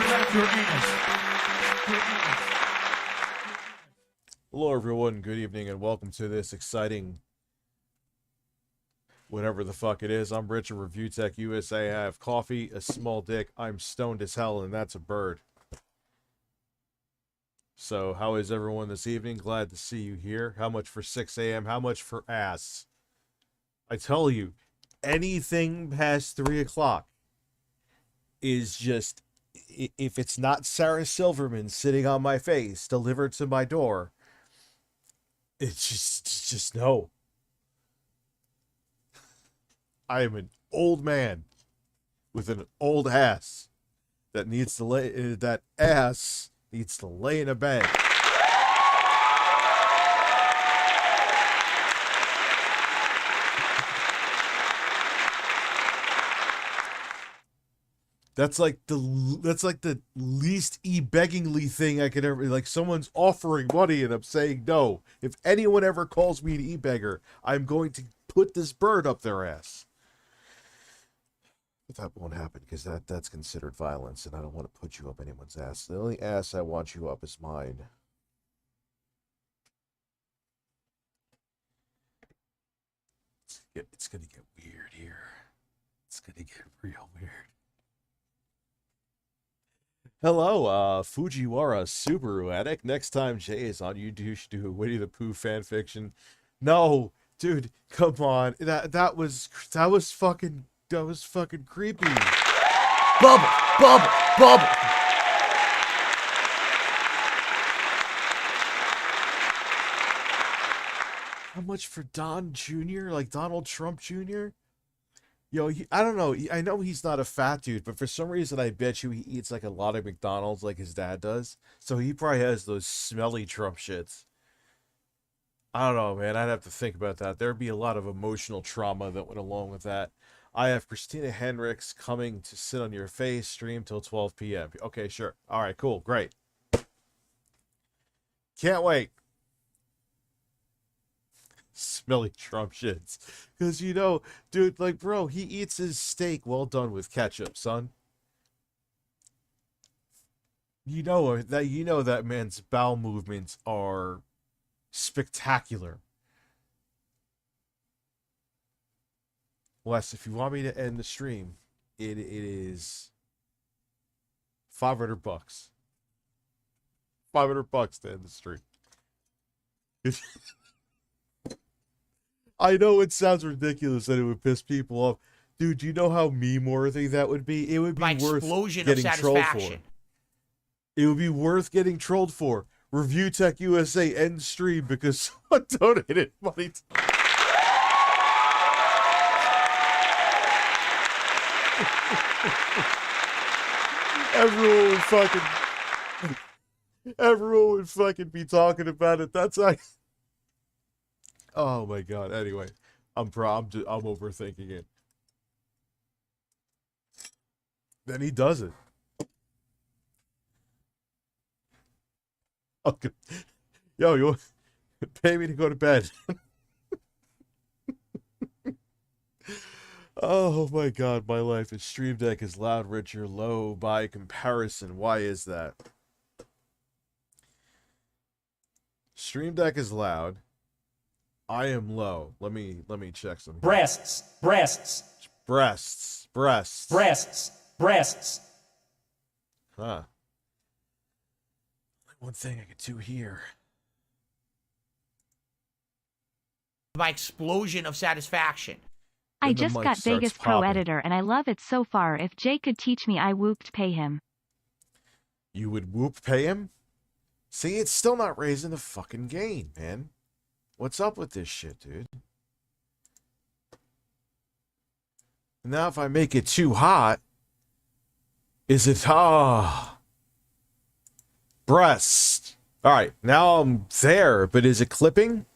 relax your anus. Your anus. Hello everyone, good evening, and welcome to this exciting whatever the fuck it is. I'm Rich of ReviewTechUSA. I have coffee, a small dick, I'm stoned as hell, and that's a bird. So, how is everyone this evening? Glad to see you here. How much for 6 a.m.? How much for ass? I tell you, anything past 3 o'clock is just, if it's not Sarah Silverman sitting on my face, delivered to my door, it's just no. I am an old man with an old ass that needs to lay, that ass needs to lay in a bed. That's like the least e-beggingly thing I could ever, like someone's offering money and I'm saying no. If anyone ever calls me an e-beggar, I'm going to put this bird up their ass. But that won't happen because that's considered violence and I don't want to put you up anyone's ass. The only ass I want you up is mine. It's gonna get weird here. It's gonna get real weird. Hello, Fujiwara Subaru Addict. Next time Jay is on, you should do a Winnie the Pooh fan fiction. No, dude, come on. That was fucking creepy. Bubble, bubble, bubble. How much for Don Jr., like Donald Trump Jr.? Yo, I don't know. I know he's not a fat dude, but for some reason, I bet you he eats like a lot of McDonald's like his dad does. So he probably has those smelly Trump shits. I don't know, man. I'd have to think about that. There'd be a lot of emotional trauma that went along with that. I have Christina Hendricks coming to sit on your face, stream till 12 p.m. Okay, sure. All right, cool. Great. Can't wait. Smelly Trump shits. Because, you know, dude, like, bro, he eats his steak well done with ketchup, son. You know that man's bowel movements are spectacular. Wes, if you want me to end the stream, it is $500. $500 to end the stream. I know it sounds ridiculous that it would piss people off. Dude, do you know how meme-worthy that would be? It would be worth getting trolled for. It would be worth getting trolled for. ReviewTechUSA end stream because someone donated money to... Everyone would fucking be talking about it. That's like... Oh my god. Anyway, I'm overthinking it. Then he does it. Okay. Yo, you pay me to go to bed. Oh my god, my life is Stream Deck is loud, richer, low by comparison. Why is that? Stream Deck is loud. I am low. Let me check something. Breasts, breasts, Breasts. breasts, breasts. Huh. One thing I could do here. My explosion of satisfaction. I Then the just mic got starts Vegas Pro popping. Editor and I love it so far. If Jay could teach me, I would pay him. You would pay him? See, it's still not raising the fucking game, man. What's up with this shit, dude? Now if I make it too hot, is it... breast. Alright, now I'm there, but is it clipping?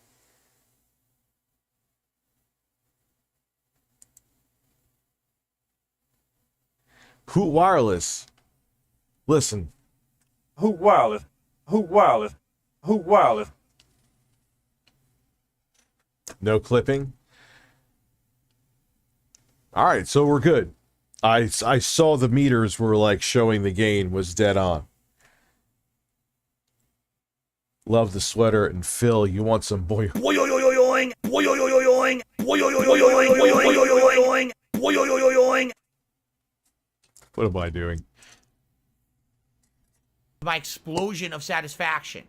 Hoot Wireless. Listen. Who wireless? Who wireless? Who wireless? No clipping. Alright, so we're good. I saw the meters were like showing the gain was dead on. Love the sweater, and Phil, you want some boy? What am I doing? My explosion of satisfaction.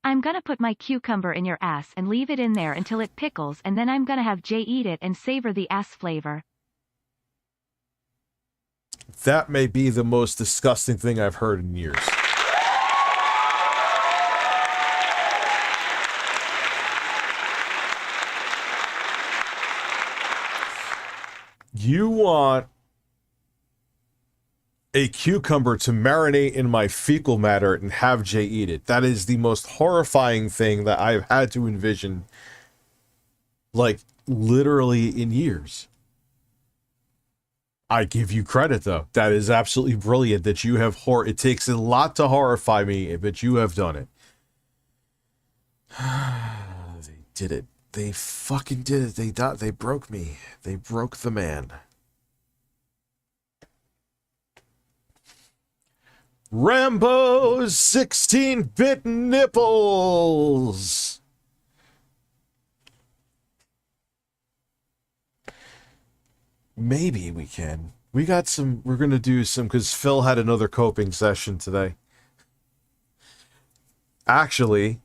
I'm gonna put my cucumber in your ass and leave it in there until it pickles, and then I'm gonna have Jay eat it and savor the ass flavor. That may be the most disgusting thing I've heard in years. You want a cucumber to marinate in my fecal matter and have Jay eat it. That is the most horrifying thing that I've had to envision, like, literally in years. I give you credit, though. That is absolutely brilliant that you have it takes a lot to horrify me, but you have done it. They did it. They fucking did it. They broke me. They broke the man. Rambo's 16-bit nipples. Maybe we can. We're gonna do some, because Phil had another coping session today. Actually,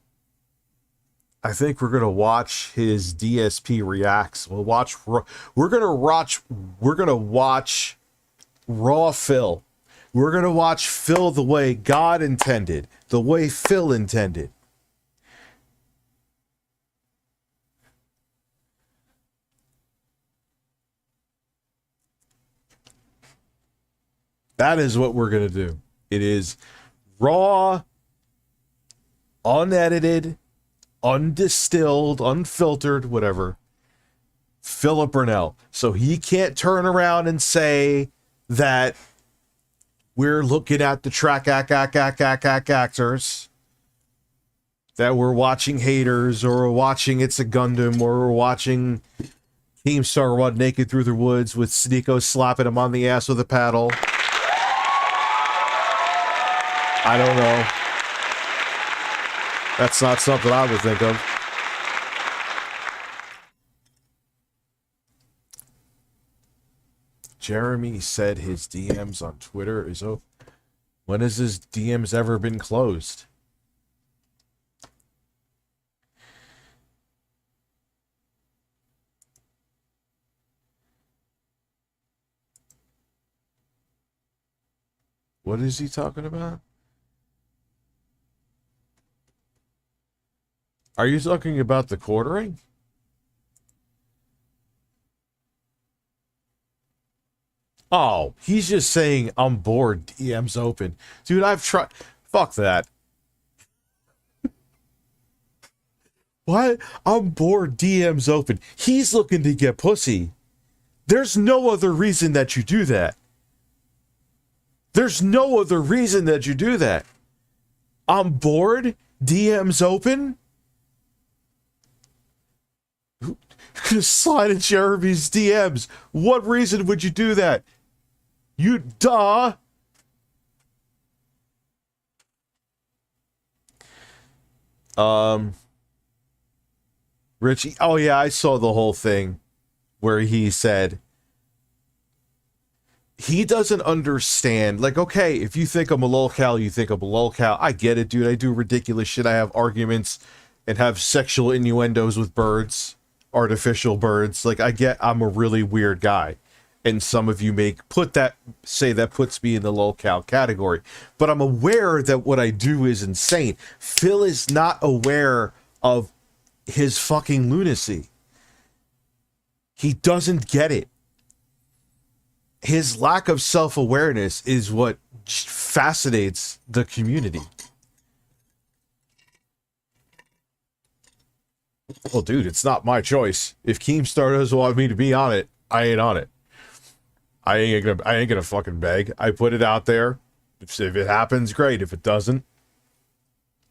I think we're gonna watch his DSP reacts. We're gonna watch Raw Phil. We're gonna watch Phil the way God intended, the way Phil intended. That is what we're going to do. It is raw, unedited, undistilled, unfiltered, whatever. Philip Burnell. So he can't turn around and say that we're looking at the track actors, that we're watching Haters, or we're watching It's a Gundam, or we're watching Keemstar run naked through the woods with Sneeko slapping him on the ass with a paddle. I don't know. That's not something I would think of. Jeremy said his DMs on Twitter is open. When has his DMs ever been closed? What is he talking about? Are you talking about the quartering? Oh, he's just saying, I'm bored, DM's open. Dude, I've tried... Fuck that. What? I'm bored, DM's open. He's looking to get pussy. There's no other reason that you do that. There's no other reason that you do that. I'm bored, DM's open. Slide in Jeremy's DMs. What reason would you do that? You duh. Richie. Oh yeah, I saw the whole thing where he said he doesn't understand. Like, okay, if you think I'm a lolcow, you think I'm a lolcow. I get it, dude. I do ridiculous shit. I have arguments and have sexual innuendos with birds. Artificial birds. Like, I get I'm a really weird guy, and some of you may say that puts me in the lolcow category, but I'm aware that what I do is insane. Phil is not aware of his fucking lunacy. He doesn't get it. His lack of self-awareness is what fascinates the community. Well, dude, it's not my choice. If Keemstar doesn't want me to be on it, I ain't on it. I ain't gonna fucking beg. I put it out there. If it happens, great. If it doesn't,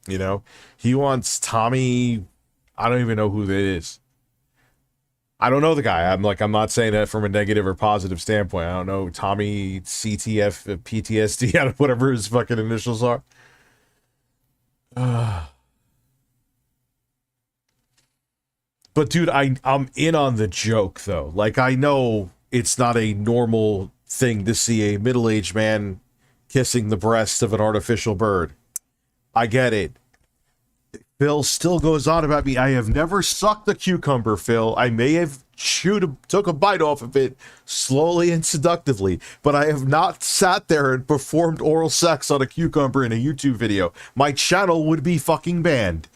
you know, he wants Tommy. I don't even know who that is. I don't know the guy. I'm not saying that from a negative or positive standpoint. I don't know Tommy CTF PTSD, whatever his fucking initials are. But dude, I'm in on the joke though. Like, I know it's not a normal thing to see a middle-aged man kissing the breast of an artificial bird. I get it. Phil still goes on about me. I have never sucked a cucumber, Phil. I may have took a bite off of it slowly and seductively, but I have not sat there and performed oral sex on a cucumber in a YouTube video. My channel would be fucking banned.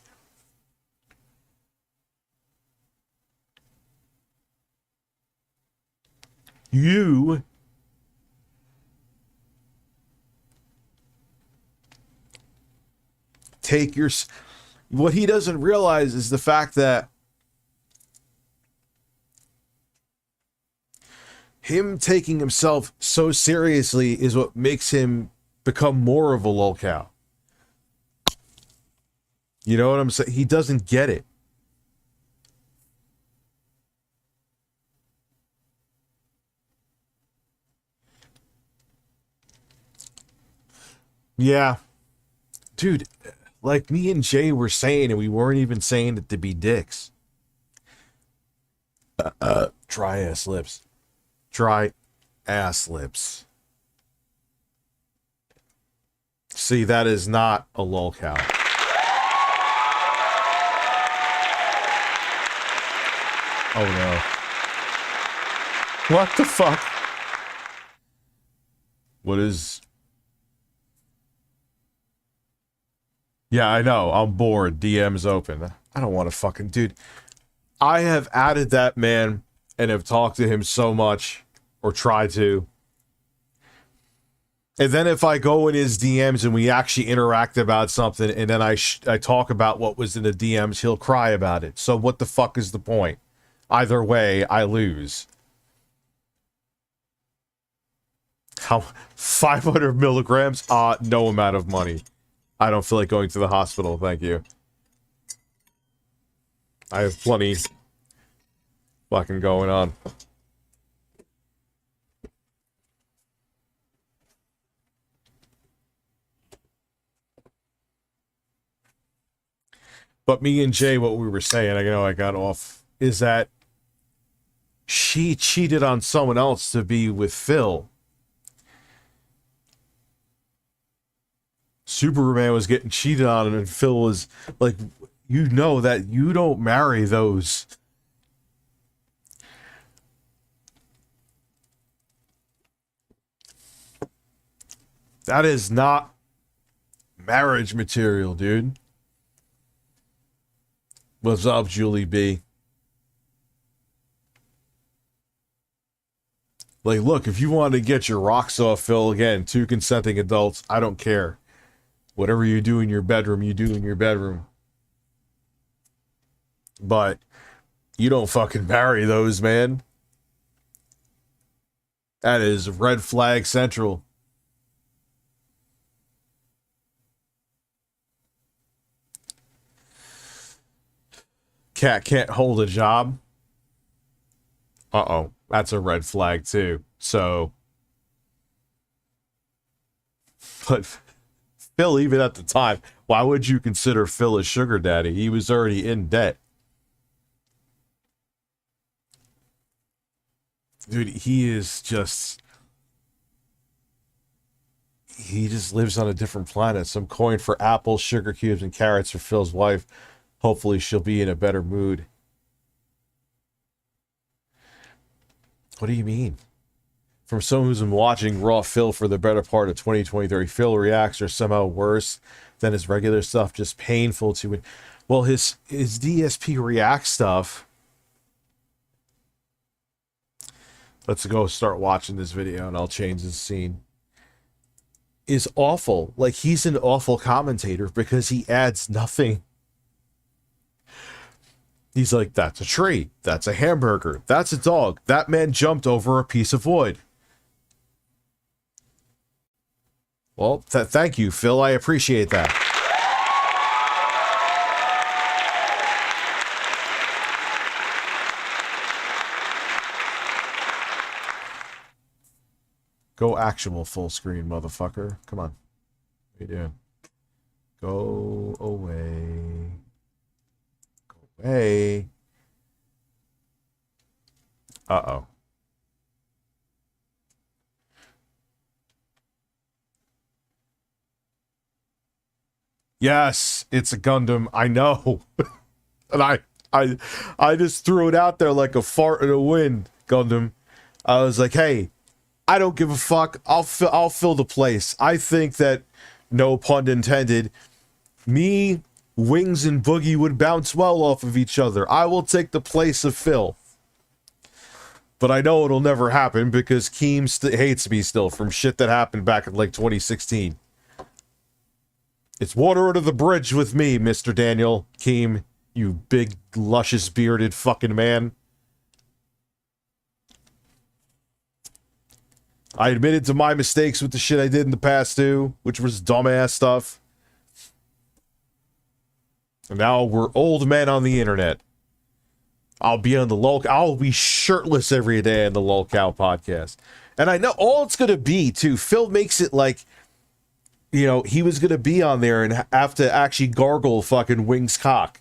You take your... What he doesn't realize is the fact that him taking himself so seriously is what makes him become more of a lolcow. You know what I'm saying? He doesn't get it. Yeah. Dude, like me and Jay were saying, and we weren't even saying it to be dicks. Dry ass lips. Dry ass lips. See, that is not a lolcow. Oh no. What the fuck? What is... Yeah, I know. I'm bored. DM's open. I don't want to fucking... Dude, I have added that man and have talked to him so much, or tried to. And then if I go in his DMs and we actually interact about something, and then I talk about what was in the DMs, he'll cry about it. So what the fuck is the point? Either way, I lose. How? 500 milligrams? No amount of money. I don't feel like going to the hospital, thank you. I have plenty fucking going on. But me and Jay, what we were saying, I know I got off, is that she cheated on someone else to be with Phil. Superman was getting cheated on, and Phil was like, you know that you don't marry those. That is not marriage material, dude. What's up, Julie B? Like, look, if you want to get your rocks off, Phil, again, 2 consenting adults, I don't care. Whatever you do in your bedroom, you do in your bedroom. But you don't fucking marry those, man. That is red flag central. Cat can't hold a job. Uh-oh. That's a red flag, too. So... But... Phil, even at the time, why would you consider Phil a sugar daddy? He was already in debt. Dude, he is just... He just lives on a different planet. Some coin for apples, sugar cubes, and carrots for Phil's wife. Hopefully she'll be in a better mood. What do you mean? From someone who's been watching Raw Phil for the better part of 2023, Phil reacts are somehow worse than his regular stuff, just painful to... Well, his DSP React stuff... Let's go start watching this video and I'll change the scene. Is awful. Like, he's an awful commentator because he adds nothing. He's like, that's a tree. That's a hamburger. That's a dog. That man jumped over a piece of wood. Well, thank you, Phil. I appreciate that. Go actual full screen, motherfucker. Come on. What are you doing? Go away. Go away. Uh-oh. Yes, it's a Gundam. I know. And I just threw it out there like a fart in the wind, Gundam. I was like, hey, I don't give a fuck. I'll fill the place. I think that, no pun intended, me, Wings, and Boogie would bounce well off of each other. I will take the place of Phil. But I know it'll never happen because Keem hates me still from shit that happened back in like 2016. It's water under the bridge with me, Mr. Daniel Keem, you big, luscious, bearded fucking man. I admitted to my mistakes with the shit I did in the past too, which was dumbass stuff. And now we're old men on the internet. I'll be on the lolcow. I'll be shirtless every day on the lolcow podcast. And I know all it's gonna be too. Phil makes it like, you know, he was gonna be on there and have to actually gargle fucking Wings' cock.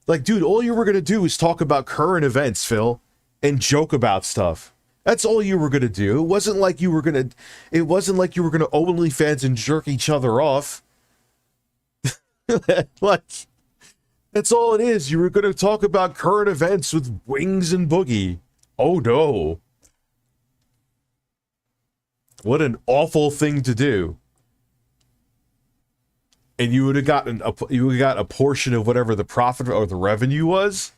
Like, dude, all you were gonna do is talk about current events, Phil, and joke about stuff. That's all you were gonna do. It wasn't like you were gonna OnlyFans and jerk each other off. Like, that's all it is. You were gonna talk about current events with Wings and Boogie. Oh no. What an awful thing to do. And you would have gotten a portion of whatever the profit or the revenue was.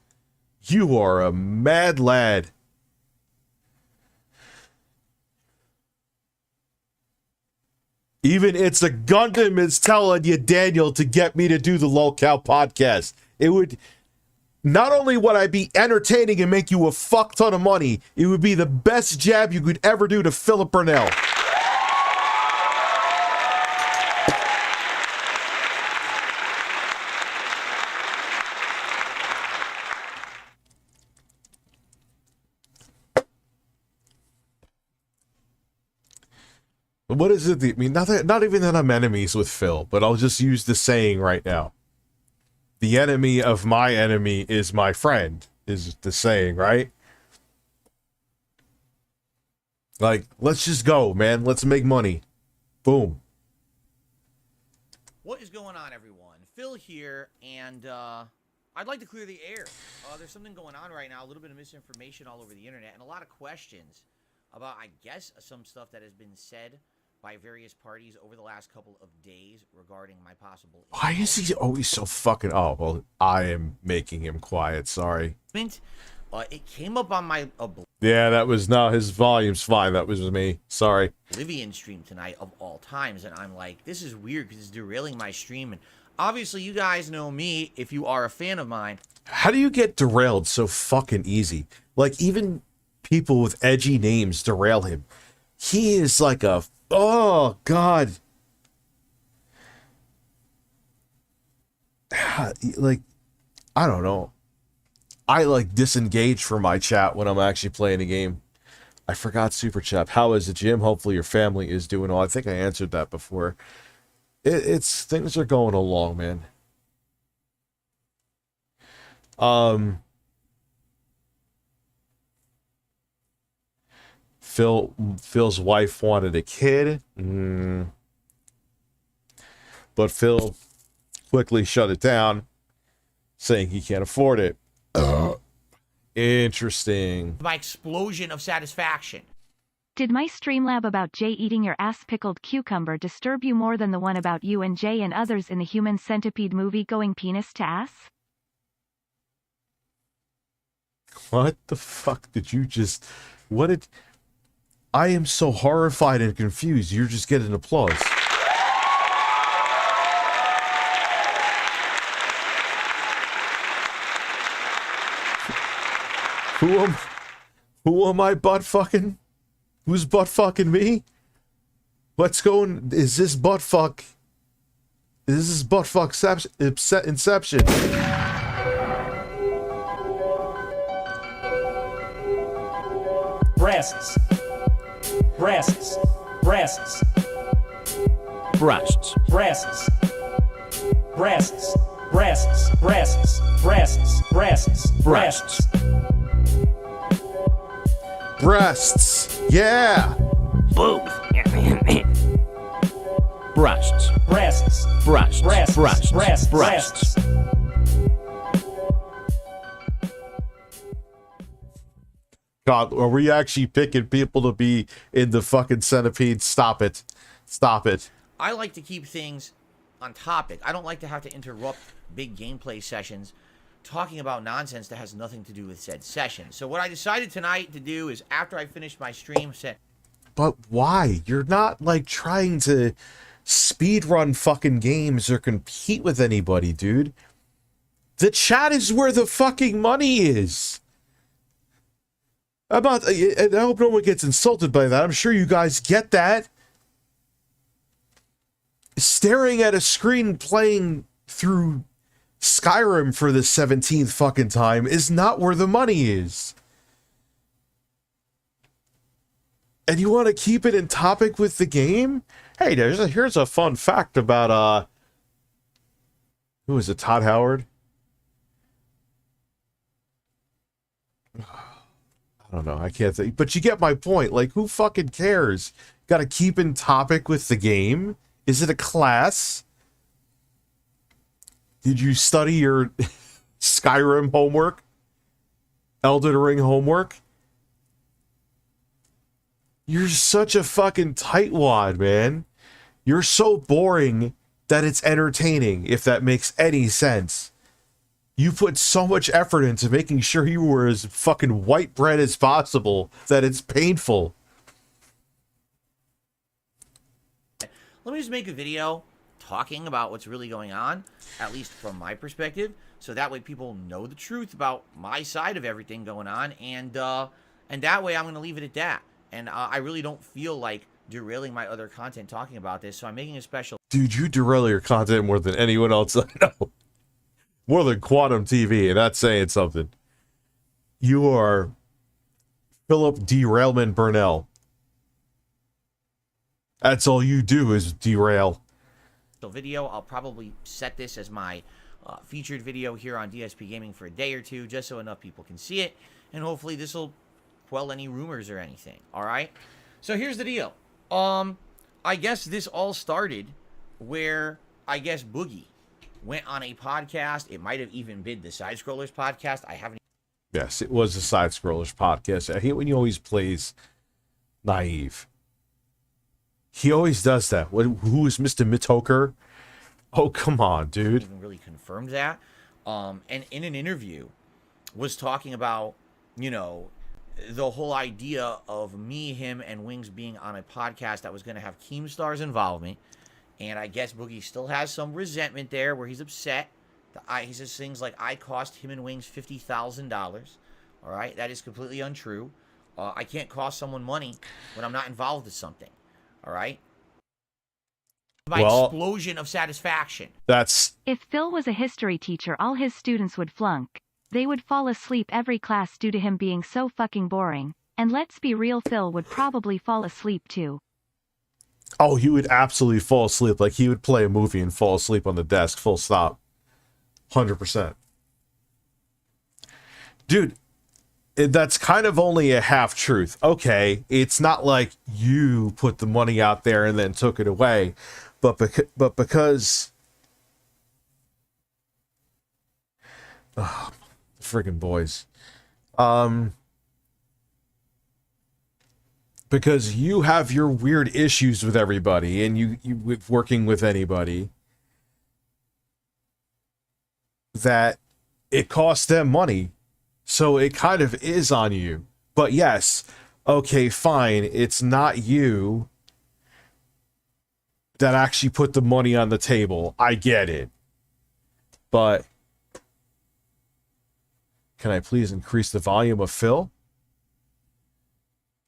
You are a mad lad. Even It's a Gundam is telling you, Daniel, to get me to do the lolcow podcast. It would, not only would I be entertaining and make you a fuck ton of money, it would be the best jab you could ever do to Philip Burnell. What is it? I mean, not even that I'm enemies with Phil, but I'll just use the saying right now. The enemy of my enemy is my friend, is the saying, right? Like, let's just go, man. Let's make money. Boom. What is going on, everyone? Phil here, and I'd like to clear the air. There's something going on right now, a little bit of misinformation all over the internet, and a lot of questions about, I guess, some stuff that has been said by various parties over the last couple of days regarding my possible... Why is he always so fucking... Oh, well, I am making him quiet, sorry. It came up on my... Yeah, that was... No, his volume's fine. That was me. Sorry. Oblivion stream tonight of all times, and I'm like, this is weird because it's derailing my stream, and obviously you guys know me if you are a fan of mine. How do you get derailed so fucking easy? Like, even people with edgy names derail him. He is like a... Oh, God. Like, I don't know. I, like, disengage from my chat when I'm actually playing a game. I forgot Super Chat. How is it, Jim? Hopefully your family is doing well. I think I answered that before. It's... Things are going along, man. Phil's wife wanted a kid. But Phil quickly shut it down, saying he can't afford it. Interesting. My explosion of satisfaction. Did my StreamLab about Jay eating your ass pickled cucumber disturb you more than the one about you and Jay and others in the Human Centipede movie going penis to ass? What the fuck did you just... What did... I am so horrified and confused. You're just getting applause. Who am I butt fucking? Who's butt fucking me? What's going... Is this butt fuck... Is this butt fuck inception? Breasts. Breasts. breasts, breasts, breasts, breasts, breasts, breasts, breasts, breasts, breasts, Breasts. Yeah. boobs, breasts, breasts, breasts, breasts, breasts, breasts, breasts. breasts. God, are we actually picking people to be in the fucking centipede? Stop it. Stop it. I like to keep things on topic. I don't like to have to interrupt big gameplay sessions talking about nonsense that has nothing to do with said session. So what I decided tonight to do is, after I finish my stream, But why? You're not, like, trying to speedrun fucking games or compete with anybody, dude. The chat is where the fucking money is. I hope no one gets insulted by that. I'm sure you guys get that. Staring at a screen playing through Skyrim for the 17th fucking time is not where the money is. And you want to keep it in topic with the game? Hey, here's a fun fact about, who is it, Todd Howard? I don't know, I can't think. But you get my point. Like, who fucking cares? Got to keep in topic with the game? Is it a class? Did you study your Skyrim homework? Elden Ring homework? You're such a fucking tightwad, man. You're so boring that it's entertaining, if that makes any sense. You put so much effort into making sure you were as fucking white bread as possible that it's painful. let me just make a video talking about what's really going on, at least from my perspective, so that way people know the truth about my side of everything going on, and that way I'm going to leave it at that. And I really don't feel like derailing my other content talking about this, so I'm making a special... Dude, you derail your content more than anyone else I know. More than Quantum TV, and that's saying something. You are Philip Derailment Burnell. That's all you do is derail. Video. I'll probably set this as my featured video here on DSP Gaming for a day or two, just so enough people can see it, and hopefully this will quell any rumors or anything. All right. So here's the deal. I guess this all started where I guess Boogie went on a podcast. It might have even been the Side Scrollers podcast. I haven't. Yes, it was a Side Scrollers podcast. I hate when he always plays naive. He always does that. Who is Mr. Mitoker? Oh, come on, dude. Even really confirmed that. And in an interview was talking about, you know, the whole idea of me, him, and Wings being on a podcast that was going to have Keemstar's involvement. And I guess Boogie still has some resentment there where he's upset. He says things like, I cost him and Wings $50,000. All right? That is completely untrue. I can't cost someone money when I'm not involved with something. All right? My explosion of satisfaction. That's... If Phil was a history teacher, all his students would flunk. They would fall asleep every class due to him being so fucking boring. And let's be real, Phil would probably fall asleep too. Oh, he would absolutely fall asleep. Like, he would play a movie and fall asleep on the desk, full stop. 100%. Dude, that's kind of only a half-truth. Okay, it's not like you put the money out there and then took it away. But because... Oh, friggin' boys. Because you have your weird issues with everybody, and you with working with anybody, that it costs them money. So it kind of is on you. But yes, okay, fine, it's not you that actually put the money on the table. I get it. But can I please increase the volume of Phil?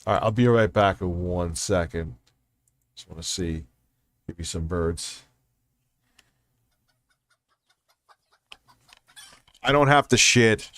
All right, I'll be right back in 1 second. Just want to see. Give you some birds. I don't have to shit.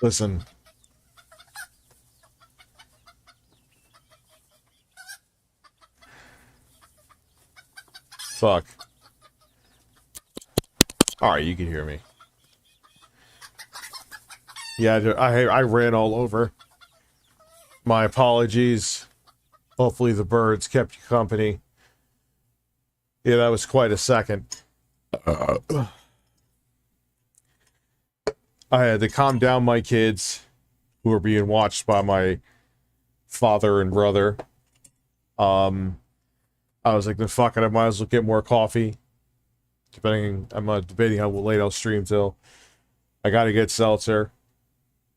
Listen. Fuck. Alright, you can hear me. Yeah, I ran all over. My apologies. Hopefully the birds kept you company. Yeah, that was quite a second. I had to calm down my kids, who were being watched by my father and brother. I was like, then fuck it, I might as well get more coffee. I'm debating how late I'll stream till. I gotta get seltzer.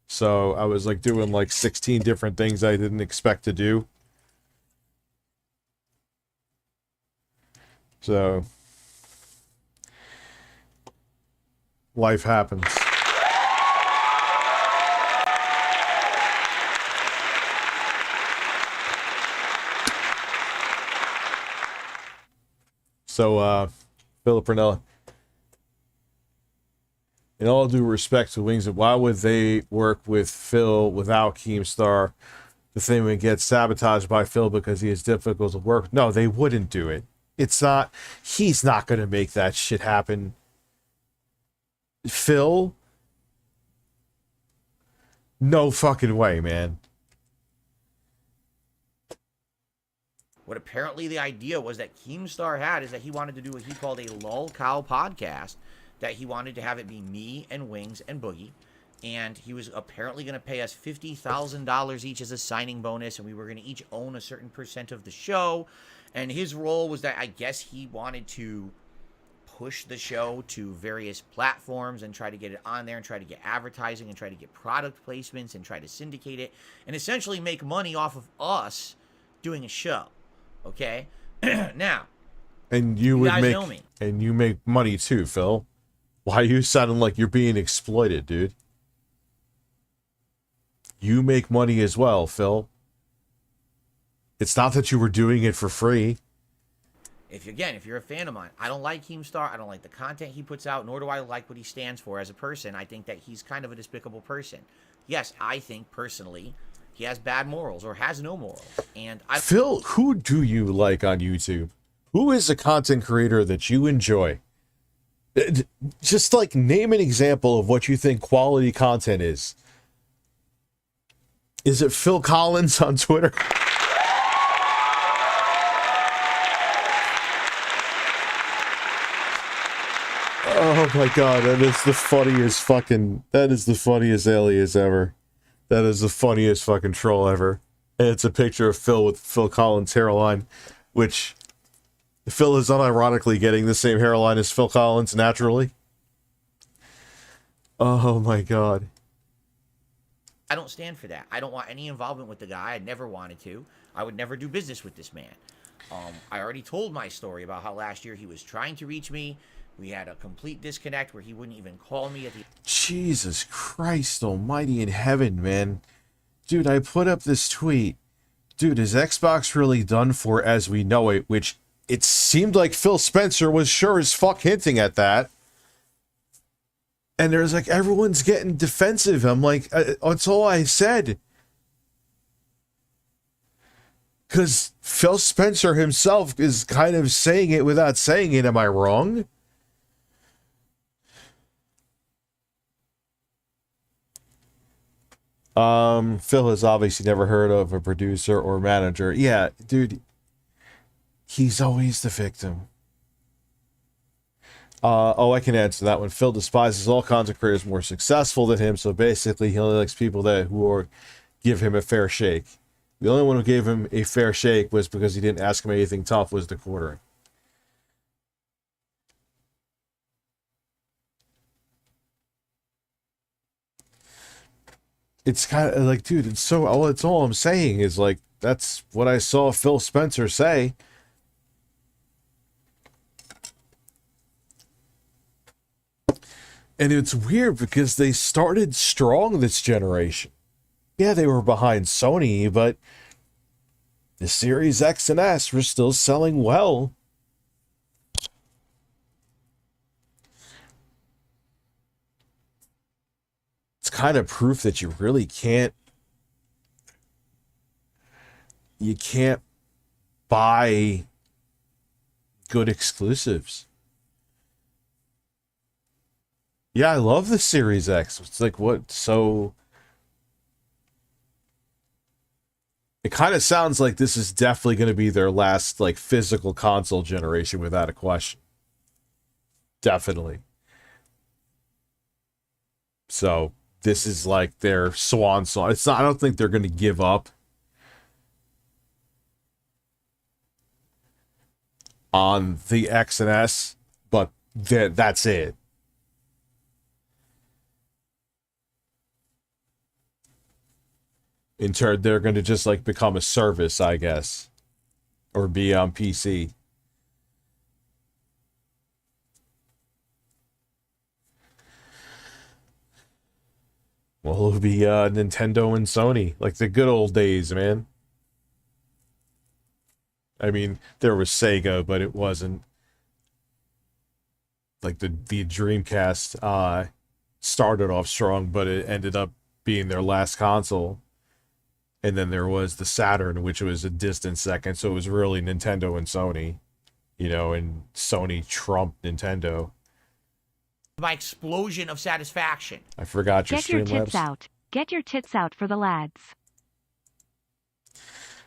So I was like doing like 16 different things I didn't expect to do. So life happens. So, Philip Purnell, in all due respect to Wings, why would they work with Phil without Keemstar? The thing would get sabotaged by Phil because he is difficult to work. No, they wouldn't do it. It's not, he's not going to make that shit happen. Phil? No fucking way, man. What apparently the idea was that Keemstar had is that he wanted to do what he called a lolcow podcast, that he wanted to have it be me and Wings and Boogie, and he was apparently going to pay us $50,000 each as a signing bonus, and we were going to each own a certain percent of the show, and his role was that I guess he wanted to push the show to various platforms and try to get it on there and try to get advertising and try to get product placements and try to syndicate it and essentially make money off of us doing a show. Okay? Now, and you would guys make, know me. and you make money too, Phil. Why are you sounding like you're being exploited, dude? You make money as well, Phil. It's not that you were doing it for free. If you're a fan of mine, I don't like Keemstar. I don't like the content he puts out, nor do I like what he stands for as a person. I think that he's kind of a despicable person. Yes, I think personally he has bad morals or has no morals. And Phil, who do you like on YouTube? Who is a content creator that you enjoy? Just like name an example of what you think quality content is. Is it Phil Collins on Twitter? Oh my god, that is the funniest alias ever. That is the funniest fucking troll ever. And it's a picture of Phil with Phil Collins' hairline, which Phil is unironically getting the same hairline as Phil Collins naturally. Oh my god. I don't stand for that. I don't want any involvement with the guy. I never wanted to. I would never do business with this man. I already told my story about how last year he was trying to reach me. We had a complete disconnect where he wouldn't even call me at the... Jesus Christ almighty in heaven, man. Dude, I put up this tweet. Dude, is Xbox really done for as we know it? Which it seemed like Phil Spencer was sure as fuck hinting at that. And there's like, everyone's getting defensive. I'm like, that's all I said. Because Phil Spencer himself is kind of saying it without saying it. Am I wrong? Phil has obviously never heard of a producer or manager. Yeah, dude, he's always the victim. Oh, I can answer that one. Phil despises all content creators more successful than him, so basically he only likes people who give him a fair shake. The only one who gave him a fair shake was because he didn't ask him anything tough was the quartering. It's kind of like, dude, it's all I'm saying is like, that's what I saw Phil Spencer say. And it's weird because they started strong this generation. Yeah, they were behind Sony, but the Series X and S were still selling well. It's kind of proof that you really can't buy good exclusives. Yeah, I love the Series X. It's like, what? So it kind of sounds like this is definitely going to be their last like physical console generation without a question. Definitely. So this is like their swan song. It's not, I don't think they're going to give up on the X and S, but that's it. In turn, they're going to just like become a service, I guess, or be on PC. Well, it'll be Nintendo and Sony, like the good old days, man. I mean, there was Sega, but it wasn't like the Dreamcast started off strong, but it ended up being their last console. And then there was the Saturn, which was a distant second, so it was really Nintendo and Sony, you know, and Sony trumped Nintendo. My explosion of satisfaction. I forgot your Get your StreamLabs. tits out. Get your tits out for the lads.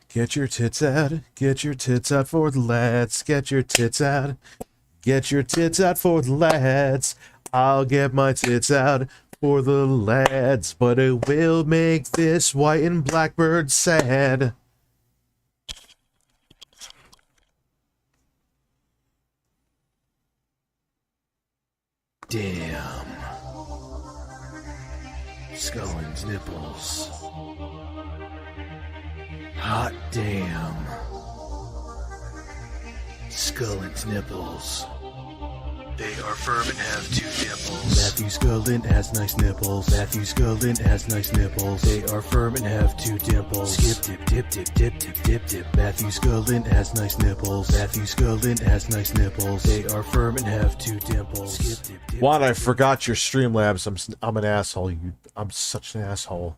Get your tits out. Get your tits out for the lads. Get your tits out. Get your tits out for the lads. I'll get my tits out for the lads, but it will make this white and blackbird sad. Damn. Scullin's nipples. Hot damn. Scullin's nipples. They are firm and have 2 dimples. Matthew Scullin has nice nipples. Matthew Scullin has nice nipples. They are firm and have 2 dimples. Skip, dip, dip, dip, dip, dip, dip, dip. Matthew Scullin has nice nipples. Matthew Scullin has nice nipples. They are firm and have 2 dimples. Skip, dip, dip. Juan, I forgot your StreamLabs. I'm an asshole. I'm such an asshole.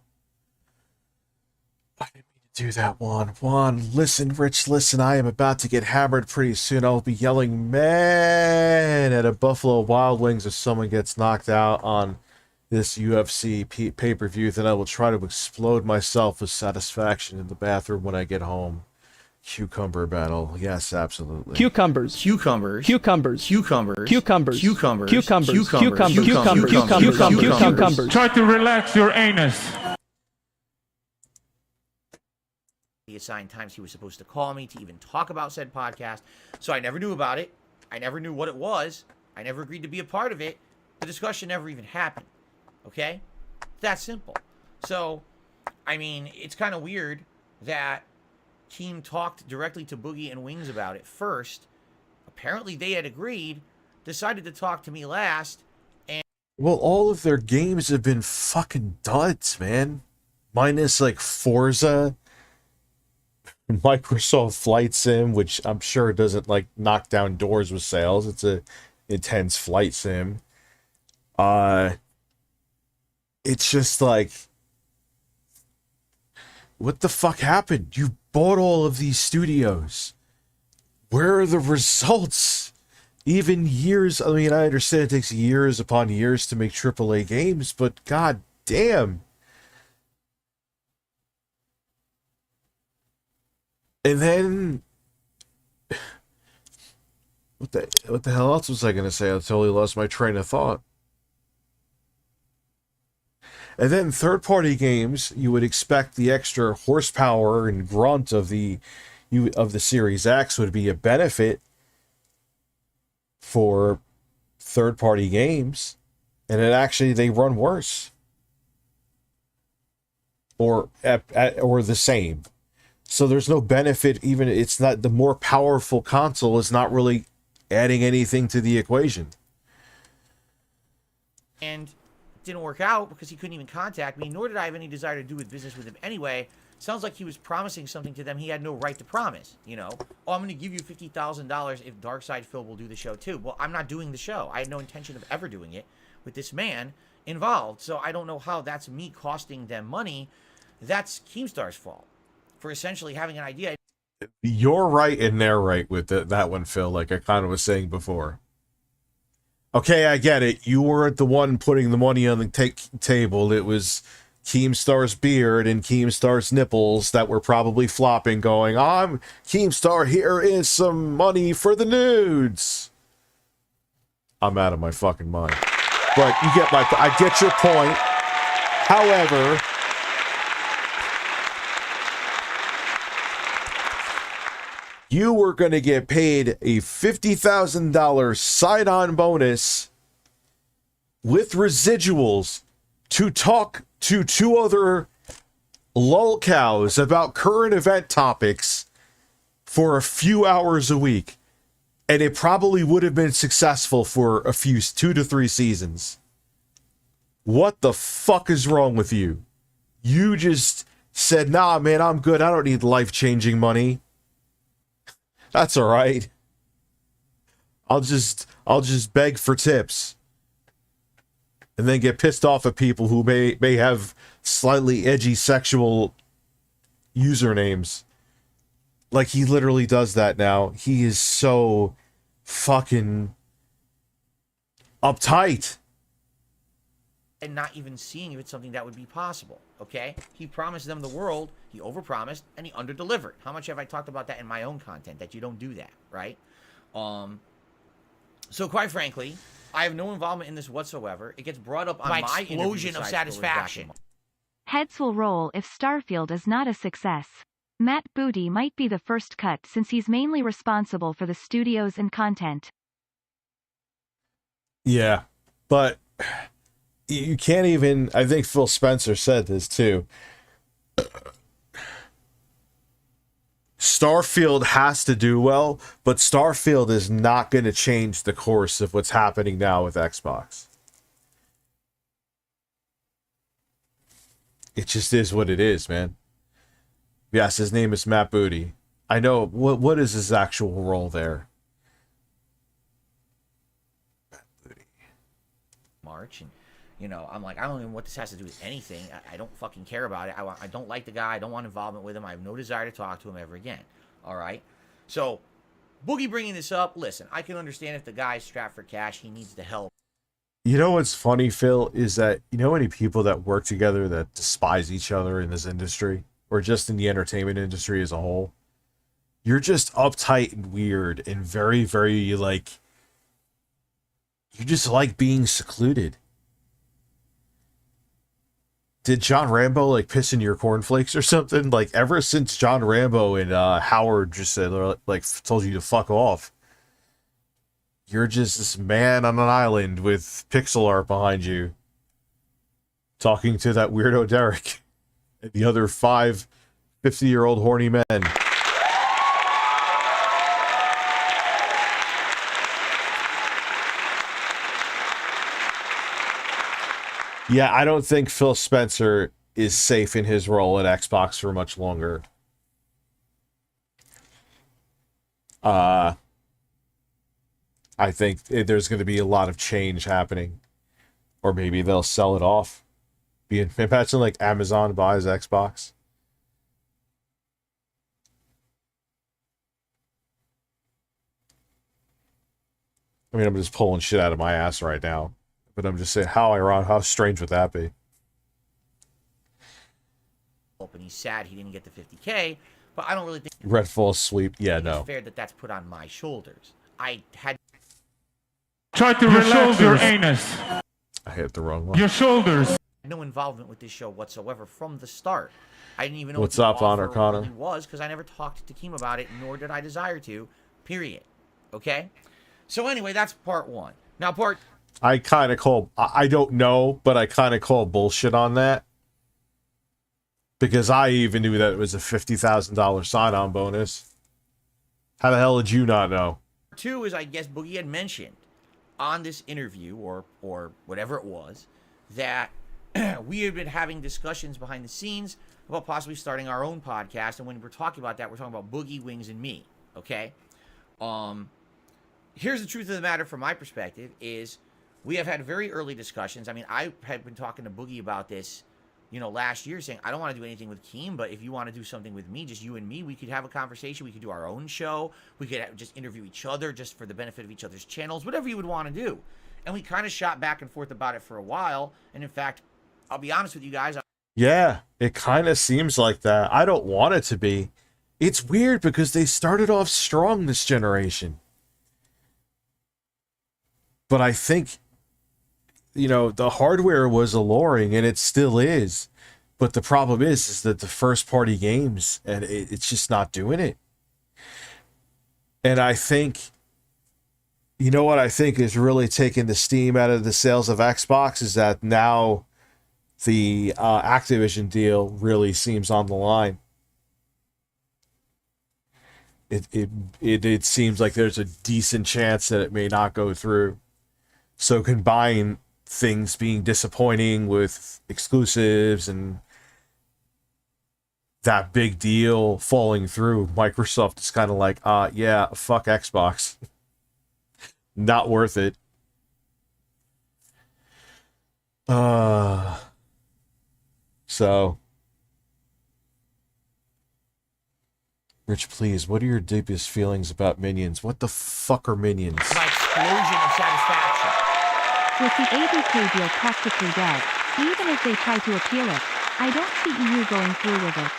I didn't mean to do that, Juan. Juan, listen, Rich, listen. I am about to get hammered pretty soon. I'll be yelling, man, at a Buffalo Wild Wings if someone gets knocked out on this UFC pay-per-view. Then I will try to explode myself with satisfaction in the bathroom when I get home. Cucumber battle. Yes, absolutely. Cucumbers. Cucumbers. Cucumbers. Cucumbers. Cucumbers. Cucumbers. Cucumbers. Cucumbers. Cucumbers. Try to relax your anus. The assigned times he was supposed to call me to even talk about said podcast. So I never knew about it. I never knew what it was. I never agreed to be a part of it. The discussion never even happened. Okay? That simple. So, I mean, it's kind of weird that Keem talked directly to Boogie and Wings about it first. Apparently they had agreed, decided to talk to me last, and... Well, all of their games have been fucking duds, man. Minus, like, Forza, Microsoft Flight Sim, which I'm sure doesn't, like, knock down doors with sales. It's a intense flight sim. It's just, like... What the fuck happened? You bought all of these studios. Where are the results? Even years, I mean, I understand it takes years upon years to make AAA games, but god damn. And then... What the hell else was I going to say? I totally lost my train of thought. And then third-party games, you would expect the extra horsepower and grunt of the Series X would be a benefit for third-party games, and they run worse or the same. So there's no benefit. Even it's not the more powerful console is not really adding anything to the equation. And it didn't work out because he couldn't even contact me, nor did I have any desire to do business with him anyway. Sounds like he was promising something to them he had no right to promise, you know. Oh, I'm going to give you $50,000 if Darkside Phil will do the show too. Well, I'm not doing the show. I had no intention of ever doing it with this man involved. So I don't know how that's me costing them money. That's Keemstar's fault for essentially having an idea. You're right and they're right with that one, Phil, like I kind of was saying before. Okay, I get it. You weren't the one putting the money on the table. It was Keemstar's beard and Keemstar's nipples that were probably flopping, going, I'm Keemstar, here is some money for the nudes. I'm out of my fucking mind. But you get I get your point. However, you were going to get paid a $50,000 sign-on bonus with residuals to talk to 2 other lolcows about current event topics for a few hours a week. And it probably would have been successful for 2 to 3 seasons. What the fuck is wrong with you? You just said, nah, man, I'm good. I don't need life-changing money. That's all right. I'll just beg for tips. And then get pissed off at people who may have slightly edgy sexual usernames. Like, he literally does that now. He is so fucking uptight. And not even seeing if it's something that would be possible, okay? He promised them the world, he overpromised, and he underdelivered. How much have I talked about that in my own content, that you don't do that, right? So quite frankly, I have no involvement in this whatsoever. It gets brought up on my explosion of satisfaction. Heads will roll if Starfield is not a success. Matt Booty might be the first cut since he's mainly responsible for the studios and content. Yeah, but you can't even... I think Phil Spencer said this too. Starfield has to do well, but Starfield is not going to change the course of what's happening now with Xbox. It just is what it is, man. Yes, his name is Matt Booty. I know. What is his actual role there? March, and you know, I'm like, I don't even know what this has to do with anything. I don't fucking care about it. I don't like the guy. I don't want involvement with him. I have no desire to talk to him ever again. All right? So, Boogie bringing this up, listen, I can understand if the guy's strapped for cash, he needs the help. You know what's funny, Phil, is that you know any people that work together that despise each other in this industry, or just in the entertainment industry as a whole? You're just uptight and weird and very, very, like, you just like being secluded. Did John Rambo, like, piss in your cornflakes or something? Like, ever since John Rambo and Howard just said, like, told you to fuck off, you're just this man on an island with pixel art behind you, talking to that weirdo Derek and the other 5 50-year-old horny men. Yeah, I don't think Phil Spencer is safe in his role at Xbox for much longer. I think there's going to be a lot of change happening. Or maybe they'll sell it off. Imagine like Amazon buys Xbox. I mean, I'm just pulling shit out of my ass right now. But I'm just saying, how strange would that be? And he's sad he didn't get the 50K, but I don't really think Redfall Sleep, yeah, no. it's fair that that's put on my shoulders. I had Try to relax your anus. I hit the wrong one. Your shoulders. no involvement with this show whatsoever from the start. I didn't even know What's what up, the Honor offer Connor? really was because I never talked to Keem about it, nor did I desire to. Period. Okay. So anyway, that's part one. Now part. I kind of call. I don't know, but I kind of call bullshit on that because I even knew that it was a $50,000 sign-on bonus. How the hell did you not know? Two is, I guess Boogie had mentioned on this interview or whatever it was that we had been having discussions behind the scenes about possibly starting our own podcast, and when we're talking about that, we're talking about Boogie, Wings, and me. Okay. Here's the truth of the matter from my perspective is we have had very early discussions. I mean, I had been talking to Boogie about this, you know, last year, saying, I don't want to do anything with Keem, but if you want to do something with me, just you and me, we could have a conversation. We could do our own show. We could just interview each other just for the benefit of each other's channels, whatever you would want to do. And we kind of shot back and forth about it for a while. And in fact, I'll be honest with you guys. Yeah, it kind of seems like that. I don't want it to be. It's weird because they started off strong this generation. But I think, you know, the hardware was alluring, and it still is. But the problem is that the first-party games, and it's just not doing it. And I think, you know what I think is really taking the steam out of the sales of Xbox is that now the Activision deal really seems on the line. It seems like there's a decent chance that it may not go through. So combine things being disappointing with exclusives and that big deal falling through, Microsoft is kind of like, yeah, fuck Xbox. Not worth it. So, Rich, please, what are your deepest feelings about Minions? What the fuck are Minions? My explosion of satisfaction. With the ABK deal practically dead, even if they try to appeal it, I don't see EU going through with it.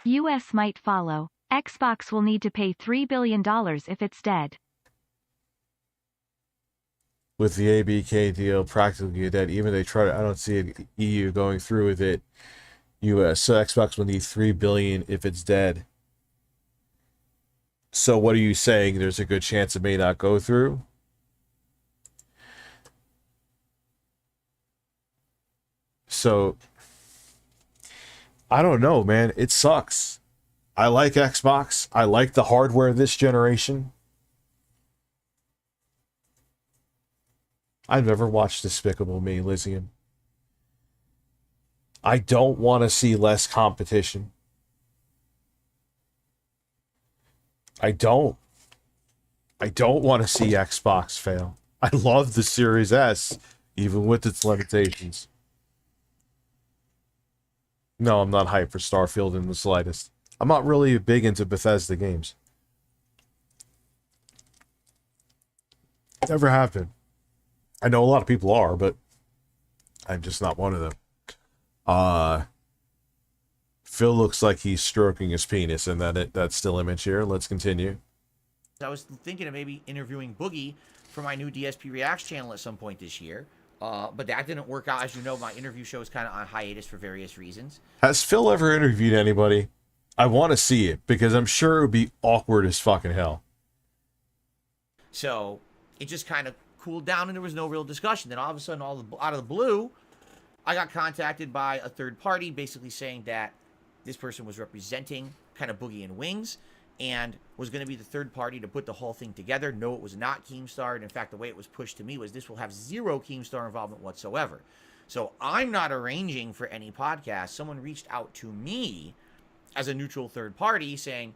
US might follow. Xbox will need to pay $3 billion if it's dead. With the ABK deal practically dead, even if they try to, I don't see an EU going through with it. US, so Xbox will need $3 billion if it's dead. So what are you saying? There's a good chance it may not go through? So, I don't know, man. It sucks. I like Xbox. I like the hardware this generation. I've never watched Despicable Me, Lysian. I don't want to see less competition. I don't want to see Xbox fail. I love the Series S, even with its limitations. No, I'm not hyped for Starfield in the slightest. I'm not really big into Bethesda games. Never have been. I know a lot of people are, but I'm just not one of them. Phil looks like he's stroking his penis in that still image here. Let's continue. I was thinking of maybe interviewing Boogie for my new DSP Reacts channel at some point this year. But that didn't work out. As you know, my interview show is kind of on hiatus for various reasons. Has Phil ever interviewed anybody? I want to see it because I'm sure it would be awkward as fucking hell. So it just kind of cooled down and there was no real discussion. Then all of a sudden, out of the blue, I got contacted by a third party basically saying that this person was representing kind of Boogie and Wings and was going to be the third party to put the whole thing together. No, it was not Keemstar. And in fact, the way it was pushed to me was this will have zero Keemstar involvement whatsoever. So I'm not arranging for any podcast. Someone reached out to me as a neutral third party saying,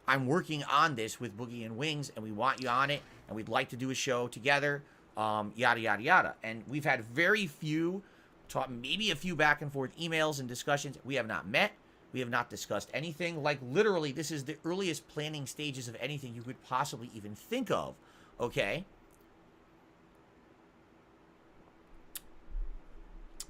I'm working on this with Boogie and Wings and we want you on it and we'd like to do a show together, yada, yada, yada. And we've had very few, maybe a few back and forth emails and discussions. We have not met. We have not discussed anything. Like, literally, this is the earliest planning stages of anything you could possibly even think of, okay?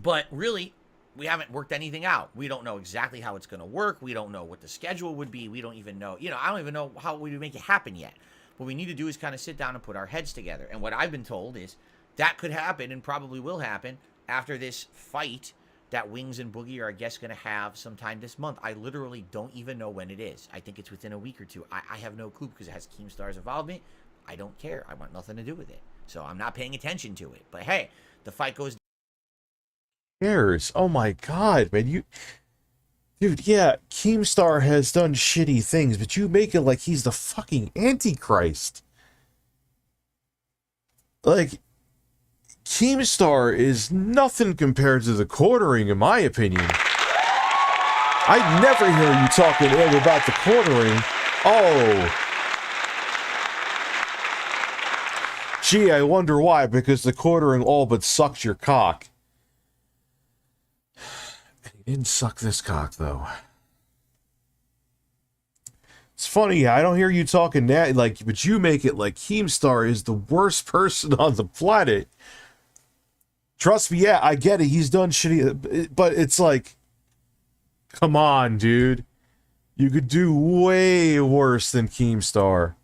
But really, we haven't worked anything out. We don't know exactly how it's going to work. We don't know what the schedule would be. We don't even know, I don't even know how we would make it happen yet. What we need to do is kind of sit down and put our heads together. And what I've been told is that could happen and probably will happen after this fight that Wings and Boogie are, I guess, going to have sometime this month. I literally don't even know when it is. I think it's within a week or two. I have no clue because it has Keemstar's involvement. I don't care. I want nothing to do with it. So I'm not paying attention to it. But hey, the fight goes. Cares? Oh my god, man. Dude, yeah, Keemstar has done shitty things, but you make it like he's the fucking Antichrist. Like, Keemstar is nothing compared to the Quartering, in my opinion. I never hear you talking ill about the Quartering. Oh. Gee, I wonder why, because the quartering all but sucked your cock. He didn't suck this cock, though. It's funny, I don't hear you talking now, like, but you make it like Keemstar is the worst person on the planet. Trust me, yeah, I get it, he's done shitty, but it's like, come on, dude. You could do way worse than Keemstar.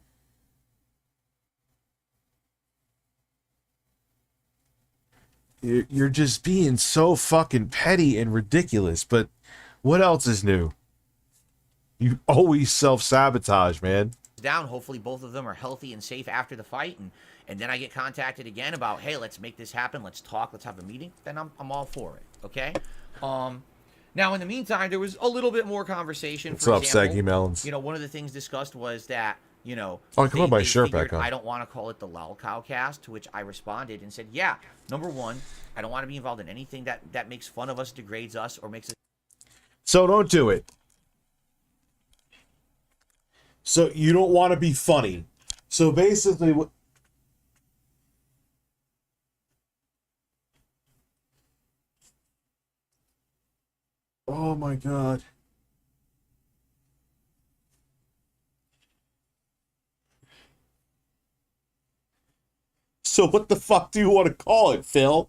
You're just being so fucking petty and ridiculous, but what else is new? You always self-sabotage, man. Down. Hopefully both of them are healthy and safe after the fight, and then I get contacted again about, hey, let's make this happen, let's talk, let's have a meeting, then I'm all for it, okay? Now, in the meantime, there was a little bit more conversation. What's up, Saggy Melons? You know, one of the things discussed was that, you know, oh, I can put my shirt back on. I don't want to call it the lolcow cast, to which I responded and said, yeah, number one, I don't want to be involved in anything that makes fun of us, degrades us, or makes us... So don't do it. So you don't want to be funny. So basically what... Oh my god. So what the fuck do you want to call it, Phil?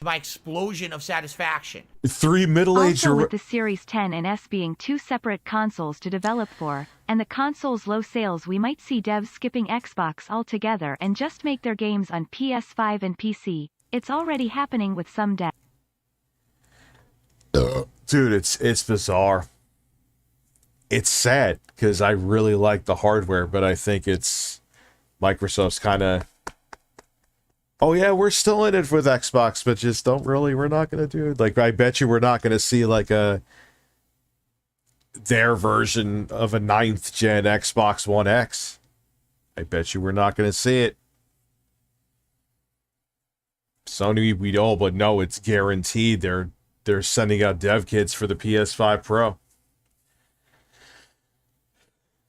My explosion of satisfaction. 3 middle-aged... Also with the Series 10 and S being 2 separate consoles to develop for, and the console's low sales, we might see devs skipping Xbox altogether and just make their games on PS5 and PC. It's already happening with some devs. Dude, it's bizarre. It's sad, because I really like the hardware, but I think it's... Microsoft's kind of... Oh yeah, we're still in it with Xbox, but just don't really, we're not going to do it. Like, I bet you we're not going to see, like, their version of a 9th gen Xbox One X. I bet you we're not going to see it. Sony, we all but know it's guaranteed they're sending out dev kits for the PS5 Pro.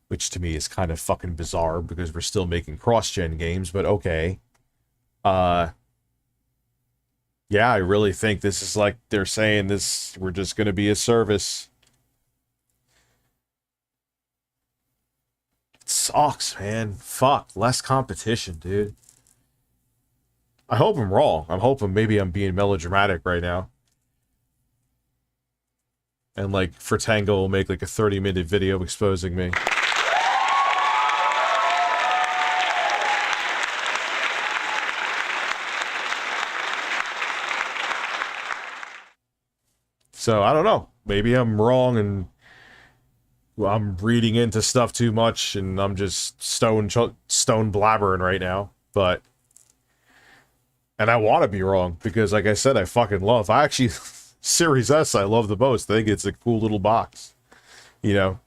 Which to me is kind of fucking bizarre, because we're still making cross-gen games, but okay. Yeah, I really think this is like they're saying this, we're just going to be a service. It sucks, man. Fuck, less competition, dude. I hope I'm wrong. I'm hoping maybe I'm being melodramatic right now. And like, Fertango will make like a 30-minute video exposing me. So, I don't know. Maybe I'm wrong and I'm reading into stuff too much and I'm just stone blabbering right now. But... And I want to be wrong, because like I said, I fucking love... I actually... Series S, I love the most. I think it's a cool little box. You know?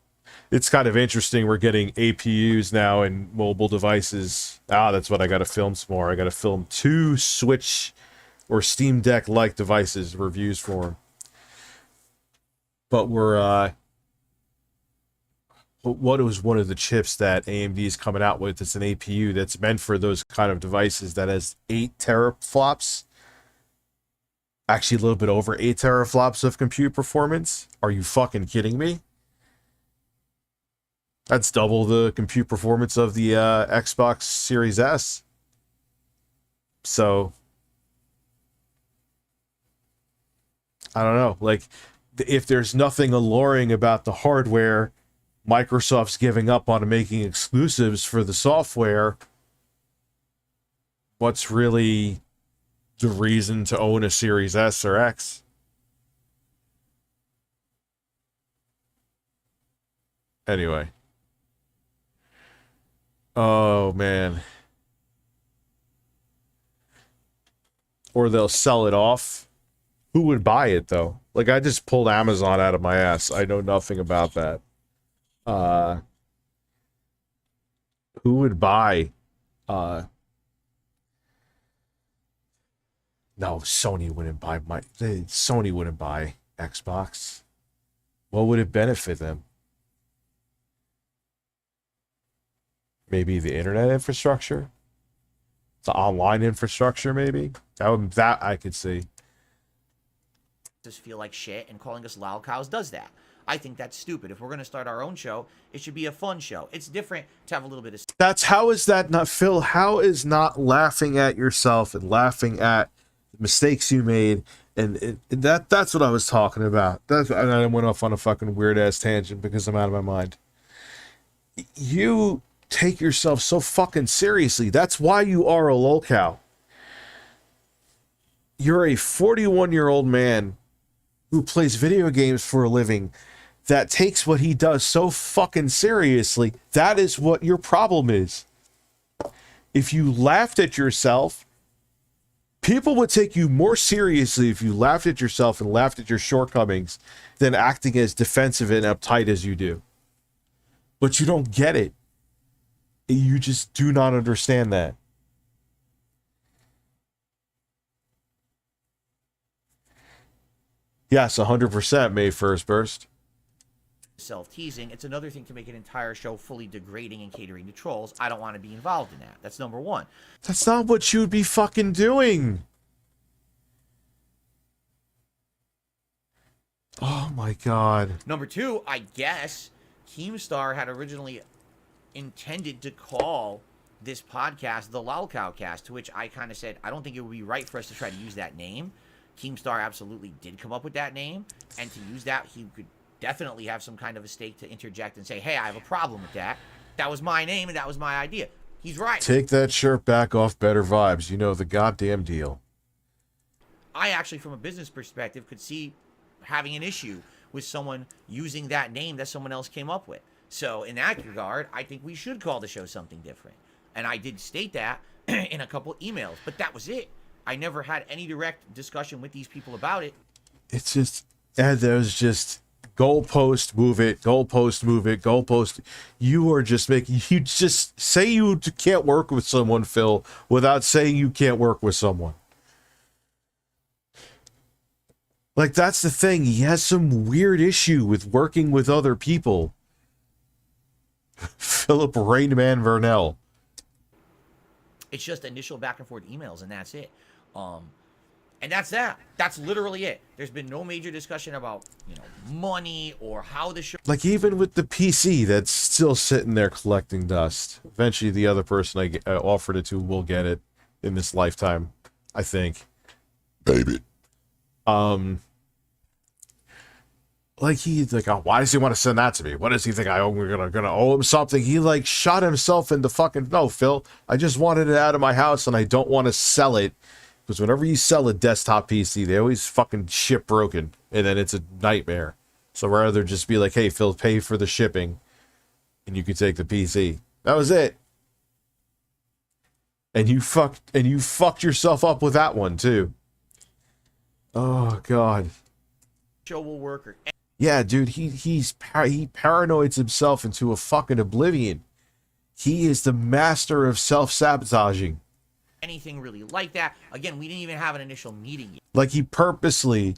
It's kind of interesting we're getting APUs now in mobile devices. Ah, that's what I gotta film some more. I gotta film 2 Switch or Steam Deck-like devices, reviews for them. But we're, what was one of the chips that AMD is coming out with? It's an APU that's meant for those kind of devices that has 8 teraflops. Actually, a little bit over 8 teraflops of compute performance. Are you fucking kidding me? That's double the compute performance of the Xbox Series S. So, I don't know. Like, if there's nothing alluring about the hardware, Microsoft's giving up on making exclusives for the software, what's really the reason to own a Series S or X? Anyway. Oh, man. Or they'll sell it off. Who would buy it, though? Like, I just pulled Amazon out of my ass. I know nothing about that. Who would buy... No, Sony wouldn't buy Sony wouldn't buy Xbox. What would it benefit them? Maybe the internet infrastructure, the online infrastructure, maybe that I could see. Just feel like shit, and calling us lolcows does that. I think that's stupid. If we're going to start our own show, it should be a fun show. It's different to have a little bit of... That's how is that not, Phil? How is not laughing at yourself and laughing at the mistakes you made? And that's what I was talking about. And I went off on a fucking weird ass tangent because I'm out of my mind. You take yourself so fucking seriously. That's why you are a lolcow. You're a 41-year-old man who plays video games for a living that takes what he does so fucking seriously. That is what your problem is. If you laughed at yourself, people would take you more seriously if you laughed at yourself and laughed at your shortcomings than acting as defensive and uptight as you do. But you don't get it. You just do not understand that. Yes, 100% May 1st burst. Self-teasing. It's another thing to make an entire show fully degrading and catering to trolls. I don't want to be involved in that. That's number one. That's not what you'd be fucking doing. Oh my god. Number two, I guess Keemstar had originally intended to call this podcast the Lolcow Cast, to which I kind of said, I don't think it would be right for us to try to use that name. Keemstar absolutely did come up with that name, and to use that, he could definitely have some kind of a stake to interject and say, hey, I have a problem with that. That was my name, and that was my idea. He's right. Take that shirt back off, Better Vibes. You know the goddamn deal. I actually, from a business perspective, could see having an issue with someone using that name that someone else came up with. So in that regard, I think we should call the show something different. And I did state that in a couple emails, but that was it. I never had any direct discussion with these people about it. It's just, there's just goalpost, move it, goalpost, move it, goalpost. You are just making, you just say you can't work with someone, Phil, without saying you can't work with someone. Like, that's the thing. He has some weird issue with working with other people. Philip Rainman Vernell. It's just initial back and forth emails, and that's it. And that's that. That's literally it. There's been no major discussion about, money or how the show... Like, even with the PC that's still sitting there collecting dust. Eventually, the other person I offered it to will get it in this lifetime, I think. Baby. Like, he's like, oh, why does he want to send that to me? What does he think we're gonna owe him something? He, like, shot himself into fucking... No, Phil, I just wanted it out of my house, and I don't want to sell it. Because whenever you sell a desktop PC, they always fucking ship broken, and then it's a nightmare. So rather just be like, hey, Phil, pay for the shipping, and you can take the PC. That was it. And you fucked yourself up with that one too. Oh God. Show will work. Or... Yeah, dude, he paranoids himself into a fucking oblivion. He is the master of self-sabotaging. Anything really like that. Again, we didn't even have an initial meeting yet. Like, he purposely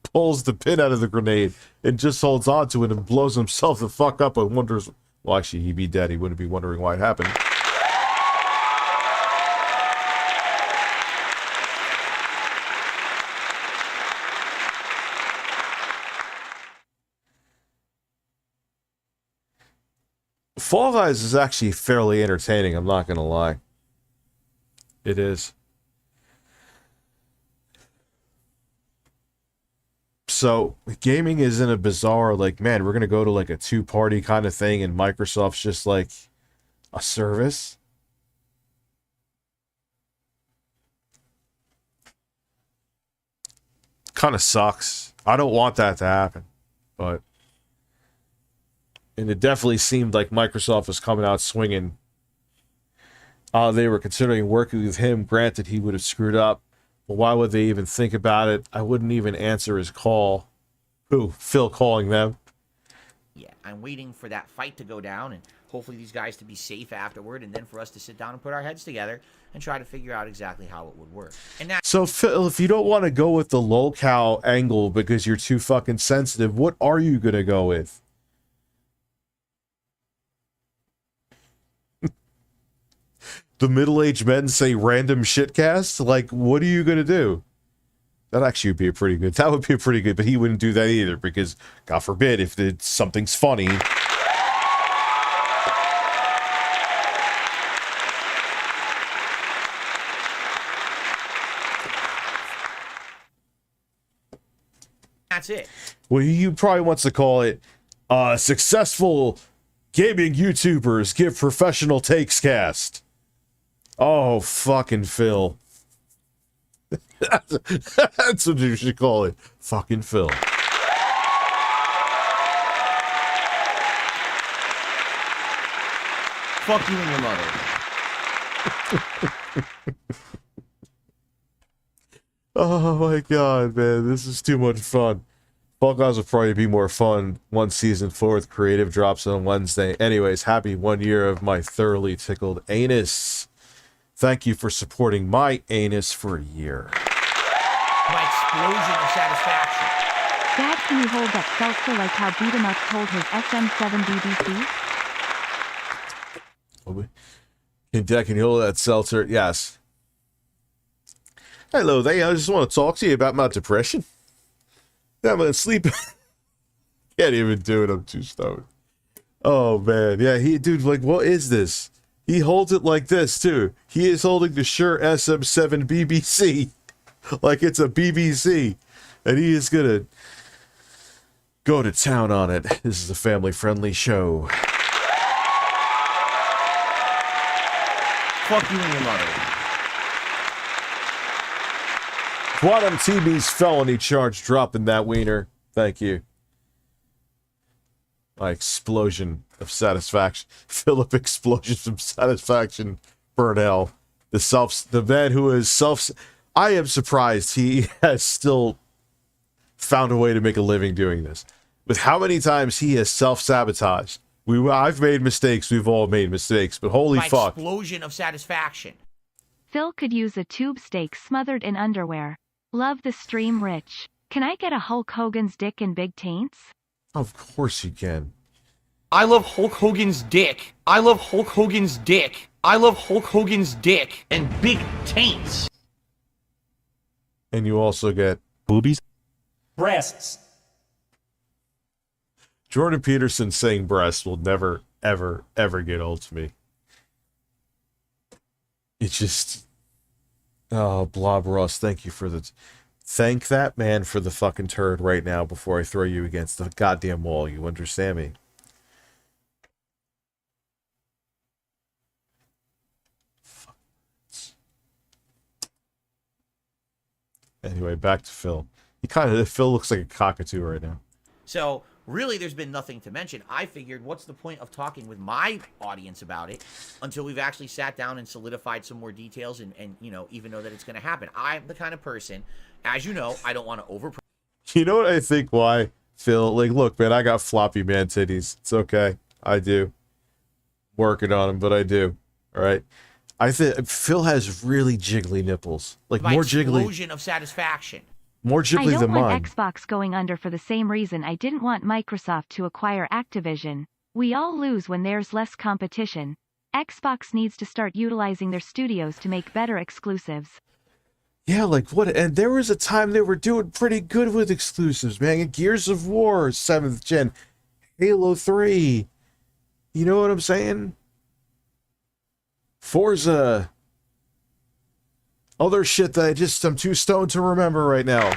pulls the pin out of the grenade and just holds on to it and blows himself the fuck up and wonders... Well, actually, he'd be dead. He wouldn't be wondering why it happened. Fall Guys is actually fairly entertaining, I'm not going to lie. It is. So, gaming is in a bizarre, like, man, we're going to go to, like, a two-party kind of thing, and Microsoft's just, like, a service. Kind of sucks. I don't want that to happen, but... And it definitely seemed like Microsoft was coming out swinging. They were considering working with him. Granted, he would have screwed up. But why would they even think about it? I wouldn't even answer his call. Who? Phil calling them. Yeah, I'm waiting for that fight to go down and hopefully these guys to be safe afterward, and then for us to sit down and put our heads together and try to figure out exactly how it would work. And that... So, Phil, if you don't want to go with the lolcow angle because you're too fucking sensitive, what are you going to go with? the middle-aged men say random shitcast? Like, what are you gonna do? That actually would be a pretty good. That would be a pretty good, but he wouldn't do that either because, God forbid, if something's funny. That's it. Well, he probably wants to call it successful gaming YouTubers give professional takes cast. Oh, fucking Phil. That's what you should call it. Fucking Phil. Fuck you and your mother. Oh my god, man. This is too much fun. Fall Guys will probably be more fun once season 4 with creative drops on Wednesday. Anyways, happy 1 year of my thoroughly tickled anus. Thank you for supporting my anus for a year. My explosion of satisfaction. Dad, can you hold that seltzer like how Beat 'em Up told his SM7 BBC? Dad, can you hold that seltzer? Yes. Hello there, I just want to talk to you about my depression. I'm gonna sleep. Can't even do it, I'm too stoned. Oh man, yeah, dude, like, what is this? He holds it like this, too. He is holding the Shure SM7 BBC. Like it's a BBC. And he is gonna go to town on it. This is a family-friendly show. Fuck you and your mother. Quantum TV's felony charge dropping that wiener. Thank you. My explosion of satisfaction. Philip explosions of satisfaction. Burnell. The man who is I am surprised he has still found a way to make a living doing this. With how many times he has self-sabotaged. I've made mistakes. We've all made mistakes. But holy fuck. Explosion of satisfaction. Phil could use a tube steak smothered in underwear. Love the stream, Rich. Can I get a Hulk Hogan's dick and big taints? Of course you can. I love Hulk Hogan's dick. I love Hulk Hogan's dick. I love Hulk Hogan's dick and big taints. And you also get Boobies? breasts, Jordan Peterson saying breasts will never, ever, ever get old to me. It's just... Oh, Blob Ross, thank you for the... Thank that man for the fucking turd right now before I throw you against the goddamn wall. You understand me? Anyway, back to Phil. Phil looks like a cockatoo right now. So, really, there's been nothing to mention. I figured, what's the point of talking with my audience about it until we've actually sat down and solidified some more details and you know, even know that it's going to happen. I'm the kind of person, as you know, I don't want to over... You know what I think why, Phil? Like, look, man, I got floppy man titties. It's okay. I do. Working on them, but I do. All right? I think Phil has really jiggly nipples. Like, My more jiggly... explosion of satisfaction. More I jiggly don't than want mine. Xbox going under for the same reason I didn't want Microsoft to acquire Activision. We all lose when there's less competition. Xbox needs to start utilizing their studios to make better exclusives. Yeah, like what? And there was a time they were doing pretty good with exclusives, man. Gears of War, 7th gen, Halo 3. You know what I'm saying? Forza. Other shit that I'm too stoned to remember right now.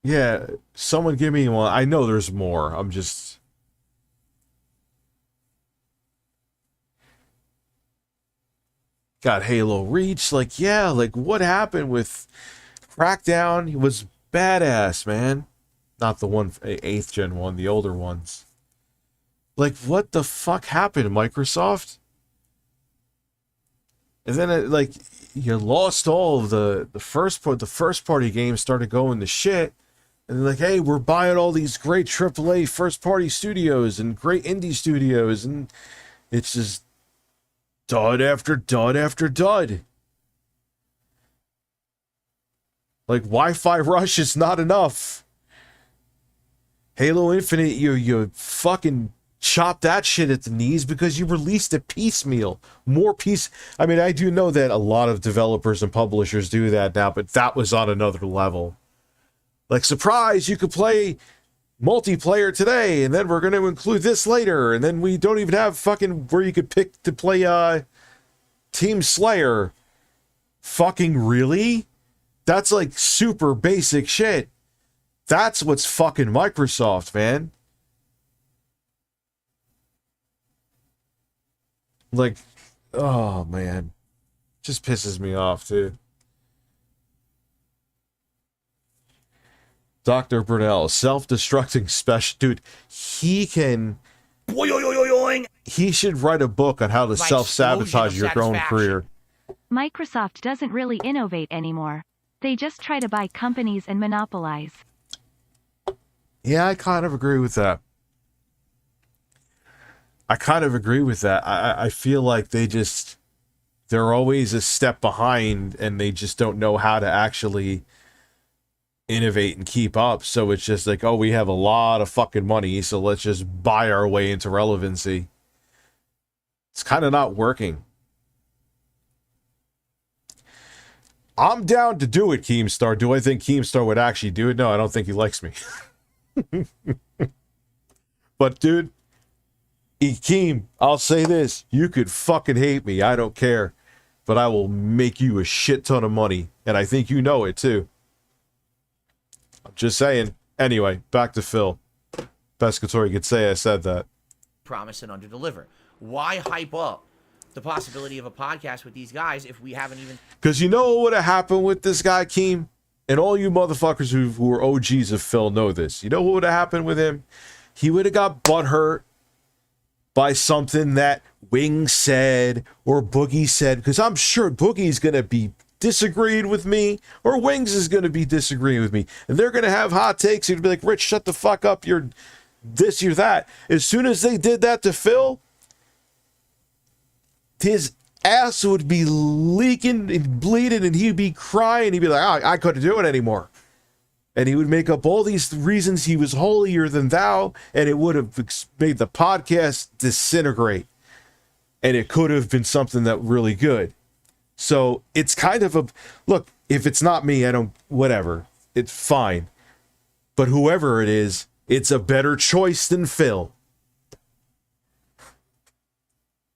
Yeah, someone give me one. I know there's more. I'm just... Got Halo Reach. Like, yeah, like what happened with Crackdown? He was badass, man. Not the 8th gen one, the older ones. Like, what the fuck happened, Microsoft? And then, like, you lost all of the first party games started going to shit. And they're like, hey, we're buying all these great AAA first-party studios and great indie studios. And it's just dud after dud after dud. Like, Wi-Fi Rush is not enough. Halo Infinite, you fucking chop that shit at the knees because you released it piecemeal. I mean, I do know that a lot of developers and publishers do that now, but that was on another level. Like, surprise, you could play multiplayer today, and then we're going to include this later, and then we don't even have fucking where you could pick to play Team Slayer. Fucking really? That's like super basic shit. That's what's fucking Microsoft, man. Like, oh man. Just pisses me off, too. Dr. Brunel, self-destructing special... Dude, he can... He should write a book on how to self-sabotage your own career. Microsoft doesn't really innovate anymore. They just try to buy companies and monopolize. Yeah, I kind of agree with that. I feel like they're always a step behind, and they just don't know how to actually innovate and keep up. So it's just like, oh, we have a lot of fucking money, so let's just buy our way into relevancy. It's kind of not working. I'm down to do it, Keemstar. Do I think Keemstar would actually do it? No, I don't think he likes me. But, dude, Keem, I'll say this. You could fucking hate me. I don't care. But I will make you a shit ton of money. And I think you know it, too. I'm just saying. Anyway, back to Phil. Pescatori could say I said that. Promise and underdeliver. Why hype up the possibility of a podcast with these guys if we haven't even... Because you know what would have happened with this guy, Keem? And all you motherfuckers who are OGs of Phil know this. You know what would have happened with him? He would have got butthurt by something that Wings said or Boogie said. Because I'm sure Boogie's going to be disagreeing with me, or Wings is going to be disagreeing with me. And they're going to have hot takes. He'd be like, Rich, shut the fuck up. You're this, you're that. As soon as they did that to Phil, his ass would be leaking and bleeding, and he'd be crying. He'd be like, oh, I couldn't do it anymore. And he would make up all these reasons he was holier than thou, and it would have made the podcast disintegrate. And it could have been something that really good. So it's kind of a, look, if it's not me, I don't, whatever. It's fine. But whoever it is, it's a better choice than Phil.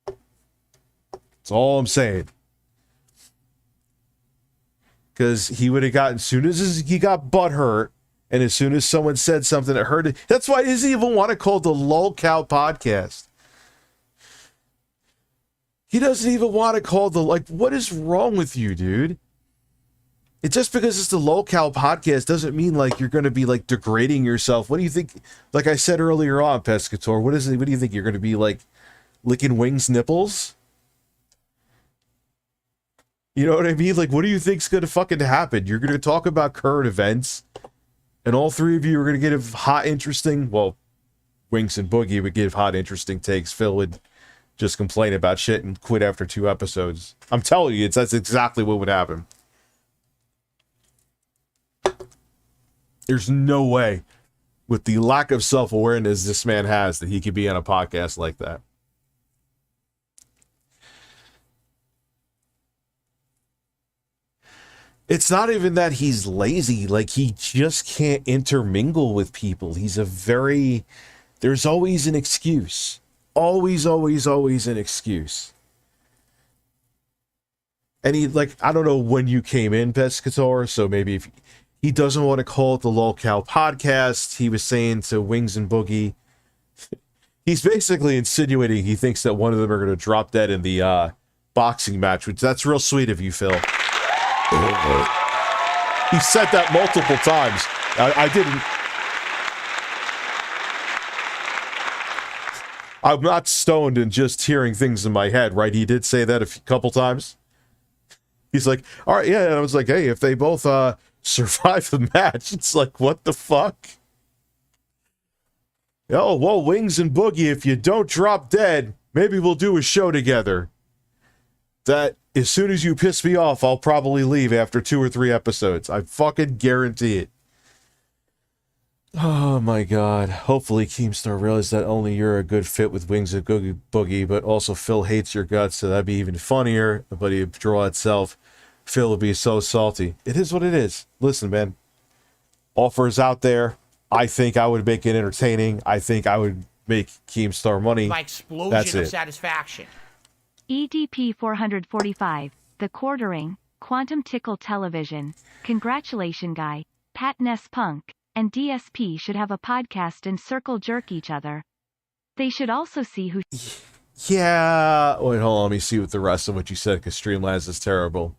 That's all I'm saying. Because he would have gotten, as soon as he got butthurt, and as soon as someone said something that hurt it, that's why he doesn't even want to call the lolcow podcast. He doesn't even want to call the, like, what is wrong with you, dude? It just because it's the lolcow podcast doesn't mean, like, you're going to be, like, degrading yourself. What do you think, like I said earlier on, Pescator, what do you think, you're going to be, like, licking Wings' nipples? You know what I mean? Like, what do you think's going to fucking happen? You're going to talk about current events, and all three of you are going to give hot, interesting, well, Winks and Boogie would give hot, interesting takes. Phil would just complain about shit and quit after 2 episodes. I'm telling you, that's exactly what would happen. There's no way, with the lack of self-awareness this man has, that he could be on a podcast like that. It's not even that he's lazy. Like, he just can't intermingle with people. He's a very... There's always an excuse. Always, always, always an excuse. And he, like, I don't know when you came in, Pescator, so maybe if he doesn't want to call it the lolcow podcast, he was saying to Wings and Boogie, he's basically insinuating he thinks that one of them are going to drop dead in the boxing match, which that's real sweet of you, Phil. He said that multiple times. I didn't. I'm not stoned and just hearing things in my head, right? He did say that a couple times. He's like, all right, yeah. And I was like, hey, if they both survive the match, it's like, what the fuck? Oh, well, Wings and Boogie, if you don't drop dead, maybe we'll do a show together. that as soon as you piss me off, I'll probably leave after 2 or 3 episodes. I fucking guarantee it. Oh my god. Hopefully Keemstar realizes that only you're a good fit with Wings of Googie Boogie, but also Phil hates your guts, so that'd be even funnier. But he'd draw itself. Phil would be so salty. It is what it is. Listen, man. Offers out there. I think I would make it entertaining. I think I would make Keemstar money. My explosion That's of it. satisfaction. EDP 445, The Quartering, Quantum Tickle Television. Congratulations, guy. Pat Ness Punk and DSP should have a podcast and circle jerk each other. They should also see who. Yeah. Wait, hold on. Let me see what the rest of what you said, because StreamLabs is terrible.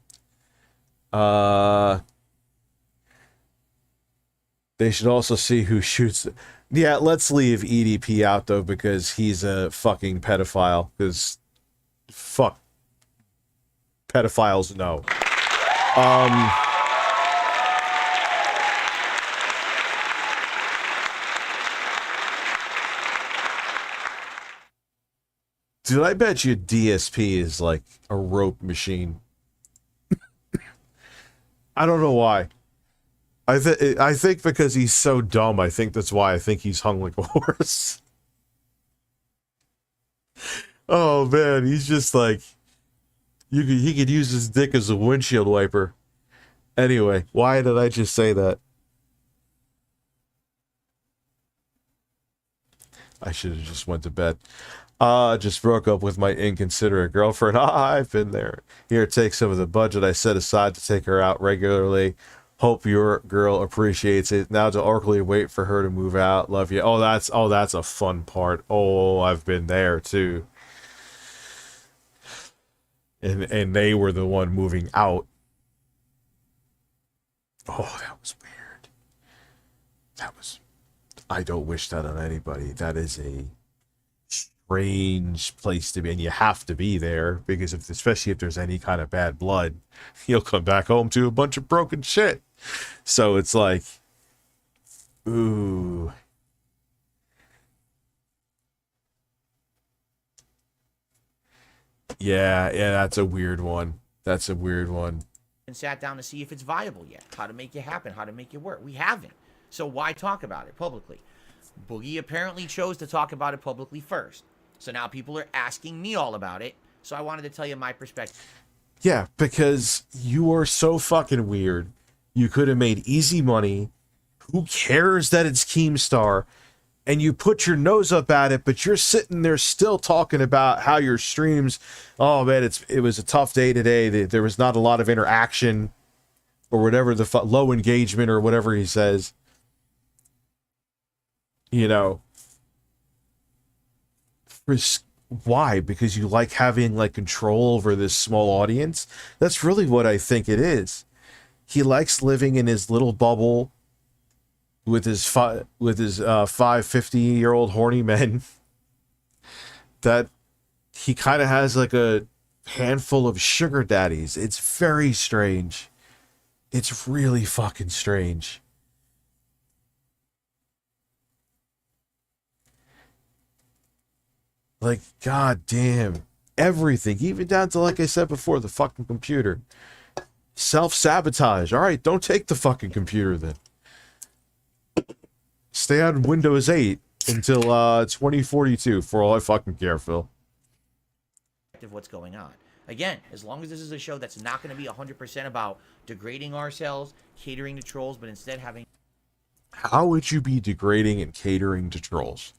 They should also see who shoots. Yeah, let's leave EDP out, though, because he's a fucking pedophile. Because, fuck. Pedophiles, no. Dude, I bet you DSP is like a rope machine. I don't know why. I think because he's so dumb, I think that's why I think he's hung like a horse. Oh man, he's just like he could use his dick as a windshield wiper. Anyway, why did I just say that? I should have just went to bed. Just broke up with my inconsiderate girlfriend. I've been there. Here, take some of the budget I set aside to take her out regularly. Hope your girl appreciates it. Now to awkwardly wait for her to move out. Love you. Oh, that's a fun part. Oh, I've been there too. And they were the one moving out. Oh, that was weird. I don't wish that on anybody. That is a strange place to be, and you have to be there because especially if there's any kind of bad blood, you'll come back home to a bunch of broken shit. So it's like, ooh. Yeah, that's a weird one. That's a weird one. And sat down to see if it's viable yet. How to make it happen, how to make it work. We haven't. So why talk about it publicly? Boogie apparently chose to talk about it publicly first. So now people are asking me all about it. So I wanted to tell you my perspective. Yeah, because you are so fucking weird. You could have made easy money. Who cares that it's Keemstar? And you put your nose up at it, but you're sitting there still talking about how your streams, oh man, it was a tough day today. There was not a lot of interaction or whatever, low engagement or whatever he says. You know, why? Because you like having like control over this small audience? That's really what I think it is. He likes living in his little bubble with his 50-year-old horny men. That he kind of has like a handful of sugar daddies. It's very strange. It's really fucking strange. Like, god damn. Everything, even down to, like I said before, the fucking computer. Self-sabotage. Alright, don't take the fucking computer then. Stay on Windows 8 until 2042, for all I fucking care, Phil. What's going on. Again, as long as this is a show that's not going to be 100% about degrading ourselves, catering to trolls, but instead having... How would you be degrading and catering to trolls?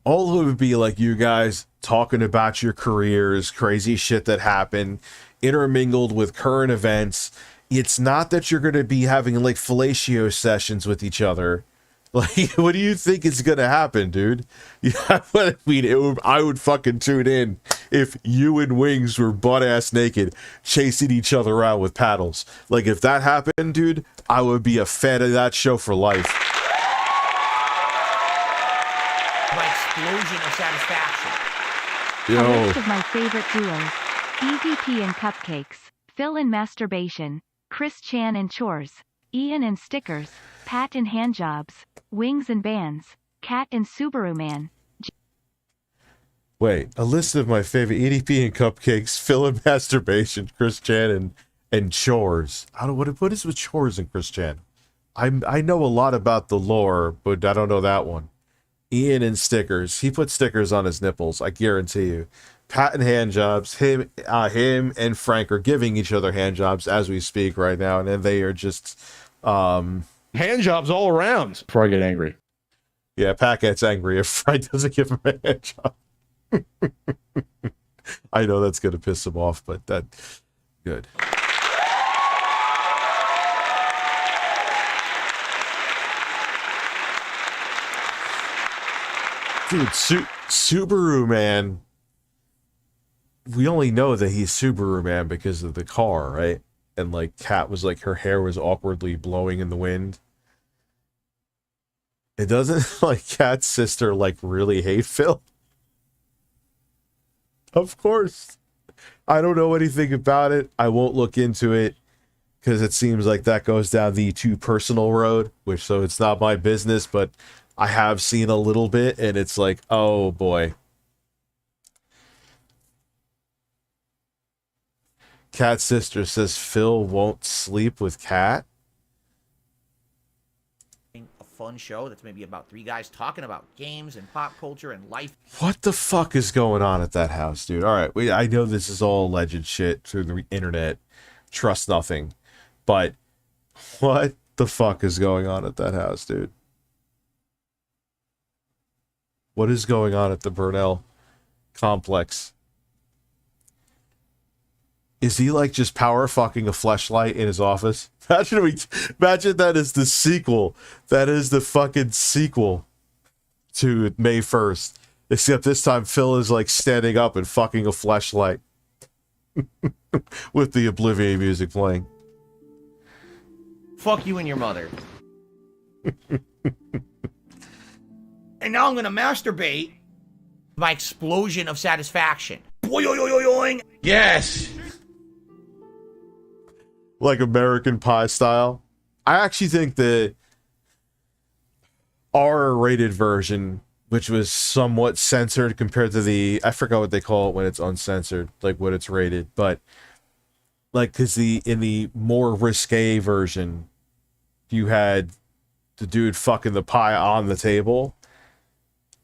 All of it would be like you guys talking about your careers, crazy shit that happened, intermingled with current events. It's not that you're going to be having like fellatio sessions with each other. Like, what do you think is going to happen, dude? Yeah, I mean, I would fucking tune in if you and Wings were butt-ass naked, chasing each other around with paddles. Like, if that happened, dude, I would be a fan of that show for life. My explosion of satisfaction. A list of my favorite duos. EVP and Cupcakes, Phil and Masturbation, Chris Chan and Chores, Ian and Stickers, Pat and Handjobs, Wings and Bands, Cat and Subaru Man. Wait, a list of my favorite EDP and cupcakes, Phil and Masturbation, Chris Chan, and chores. I don't what is with chores and Chris Chan? I know a lot about the lore, but I don't know that one. Ian and stickers. He put stickers on his nipples, I guarantee you. Pat and hand jobs. Him and Frank are giving each other hand jobs as we speak right now, and then they are just Hand jobs all around before I get angry. yeah, Pat gets angry if Frank doesn't give him a hand job. I know that's gonna piss him off, but that good. Dude, Subaru Man. We only know that he's Subaru Man because of the car, right? And like Kat was like her hair was awkwardly blowing in the wind. It doesn't like Kat's sister like really hate Phil. Of course. I don't know anything about it. I won't look into it because it seems like that goes down the too personal road, which so it's not my business, but I have seen a little bit and it's like, oh boy. Kat's sister says Phil won't sleep with Kat. A fun show that's maybe about three guys talking about games and pop culture and life. What the fuck is going on at that house, dude? All right, I know this is all alleged shit through the internet. Trust nothing. But what the fuck is going on at that house, dude? What is going on at the Burnell complex? Is he like just power fucking a fleshlight in his office? Imagine that is the sequel. That is the fucking sequel to May 1st. Except this time Phil is like standing up and fucking a fleshlight with the Oblivion music playing. Fuck you and your mother. And now I'm gonna masturbate my explosion of satisfaction. Boing. Yes. Like American Pie style. I actually think the R-rated version, which was somewhat censored compared to the, I forgot what they call it when it's uncensored, like what it's rated, but like because in the more risque version, you had the dude fucking the pie on the table.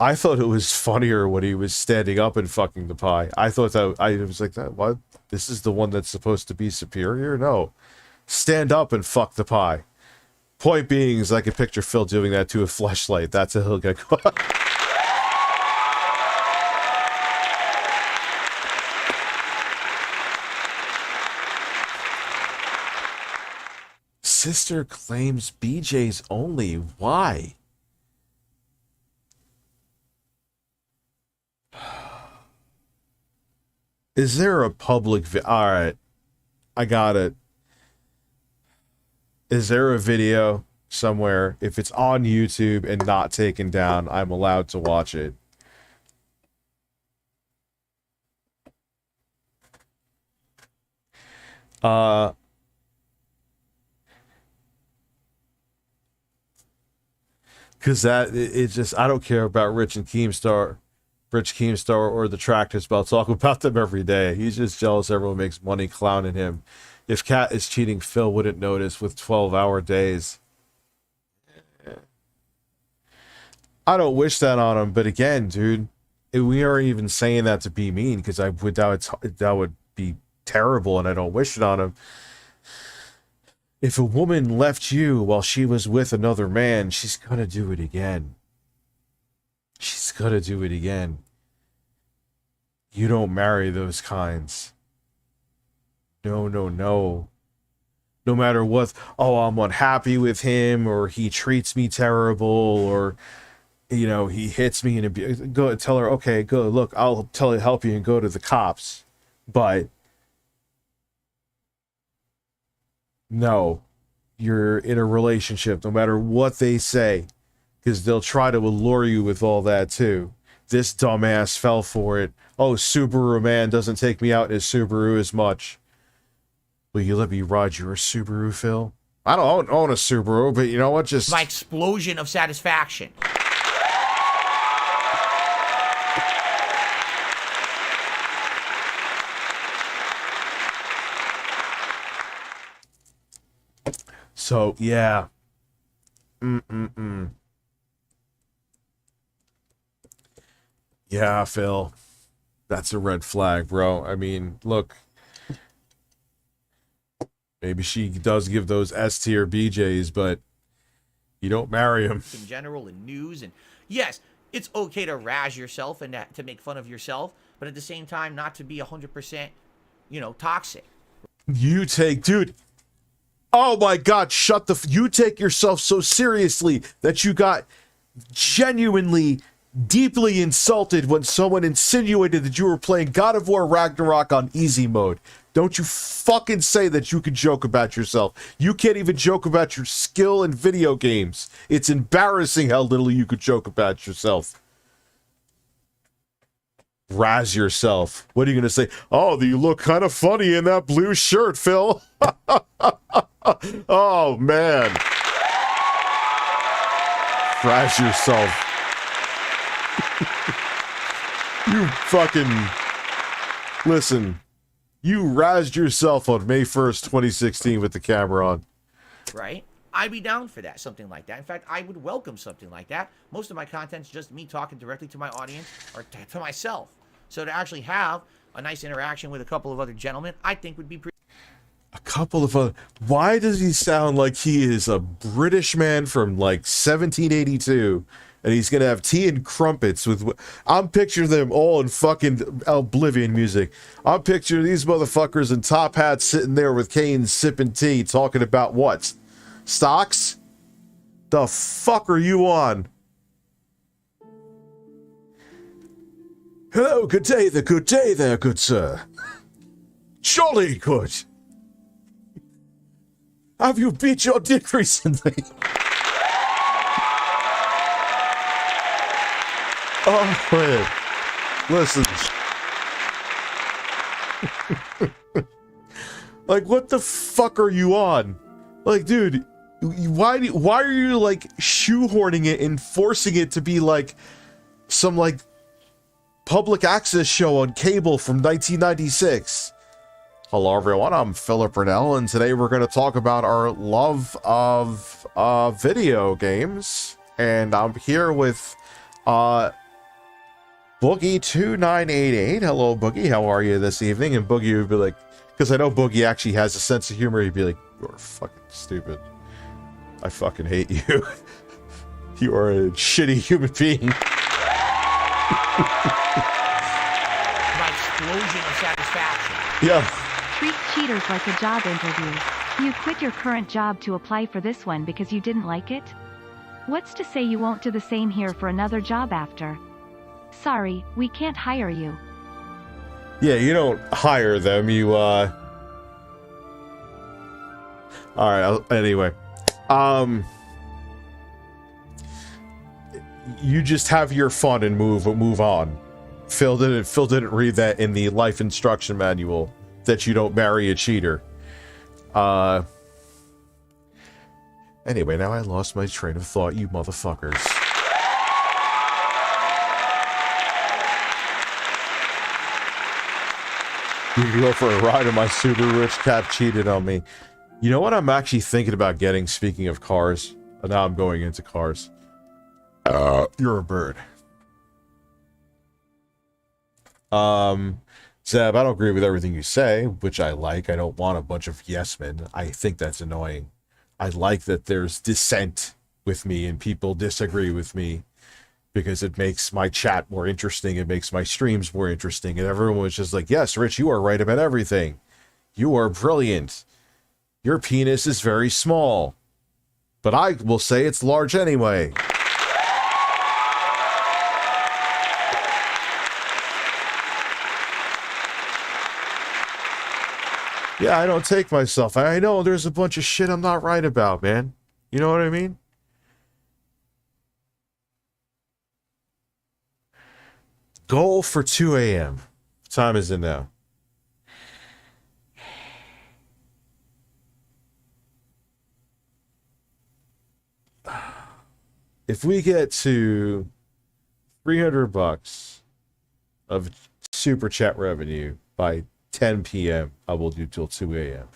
I thought it was funnier when he was standing up and fucking the pie. I thought that I was like, that what? This is the one that's supposed to be superior? No. Stand up and fuck the pie. Point being is I can picture Phil doing that to a fleshlight. That's a he'll get caught. Sister claims BJ's only. Why? Is there a public alright, I got it. Is there a video somewhere? If it's on YouTube and not taken down, I'm allowed to watch it. Because it just, I don't care about Rich Keemstar or the Tractors, but I'll talk about them every day. He's just jealous everyone makes money clowning him. If Kat is cheating, Phil wouldn't notice with 12-hour days. I don't wish that on him, but again, dude, we aren't even saying that to be mean, because that would be terrible, and I don't wish it on him. If a woman left you while she was with another man, she's gonna do it again. She's gonna do it again. You don't marry those kinds. No. No matter what, oh, I'm unhappy with him, or he treats me terrible, or, you know, he hits me and go tell her, okay, go, look, I'll help you and go to the cops. But no, you're in a relationship, no matter what they say, because they'll try to allure you with all that too. This dumbass fell for it. Oh, Subaru man doesn't take me out in his Subaru as much. Will you let me ride your Subaru, Phil? I don't own a Subaru, but you know what? Just my explosion of satisfaction. So, yeah. Yeah, Phil. That's a red flag, bro. I mean, look. Maybe she does give those S tier BJs, but you don't marry them. In general, in news, and yes, it's okay to razz yourself and to make fun of yourself, but at the same time, not to be 100%, toxic. You take, dude. Oh my God, you take yourself so seriously that you got genuinely, deeply insulted when someone insinuated that you were playing God of War Ragnarok on easy mode. Don't you fucking say that you can joke about yourself. You can't even joke about your skill in video games. It's embarrassing how little you could joke about yourself. Razz yourself. What are you going to say? Oh, you look kind of funny in that blue shirt, Phil. Oh, man. Razz yourself. You fucking... Listen. You razzed yourself on May 1st, 2016 with the camera on. Right? I'd be down for that, something like that. In fact, I would welcome something like that. Most of my content's just me talking directly to my audience or to myself. So to actually have a nice interaction with a couple of other gentlemen, I think would be pretty... A couple of other... Why does he sound like he is a British man from, like, 1782? And he's gonna have tea and crumpets with... I'm picturing them all in fucking Oblivion music. I'm picturing these motherfuckers in top hats sitting there with canes sipping tea, talking about what? Stocks? The fuck are you on? Hello, good day there, good sir. Jolly good. Have you beat your dick recently? Oh, man. Listen. Like, what the fuck are you on? Like, dude, why are you, like, shoehorning it and forcing it to be, like, some, like, public access show on cable from 1996? Hello, everyone. I'm Philip Brunell, and today we're going to talk about our love of video games. And I'm here with, Boogie2988. Hello, Boogie. How are you this evening? And Boogie would be like, because I know Boogie actually has a sense of humor, he'd be like, you're fucking stupid. I fucking hate you. You are a shitty human being. My explosion of satisfaction. Yeah. Treat cheaters like a job interview. You quit your current job to apply for this one because you didn't like it? What's to say you won't do the same here for another job after? Sorry, we can't hire you. Yeah, you don't hire them, you, Alright, anyway. You just have your fun and move on. Phil didn't read that in the life instruction manual, that you don't marry a cheater. Anyway, now I lost my train of thought, you motherfuckers. You can go for a ride in my super rich cat cheated on me. You know what I'm actually thinking about getting, speaking of cars? And now I'm going into cars. You're a bird. Zeb, I don't agree with everything you say, which I like. I don't want a bunch of yes men. I think that's annoying. I like that there's dissent with me and people disagree with me, because it makes my chat more interesting, it makes my streams more interesting, and everyone was just like, yes, Rich, you are right about everything. You are brilliant. Your penis is very small. But I will say it's large anyway. Yeah, I don't take myself. I know there's a bunch of shit I'm not right about, man. You know what I mean? Goal for 2 a.m. What time is it now? If we get to 300 bucks of super chat revenue by 10 p.m., I will do till 2 a.m.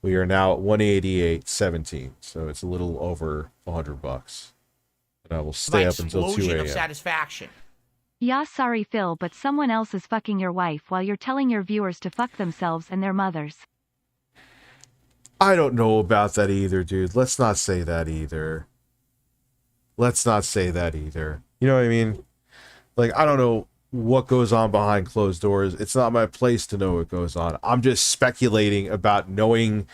We are now at 188.17, so it's a little over $100. And I will stay up until 2 explosion a.m. of satisfaction. Yeah, sorry, Phil, but someone else is fucking your wife while you're telling your viewers to fuck themselves and their mothers. I don't know about that either, dude. Let's not say that either. Let's not say that either. You know what I mean? Like, I don't know what goes on behind closed doors. It's not my place to know what goes on. I'm just speculating about knowing,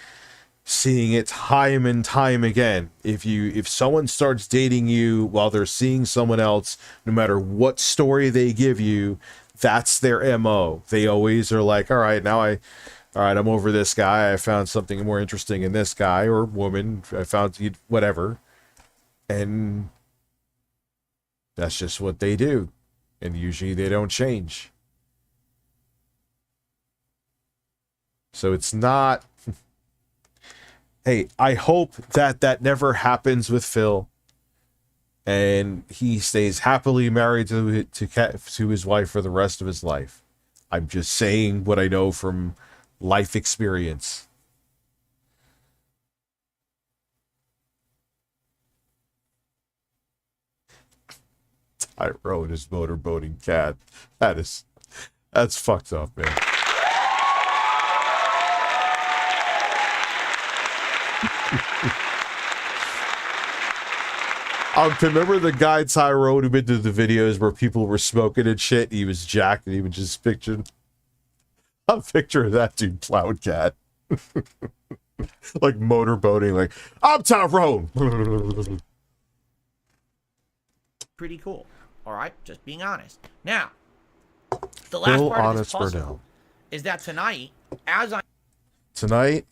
seeing it time and time again. If someone starts dating you while they're seeing someone else, no matter what story they give you, that's their MO. They always are like, all right, I'm over this guy. I found something more interesting in this guy or woman. I found whatever. And that's just what they do. And usually they don't change. So it's not... Hey, I hope that never happens with Phil. And he stays happily married to his wife for the rest of his life. I'm just saying what I know from life experience. Tyrone is motorboating cat. That's fucked up, man. Remember the guy Tyrone who been to the videos where people were smoking and shit? He was jacked and he was just picturing. I'm picturing that dude plowing cat. Like motorboating, like, I'm Tyrone. Pretty cool. All right, just being honest. Now, the last Bill part of honest this puzzle Burnell. is that tonight, Tonight,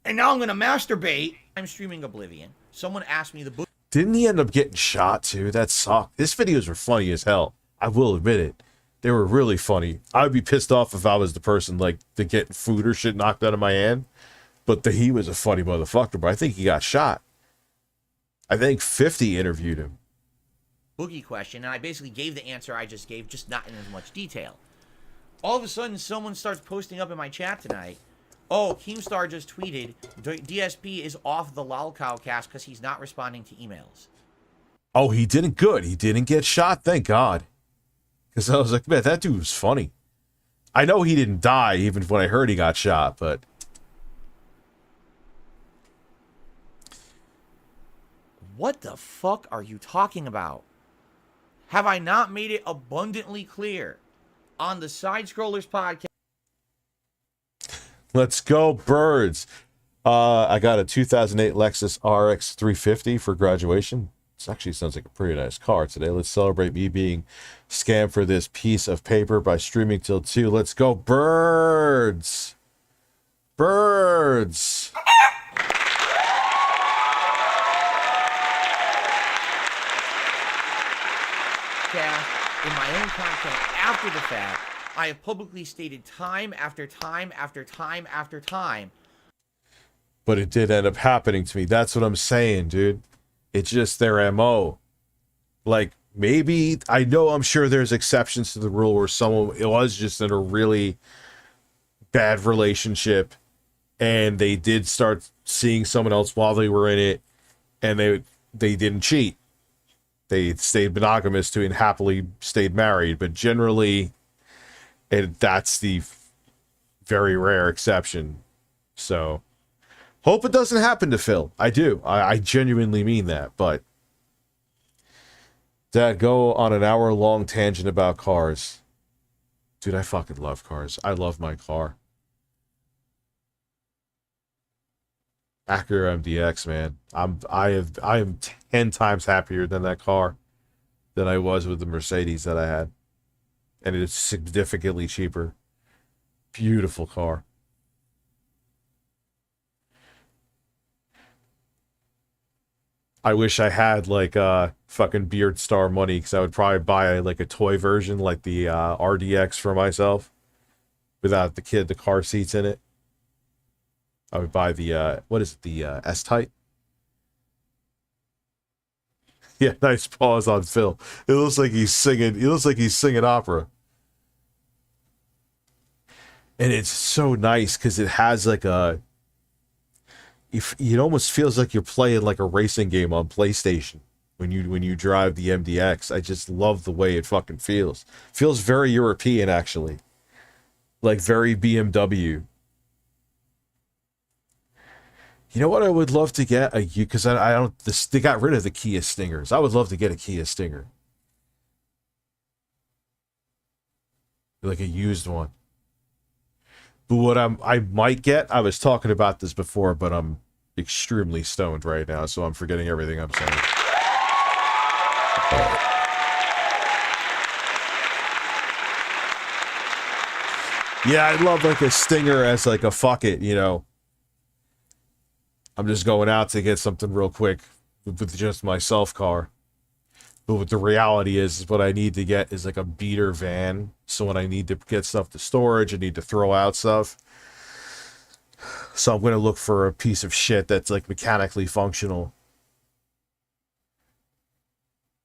and now I'm going to masturbate, I'm streaming Oblivion. Someone asked me the book. didn't he end up getting shot too? That sucked. His videos were funny as hell. I will admit it. They were really funny. I would be pissed off if I was the person like to get food or shit knocked out of my hand. But he was a funny motherfucker. But I think he got shot. I think 50 interviewed him. Boogie question, and I basically gave the answer I just gave, just not in as much detail. All of a sudden, someone starts posting up in my chat tonight, oh, Keemstar just tweeted, DSP is off the lolcow cast because he's not responding to emails. Oh, he didn't good. He didn't get shot, thank God. Because I was like, man, that dude was funny. I know he didn't die even when I heard he got shot, but... What the fuck are you talking about? Have I not made it abundantly clear on the Side Scrollers podcast? Let's go, birds. I got a 2008 Lexus RX 350 for graduation. It actually sounds like a pretty nice car today. Let's celebrate me being scammed for this piece of paper by streaming till 2. Let's go, birds. Birds. In my own content after the fact, I have publicly stated time after time after time after time. But it did end up happening to me. That's what I'm saying, dude. It's just their MO. Like, maybe, I'm sure there's exceptions to the rule where someone was just in a really bad relationship and they did start seeing someone else while they were in it and they didn't cheat. They stayed monogamous to and happily stayed married. But generally, that's the very rare exception. So, hope it doesn't happen to Phil. I do. I genuinely mean that. But, Dad, go on an hour-long tangent about cars. Dude, I fucking love cars. I love my car. Acura MDX, man. I am 10 times happier than that car than I was with the Mercedes that I had. And it's significantly cheaper. Beautiful car. I wish I had like fucking Beard Star money because I would probably buy like a toy version like the RDX for myself without the car seats in it. I would buy the, what is it, the S-Type? Yeah, nice pause on Phil. It looks like he's singing opera. And it's so nice because it has like it almost feels like you're playing like a racing game on PlayStation when you drive the MDX. I just love the way it fucking feels. Feels very European, actually, like very BMW. You know what I would love to get? Because I don't. They got rid of the Kia Stingers. I would love to get a Kia Stinger, like a used one. But what I might get, I was talking about this before, but I'm extremely stoned right now, so I'm forgetting everything I'm saying. Yeah, I'd love like a Stinger as like a fuck it, you know. I'm just going out to get something real quick with just myself car. But what the reality is what I need to get is like a beater van. So when I need to get stuff to storage, I need to throw out stuff. So I'm going to look for a piece of shit that's like mechanically functional.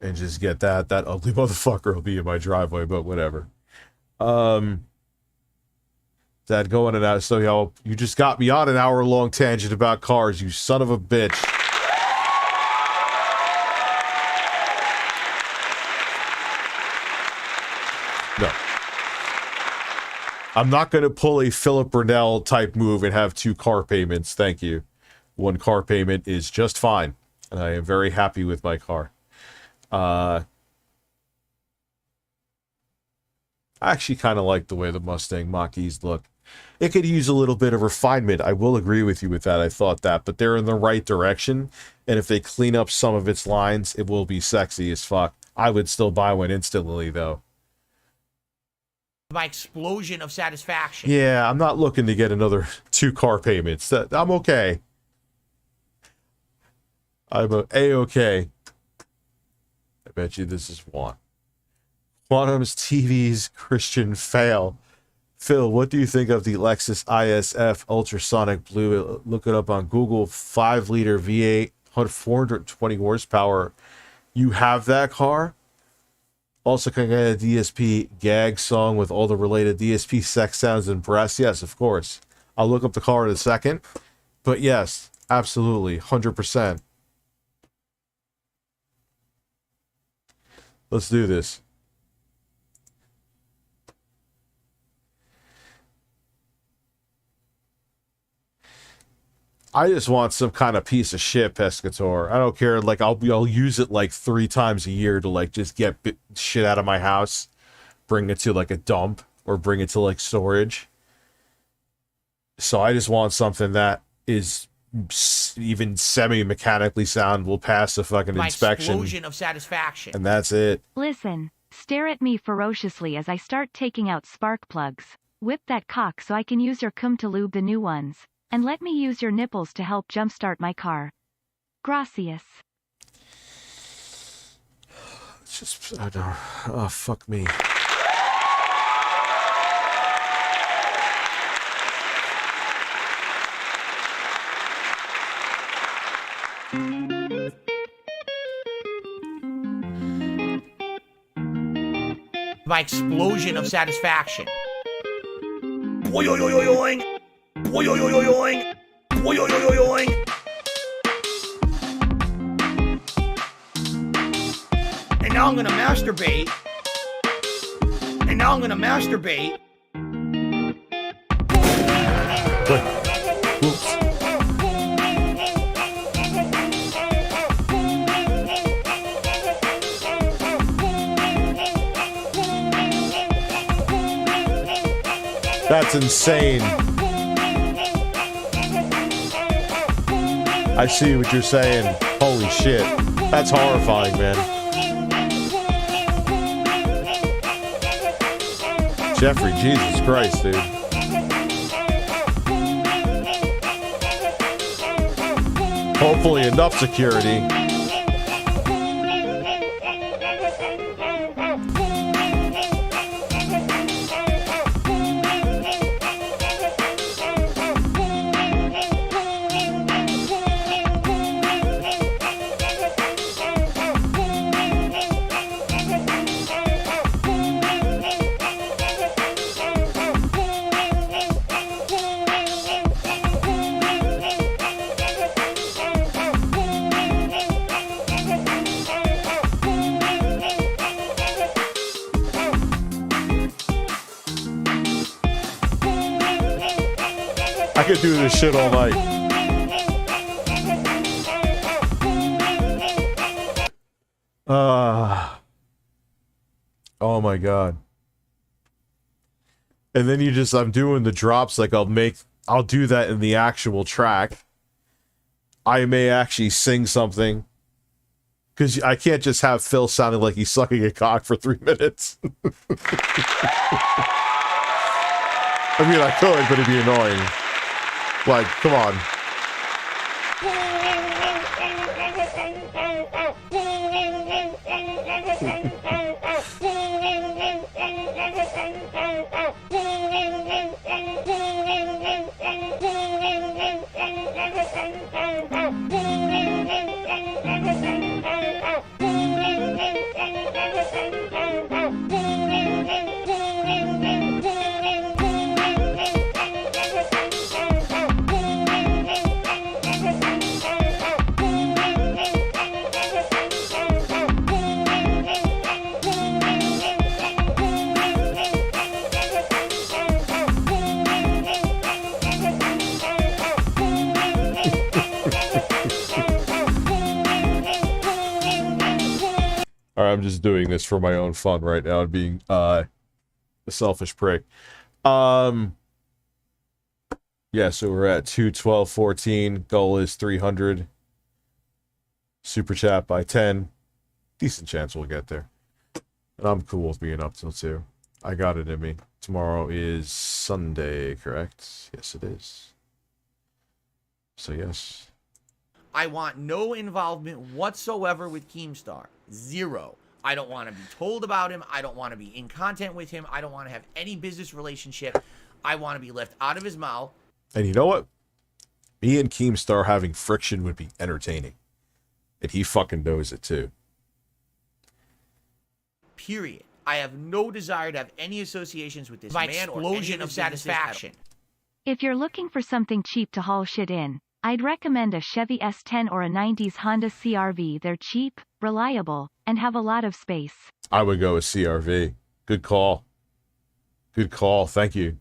And just get that. That ugly motherfucker will be in my driveway, but whatever. That going and out. So, y'all, you just got me on an hour-long tangent about cars, you son of a bitch. No. I'm not going to pull a Philip Burnell type move and have 2 car payments. Thank you. 1 car payment is just fine. And I am very happy with my car. I actually kind of like the way the Mustang Mach-E's look. It could use a little bit of refinement. I will agree with you with that. I thought that. But they're in the right direction. And if they clean up some of its lines, it will be sexy as fuck. I would still buy one instantly, though. My explosion of satisfaction. Yeah, I'm not looking to get another 2 car payments. I'm okay. I'm A-okay. I bet you this is one. Quantum's TV's Christian fail. Phil, what do you think of the Lexus ISF Ultrasonic Blue? Look it up on Google. 5-liter V8, 420 horsepower. You have that car? Also, can I get a DSP gag song with all the related DSP sex sounds and breaths? Yes, of course. I'll look up the car in a second. But yes, absolutely, 100%. Let's do this. I just want some kind of piece of shit pescator. I don't care. Like I'll use it like 3 times a year to like just get shit out of my house, bring it to like a dump or bring it to like storage. So I just want something that is even semi-mechanically sound, will pass the fucking inspection. My explosion of satisfaction. And that's it. Listen, stare at me ferociously as I start taking out spark plugs. Whip that cock so I can use your cum to lube the new ones. And let me use your nipples to help jumpstart my car. Gracias. It's just, I don't, oh, fuck me. My explosion of satisfaction. Boing. Boing. Boing. And now I'm gonna masturbate. Oops. That's insane. I see what you're saying. Holy shit. That's horrifying, man. Jeffrey, Jesus Christ, dude. Hopefully enough security. I could do this shit all night. Oh my god. And then you just, I'm doing the drops like I'll do that in the actual track. I may actually sing something. Because I can't just have Phil sounding like he's sucking a cock for 3 minutes. I mean, I could, but it'd be annoying. Like, come on. Alright, I'm just doing this for my own fun right now and being a selfish prick. Yeah, so we're at 212.14. Goal is 300. Super chat by 10. Decent chance we'll get there. And I'm cool with being up till 2. I got it in me. Tomorrow is Sunday, correct? Yes, it is. So, yes. I want no involvement whatsoever with Keemstar. Zero. I don't want to be told about him. I don't want to be in content with him. I don't want to have any business relationship. I want to be left out of his mouth. And you know what? Me and Keemstar having friction would be entertaining. And he fucking knows it too. Period. I have no desire to have any associations with this man or explosion of satisfaction. If you're looking for something cheap to haul shit in, I'd recommend a Chevy S10 or a 90s Honda CR-V. They're cheap, reliable, and have a lot of space. I would go with CR-V. Good call. Good call. Thank you.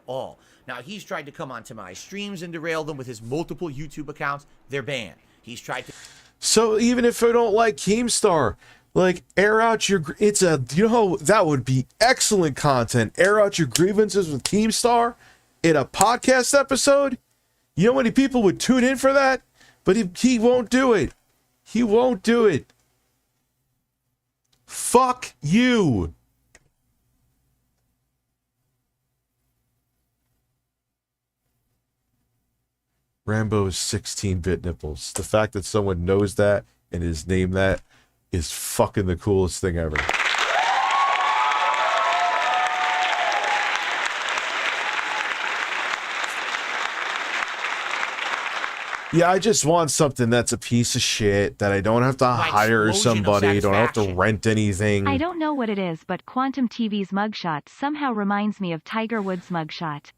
All. Now, he's tried to come onto my streams and derail them with his multiple YouTube accounts. They're banned. He's tried to... So even if I don't like Keemstar, like, air out your... You know, that would be excellent content. Air out your grievances with Keemstar in a podcast episode. You know how many people would tune in for that? But he won't do it. He won't do it. Fuck you. Rambo's 16-bit nipples. The fact that someone knows that and is named that is fucking the coolest thing ever. Yeah, I just want something that's a piece of shit, that I don't have to hire somebody, don't have to rent anything. I don't know what it is, but Quantum TV's mugshot somehow reminds me of Tiger Woods' mugshot.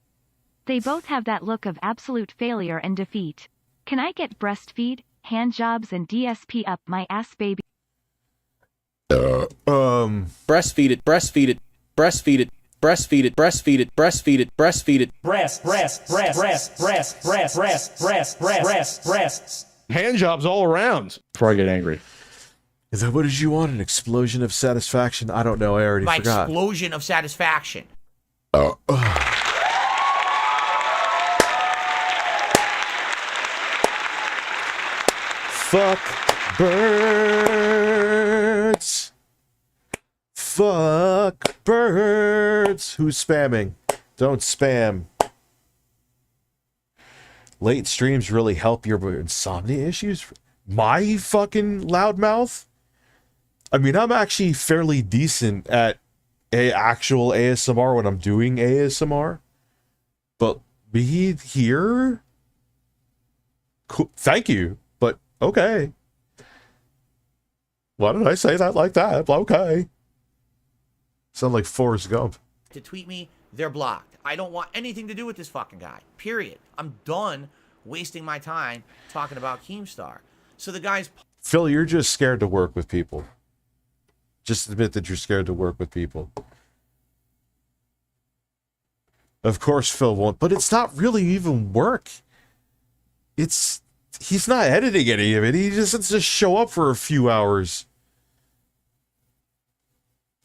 They both have that look of absolute failure and defeat. Can I get breastfeed, handjobs, and DSP up my ass, baby? Breastfeed it, breastfeed it, breastfeed it. Breastfeed it, breastfeed it, breastfeed it, breastfeed it. Breasts. Hand jobs all around before I get angry. Is that what did you want? An explosion of satisfaction? I don't know. I already My forgot. explosion of satisfaction. Fuck birds. Fuck birds. Who's spamming? Don't spam. Late streams really help your insomnia issues? My fucking loudmouth? I mean, I'm actually fairly decent at actual ASMR when I'm doing ASMR. But me here? Cool. Thank you. But okay. Why did I say that like that? Okay. Sound like Forrest Gump. To tweet me, they're blocked. I don't want anything to do with this fucking guy. Period. I'm done wasting my time talking about Keemstar. So the guy's... Phil, you're just scared to work with people. Just admit that you're scared to work with people. Of course Phil won't, but it's not really even work. He's not editing any of it. He just has to show up for a few hours.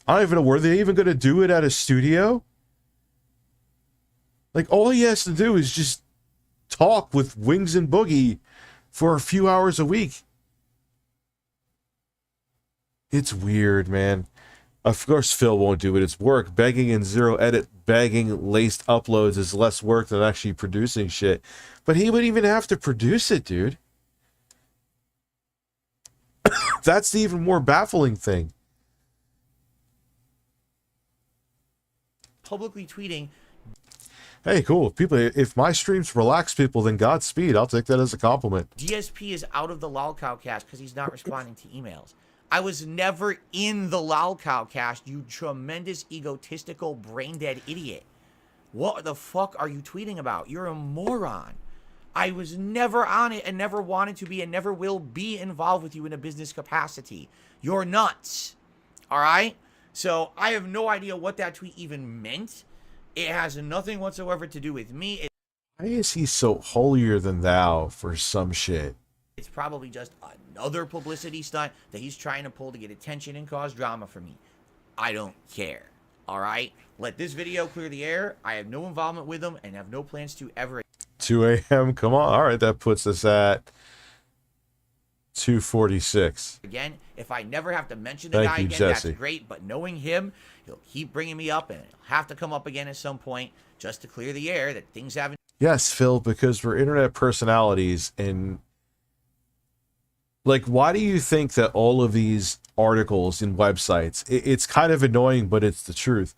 I don't even know, were they even going to do it at a studio? Like, all he has to do is just talk with Wings and Boogie for a few hours a week. It's weird, man. Of course Phil won't do it. It's work. Begging and zero edit, begging laced uploads is less work than actually producing shit. But he wouldn't even have to produce it, dude. That's the even more baffling thing. Publicly tweeting. Hey, cool. People, if my streams relax people, then Godspeed. I'll take that as a compliment. DSP is out of the lolcow cast because he's not responding to emails. I was never in the lolcow cast, you tremendous egotistical brain dead idiot. What the fuck are you tweeting about? You're a moron. I was never on it and never wanted to be and never will be involved with you in a business capacity. You're nuts. All right? So I have no idea what that tweet even meant. It has nothing whatsoever to do with me. Why is he so holier than thou for some shit? It's probably just another publicity stunt that he's trying to pull to get attention and cause drama for me. I don't care. All right? Let this video clear the air. I have no involvement with him and have no plans to ever. 2 a.m. Come on. All right, that puts us at 2:46. Again, if I never have to mention the Thank guy you, again, Jesse. that's great. But knowing him, he'll keep bringing me up and he'll have to come up again at some point just to clear the air that things haven't. Yes, Phil, because we're internet personalities, and like, why do you think that all of these articles in websites, it's kind of annoying, but it's the truth.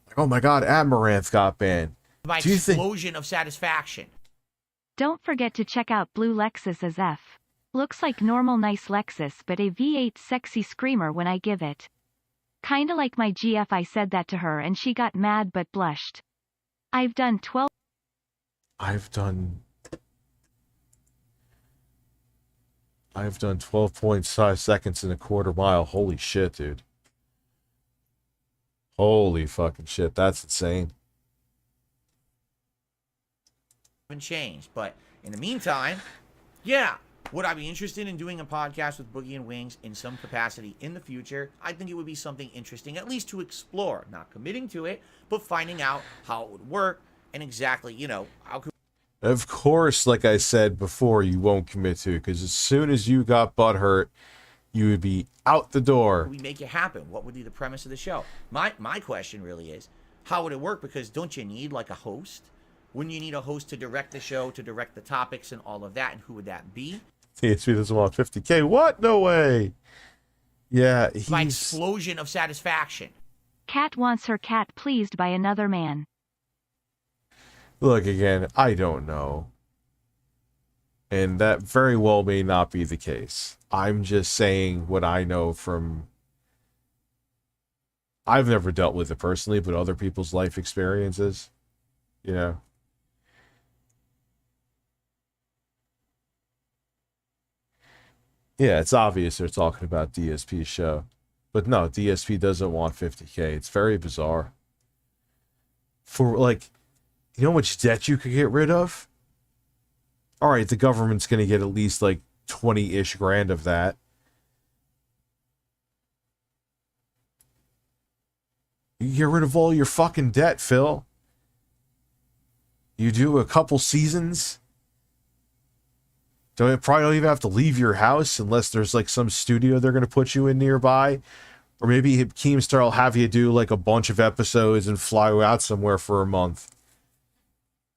Like, oh my God, Amaranth got banned. My Do you think- explosion of satisfaction. Don't forget to check out Blue Lexus as F. Looks like normal nice Lexus but a V8 sexy screamer when I give it. Kinda like my GF. I said that to her and she got mad but blushed. I've done 12.5 seconds in a quarter mile. Holy shit, dude. Holy fucking shit. That's insane. Changed, but in the meantime, yeah, would I be interested in doing a podcast with Boogie and Wings in some capacity in the future? I think it would be something interesting, at least to explore, not committing to it, but finding out how it would work and exactly, you know, how could Of course, like I said before, you won't commit to it, because as soon as you got butthurt, you would be out the door. we make it happen? What would be the premise of the show? My question really is, how would it work? Because don't you need like a host? Wouldn't you need a host to direct the show, to direct the topics and all of that? And who would that be? THP doesn't want 50K. What? No way. Yeah, My he's... explosion of satisfaction. Cat wants her cat pleased by another man. Look, again, I don't know. And that very well may not be the case. I'm just saying what I know from... I've never dealt with it personally, but other people's life experiences, you know. Yeah, it's obvious they're talking about DSP's show. But no, DSP doesn't want 50K. It's very bizarre. For, like, you know how much debt you could get rid of? Alright, the government's gonna get at least, like, 20-ish grand of that. You get rid of all your fucking debt, Phil. You do a couple seasons. Probably don't even have to leave your house unless there's like some studio they're going to put you in nearby. Or maybe Keemstar will have you do like a bunch of episodes and fly you out somewhere for a month.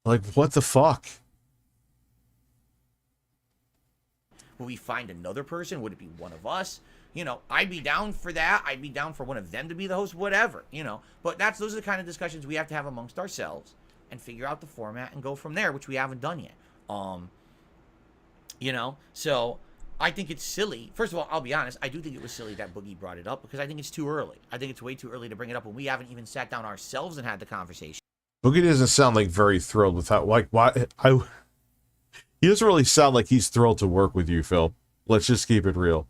Like, what the fuck? Will we find another person? Would it be one of us? You know, I'd be down for that. I'd be down for one of them to be the host, whatever, you know. But those are the kind of discussions we have to have amongst ourselves and figure out the format and go from there, which we haven't done yet. You know, so I think it's silly. First of all, I'll be honest. I do think it was silly that Boogie brought it up because I think it's too early. I think it's way too early to bring it up when we haven't even sat down ourselves and had the conversation. Boogie doesn't sound like very thrilled with how, like, why, he doesn't really sound like he's thrilled to work with you, Phil. Let's just keep it real.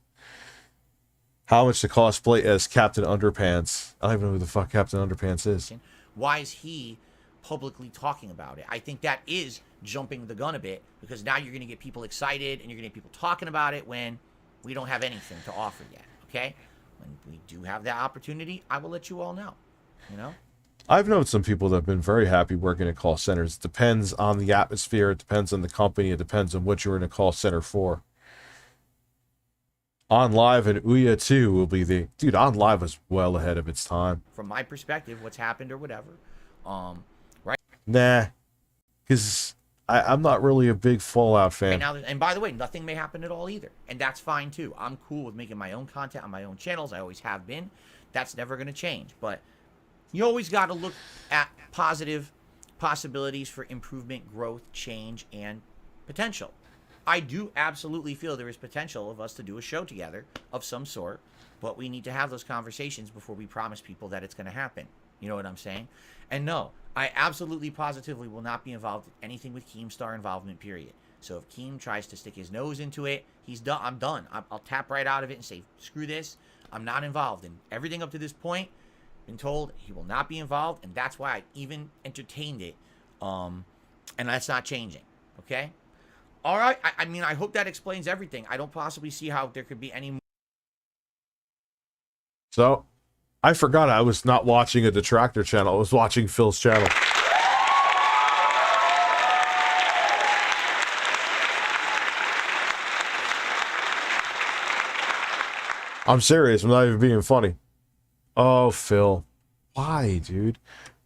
How much to cosplay as Captain Underpants? I don't even know who the fuck Captain Underpants is. Why is he publicly talking about it. I think that is jumping the gun a bit, because now you're going to get people excited and you're going to get people talking about it when we don't have anything to offer yet, okay? When we do have that opportunity, I will let you all know, you know? I've known some people that have been very happy working at call centers. It depends on the atmosphere. It depends on the company. It depends on what you're in a call center for. On Live and Ouya 2 will be the... Dude, On Live was well ahead of its time. From my perspective, what's happened or whatever, right? Nah, because I'm not really a big Fallout fan. Right now, and by the way, nothing may happen at all either, and that's fine too. I'm cool with making my own content on my own channels. I always have been. That's never going to change. But you always got to look at positive possibilities for improvement, growth, change, and potential. I do absolutely feel there is potential of us to do a show together of some sort, but we need to have those conversations before we promise people that it's going to happen. You know what I'm saying? And no, I absolutely positively will not be involved in anything with Keemstar involvement, period. So if Keem tries to stick his nose into it, he's done. I'm done. I'll tap right out of it and say, screw this. I'm not involved. And everything up to this point, been told he will not be involved, and that's why I even entertained it. And that's not changing. Okay? All right. I mean, I hope that explains everything. I don't possibly see how there could be any more. So, I forgot I was not watching a detractor channel. I was watching Phil's channel. I'm serious. I'm not even being funny. Oh, Phil. Why, dude?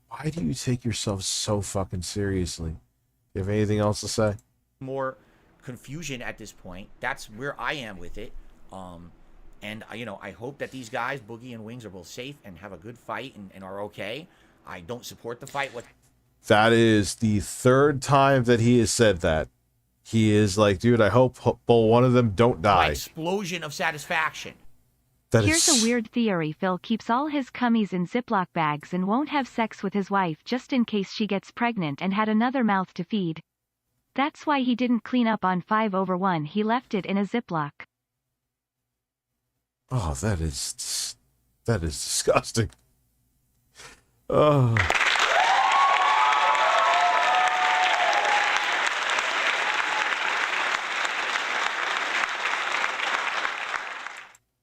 Why do you take yourself so fucking seriously? You have anything else to say? More confusion at this point. That's where I am with it. And, you know, I hope that these guys, Boogie and Wings, are both safe and have a good fight and are okay. I don't support the fight. That is the third time that he has said that. He is like, dude, I hope one of them don't die. My explosion of satisfaction. Here's a weird theory. Phil keeps all his cummies in Ziploc bags and won't have sex with his wife just in case she gets pregnant and had another mouth to feed. That's why he didn't clean up on 5/1. He left it in a Ziploc. Oh, that is disgusting. Oh.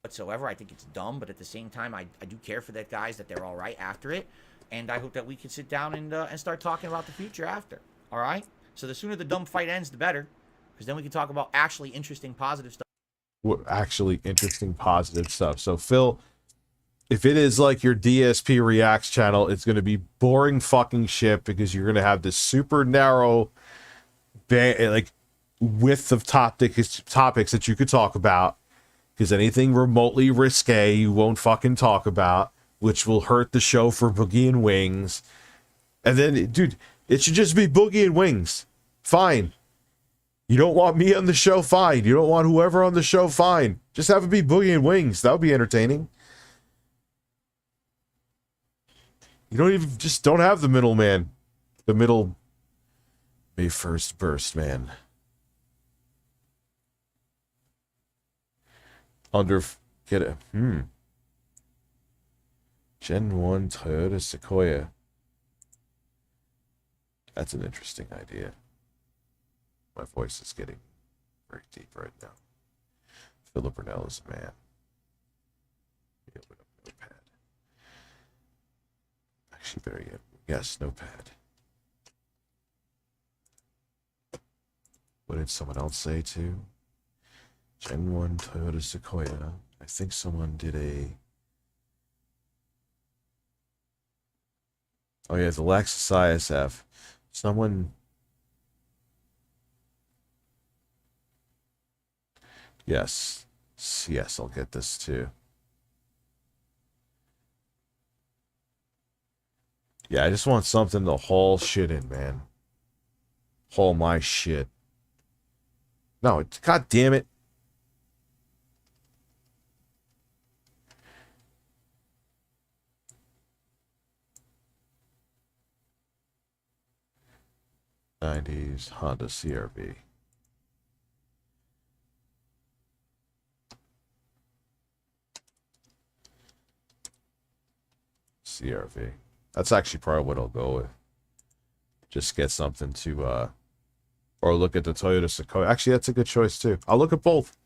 Whatsoever. I think it's dumb, but at the same time, I do care for that guys, that they're all right after it, and I hope that we can sit down and start talking about the future after. All right. So the sooner the dumb fight ends, the better, because then we can talk about actually interesting, positive stuff. Actually interesting, positive stuff. So, Phil, if it is like your DSP Reacts channel, it's going to be boring fucking shit because you're going to have this super narrow width of topics that you could talk about, because anything remotely risque you won't fucking talk about, which will hurt the show for Boogie and Wings. And then, dude, it should just be Boogie and Wings. Fine. You don't want me on the show? Fine. You don't want whoever on the show? Fine. Just have it be Boogie and Wings. That would be entertaining. You don't have the middleman. The middle May 1st burst man. Get it. Gen 1 Toyota Sequoia. That's an interesting idea. My voice is getting very deep right now. Philip Burnell is a man. Let me open up Notepad. Actually, better yet, yes, Notepad. What did someone else say too? Gen 1 Toyota Sequoia. I think someone did a... Oh yeah, the Lexus ISF. Someone... Yes. Yes, I'll get this too. Yeah, I just want something to haul shit in, man. Haul my shit. No, god damn it. '90s Honda CRV. CRV. That's actually probably what I'll go with. just get something to, or look at the Toyota Sequoia. Actually, that's a good choice too. I'll look at both.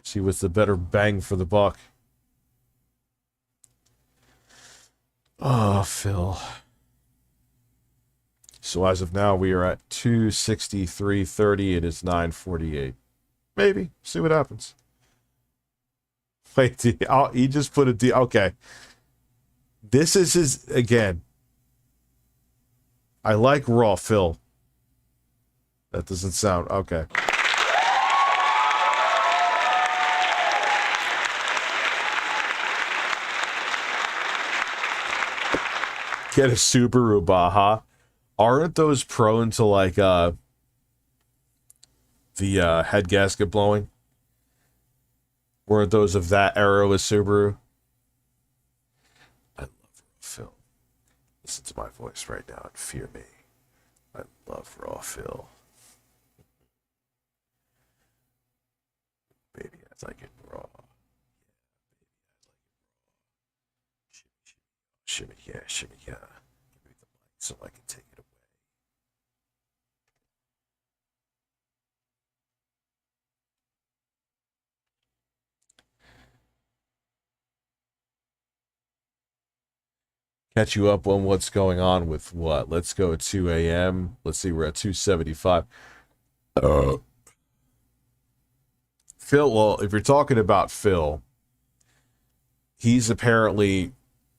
See what's the better bang for the buck. Oh, Phil. So as of now, we are at 263.30. It is 9:48. Maybe. See what happens. Wait, he just put a D. Okay. This is his, again. I like raw Phil. That doesn't sound, okay. Get a Subaru Baja. Aren't those prone to like the head gasket blowing? Weren't those of that era with Subaru? I love raw Phil. Listen to my voice right now and fear me. I love raw Phil. Baby, I like it raw. Shimmy, yeah, shimmy, yeah. Give me the mic so I can take it away. Catch you up on what's going on with what? Let's go at 2 a.m. Let's see, we're at 275. Phil, well, if you're talking about Phil, he's apparently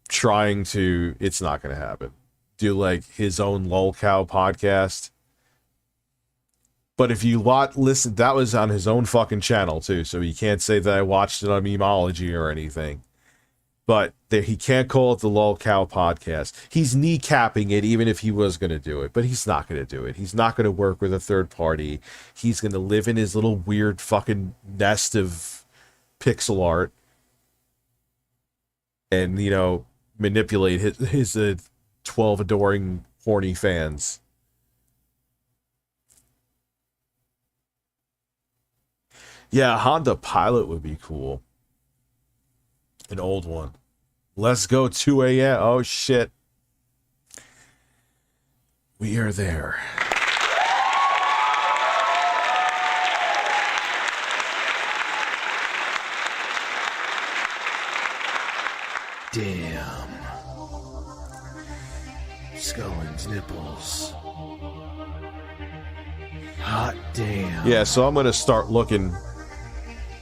trying to, it's not going to happen, do like his own lolcow podcast. But if you listen, that was on his own fucking channel too, so you can't say that I watched it on Memology or anything. But he can't call it the lolcow podcast. He's kneecapping it even if he was going to do it, but he's not going to do it. He's not going to work with a third party. He's going to live in his little weird fucking nest of pixel art and, you know, manipulate his 12 adoring horny fans. Yeah, a Honda Pilot would be cool. An old one. Let's go 2 a.m. Oh, shit. We are there. Damn. Scullin's nipples. Hot damn. Yeah, so I'm going to start looking.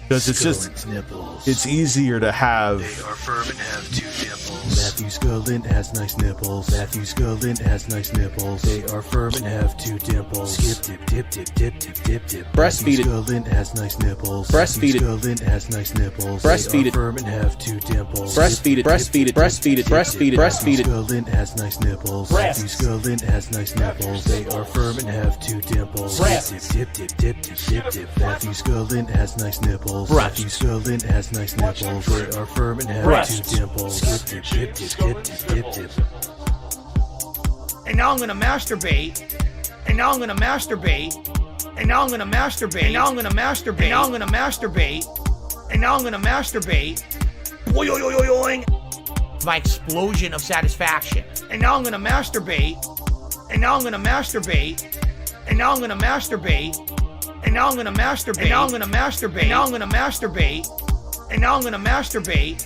Because it's just, nipples. It's easier to have. They are firm and have 2 nipples. Matthew Scullin has nice nipples. Matthew Scullin has nice nipples. They are firm and have 2 dimples. Skip, dip, dip, dip, dip, dip, dip. Breastfeed it. Scullin has nice nipples. Breastfeed it. Scullin has nice nipples. Breastfeed it. Firm and have 2 dimples. Breastfeed it. Breastfeed it. Breastfeed it. Breastfeed it. Breastfeed it. Scullin has nice nipples. Matthew Scullin has nice nipples. They are firm and have 2 dimples. Dip, dip, dip, dip, dip, dip. Matthew Scullin has nice nipples. Matthew Scullin has nice nipples. They are firm and have 2 dimples. Dip, dip, dip, dip, dip, dip, dip. And now I'm gonna masturbate. And now I'm gonna masturbate. And now I'm gonna masturbate. And now I'm gonna masturbate. And now I'm gonna masturbate. And now I'm gonna masturbate. Boing. My explosion of satisfaction. And now I'm gonna masturbate. And now I'm gonna masturbate. And now I'm gonna masturbate. And now I'm gonna masturbate. And now I'm gonna masturbate. And now I'm gonna masturbate. And now I'm gonna masturbate.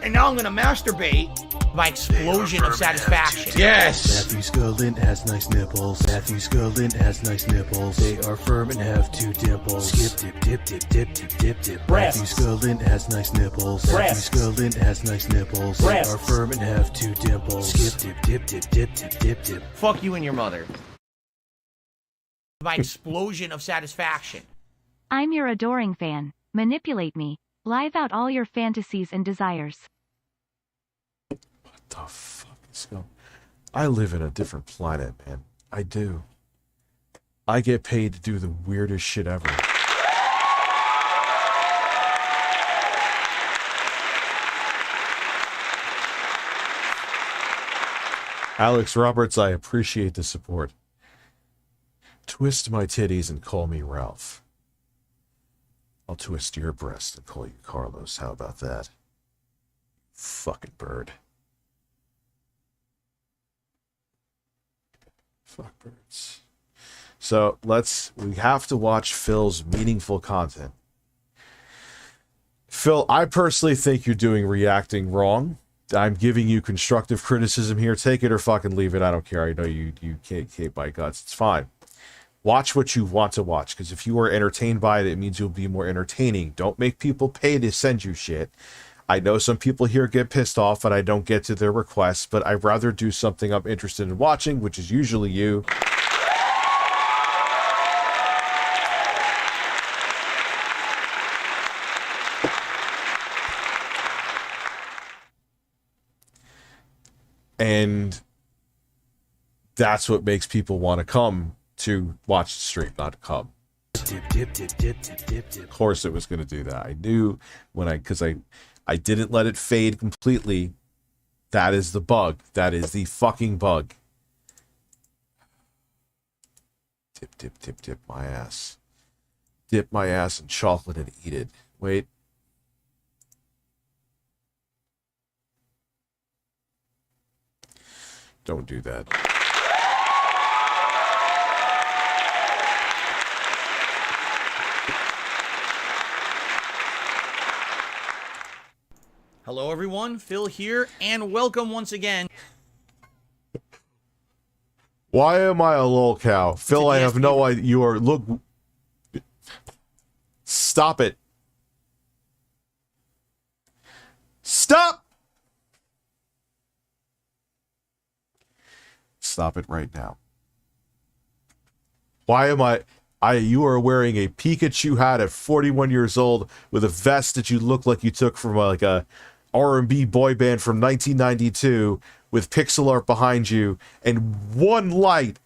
And now I'm gonna masturbate. My explosion of satisfaction. Yes! Matthew Scullin has nice nipples. Matthew Scullin has nice nipples. They are firm and have 2 dimples. Skip, dip, dip, dip, dip, dip, dip. Matthew Scullin has nice nipples. Matthew Scullin has nice nipples. They are firm and have 2 dimples. Skip, dip, dip, dip, dip, dip, dip. Fuck you and your mother. My explosion of satisfaction. I'm your adoring fan. Manipulate me. Live out all your fantasies and desires. What the fuck is going on? I live in a different planet, man. I do. I get paid to do the weirdest shit ever. Alex Roberts, I appreciate the support. Twist my titties and call me Ralph. I'll twist your breast and call you Carlos. How about that? Fucking bird. Fuck birds. So we have to watch Phil's meaningful content. Phil, I personally think you're doing reacting wrong. I'm giving you constructive criticism here. Take it or fucking leave it. I don't care. I know you can't bite guts. It's fine. Watch what you want to watch, because if you are entertained by it, it means you'll be more entertaining. Don't make people pay to send you shit. I know some people here get pissed off and I don't get to their requests, but I'd rather do something I'm interested in watching, which is usually you. And that's what makes people want to come to watch the stream, not to come. Of course it was going to do that. I knew when because I didn't let it fade completely. That is the bug. That is the fucking bug. Dip, dip, dip, dip my ass. Dip my ass in chocolate and eat it. Wait. Don't do that. Hello everyone, Phil here, and welcome once again. Why am I a lolcow? Phil, I have no idea. You are, look. Stop it. Stop! Stop it right now. Why am you are wearing a Pikachu hat at 41 years old with a vest that you look like you took from like a R&B boy band from 1992 with pixel art behind you and one light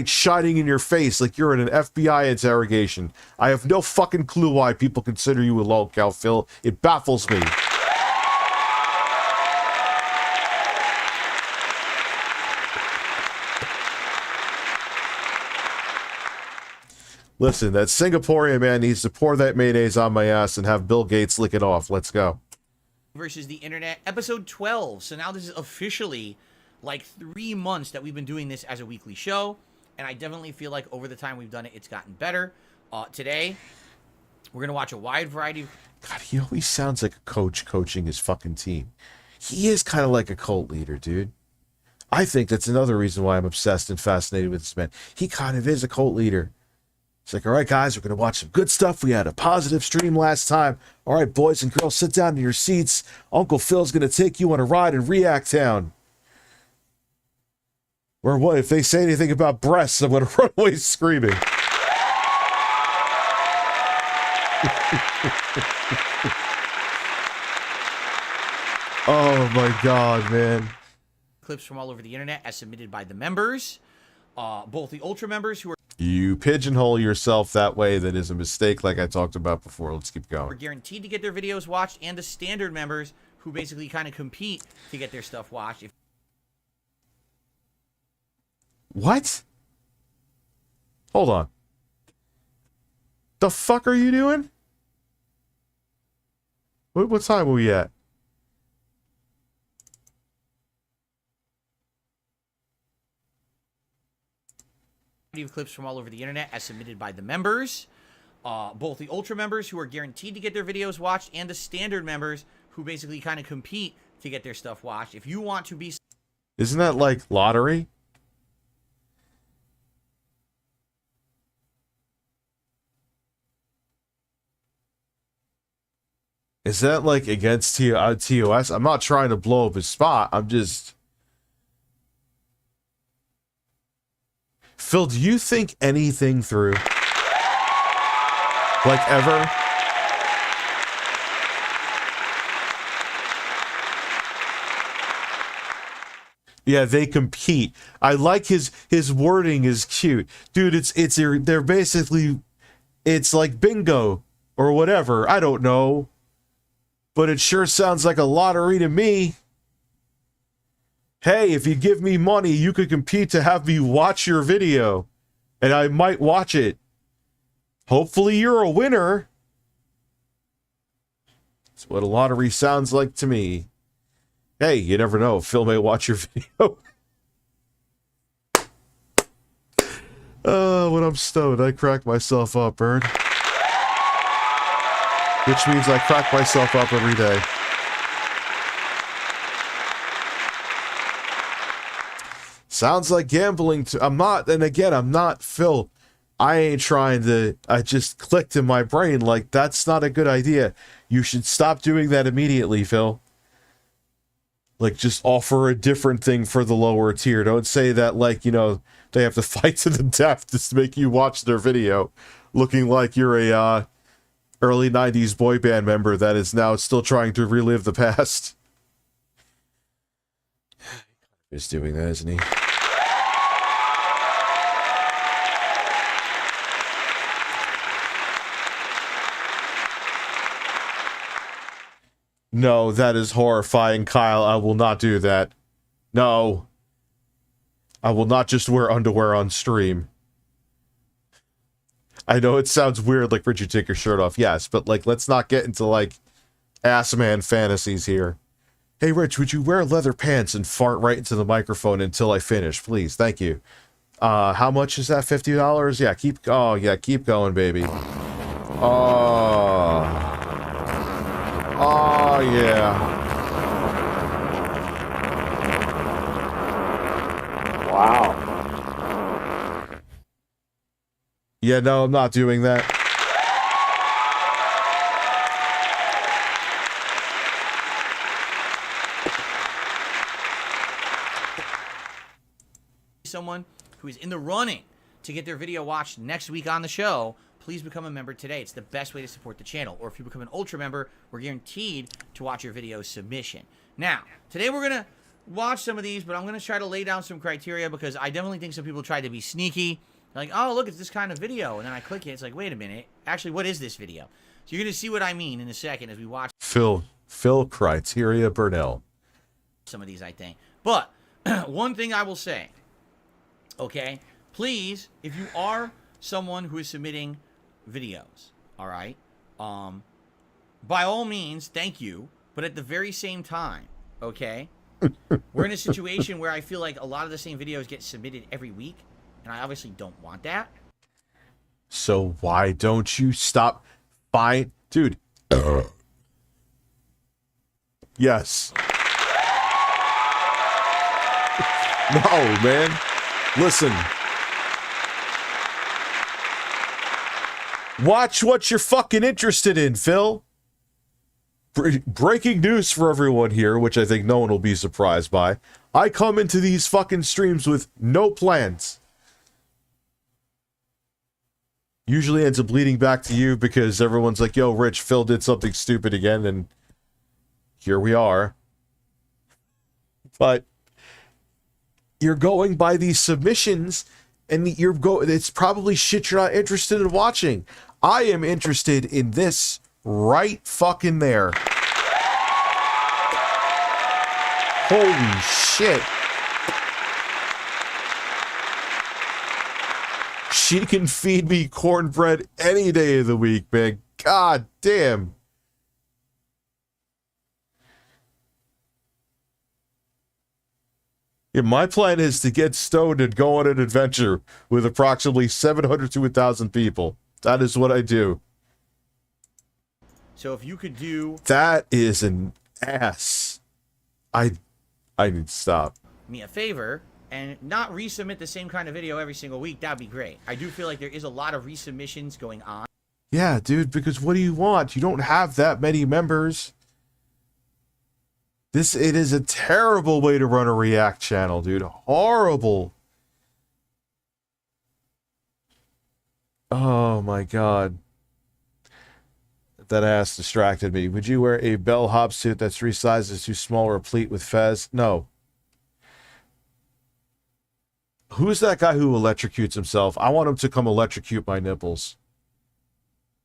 shining in your face like you're in an FBI interrogation. I have no fucking clue why people consider you a lolcow, Phil. It baffles me. Listen, that Singaporean man needs to pour that mayonnaise on my ass and have Bill Gates lick it off. Let's go. Versus the internet, episode 12. So now this is officially like 3 months that we've been doing this as a weekly show, and I definitely feel like over the time we've done it, it's gotten better. Today, we're gonna watch a wide variety of... God, he always sounds like a coach coaching his fucking team. He is kind of like a cult leader, dude. I think that's another reason why I'm obsessed and fascinated with this man. He kind of is a cult leader. It's like, all right, guys, we're going to watch some good stuff. We had a positive stream last time. All right, boys and girls, sit down in your seats. Uncle Phil's going to take you on a ride in React Town. Or what? If they say anything about breasts, I'm going to run away screaming. Oh, my God, man. Clips from all over the internet as submitted by the members. Both the Ultra members who are... You pigeonhole yourself that way, that is a mistake like I talked about before. Let's keep going. Are guaranteed to get their videos watched, and the standard members who basically kind of compete to get their stuff watched. What? Hold on. The fuck are you doing? What time are we at? Clips from all over the internet as submitted by the members. Both the Ultra members who are guaranteed to get their videos watched, and the standard members who basically kind of compete to get their stuff watched. If you want to be... Isn't that like lottery? Is that like against TOS? I'm not trying to blow up his spot. I'm just... Phil, do you think anything through? Like, ever? Yeah, they compete. I like his wording is cute. Dude, they're basically, it's like bingo or whatever. I don't know. But it sure sounds like a lottery to me. Hey, if you give me money, you could compete to have me watch your video. And I might watch it. Hopefully you're a winner. That's what a lottery sounds like to me. Hey, you never know. Phil may watch your video. When I'm stoned, I crack myself up, Bird. Which means I crack myself up every day. Sounds like gambling to... I'm not, and again, I'm not, Phil. I ain't trying to... I just clicked in my brain, like, that's not a good idea. You should stop doing that immediately, Phil. Like, just offer a different thing for the lower tier. Don't say that, like, you know, they have to fight to the death just to make you watch their video, looking like you're a, early 90s boy band member that is now still trying to relive the past. He's doing that, isn't he? No, that is horrifying, Kyle. I will not do that. No. I will not just wear underwear on stream. I know it sounds weird, like, Richard, take your shirt off. Yes, but, like, let's not get into, like, ass man fantasies here. Hey, Rich, would you wear leather pants and fart right into the microphone until I finish, please? Thank you. How much is that? $50? Yeah, keep going, baby. Oh, yeah. Wow. Yeah, no, I'm not doing that. Someone who is in the running to get their video watched next week on the show, please become a member today. It's the best way to support the channel. Or if you become an Ultra member, we're guaranteed to watch your video submission. Now, today we're going to watch some of these, but I'm going to try to lay down some criteria because I definitely think some people try to be sneaky. Like, oh, look, it's this kind of video. And then I click it. It's like, wait a minute. Actually, what is this video? So you're going to see what I mean in a second as we watch. Phil Criteria Burnell. Some of these, I think. But one thing I will say, okay, please, if you are someone who is submitting videos, all right, by all means, thank you. But at the very same time, okay, we're in a situation where I feel like a lot of the same videos get submitted every week. And I obviously don't want that. So why don't you stop? Fine. Dude. Yes. No, man. Listen. Watch what you're fucking interested in, Phil. Breaking news for everyone here, which I think no one will be surprised by. I come into these fucking streams with no plans. Usually ends up leading back to you because everyone's like, yo, Rich, Phil did something stupid again, and here we are. But you're going by these submissions, and it's probably shit you're not interested in watching. I am interested in this right fucking there. Holy shit. She can feed me cornbread any day of the week, man. God damn. Yeah, my plan is to get stoned and go on an adventure with approximately 700 to 1,000 people. That is what I do. So if you could do... That is an ass. I need to stop. Me a favor and not resubmit the same kind of video every single week, that'd be great. I do feel like there is a lot of resubmissions going on. Yeah, dude, because what do you want? You don't have that many members. It is a terrible way to run a React channel, dude. Horrible. Oh my god. That ass distracted me. Would you wear a bellhop suit that's 3 sizes too small, replete with fez? No. Who's that guy who electrocutes himself? I want him to come electrocute my nipples.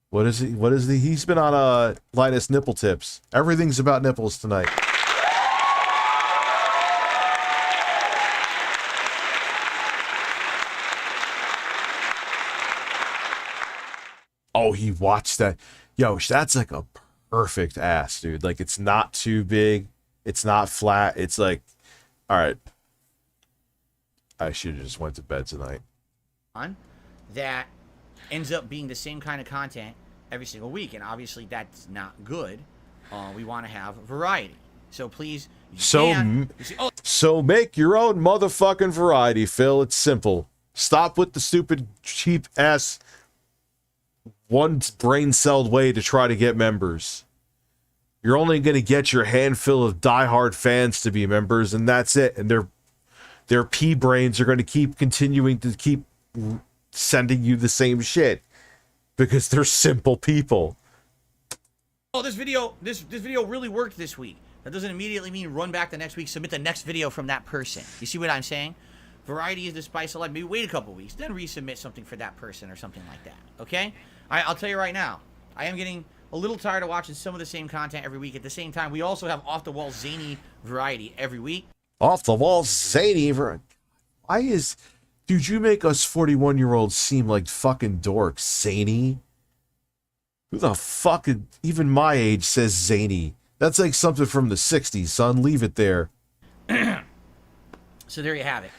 What is he? What is he? He's been on Linus Nipple Tips. Everything's about nipples tonight. Oh, he watched that. Yo, that's like a perfect ass, dude. Like, it's not too big. It's not flat. It's like, all right. I should have just went to bed tonight. that ends up being the same kind of content every single week, and obviously that's not good. We want to have variety. So please, so make your own motherfucking variety, Phil. It's simple. Stop with the stupid, cheap ass, one brain-celled way to try to get members. You're only going to get your handful of diehard fans to be members, and that's it. And their pea brains are going to keep continuing to keep sending you the same shit because they're simple people. Oh, this video really worked this week. That doesn't immediately mean run back the next week, submit the next video from that person. You see what I'm saying? Variety is the spice of life. Maybe wait a couple weeks, then resubmit something for that person or something like that. Okay? I'll tell you right now, I am getting a little tired of watching some of the same content every week. At the same time, we also have off-the-wall zany variety every week. Off-the-wall zany variety? Why is... Dude, you make us 41-year-olds seem like fucking dorks. Zany? Who the fuck, even my age, says zany? That's like something from the 60s, son. Leave it there. So there you have it.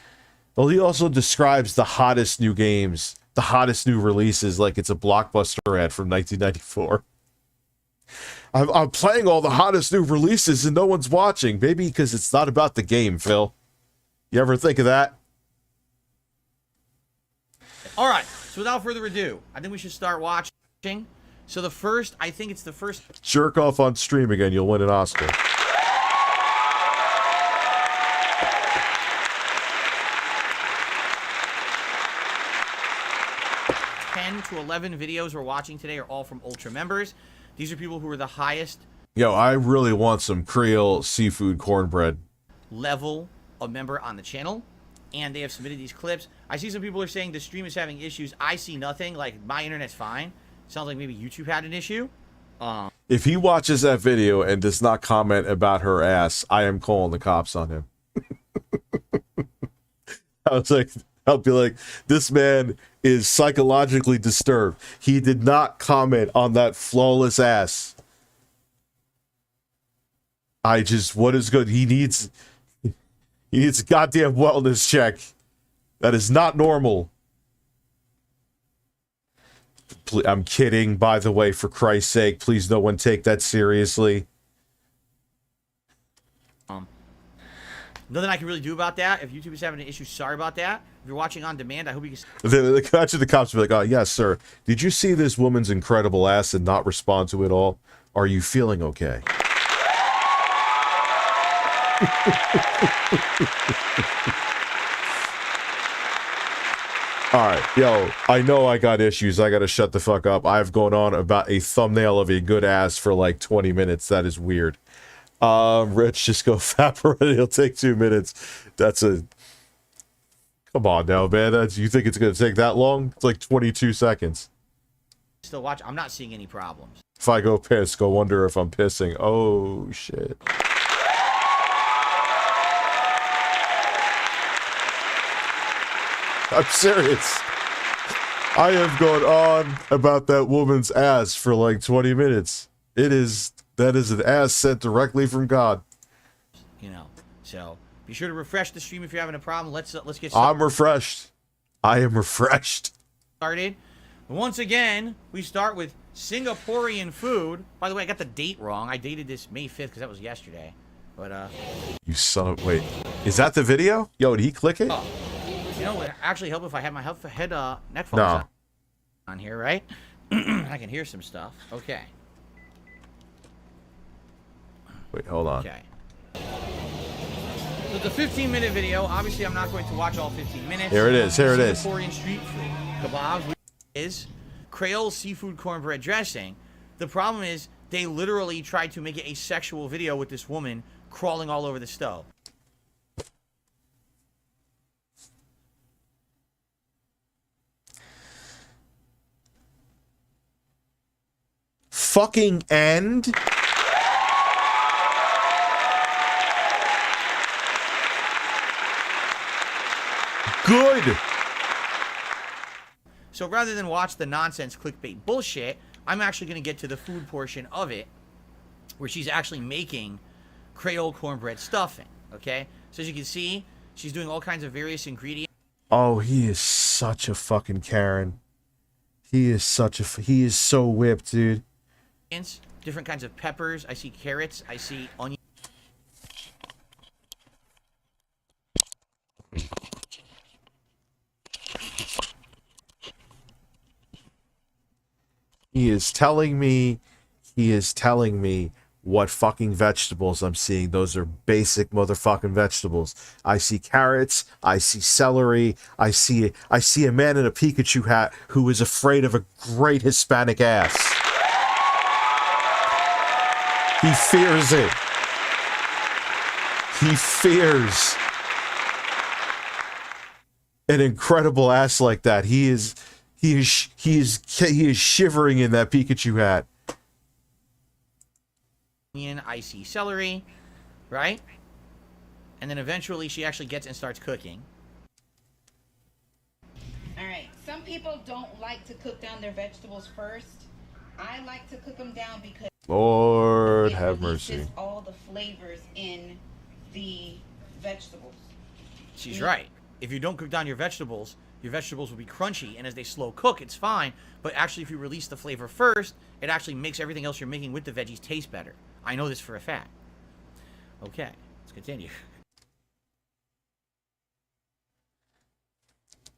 Well, he also describes the hottest new games, the hottest new releases, like it's a Blockbuster ad from 1994. I'm playing all the hottest new releases and no one's watching. Maybe because it's not about the game, Phil. You ever think of that? All right. So without further ado, I think we should start watching. So the first, I think it's the first... Jerk off on stream again, you'll win an Oscar. 10 to 11 videos we're watching today are all from Ultra members. These are people who are the highest... Yo, I really want some Creole seafood cornbread. ...level of member on the channel. And they have submitted these clips. I see some people are saying the stream is having issues. I see nothing. Like, my internet's fine. Sounds like maybe YouTube had an issue. If he watches that video and does not comment about her ass, I am calling the cops on him. I'll be like, this man is psychologically disturbed. He did not comment on that flawless ass. What is good? He needs a goddamn wellness check. That is not normal. I'm kidding, by the way, for Christ's sake. Please no one take that seriously. Nothing I can really do about that. If YouTube is having an issue, sorry about that. If you're watching on demand, I hope you can... The cops will be like, oh, yes, sir. Did you see this woman's incredible ass and not respond to it all? Are you feeling okay? Alright, yo, I know I got issues. I gotta shut the fuck up. I've gone on about a thumbnail of a good ass for like 20 minutes. That is weird. Rich, just go evaporate. It'll take 2 minutes. That's a... Come on now, man. You think it's gonna take that long? It's like 22 seconds. Still watch. I'm not seeing any problems. If I go piss, go wonder if I'm pissing. Oh, shit. I'm serious. I have gone on about that woman's ass for like 20 minutes. That is an ass sent directly from God. You know, so be sure to refresh the stream if you're having a problem. Let's get started. I'm refreshed. I am refreshed. Started. Once again, we start with Singaporean food. By the way, I got the date wrong. I dated this May 5th because that was yesterday. But you son of... Wait. Is that the video? Yo, did he click it? Oh. You know, it would actually help if I had my neck phones on here, right? I can hear some stuff. Okay. Wait, hold on. Okay. So it's a 15-minute video. Obviously, I'm not going to watch all 15 minutes. Here it is. Here it is. Singaporean street food kebabs, which is Creole seafood cornbread dressing. The problem is they literally tried to make it a sexual video with this woman crawling all over the stove. Fucking end? Good. So rather than watch the nonsense clickbait bullshit, I'm actually going to get to the food portion of it, where she's actually making Creole cornbread stuffing, okay? So as you can see, she's doing all kinds of various ingredients. Oh, he is such a fucking Karen. He is such a he is so whipped, dude. Different kinds of peppers. I see carrots. I see onion. He is telling me what fucking vegetables I'm seeing. Those are basic motherfucking vegetables. I see carrots, I see celery, I see a man in a Pikachu hat who is afraid of a great Hispanic ass. He fears it. He fears an incredible ass like that. He is shivering in that Pikachu hat. I see celery, right? And then eventually she actually gets and starts cooking. All right. Some people don't like to cook down their vegetables first. I like to cook them down because Lord it have releases mercy. all the flavors in the vegetables. She's right. If you don't cook down your vegetables will be crunchy, and as they slow cook, it's fine. But actually, if you release the flavor first, it actually makes everything else you're making with the veggies taste better. I know this for a fact. Okay, let's continue.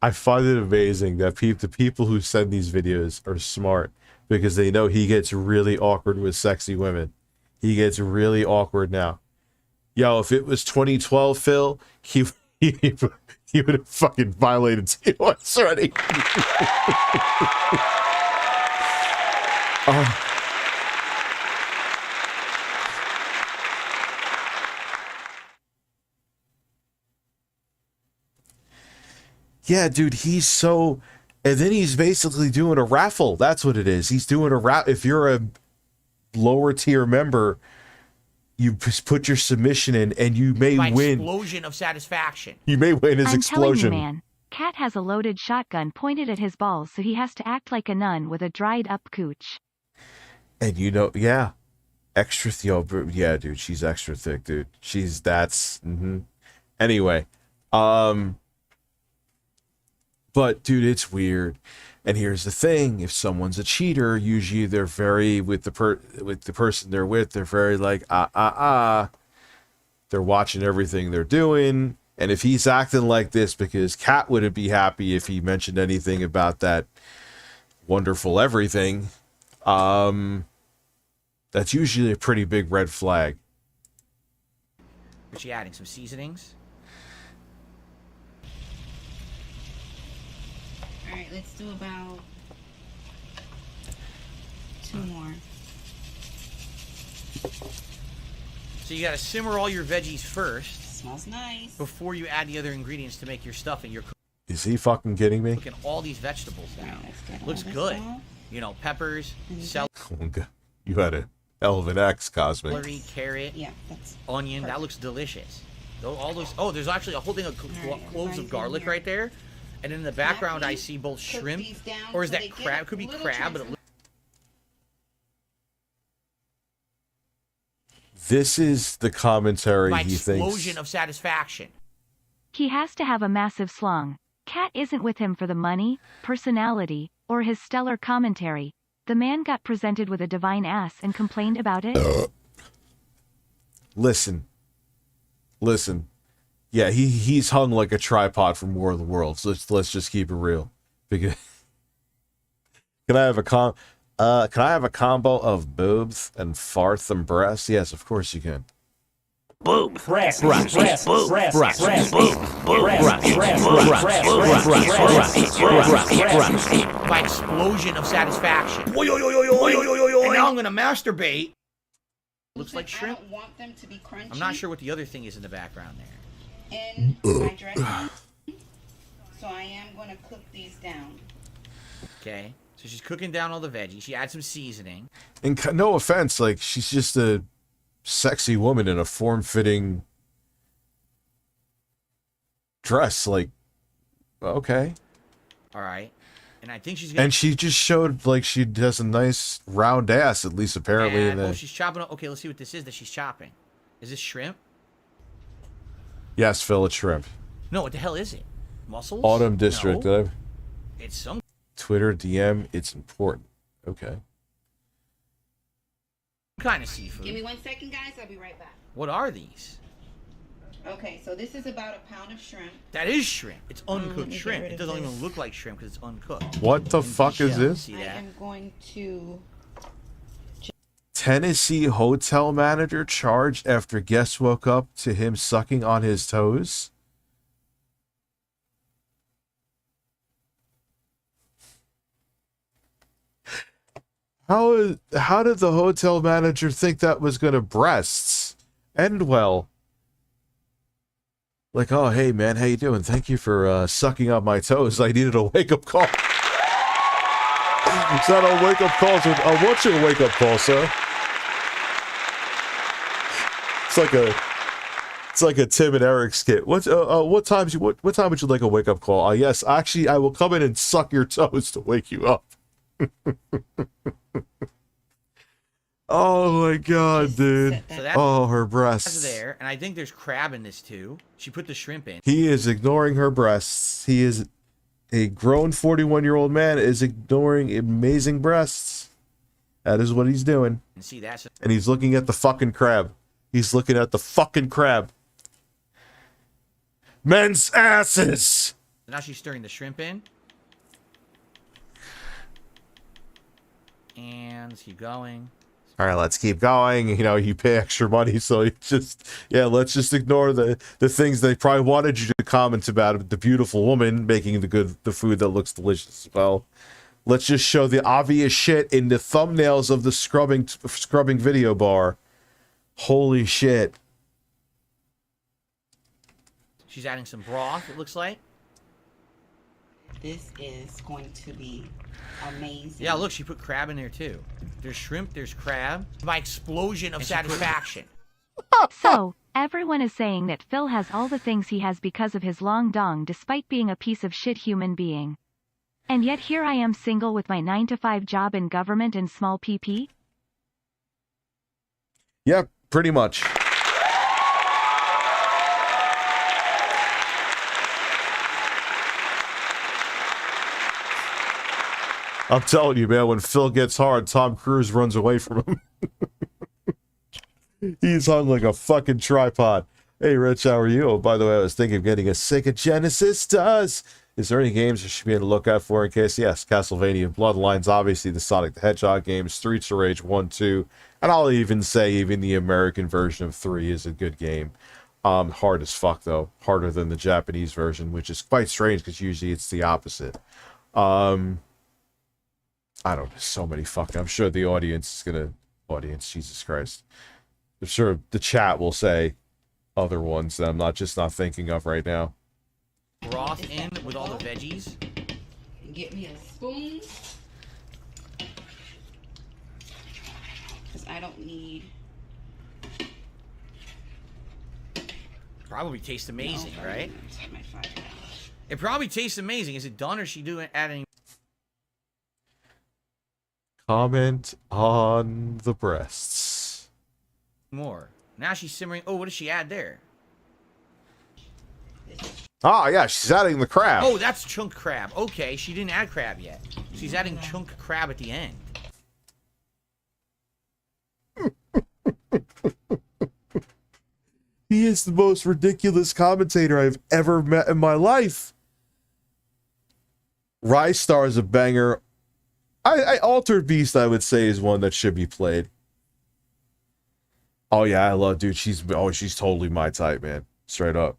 I find it amazing that the people who send these videos are smart, because they know he gets really awkward with sexy women. He gets really awkward now. Yo, if it was 2012, Phil, he would have fucking violated TOS already. Yeah, dude, he's so... And then he's basically doing a raffle. That's what it is. He's doing a raffle. If you're a lower tier member, you just put your submission in and you may win. Explosion of satisfaction. You may win his explosion. I'm telling you, man. Cat has a loaded shotgun pointed at his balls, so he has to act like a nun with a dried up cooch. And you know, yeah. Extra yeah, dude, she's extra thick, dude. Anyway, but dude, it's weird. And here's the thing: if someone's a cheater, usually they're very with the person they're with. They're very like They're watching everything they're doing. And if he's acting like this, because Kat wouldn't be happy if he mentioned anything about that wonderful everything, that's usually a pretty big red flag. Is she adding some seasonings? All right, let's do about 2 more. So you gotta simmer all your veggies first. Smells nice. Before you add the other ingredients to make your stuffing. You're Is he fucking kidding me? cooking all these vegetables down. Right, looks good. You know, peppers, celery, You had a hell of an X, Cosmic. carrot, that's onion. perfect. That looks delicious. All those. Oh, there's actually a whole thing of cloves of garlic right there. And in the background, I see both shrimp, or is that crab? Could be crab, but it looks. This is the commentary My he thinks. explosion of satisfaction. He has to have a massive slong. Cat isn't with him for the money, personality, or his stellar commentary. The man got presented with a divine ass and complained about it. Listen. Yeah, he's hung like a tripod from War of the Worlds. Let's just keep it real. Because can I have a combo of boobs and farts and breasts? Yes, of course you can. Boom. Breasts. Breasts. Breasts. Boom. Breasts. Breasts. Breasts. Boom. Boom. Breasts. Breasts. My explosion of satisfaction. And now I'm gonna masturbate. Looks like shrimp. I don't want them to be crunchy. I'm not sure what the other thing is in the background there. In my dressing. So I am going to cook these down. Okay, so she's cooking down all the veggies. She adds some seasoning. And no offense, like, she's just a sexy woman in a form-fitting dress. Like, okay. All right, and I think she's gonna. And she just showed like she has a nice round ass, at least apparently. And, she's chopping up. Okay, let's see what this is that she's chopping. Is this shrimp? Yes, Phil, it's shrimp. No, what the hell is it? Mussels? Autumn District. No. It's some. Twitter DM, it's important. Okay. Kind of seafood. Give me 1 second, guys. I'll be right back. What are these? Okay, so this is about a pound of shrimp. That is shrimp. It's uncooked get shrimp. rid It of doesn't this. even look like shrimp because it's uncooked. What the fuck is this? See I that? am going to... Tennessee hotel manager charged after guests woke up to him sucking on his toes. How did the hotel manager think that was gonna breasts end well? Like, oh hey man, how you doing? Thank you for sucking on my toes. I needed a wake up call. Is that a wake up call? What's your wake up call, sir? It's like a Tim and Eric skit. What time would you like a wake up call? Yes, actually, I will come in and suck your toes to wake you up. Oh my god, dude. So that's Oh, her breasts. there, and I think there's crab in this too. She put the shrimp in. He is ignoring her breasts. He is a grown 41-year-old man is ignoring amazing breasts. That is what he's doing. And see that's. And he's looking at the fucking crab. He's looking at the fucking crab. Men's asses. Now she's stirring the shrimp in. And let's keep going. All right, let's keep going. You know, you pay extra money, so you just, yeah, let's just ignore the things they probably wanted you to comment about. The beautiful woman making the food that looks delicious as well. Let's just show the obvious shit in the thumbnails of the scrubbing video bar. Holy shit. She's adding some broth, it looks like. This is going to be amazing. Yeah, look, she put crab in there too. There's shrimp, there's crab. My explosion of satisfaction. So, everyone is saying that Phil has all the things he has because of his long dong despite being a piece of shit human being. And yet here I am single with my 9-to-5 job in government and small PP? Yeah, pretty much. I'm telling you, man, when Phil gets hard, Tom Cruise runs away from him. He's hung like a fucking tripod. Hey, Rich, how are you? Oh, by the way, I was thinking of getting a Sega Genesis. Is there any games I should be on the lookout for in case? Yes, Castlevania Bloodlines, obviously the Sonic the Hedgehog games, Streets of Rage 1, 2, and I'll even say even the American version of 3 is a good game. Hard as fuck, though. Harder than the Japanese version, which is quite strange because usually it's the opposite. I don't know, so many fucking... I'm sure the audience is gonna... Audience, Jesus Christ. I'm sure the chat will say other ones that I'm not thinking of right now. Broth in with all the veggies. Get me a spoon. Because I don't need... Probably tastes amazing, No, right? my $5. It probably tastes amazing. Is it done or is she adding Comment on the breasts. more? Now she's simmering. Oh, what does she add there? Oh, yeah, she's adding the crab. Oh, that's chunk crab. Okay, she didn't add crab yet. She's adding chunk crab at the end. He is the most ridiculous commentator I've ever met in my life. Rise Star is a banger. I Altered Beast, I would say, is one that should be played. Oh yeah, I love, dude. She's totally my type, man. Straight up.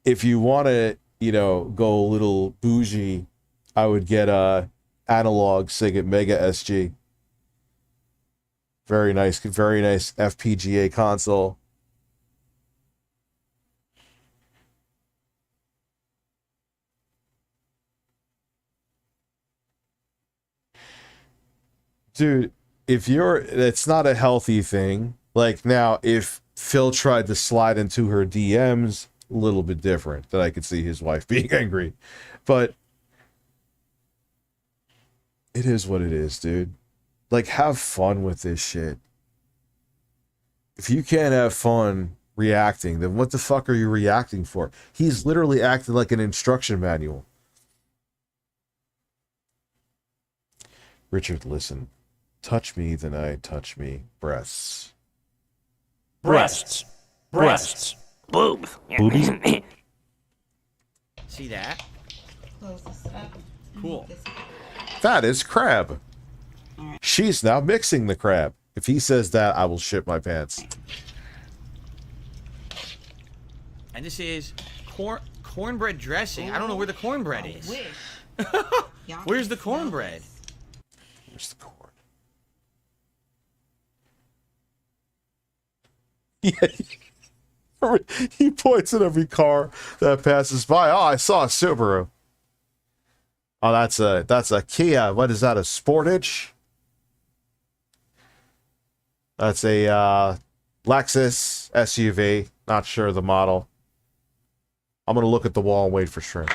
If you want to, go a little bougie, I would get analog Sigget Mega SG. Very nice FPGA console. Dude, it's not a healthy thing. Like, now, if Phil tried to slide into her DMs, a little bit different, that I could see his wife being angry. But it is what it is, dude. Like, have fun with this shit. If you can't have fun reacting, then what the fuck are you reacting for? He's literally acting like an instruction manual. Richard, listen. Touch me, then I touch me. Breasts. Breasts. Breasts. Boobs. Boobies? See that? Close this up. Cool. That is crab. She's now mixing the crab. If he says that, I will shit my pants. And this is cornbread dressing. I don't know where the cornbread is. Where's the cornbread? Where's the corn? Yeah. He points at every car that passes by. Oh, I saw a Subaru. Oh, that's a Kia. What is that? A Sportage? That's a Lexus SUV. Not sure the model. I'm gonna look at the wall and wait for shrimp.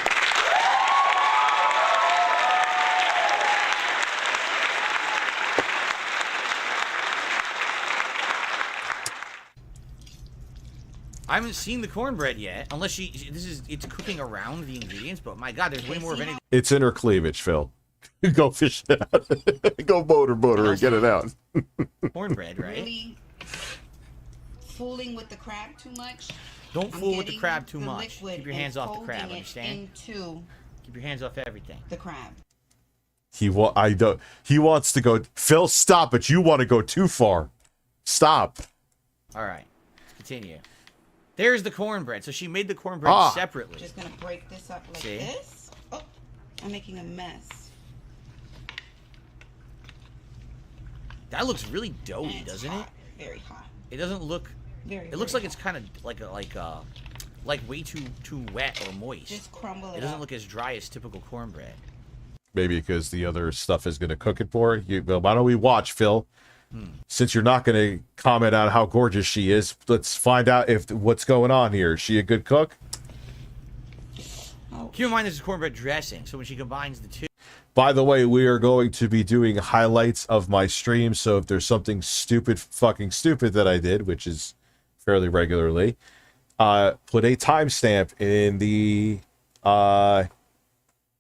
I haven't seen the cornbread yet, unless it's cooking around the ingredients. But my God, there's way more of anything. It's in her cleavage, Phil. Go fish it out. Go motor and get it out. Cornbread, right? Really fooling with the crab too much. Don't fool with the crab too much. Keep your hands off the crab. Folding it Understand? into Keep your hands off everything. the crab. He wants to go. Phil, stop it! You want to go too far. Stop. All right, let's continue. There's the cornbread. So she made the cornbread separately. Just gonna break this up like See? this. Oh, I'm making a mess. That looks really doughy, doesn't hot, it? Very hot. It doesn't look. Very. It looks like it's kind of like way too wet or moist. Just crumble it. It doesn't up. look as dry as typical cornbread. Maybe because the other stuff is going to cook it for you. Well, why don't we watch, Phil? Since you're not going to comment on how gorgeous she is, let's find out what's going on here. Is she a good cook? Oh. Keep in mind this is cornbread dressing, so when she combines the two. By the way, we are going to be doing highlights of my stream, so if there's something fucking stupid that I did, which is fairly regularly, put a timestamp in the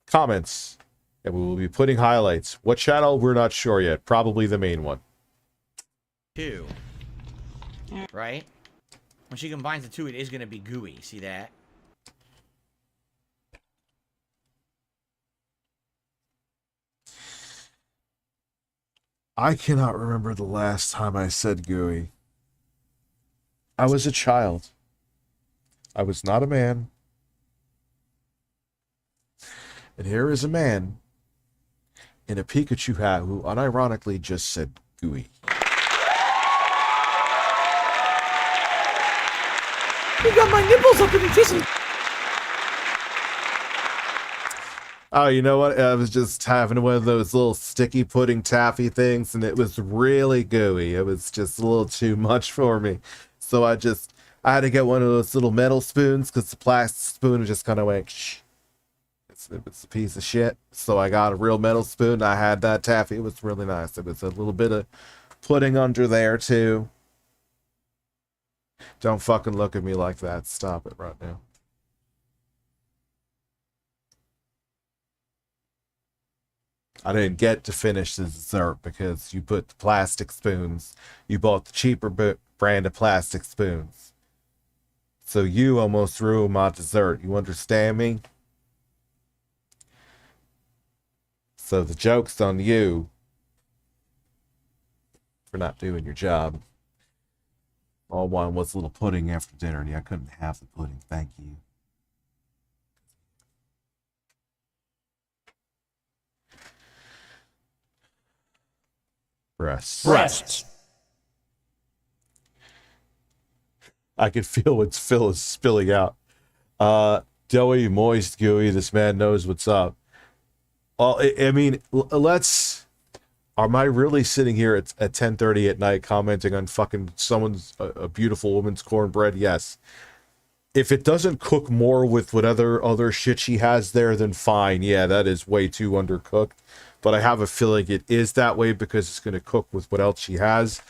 comments, and we will be putting highlights. What channel? We're not sure yet. Probably the main one. Two. Right? When she combines the two, it is going to be gooey. See that? I cannot remember the last time I said gooey. I was a child. I was not a man. And here is a man in a Pikachu hat who unironically just said gooey. You got my nipples up in the kissing. Oh, you know what? I was just having one of those little sticky pudding taffy things, and it was really gooey. It was just a little too much for me. So I had to get one of those little metal spoons, because the plastic spoon just kind of went, shh. It's a piece of shit. So I got a real metal spoon. I had that taffy. It was really nice. It was a little bit of pudding under there, too. Don't fucking look at me like that. Stop it right now. I didn't get to finish the dessert because you put the plastic spoons. You bought the cheaper brand of plastic spoons. So you almost ruined my dessert. You understand me? So the joke's on you for not doing your job. All I wanted was a little pudding after dinner, and I couldn't have the pudding. Thank you. Breasts. I can feel what Phil is spilling out. Doughy, moist, gooey. This man knows what's up. Well, I mean, am I really sitting here at 10:30 at night commenting on fucking a beautiful woman's cornbread? Yes. If it doesn't cook more with whatever other shit she has there, then fine. Yeah, that is way too undercooked. But I have a feeling it is that way because it's going to cook with what else she has.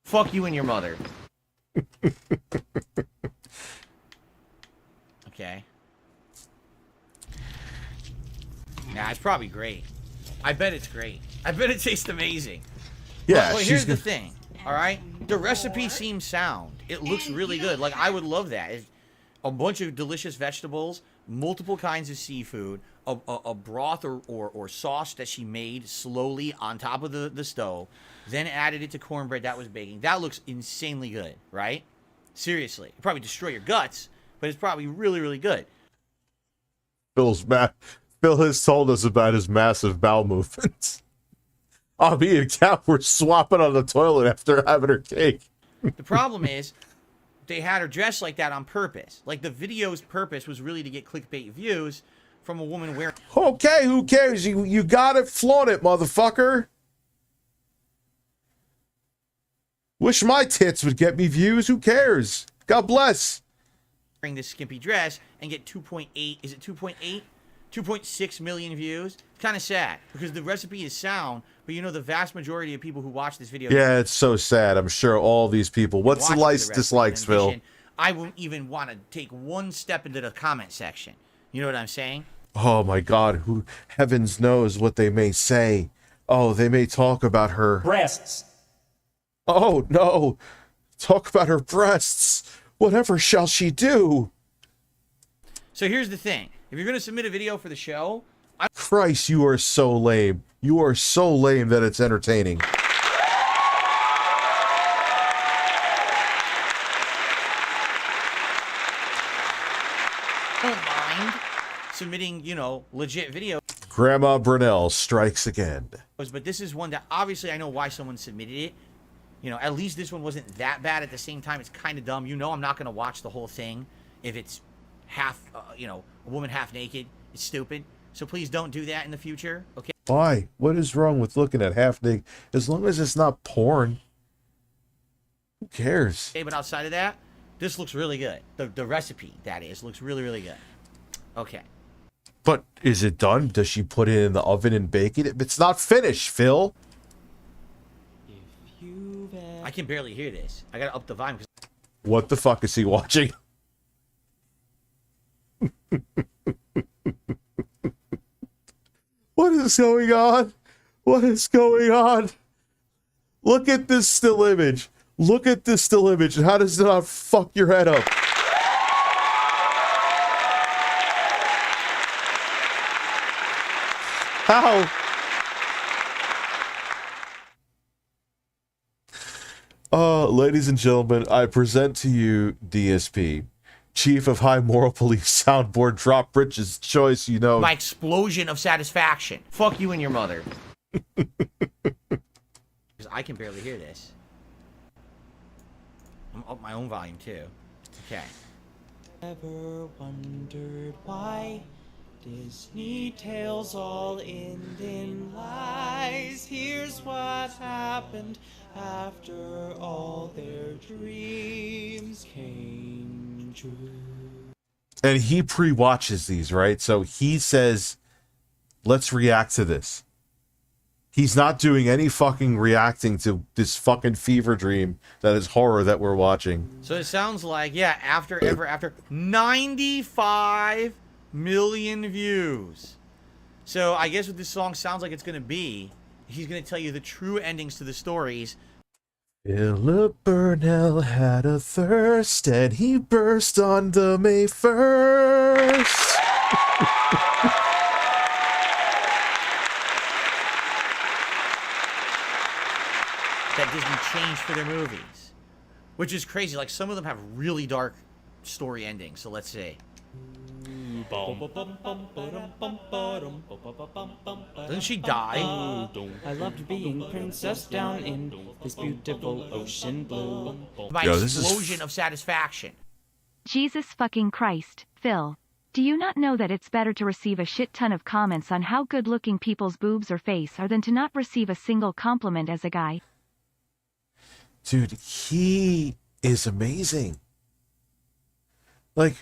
Fuck you and your mother. Okay. Nah, it's probably great. I bet it's great. I bet it tastes amazing. Yeah, well, here's the thing. All right, the recipe seems sound. It looks really good. Like, I would love that. It's a bunch of delicious vegetables, multiple kinds of seafood, a broth or sauce that she made slowly on top of the stove, then added it to cornbread that was baking. That looks insanely good, right? Seriously. It'd probably destroy your guts, but it's probably really, really good. Phil has told us about his massive bowel movements. Me and Kat were swapping on the toilet after having her cake. The problem is, they had her dressed like that on purpose. Like, the video's purpose was really to get clickbait views from a woman wearing... Okay, who cares? You got it, flaunt it, motherfucker. Wish my tits would get me views. Who cares? God bless. Wearing this skimpy dress and get 2.8... Is it 2.8? 2.6 million views. It's kind of sad because the recipe is sound, but you know the vast majority of people who watch this video... Yeah, it's so sad. I'm sure all these people... What's the likes, dislikes, Phil? I won't even want to take one step into the comment section. You know what I'm saying? Oh my God, who heavens knows what they may say. Oh, they may talk about her... breasts. Oh, no. Talk about her breasts. Whatever shall she do? So here's the thing. If you're going to submit a video for the show... Christ, you are so lame. You are so lame that it's entertaining. Don't mind submitting, you know, legit videos. Grandma Brunel strikes again. But this is one that obviously I know why someone submitted it. You know, at least this one wasn't that bad. At the same time, it's kind of dumb. You know I'm not going to watch the whole thing if it's half, you know, a woman half naked. It's stupid. So please don't do that in the future, okay? Why? What is wrong with looking at half naked? As long as it's not porn. Who cares? Okay, but outside of that, this looks really good. The recipe, that is, looks really, really good. Okay. But is it done? Does she put it in the oven and bake it? It's not finished, Phil. I can barely hear this. I gotta up the volume. What the fuck is he watching? What is going on? What is going on? Look at this still image. Look at this still image. How does it not fuck your head up? How? Ladies and gentlemen, I present to you DSP, Chief of High Moral Police Soundboard Drop Bridges Choice, you know. My explosion of satisfaction. Fuck you and your mother. Because I can barely hear this. I'm up my own volume too. Okay. Ever wondered why Disney tales all end in lies? Here's what happened after all their dreams came true. And he pre-watches these, right? So he says, let's react to this. He's not doing any fucking reacting to this fucking fever dream that is horror that we're watching. So it sounds like, yeah, after 95 million views. So I guess what this song sounds like it's going to be, he's going to tell you the true endings to the stories. Philip Burnell had a thirst and he burst on the May 1st. That Disney changed for their movies. Which is crazy. Like, some of them have really dark story endings. So let's see. Doesn't she die? I loved being princess down in this beautiful ocean blue. My explosion of satisfaction. Jesus fucking Christ, Phil. Do you not know that it's better to receive a shit ton of comments on how good looking people's boobs or face are than to not receive a single compliment as a guy? Dude, he is amazing. Like,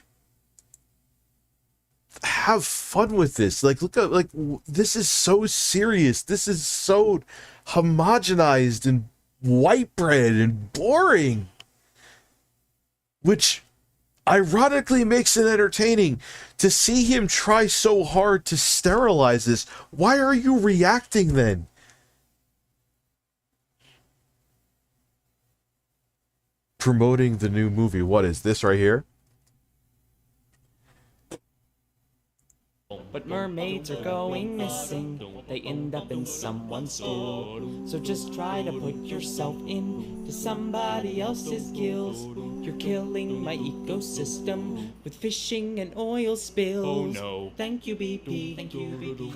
have fun with this. Like, look at, like, this is so serious. This is so homogenized and white bread and boring. Which ironically makes it entertaining to see him try so hard to sterilize this. Why are you reacting then? Promoting the new movie. What is this right here? But mermaids are going missing. They end up in someone's stew. So just try to put yourself into somebody else's gills. You're killing my ecosystem with fishing and oil spills. Oh no. Thank you, BP. Thank you, BP.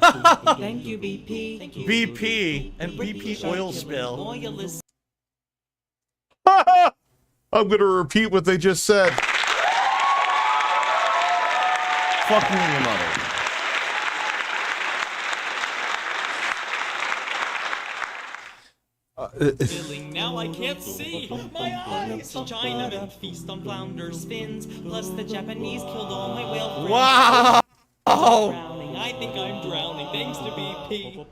Thank you, BP. Thank you, BP and BP oil spill. Oil is I'm gonna repeat what they just said. Fuck you and your mother. Filling now I can't see my eyes. Chinamen feast on flounder spins. Plus the Japanese killed all my whale friends. Wow! Drowning. I think I'm drowning thanks to BP.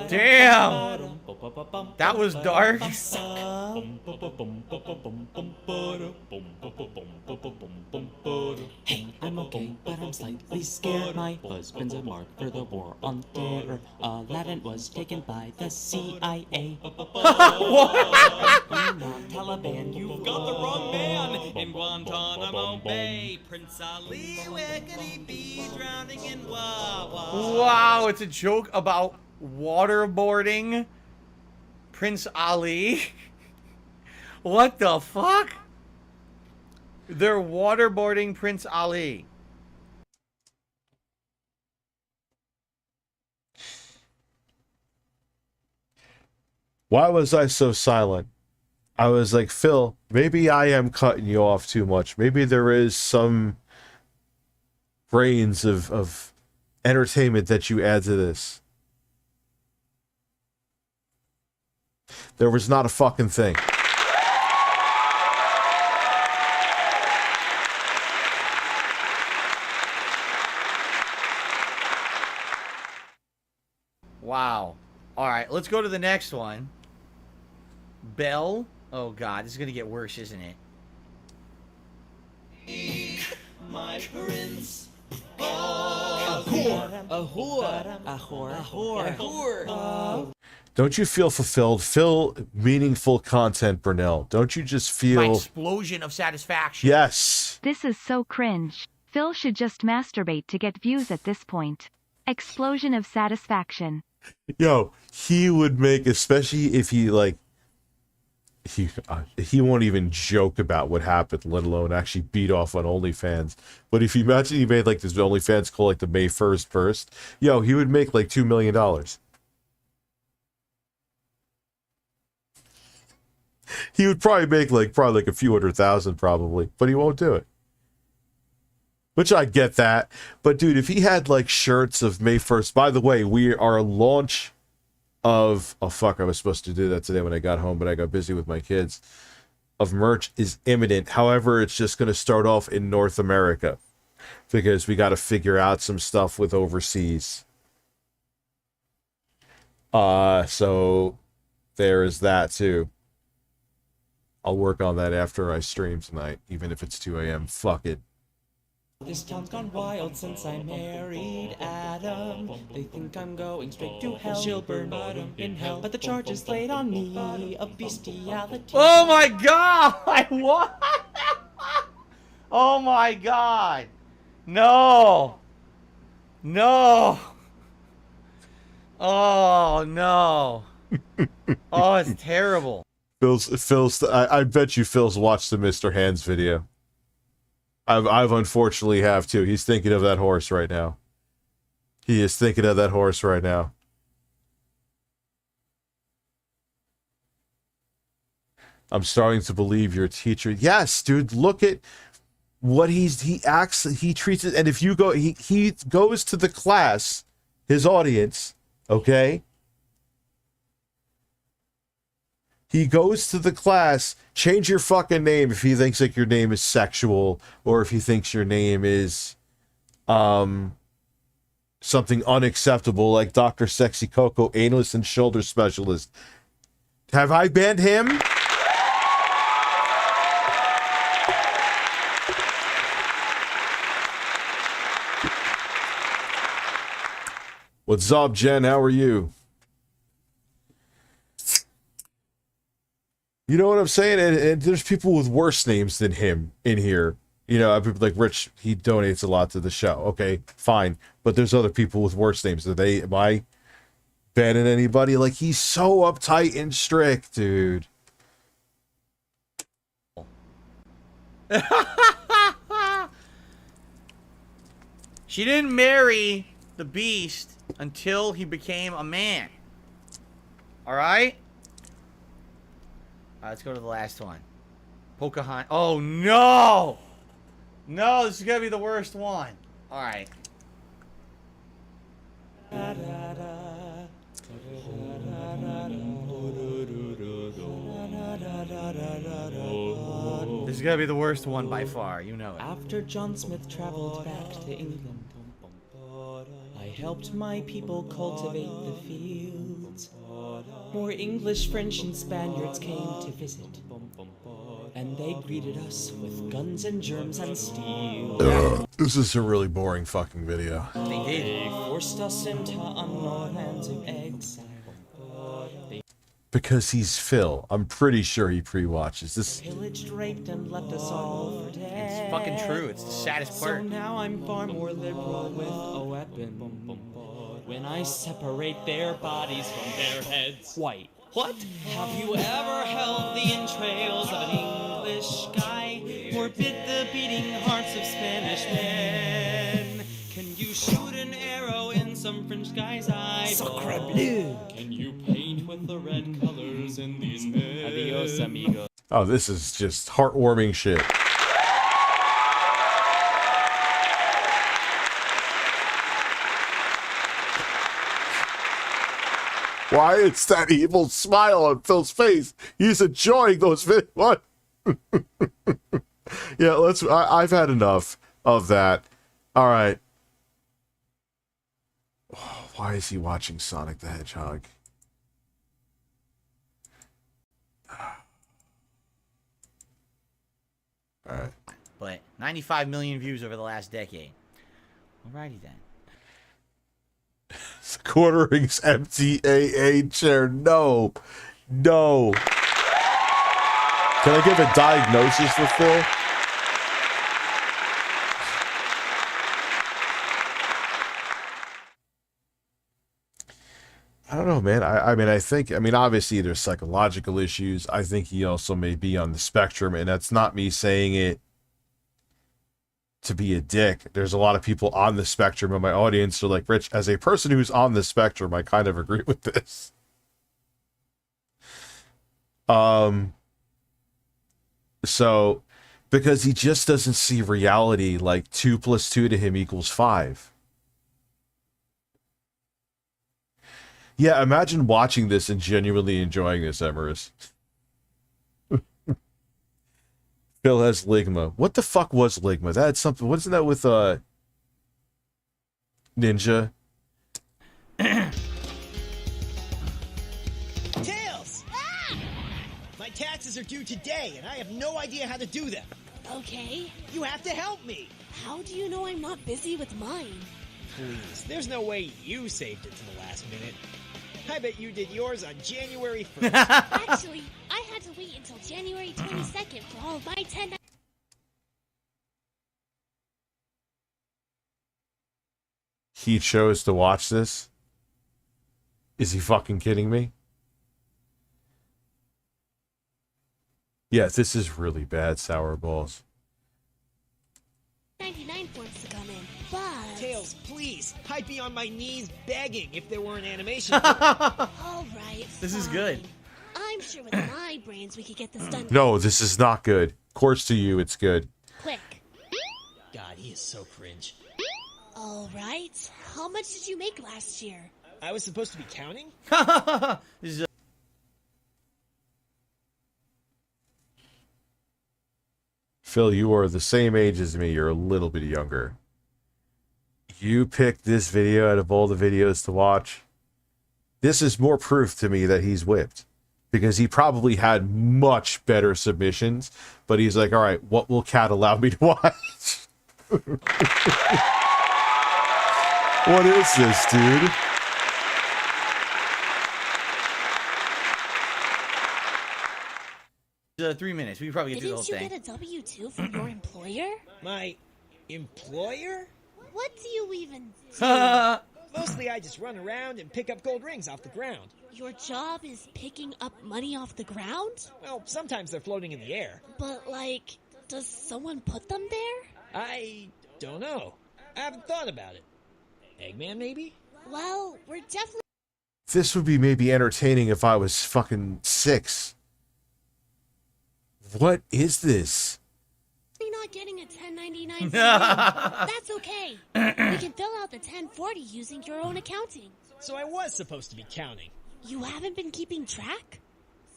Damn! That was dark. Hey, I'm okay, but I'm slightly scared. My husband's a mark for the war on terror. Aladdin was taken by the CIA. Taliban, you've got the wrong man. In Guantanamo Bay, Prince Ali, where can he be? Drowning in Wawa. Wow, it's a joke about waterboarding Prince Ali. What the fuck? They're waterboarding Prince Ali. Why was I so silent? I was like, Phil, maybe I am cutting you off too much. Maybe there is some grains of entertainment that you add to this. There was not a fucking thing. Wow. All right, let's go to the next one. Belle. Oh god, this is gonna get worse, isn't it? My prince. A whore. A whore. A whore. A whore. A whore. Don't you feel fulfilled? Feel meaningful content, Brunel. Don't you just My feel... explosion of satisfaction. Yes. This is so cringe. Phil should just masturbate to get views at this point. Explosion of satisfaction. Yo, he would make, especially if he, like... He won't even joke about what happened, let alone actually beat off on OnlyFans. But if you imagine he made like this OnlyFans called like the May 1st burst, yo, he would make like $2 million. He would probably make like a few $100,000 probably, but he won't do it. Which I get that. But dude, if he had like shirts of May 1st, by the way, our launch of, oh fuck, I was supposed to do that today when I got home, but I got busy with my kids, of merch is imminent. However, it's just going to start off in North America because we got to figure out some stuff with overseas. So there is that too. I'll work on that after I stream tonight, even if it's 2 a.m. Fuck it. This town's gone wild since I married Adam. They think I'm going straight to hell. She'll burn Adam in hell. But the charge is laid on me of bestiality. Oh my god! What? Oh my god! No! No! Oh no! Oh, it's terrible. Phil's. I bet you Phil's watched the Mr. Hands video. I've unfortunately have too. He's thinking of that horse right now. He is thinking of that horse right now. I'm starting to believe you're a teacher. Yes, dude. Look at what he treats it. And if you go, he goes to the class, his audience. Okay. He goes to the class, change your fucking name if he thinks like your name is sexual or if he thinks your name is something unacceptable like Dr. Sexy Coco, analyst and shoulder specialist. Have I banned him? What's up, Jen? How are you? You know what I'm saying? And there's people with worse names than him in here. You know, people like Rich, he donates a lot to the show. Okay, fine. But there's other people with worse names. Am I banning anybody? Like, he's so uptight and strict, dude. She didn't marry the beast until he became a man. Alright? Alright, let's go to the last one. Pocahontas. Oh, no! No, this is gonna be the worst one. Alright. This is gonna be the worst one by far, you know it. After John Smith traveled back to England, I helped my people cultivate the fields. More English, French, and Spaniards came to visit, and they greeted us with guns and germs and steel. This is a really boring fucking video. They did. They forced us into unknown lands of exile. Because he's Phil. I'm pretty sure he pre-watches this. Pillaged, raped, and left us all for dead. It's fucking true. It's the saddest part. So now I'm far more liberal with a weapon. When I separate their bodies from their heads. White. What? Have you ever held the entrails of an English guy? Or bit the beating hearts of Spanish men? Can you shoot an arrow in some French guy's eye? Sacre bleu! Can you paint with the red colors in these men? Adios, amigo. Oh, this is just heartwarming shit. Why, it's that evil smile on Phil's face. He's enjoying those videos. Yeah, I've had enough of that. All right. Oh, why is he watching Sonic the Hedgehog? All right. But 95 million views over the last decade. Alrighty then. The quartering's empty AA chair. No. No. Can I give a diagnosis for Phil? I don't know, man. I mean, obviously there's psychological issues. I think he also may be on the spectrum, and that's not me saying it to be a dick. There's a lot of people on the spectrum in my audience. So, like, Rich, as a person who's on the spectrum, I kind of agree with this. So, because he just doesn't see reality like 2 + 2 to him equals 5. Yeah, imagine watching this and genuinely enjoying this, Emerus. Phil has Ligma. What the fuck was Ligma? That had something. Wasn't that with Ninja? Tails! Ah! My taxes are due today, and I have no idea how to do them. Okay. You have to help me. How do you know I'm not busy with mine? Please, there's no way you saved it to the last minute. I bet you did yours on January 1st. Actually, I had to wait until January 22nd for all of my 10... He chose to watch this? Is he fucking kidding me? Yeah, this is really bad, Sour Balls. 99 forms to come in, but... Tails, please, I'd be on my knees begging if there were an animation. All right, This is good. I'm sure with my brains we could get this done. No, this is not good. Of course to you, it's good. Quick. God, he is so cringe. All right, how much did you make last year? I was supposed to be counting? This is Phil, you are the same age as me. You're a little bit younger. You picked this video out of all the videos to watch. This is more proof to me that he's whipped. because he probably had much better submissions, but he's like, all right, what will Cat allow me to watch? What is this, dude? 3 minutes. We can probably get through the whole Didn't thing. you get a W-2 from your employer? My employer? What do you even do? Mostly I just run around and pick up gold rings off the ground. Your job is picking up money off the ground? Well, sometimes they're floating in the air. But, like, does someone put them there? I don't know. I haven't thought about it. Eggman, maybe? Well, we're definitely... This would be maybe entertaining if I was fucking 6. What is this? not getting a 1099 from you. That's okay. We can fill out the 1040 using your own accounting. So I was supposed to be counting. You haven't been keeping track?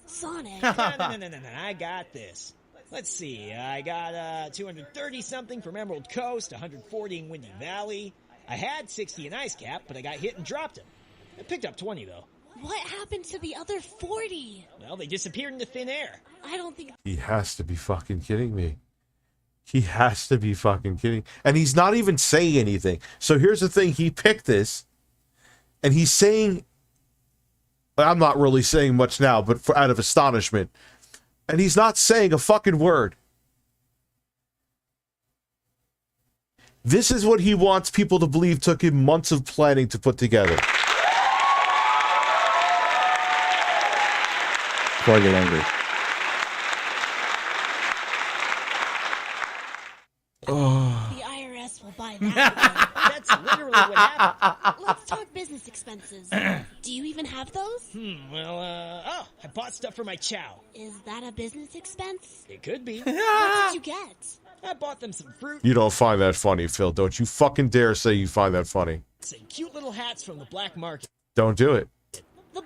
Sonic. No, I got this. Let's see, I got 230 something from Emerald Coast, 140 in Windy Valley. I had 60 in Ice Cap, but I got hit and dropped them. I picked up 20 though. What happened to the other 40? Well, they disappeared into thin air. I don't think... He has to be fucking kidding me. He has to be fucking kidding. And he's not even saying anything. So here's the thing. He picked this, and he's saying... I'm not really saying much now, but out of astonishment. And he's not saying a fucking word. This is what he wants people to believe took him months of planning to put together. Before I get angry. The IRS will buy that. That's literally what happened. Let's talk business expenses. Do you even have those? I bought stuff for my chow. Is that a business expense? It could be. What did you get? I bought them some fruit. You don't find that funny, Phil. Don't you fucking dare say you find that funny. And cute little hats from the black market. Don't do it.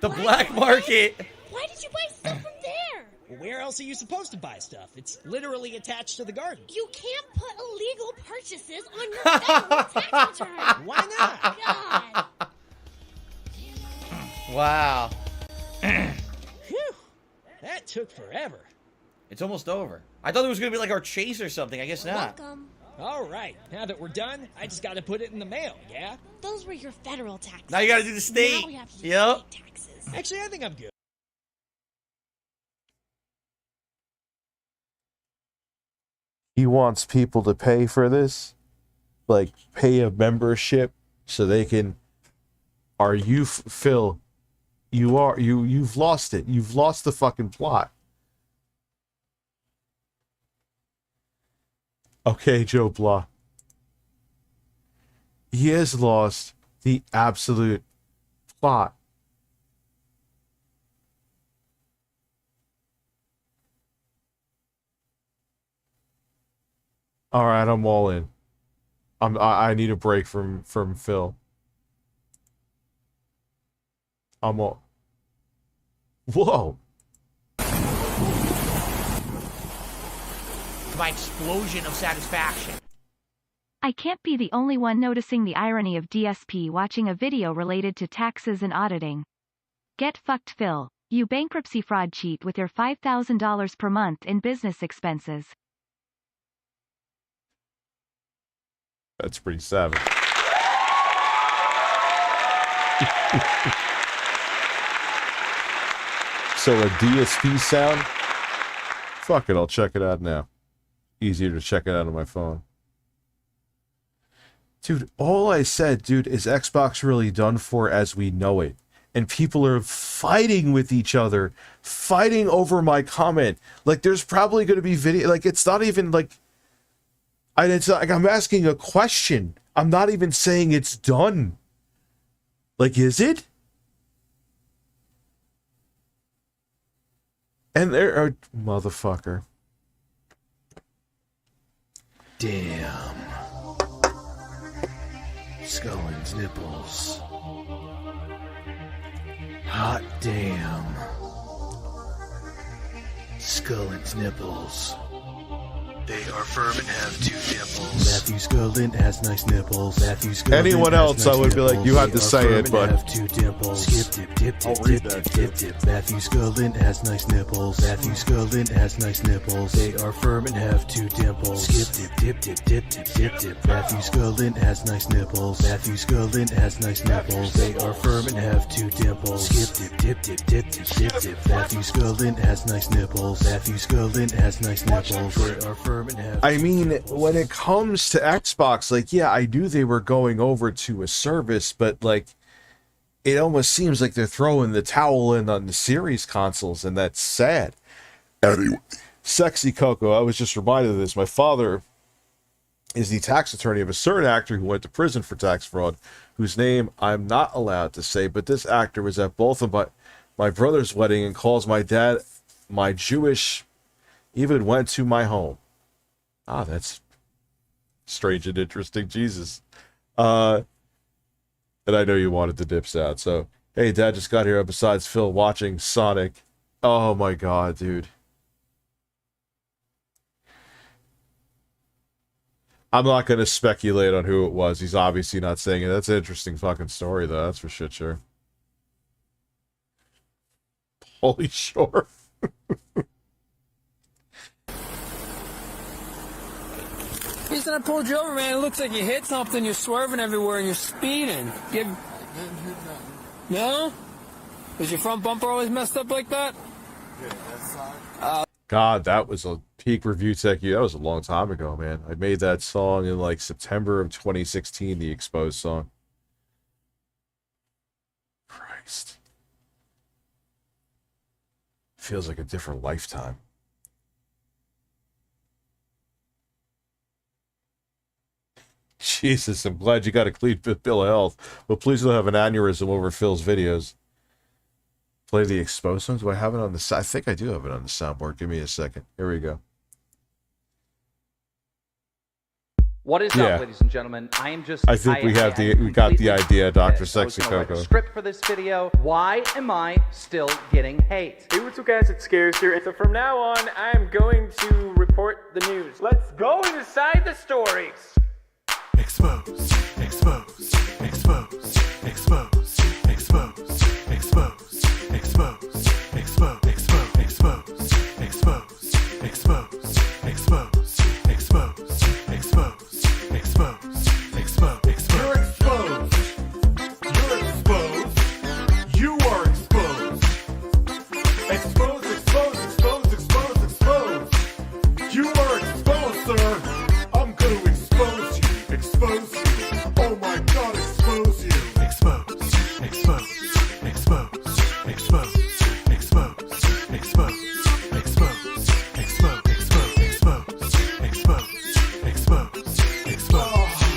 The black market? Why did you buy stuff from there? Well, where else are you supposed to buy stuff? It's literally attached to the garden. You can't put illegal purchases on your federal tax return. Why not? God. Wow. Phew. That took forever. It's almost over. I thought it was going to be like our chase or something. I guess not. Welcome. All right. Now that we're done, I just got to put it in the mail, yeah? Those were your federal taxes. Now you got to do the state. Now we have to do Yep. state taxes. Actually, I think I'm good. He wants people to pay for this, like pay a membership so they can. Are you Phil? You've lost it. You've lost the fucking plot. Okay, Joe Blah. He has lost the absolute plot. All right, I'm all in. I need a break from Phil. I'm all. Whoa! My explosion of satisfaction. I can't be the only one noticing the irony of DSP watching a video related to taxes and auditing. Get fucked, Phil. You bankruptcy fraud cheat with your $5,000 per month in business expenses. That's pretty savage. So a DSP sound? Fuck it, I'll check it out now. Easier to check it out on my phone. Dude, all I said, dude, is Xbox really done for as we know it? And people are fighting with each other, fighting over my comment. Like, there's probably going to be video, like, it's not even like, it's like I'm asking a question. I'm not even saying it's done. Like, is it? And there are... Motherfucker. Damn. Scullin's nipples. Hot damn. Scullin's nipples. They are firm and have 2 dimples. Matthew Scullin has nice nipples. Matthew Scullin Anyone has else, nice I would be like, nipples. you have to They are say firm it, and but have 2 dimples. Skip, dip, dip, dip, dip, dip, dip, dip. Matthew Scullin has nice nipples. Matthew Scullin has nice nipples. They are firm and have 2 dimples. Skip, dip, dip, dip, dip, dip, dip. Matthew Scullin has nice nipples. Matthew Scullin has nice nipples. They are firm and have 2 dimples. Skip, dip, dip, dip, dip, dip, dip, dip. Matthew Scullin has nice nipples. Matthew Scullin has nice nipples. They are firm and have. I mean, when it comes to Xbox, like, yeah, I knew they were going over to a service, but like, it almost seems like they're throwing the towel in on the series consoles, and that's sad. Anyway, Sexy Coco, I was just reminded of this. My father is the tax attorney of a certain actor who went to prison for tax fraud, whose name I'm not allowed to say, but this actor was at both of my brother's wedding and calls my dad my Jewish, even went to my home. Ah, that's strange and interesting. Jesus. And I know you wanted the dips out, so hey, Dad just got here besides Phil watching Sonic. Oh my god, dude. I'm not going to speculate on who it was. He's obviously not saying it. That's an interesting fucking story, though. That's for shit sure. Holy sure. Reason I pulled you over, man, it looks like you hit something, you're swerving everywhere and you're speeding. No? Was your front bumper always messed up like that? Yeah, that side. God, that was a peak review tech. That was a long time ago, man. I made that song in like September of 2016, the Exposed song. Christ. Feels like a different lifetime. Jesus, I'm glad you got a clean bill of health. But please don't have an aneurysm over Phil's videos. Play the Exposed song? Do I have it on the... I think I do have it on the soundboard. Give me a second. Here we go. What is up, ladies and gentlemen? I am just... I think we got the idea, Dr. Sexy Coco. Script for this video. Why am I still getting hate? Hey, what's up, guys? It's Scarester, and so from now on, I am going to report the news. Let's go inside the stories. Exposed, exposed, exposed, exposed, exposed, exposed, exposed, exposed, exposed, exposed, exposed, exposed, exposed, exposed, exposed, exposed. You're exposed. You're exposed. You are exposed. Exposed, exposed, exposed, exposed, exposed. You are exposed, sir. I'm going to expose you. Expose you. Oh my god, expose you. Expose, expose, expose, expose, expose, expose, expose, expose,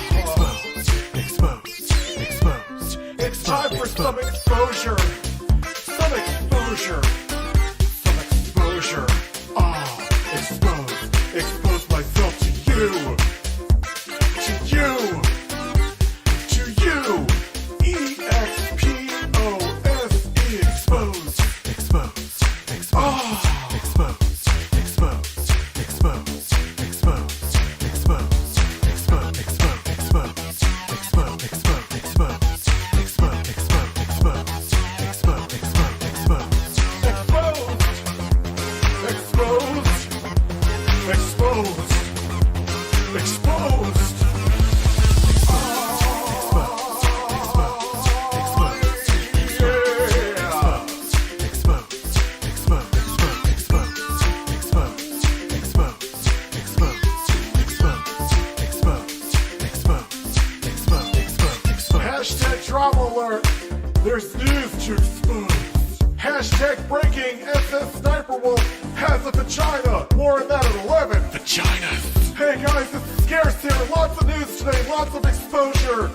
expose, expose, expose. It's time for some exposure. Some exposure. Some exposure. Ah, expose. Expose myself to you. To you. E-X-P-O-S-E. Exposed. Exposed. Exposed. Oh. Exposed. Exposed. Exposed. Exposed. Exposed. Exposed. Exposed. Exposed. Exposed. Exposed. Exposed. Exposed. Exposed. Exposed. Exposed. Exposed. Exposed. Exposed. Hashtag drama alert. There's news to expose. Hashtag breaking. SS Sniper Wolf has a vagina. More on that at 11. Vagina. Hey guys, this is Scarce here. Lots of news today. Lots of exposure.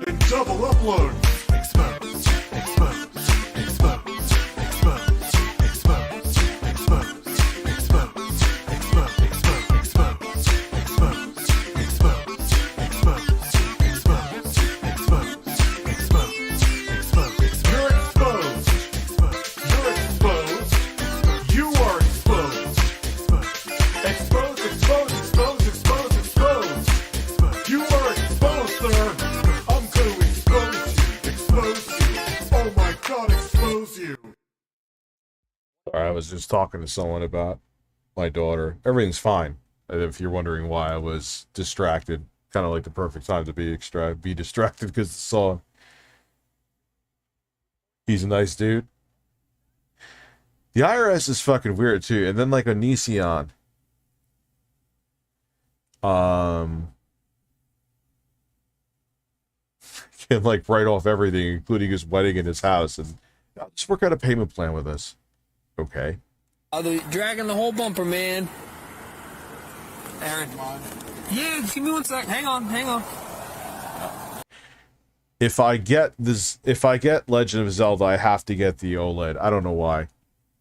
And double upload. Expose. Expose. Expose. Expose. Expose. Expose. Expose. Expose. Expose. You're exposed. You're exposed. You are exposed. Exposed, exposed, exposed. Sorry, I was just talking to someone about my daughter. Everything's fine. If you're wondering why I was distracted, kind of like the perfect time to be distracted because the song. He's a nice dude. The IRS is fucking weird too. And then like Onision. Can like write off everything, including his wedding and his house, and just work out a payment plan with us. Okay. They're dragging the whole bumper, man. Aaron. Yeah, just give me 1 sec. Hang on. If I get Legend of Zelda, I have to get the OLED. I don't know why.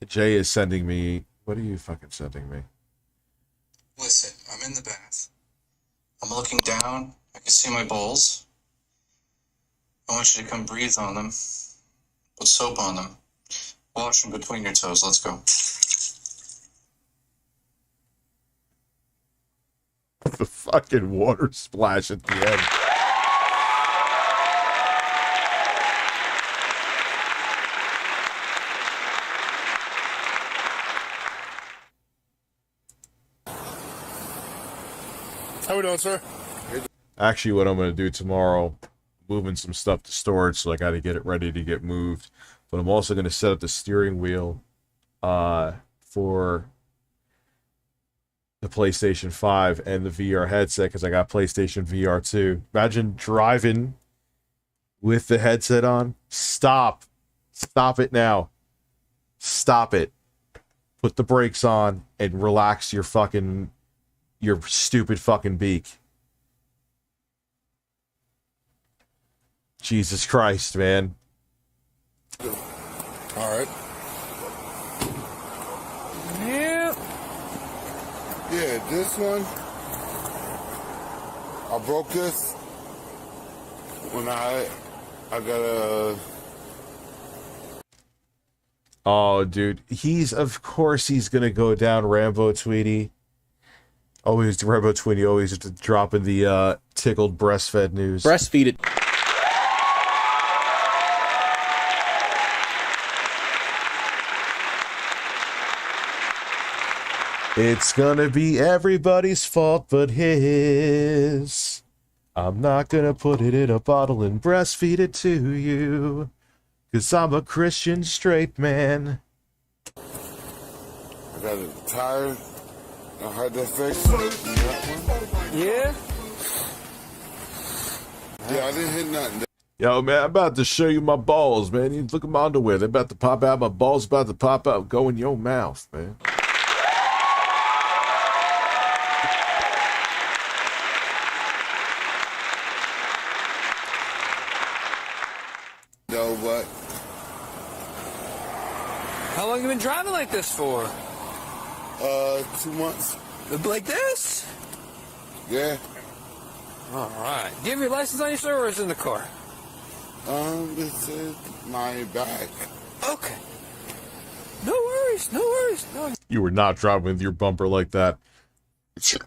Jay is sending me. What are you fucking sending me? Listen, I'm in the bath. I'm looking down. I can see my balls. I want you to come breathe on them. Put soap on them. Wash them between your toes. Let's go. The fucking water splash at the end. How we doing, sir? Actually, what I'm going to do tomorrow, moving some stuff to storage, so I got to get it ready to get moved. But I'm also going to set up the steering wheel for the PlayStation 5 and the VR headset, because I got PlayStation VR 2. Imagine driving with the headset on. Stop it now. Stop it. Put the brakes on and relax your stupid fucking beak. Jesus Christ, man. Alright. Yeah. Yeah, this one. I broke this when I got a... Oh, dude. Of course he's gonna go down Rambo Tweety. Always, Rambo Tweety always dropping the tickled breastfed news. Breastfeed it. It's gonna be everybody's fault but his. I'm not gonna put it in a bottle and breastfeed it to you, 'cause I'm a Christian straight man. I got a tire. I had that fixed. Yeah? Yeah, I didn't hit nothing. Yo, man, I'm about to show you my balls, man. You look at my underwear. They're about to pop out. My balls about to pop out. Go in your mouth, man. No, but... How long you been driving like this for? 2 months. Like this? Yeah. Alright. Do you have your license on you, sir, or is it in the car? It's in my bag. Okay. No worries, no worries. No. You were not driving with your bumper like that. Sure.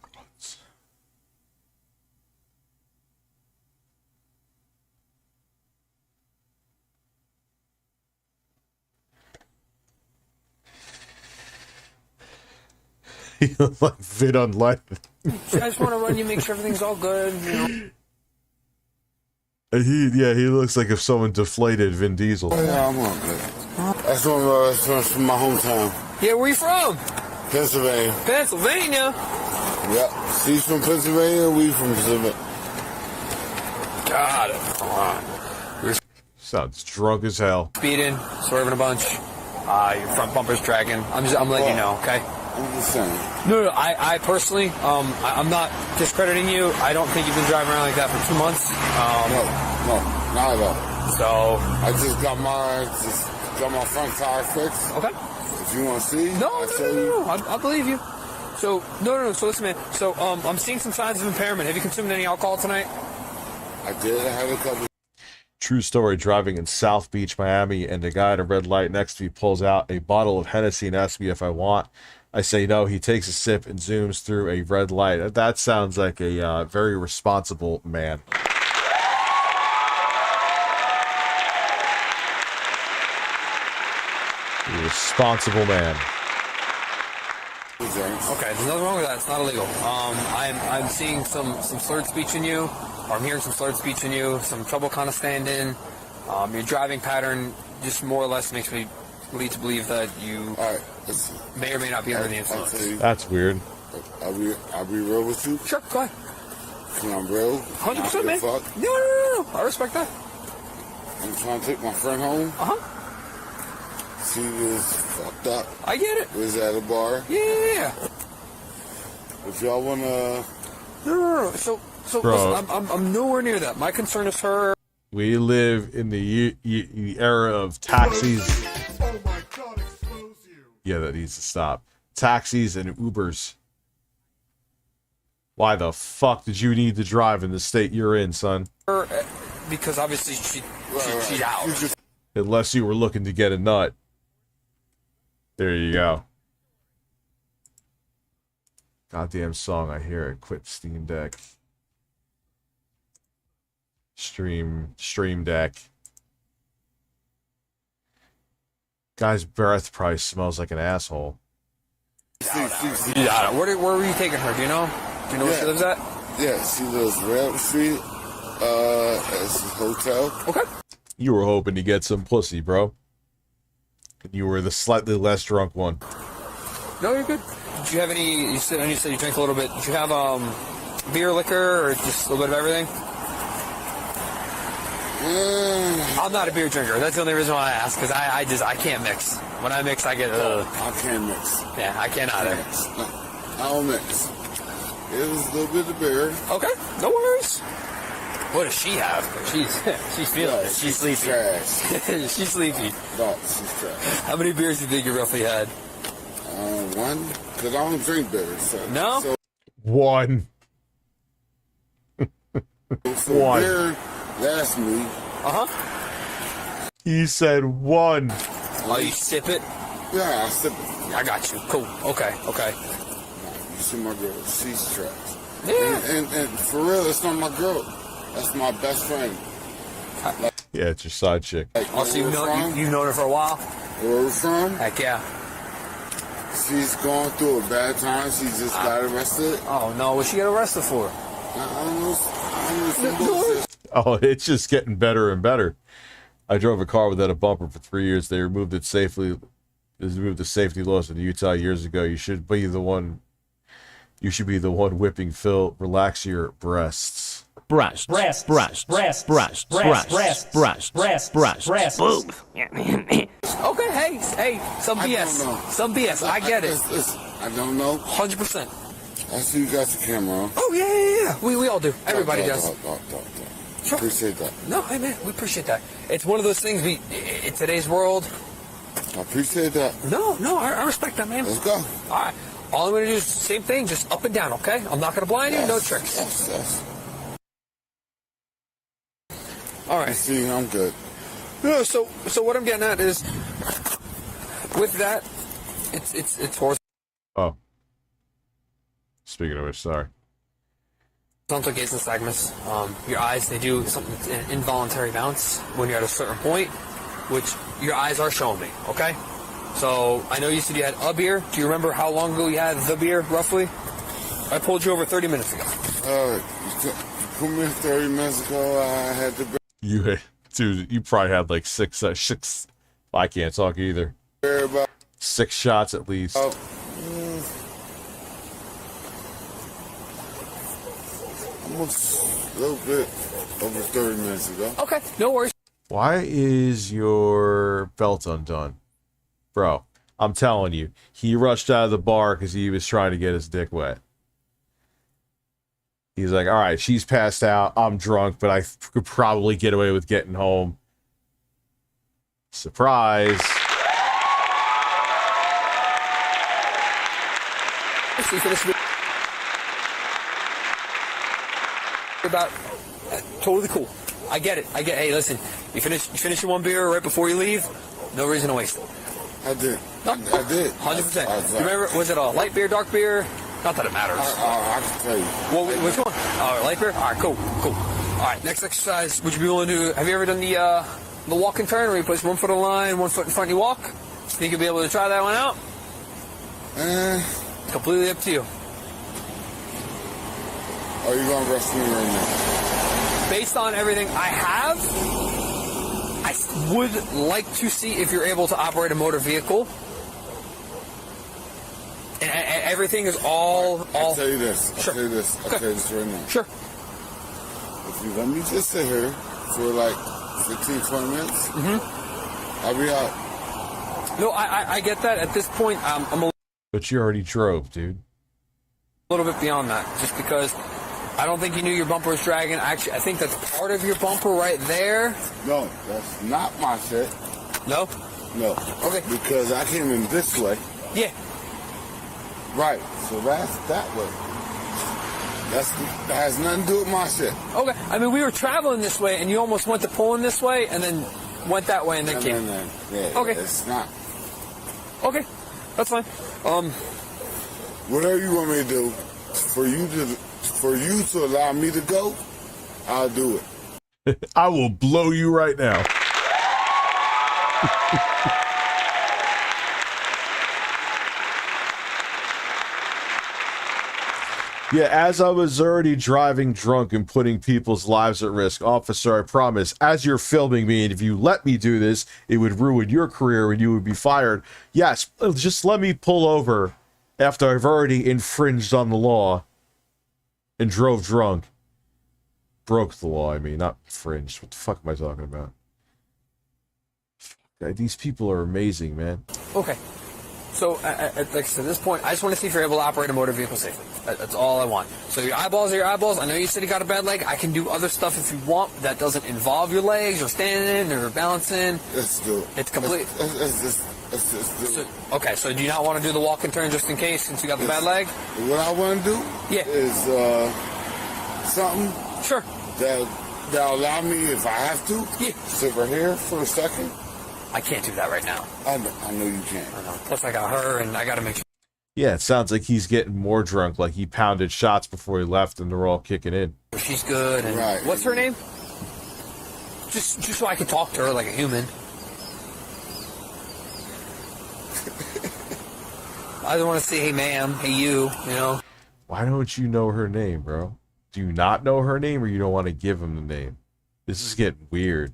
You look like Vid on life. I just want to run you, make sure everything's all good, you know. He looks like if someone deflated Vin Diesel. Oh, yeah, I'm on good. That's from my hometown. Yeah, where you from? Pennsylvania. Pennsylvania? Yep. She's from Pennsylvania, we from Pennsylvania. Got it. Come on. Sounds drunk as hell. Speeding, swerving a bunch. Your front bumper's dragging. I'm letting you know, okay? I'm just saying. No, I personally, I'm not discrediting you. I don't think you've been driving around like that for 2 months. No, not at all. So I just got my front tire fixed. Okay. If you want to see, No, I believe you. So no. So listen, man. So I'm seeing some signs of impairment. Have you consumed any alcohol tonight? I did. I had a couple. True story, driving in South Beach, Miami, and a guy at a red light next to me pulls out a bottle of Hennessy and asks me if I want. I say no. He takes a sip and zooms through a red light. That sounds like a very responsible man. responsible man. Okay, there's nothing wrong with that. It's not illegal. I'm seeing some slurred speech in you, or I'm hearing some slurred speech in you, some trouble kind of standing. Your driving pattern just more or less makes me lead to believe that you may or may not be under the influence. That's weird. I'll be real with you. Sure, go ahead. Can I real? 100%, man. No. I respect that. I'm trying to take my friend home. She was fucked up. I get it. Was at a bar. Yeah. If y'all wanna. No. So listen, I'm nowhere near that. My concern is her. We live in the era of taxis. Oh my God, expose you. Yeah, that needs to stop. Taxis and Ubers. Why the fuck did you need to drive in the state you're in, son? Because obviously she's out. Unless you were looking to get a nut. There you go. Goddamn song, I hear it. Quit Steam Deck. Stream Deck. Guy's breath probably smells like an asshole. Yeah. Where were you taking her? Do you know? Do you know where she lives at? Yeah, she lives right up the street. It's a hotel. Okay. You were hoping to get some pussy, bro. And you were the slightly less drunk one. No, you're good. Did you have any? You said you drank a little bit. Did you have beer, liquor, or just a little bit of everything? I'm not a beer drinker. That's the only reason why I ask, because I can't mix. When I mix, I get I can't mix. Yeah, I can't either. I don't mix. It was a little bit of beer. Okay, no worries. What does she have? She's feeling it. She's sleepy. Trash. She's sleepy. No, she's trash. How many beers do you think you roughly had? One. Because I don't drink beer. So, no? So, one. so one. Beer lasts me. He said one. Oh, you sip it? Yeah, I sip it. I got you. Cool. Okay. You see my girl. She's trash. Yeah. And for real, it's not my girl. That's my best friend. Yeah, it's your side chick. Also, you've known her for a while? Where we're from? Heck yeah. She's going through a bad time. She just got arrested. Oh, no. What she got arrested for? I don't know. Oh, it's just getting better and better. I drove a car without a bumper for 3 years. They removed it safely. They removed the safety laws in Utah years ago. You should be the one whipping Phil. Relax your breasts. Breasts. Boom. Okay, hey, some BS. Some BS. I get it. I don't know. 100%. I see you got the camera on. Oh, yeah. We all do. Everybody does. Sure. Appreciate that. No, hey, man, we appreciate that. It's one of those things in today's world. I appreciate that. No, I respect that, man. Let's go. All right. All I'm going to do is the same thing, just up and down, okay? I'm not going to blind you, no tricks. Yes. All right. See, I'm good. No, so what I'm getting at is, with that, it's horse. Oh. Speaking of which, sorry. Frontal gaze nystagmus. Your eyes, they do something, an involuntary bounce when you're at a certain point, which your eyes are showing me, okay? So, I know you said you had a beer. Do you remember how long ago you had the beer, roughly? I pulled you over 30 minutes ago. You put me 30 minutes ago, I had the beer. You probably had like six. I can't talk either. 6 shots at least. Almost a little bit over 30 minutes ago. Okay, no worries. Why is your belt undone? Bro, I'm telling you, he rushed out of the bar because he was trying to get his dick wet. He's like, all right, she's passed out. I'm drunk, but I could probably get away with getting home. Surprise. About totally cool. I get it. Hey, listen, you finish your one beer right before you leave. No reason to waste it. I did. No, I did. 100%. You remember? Was it a light beer, dark beer? Not that it matters. I can tell you. Well, which one? Light beer. All right, cool. All right, next exercise. Would you be willing to? Have you ever done the walk and turn, where you place one foot on the line, one foot in front, and you walk? Think you'll be able to try that one out? Completely up to you. Are you gonna rush me right now? Based on everything I have, I would like to see if you're able to operate a motor vehicle. And everything is all. I'll tell you this. Sure. I'll tell you this. I'll tell you this right now. Sure. If you let me just sit here for like 15, 20 minutes, I'll be out. No, I get that. At this point, I'm a But you already drove, dude. little bit beyond that, just because I don't think you knew your bumper was dragging. Actually, I think that's part of your bumper right there. No, that's not my shit. No? No. Okay. Because I came in this way. Yeah. Right. So that's that way. That has nothing to do with my shit. Okay. I mean, we were traveling this way, and you almost went to pulling this way, and then went that way, and then came. Yeah, okay. It's not. Okay. That's fine. Whatever you want me to do, for you to allow me to go, I'll do it. I will blow you right now. Yeah, as I was already driving drunk and putting people's lives at risk, officer, I promise, as you're filming me, and if you let me do this, it would ruin your career and you would be fired. Yes, just let me pull over after I've already infringed on the law and drove drunk. Broke the law, I mean, not infringed. What the fuck am I talking about? These people are amazing, man. Okay. So, like I said, at this point, I just want to see if you're able to operate a motor vehicle safely. That's all I want. So your eyeballs are your eyeballs. I know you said you got a bad leg. I can do other stuff if you want that doesn't involve your legs or standing or balancing. Let's do it. It's complete. Let's just do it. Okay, so do you not want to do the walk and turn just in case since you got the bad leg? What I want to do is something that'll allow me, if I have to, sit right here for a second. I can't do that right now. I know you can't. I know. Plus, I got her, and I got to make sure. Yeah, it sounds like he's getting more drunk, like he pounded shots before he left and they're all kicking in. She's good. And right. What's her name? Just so I can talk to her like a human. I don't want to say, hey, ma'am, hey, you know. Why don't you know her name, bro? Do you not know her name or you don't want to give him the name? This is getting weird.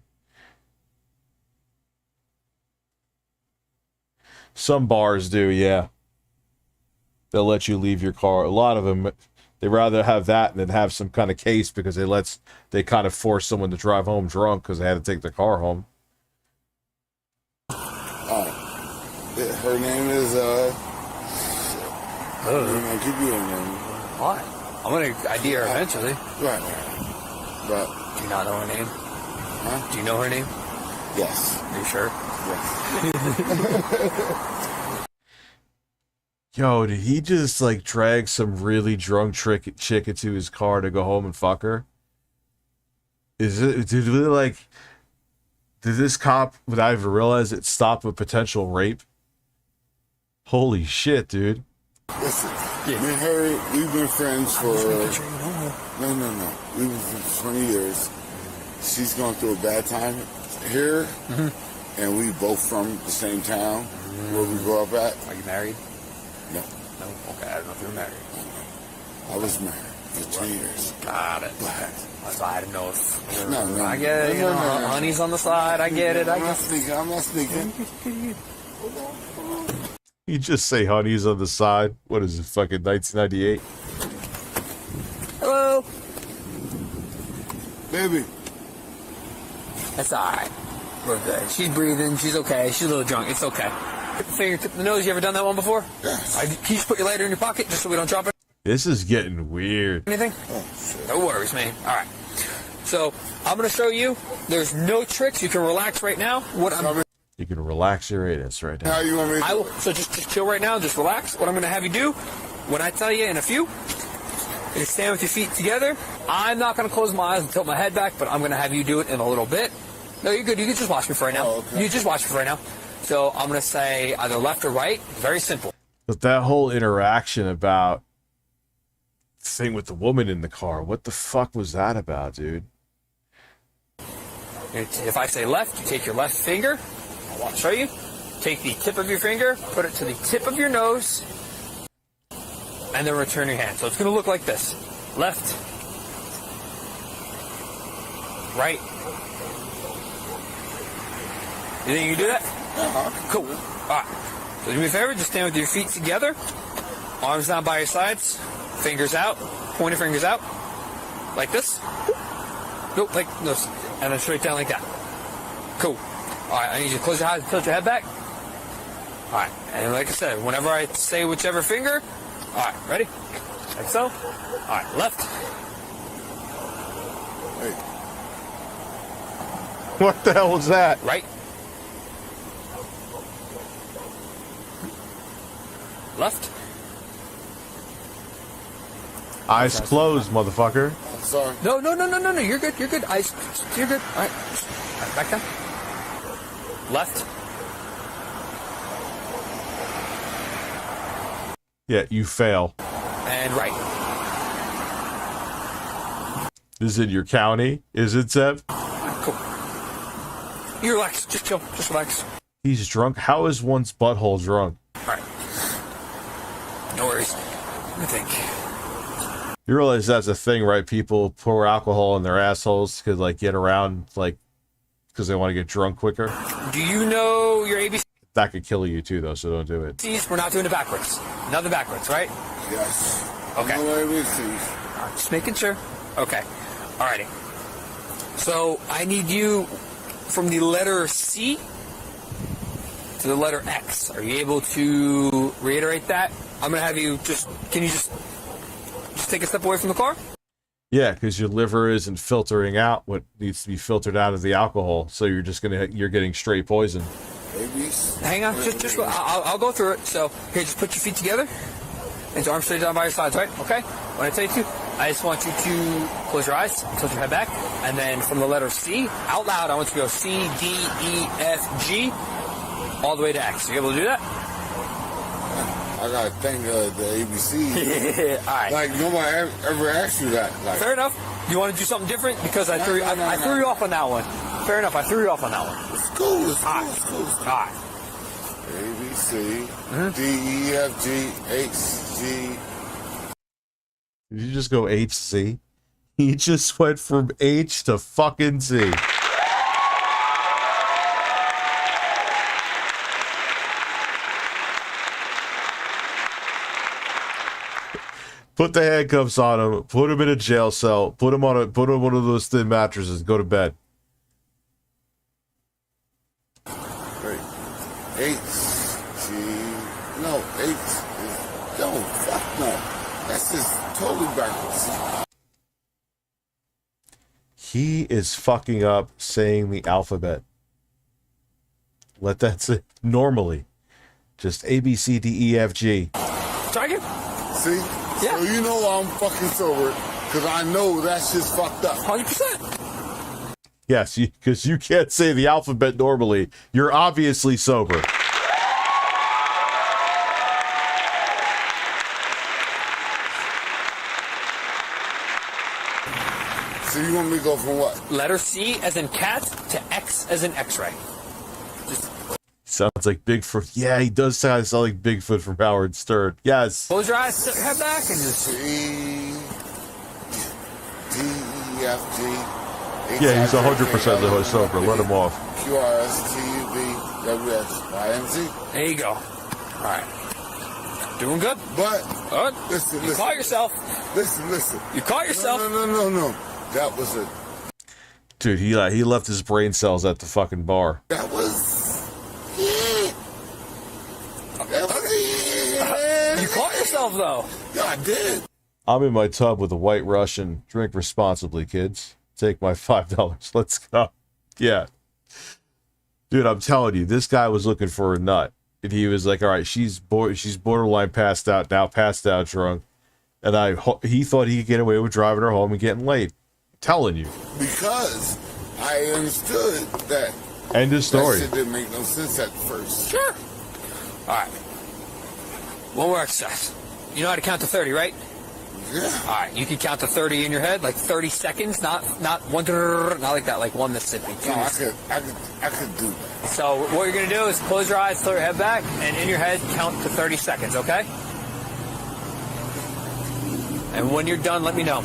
Some bars do, yeah. They'll let you leave your car. A lot of them, they rather have that than have some kind of case because they kind of force someone to drive home drunk because they had to take their car home. Her name is, I'm going to give you a name. Why? I'm going to ID her eventually. Right. But do you not know her name? Huh? Do you know her name? Yes. Are you sure? Yes. Yo, did he just like drag some really drunk chick into his car to go home and fuck her? Did this cop, would I ever realize it, stop a potential rape? Holy shit, dude. Listen, me and her, we've been friends for... No. We've been friends for 20 years. She's going through a bad time here, and we both from the same town where we grew up at. Are you married? No. No? Okay, I don't know if you're married. I was married for 20 years. Got it. But... So I didn't know if... No. I get it, you know, honey's on the side, I get it. I'm not sneaking. You just say honey's on the side. What is it, fucking 1998? Hello? Baby. That's alright. We're good. She's breathing, she's okay, she's a little drunk, it's okay. Fingertip the nose, you ever done that one before? Yes. Can you just put your lighter in your pocket just so we don't drop it? This is getting weird. Anything? Oh, shit. No worries, man. Alright. So, I'm going to show you. There's no tricks. You can relax right now. You can relax your anus right now. How you want me to... So just chill right now. Just relax. What I'm going to have you do, when I tell you in a few, is stand with your feet together. I'm not going to close my eyes and tilt my head back, but I'm going to have you do it in a little bit. No, you're good. You can just watch me for right now. Oh, okay. You just watch me for right now. So I'm going to say either left or right. Very simple. But that whole interaction about the thing with the woman in the car, what the fuck was that about, dude? If I say left, you take your left finger. I'll show you. take the tip of your finger, put it to the tip of your nose, and then return your hand. So it's going to look like this. Left, right. You think you can do that? Cool. All right. So do me a favor, just stand with your feet together, arms down by your sides, fingers out, pointer fingers out, like this. Nope, like this, and then straight down like that. Cool. All right, I need you to close your eyes and tilt your head back. All right, and like I said, whenever I say whichever finger, all right, ready? Like so. All right, left. Hey. What the hell was that? Right. Left. Eyes closed, motherfucker. I'm sorry. No. You're good. You're good. Eyes. You're good. All right. All right, back down. Left. Yeah, you fail. And right. Is it your county? Is it, Zeb? Cool. You relax. Just chill. Just relax. He's drunk. How is one's butthole drunk? All right. No worries. Let me think. You realize that's a thing, right? People pour alcohol in their assholes to like get around, like, because they want to get drunk quicker. Do you know your ABCs? That could kill you too, though. So don't do it. We're not doing it backwards. Nothing backwards, right? Yes. Okay. No ABCs. Just making sure. Okay. Alrighty. So I need you from the letter C to the letter X. Are you able to reiterate that? I'm gonna have you can you just take a step away from the car? Yeah, because your liver isn't filtering out what needs to be filtered out of the alcohol, so you're getting straight poison. Hang on, I'll go through it. So here, just put your feet together and your arms straight down by your sides, right? Okay. When I tell you to, I just want you to close your eyes, tilt your head back, and then from the letter C out loud, I want you to go C, D, E, F, G, all the way to X. Are you able to do that? I gotta think of the ABC. All right. Like nobody ever asked you that. Like, fair enough. You want to do something different because I threw you off on that one. Fair enough. I threw you off on that one. It's cool. It's cool. All right. It's cool. All right. ABC, D, E, F, G, H, G. Did you just go HC? He just went from H to fucking Z. Put the handcuffs on him. Put him in a jail cell. Put him on one of those thin mattresses. Go to bed. Wait. H, G. No, H is. No, fuck no. That's just totally backwards. He is fucking up saying the alphabet. Let that sit normally. Just A, B, C, D, E, F, G. Try again. See? Yeah. So you know I'm fucking sober, because I know that shit's fucked up. 100%. Yes, because you can't say the alphabet normally. You're obviously sober. So you want me to go from what? Letter C as in cat to X as in X-ray. Sounds like Bigfoot. Yeah, he does sound like Bigfoot from Howard Stern. Yes. Close your eyes, sit your head back, and just C, D, E, F, G. Yeah, he's 100% sober. Let him off. Q, R, S, T, U, V, W, X, Y, and Z. There you go. All right. Doing good. But good. Listen. You caught yourself. Listen. You caught yourself. No. That was it. Dude, he left his brain cells at the fucking bar. That was it. You caught yourself, though. Yeah, I did. I'm in my tub with a white Russian. Drink responsibly, kids. Take my $5. Let's go. Yeah. Dude, I'm telling you, this guy was looking for a nut. And he was like, all right, she's borderline passed out, now passed out drunk. And he thought he could get away with driving her home and getting late. I'm telling you. Because I understood that. End of story. That shit didn't make no sense at first. Sure. All right. One more exercise. You know how to count to 30, right? All right, you can count to 30 in your head, like 30 seconds, not one, not like that, like one Mississippi. No, I could do that. So what you're gonna do is close your eyes, throw your head back, and in your head count to 30 seconds, okay? And when you're done, let me know.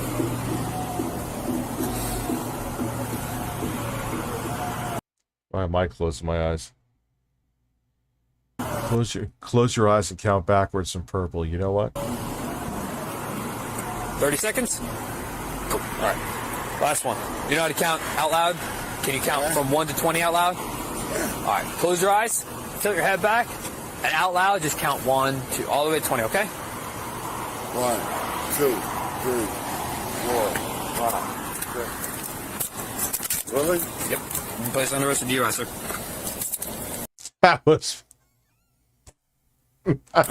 Why am I closing my eyes? Close your eyes and count backwards from purple. You know what? 30 seconds? Cool. All right. Last one. You know how to count out loud? Can you count from 1 to 20 out loud? All right. Close your eyes, tilt your head back, and out loud, just count 1, 2, all the way to 20, okay? 1, 2, 3, 4, 5, 6. Really? Yep. You can place on the rest of the sir. That was... What do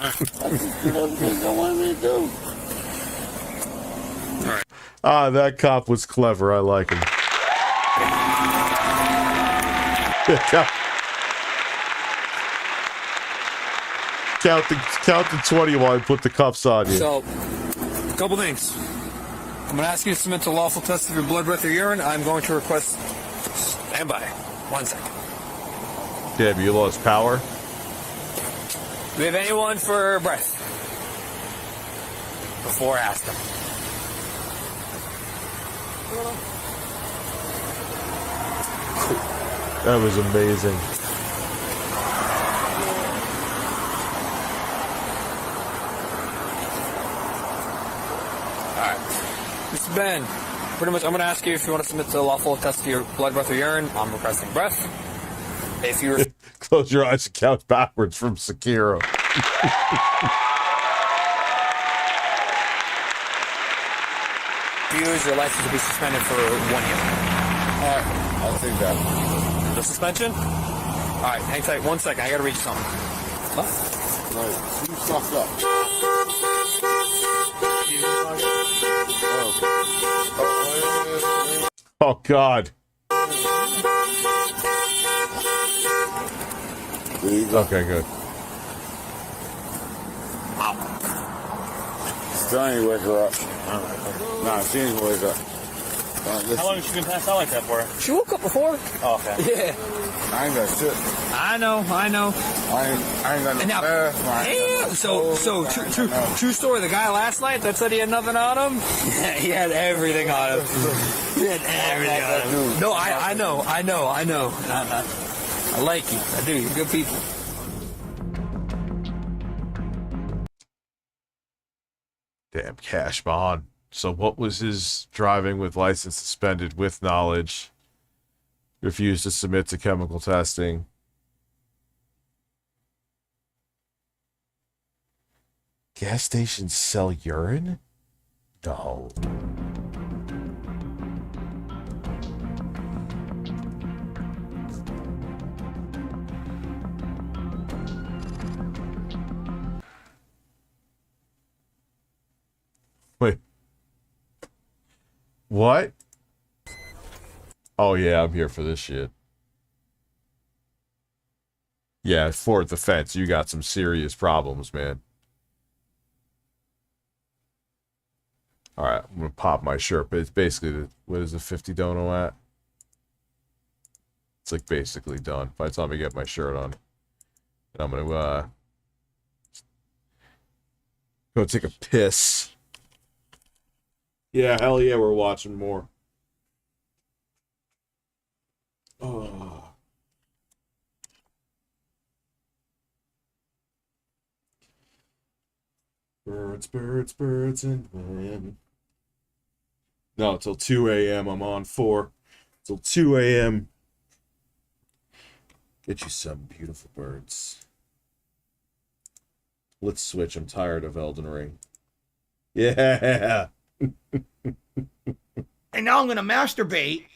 want me to do? Ah, that cop was clever. I like him. Count to 20 while I put the cuffs on you. So, a couple things. I'm going to ask you to submit a lawful test of your blood, breath, or urine. I'm going to request... Stand by. 1 second. Damn, you lost power? Do we have anyone for breath? Before I ask them. That was amazing. Alright. Mr. Ben, pretty much I'm going to ask you if you want to submit to a lawful test of your blood, breath, or urine. I'm requesting breath. If you Close your eyes and count backwards from Sekiro. refuse, your license will be suspended for 1 year. Alright, I'll take that. The suspension? Alright, hang tight 1 second. I gotta read something. What? Right, you fucked up. Oh, God. There you go. Okay, good. Still ain't wake her up. Nah, she ain't wake up. How long has she been passed out like that for? She woke up before. Oh, okay. Yeah. I ain't got shit. I know. I ain't got no bath. True story. The guy last night that said he had nothing on him, he had everything on him. He had everything on him. No, I know. I like you. I do. You're good people. Damn, Cash Bond. So what was his driving with license suspended with knowledge? Refused to submit to chemical testing. Gas stations sell urine? No. Wait. What? Oh, yeah, I'm here for this shit. Yeah, for the fence, you got some serious problems, man. Alright, I'm gonna pop my shirt, but it's basically, what is the 50 dono at? It's like basically done by the time I get my shirt on. And I'm gonna, go take a piss. Yeah, hell yeah, we're watching more. Oh. Birds, birds, birds, and men. No, till 2 a.m. I'm on 4. Till 2 a.m. Get you some beautiful birds. Let's switch. I'm tired of Elden Ring. Yeah. And now I'm gonna masturbate.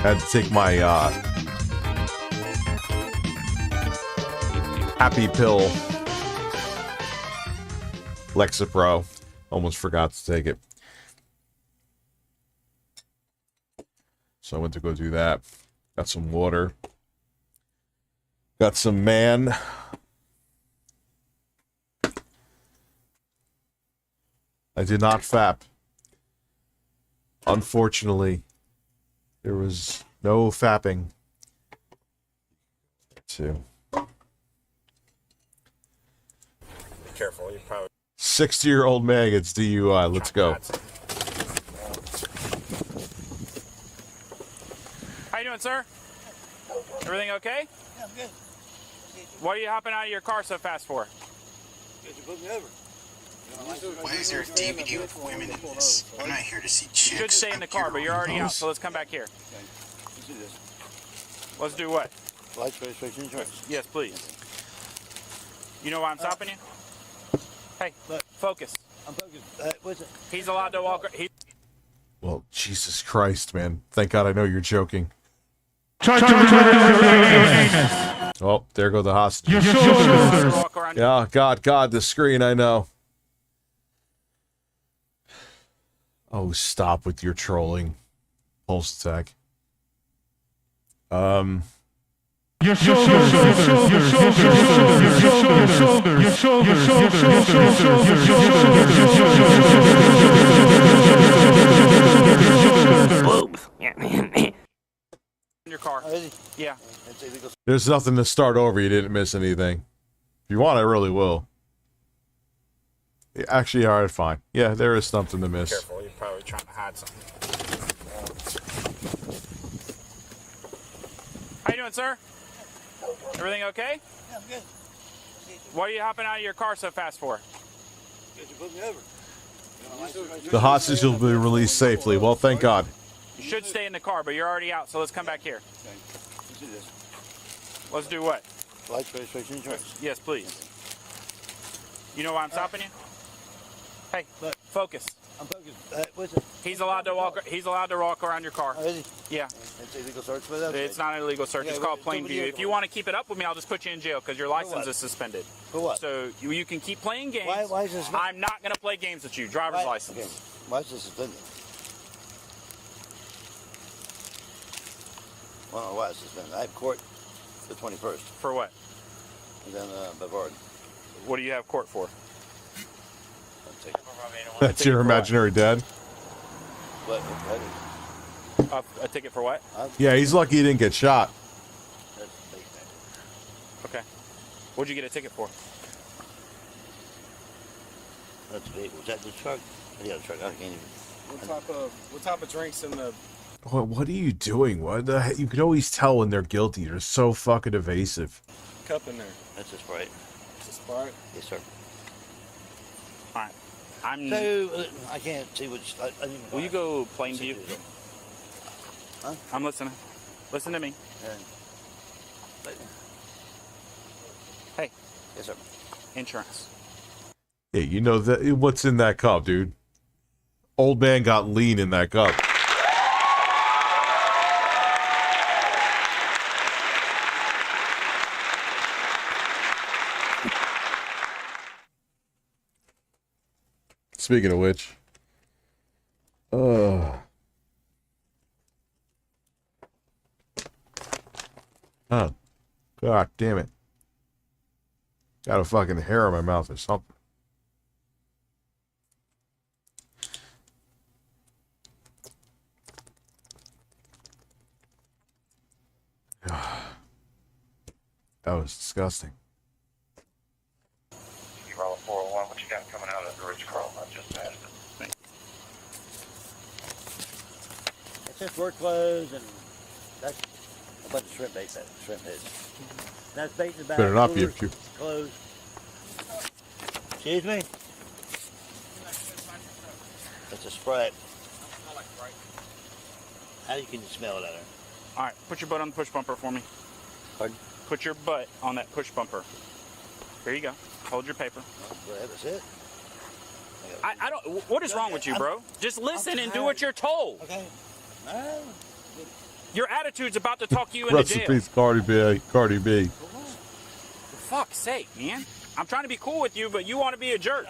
Had to take my happy pill, Lexapro. Almost forgot to take it. So I went to go do that. Got some water. Got some man. I did not fap. Unfortunately, there was no fapping. Too. Be careful, you probably 60-year-old man gets DUI. Let's go. How you doing, sir? Everything okay? Yeah, I'm good. What are you hopping out of your car so fast for? Because you put me over. Why is there a DVD with women in this? I'm not here to see chicks. You should stay in the car, but you're already out, so let's come back here. Okay. Let's do this. Let's do what? Lights, registration, insurance. Yes, please. You know why I'm stopping you? Hey, look, focus. I'm focused. What's it? He's allowed to walk. Well, Jesus Christ, man. Thank God I know you're joking. Try to return your anus. Oh, there go the hostages. Your shoulders. Yeah, God, the screen, I know. Oh, stop with your trolling. Pulse attack. Your shoulders. Your shoulders. Your shoulders. Your shoulders. Your shoulders. In your car. Yeah. There's nothing to start over. You didn't miss anything. If you want, I really will. Actually, all right, fine. Yeah, there is something to miss. Careful, you're probably trying to hide something. How you doing, sir? Everything okay? Yeah, I'm good. What are you hopping out of your car so fast for? Because you put me over. The hostages will be released safely. Well, thank God. You should stay in the car, but you're already out, so let's come back here. Okay. Let's do this. Let's do what? Lights, registration, insurance. Yes, please. You know why I'm stopping you? Hey, look, focus. I'm focused. What's it? He's allowed to walk. He's allowed to walk around your car. Oh, is he? Yeah. It's illegal search for that? It's not an illegal search. Okay, It's called what- plain view. If you want to keep it up with me, I'll just put you in jail because your license is suspended. For what? So you can keep playing games. Why is this? I'm not going to play games with you. Driver's license. Okay. Why is this suspended? Well, why is this suspended? I have court the 21st. For what? And then Bavard. What do you have court for? That's your imaginary dad? What? A ticket for what? Yeah, he's lucky he didn't get shot. Okay. What'd you get a ticket for? That's big. Was that the truck? Yeah, the truck. I can't even. What type of drinks in the? What are you doing? What the heck? You can always tell when they're guilty. They're so fucking evasive. Cup in there. That's a Sprite. It's a Sprite? Yes, sir. All right. So, I can't see which. Will you go plain view? Huh? I'm listening. Listen to me. Hey. Yes, sir. Insurance. Yeah, you know that what's in that cup, dude. Old man got lean in that cup. Speaking of which, oh, God damn it. Got a fucking hair in my mouth or something. That was disgusting. You roll a 401, what you got coming out of the Ridge Crawl? I just asked it. Thank you. It's just work clothes and that's a bunch of shrimp bait. Shrimp heads. That's bait in the back. Better not be a coolers, few. Clothes. Excuse me? It's a Sprite. How you smell it out there? All right. Put your butt on the push bumper for me. Pardon? Put your butt on that push bumper. Here you go. Hold your paper. That's it. I don't. What is wrong with you, bro? Just listen and do what you're told. Okay. Your attitude's about to talk you into Rest in jail. peace, Cardi B. Cardi B. For fuck's sake, man. I'm trying to be cool with you, but you want to be a jerk.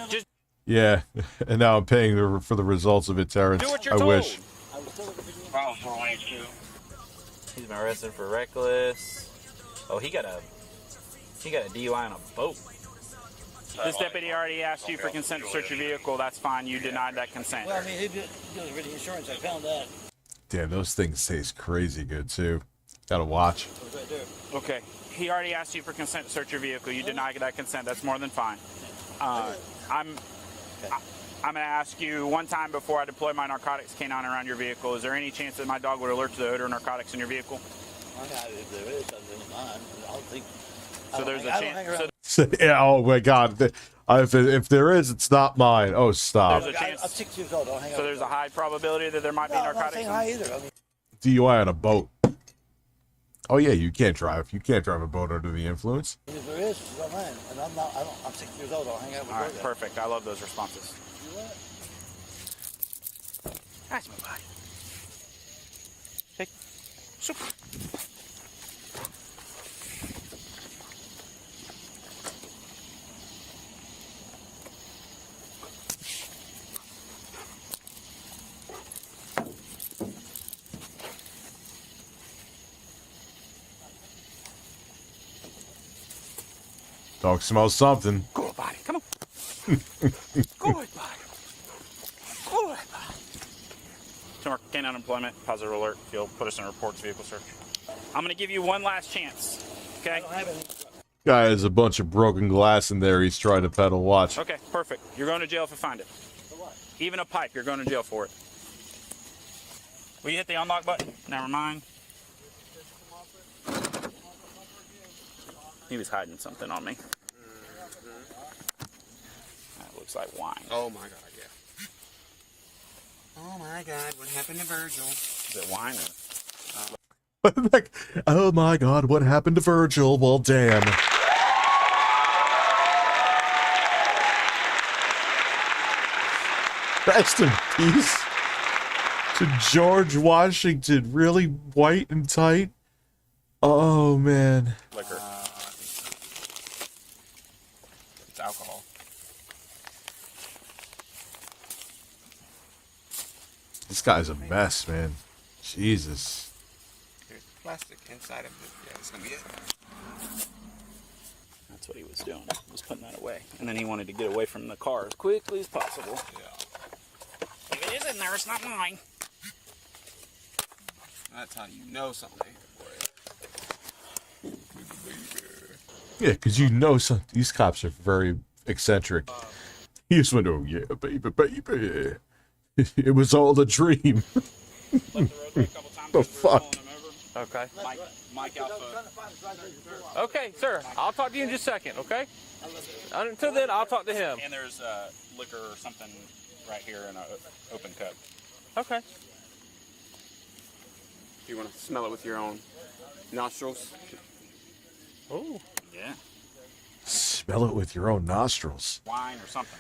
Just Yeah, and now I'm paying for the results of it, Terrence. do what you're I told. wish. He's been arrested for reckless. Oh, he got a DUI on a boat. This deputy already asked you for consent to search your vehicle. That's fine. You denied that consent. Well, I mean, he did with the insurance. I found that. Damn, those things taste crazy good too. Gotta watch. Right there. Okay. He already asked you for consent to search your vehicle. You denied that consent. That's more than fine. I'm going to ask you one time before I deploy my narcotics canine around your vehicle. Is there any chance that my dog would alert to the odor of narcotics in your vehicle? If there is, something mine. I don't think. So there's a chance. Yeah, oh my God. If there is, it's not mine. Oh, stop. There's a chance. I'm 6 years old. I don't hang out. So there's a high probability that there might be narcotics. I'm not saying high either. I mean, DUI on a boat. Oh yeah, you can't drive. You can't drive a boat under the influence. if there is, it's not mine. And I'm not. I'm 6 years old. I don't hang out with All right, those guys. perfect. I love those responses. That's my body. Take. Super. Dog smells something. Good body. Come on. Good body. Good body. Tomorrow, gain unemployment, positive alert. You'll put us in a reports vehicle search. I'm going to give you one last chance. Okay? I don't have any. Guy has a bunch of broken glass in there. He's trying to pedal. Watch. Okay, perfect. You're going to jail if I find it. For what? Even a pipe, you're going to jail for it. Will you hit the unlock button? Never mind. He was hiding something on me. That looks like wine. Oh my god, yeah. Oh my god, what happened to Virgil? Is it wine or... Oh my God, what happened to Virgil? Well, damn. Rest in peace to George Washington. Really white and tight. Oh man. Liquor. It's alcohol. This guy's a mess, man. Jesus. There's plastic inside of it. Yeah, it's gonna be it. That's what he was doing. He was putting that away. And then he wanted to get away from the car as quickly as possible. Yeah. If it is in there, it's not mine. That's how you know something. Yeah, because you know these cops are very eccentric. He just went, oh yeah, baby, baby. It was all a dream. The fuck? Okay. Mike Alpha. Okay, sir. I'll talk to you in just a second, okay? Until then, I'll talk to him. And there's liquor or something right here in an open cup. Okay. You want to smell it with your own nostrils? Oh. Yeah. Smell it with your own nostrils. Wine or something.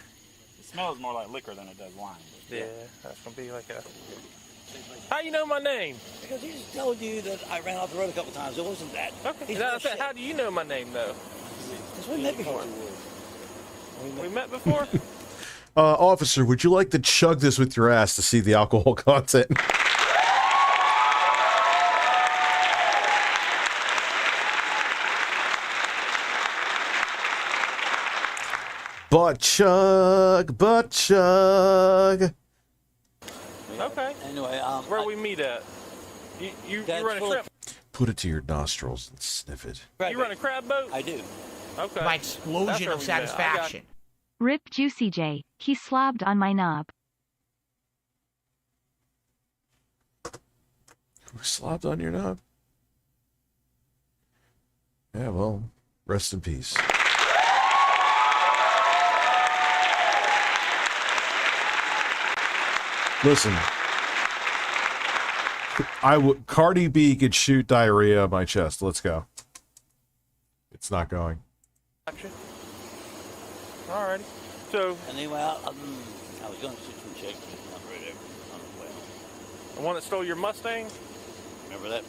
It smells more like liquor than it does wine. Yeah, that's gonna be like a... How you know my name? Because he just told you that I ran off the road a couple times. It wasn't that. Okay. Now, how do you know my name, though? Because we met before. We met before? Officer, would you like to chug this with your ass to see the alcohol content? Butt chug, butt chug. Okay. Anyway, where we meet at? You run a crab? Put it to your nostrils and sniff it. You run a crab boat? I do. Okay. My explosion of satisfaction. Rip Juicy J. He slobbed on my knob. Who slobbed on your knob? Yeah, well, rest in peace. Listen, Cardi B could shoot diarrhea on my chest. Let's go. It's not going. Alrighty. So. Anyway, I was going to shoot some chicks. Not really. The one that stole your Mustang? Remember that?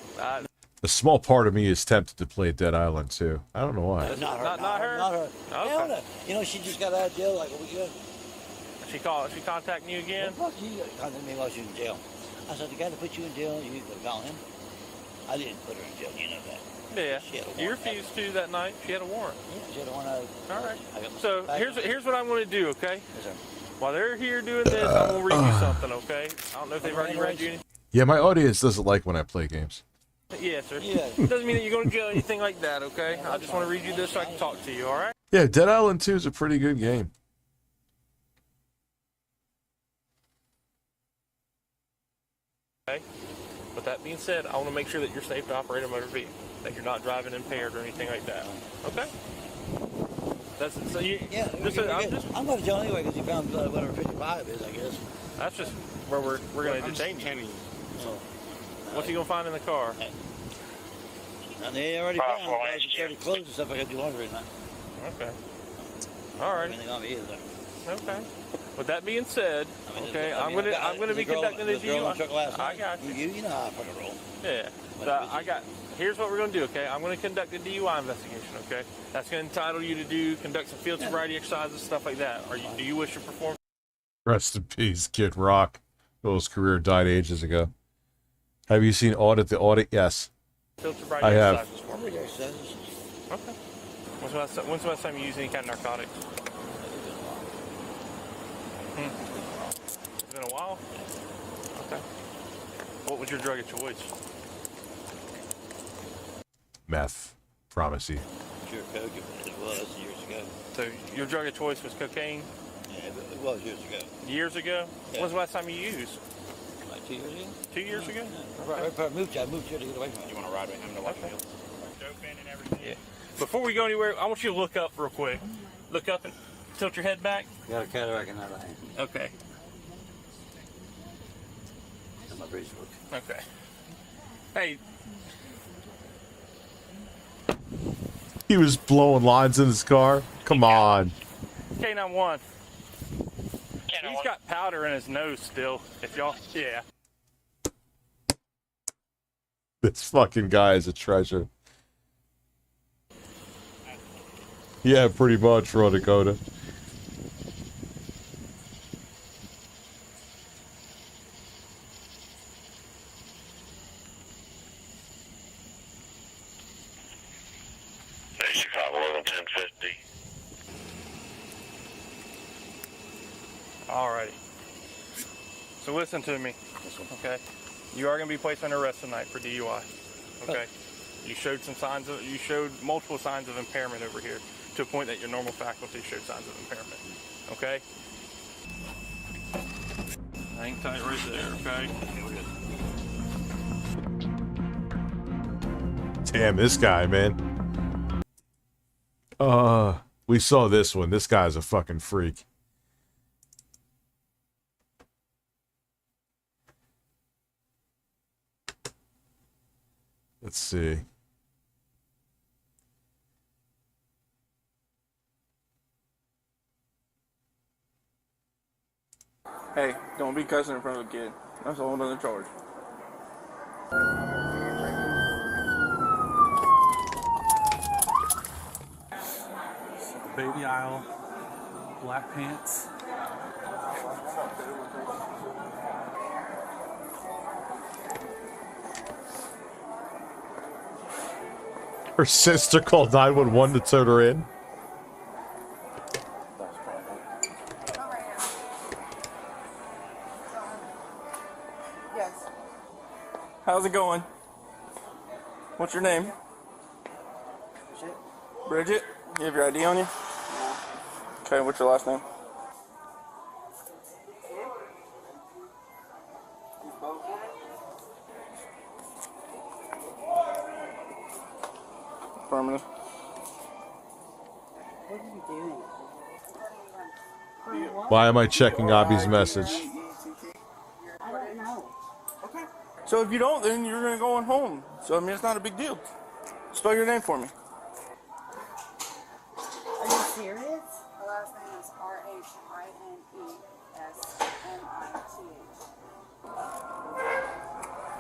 A small part of me is tempted to play Dead Island too. I don't know why. Not her. Not her? Not her. Okay. Hell no. You know, she just got out of jail like a week ago. She contacting you again? Well, fuck, you contacted me while she was in jail. I said, the guy that put you in jail, you could call him. I didn't put her in jail, you know that. Yeah. She had a warrant. You refused to that night. She had a warrant. Yeah, she had a warrant. All right. I got my So back. here's what I'm going to do, okay? Yes, sir. While they're here doing this, I'm going to read you something, okay? I don't know if they've already read you anything. Yeah, my audience doesn't like when I play games. Yes, sir. Yeah. Doesn't mean that you're going to jail or anything like that, okay? I just want to read you this so I can talk to you, all right? Yeah, Dead Island 2 is a pretty good game. Okay. With that being said, I want to make sure that you're safe to operate a motor vehicle, that you're not driving impaired or anything like that. Okay? That's so you. Yeah, I'm going to jail anyway because you found whatever 55 is, I guess. That's just where we're going to detain you. So, What's he going to find in the car? and they already found guys that started clothes and stuff. I got to do laundry tonight. Okay. All right. Anything on me either. Okay. With that being said, okay, I'm gonna be conducting the DUI. I got you. You know how I fucking roll. Yeah. So here's what we're gonna do, okay? I'm gonna conduct a DUI investigation, okay? That's gonna entitle you to conduct some field sobriety exercises, stuff like that. Do you wish to perform? Rest in peace, Kid Rock. Bill's career died ages ago. Have you seen Audit the Audit? Yes. Field sobriety I have. exercises for me? Okay. When's the last time you used any kind of narcotics? It's been a while? Okay. What was your drug of choice? Meth. Promise you. Sure, coke. It was years ago. So your drug of choice was cocaine? Yeah, it was years ago. Years ago? Yeah. When's the last time you used? Like 2 years ago. 2 years ago? I moved here to get away from it. You want to ride with him to watch fields? Yeah. Before we go anywhere, I want you to look up real quick. Look up and tilt your head back. Got a cataract in that eye. Okay. And my brace work. Okay. Hey. He was blowing lines in his car. Come on. K91. He's got powder in his nose still. If y'all, yeah. This fucking guy is a treasure. Yeah, pretty much, Raw Dakota. Hey, Chicago 1050. Alrighty. So listen to me. Okay. You are going to be placed under arrest tonight for DUI. Okay. You showed multiple signs of impairment over here to a point that your normal faculty showed signs of impairment. Okay. Hang tight right there. Okay. Damn, this guy, man. We saw this one. This guy's a fucking freak. Let's see. Hey, don't be cussing in front of a kid. That's a whole nother charge. Baby aisle, black pants. Her sister called 911 to turn her in. Yes. How's it going? What's your name? Bridget. You have your ID on you? Okay, what's your last name? Affirmative. What are you doing? Why am I checking Abby's message? I don't know. Okay. So if you don't, then you're going to go on home. So, I mean, it's not a big deal. Spell your name for me. Are you serious? Her last name is RHINESMITH.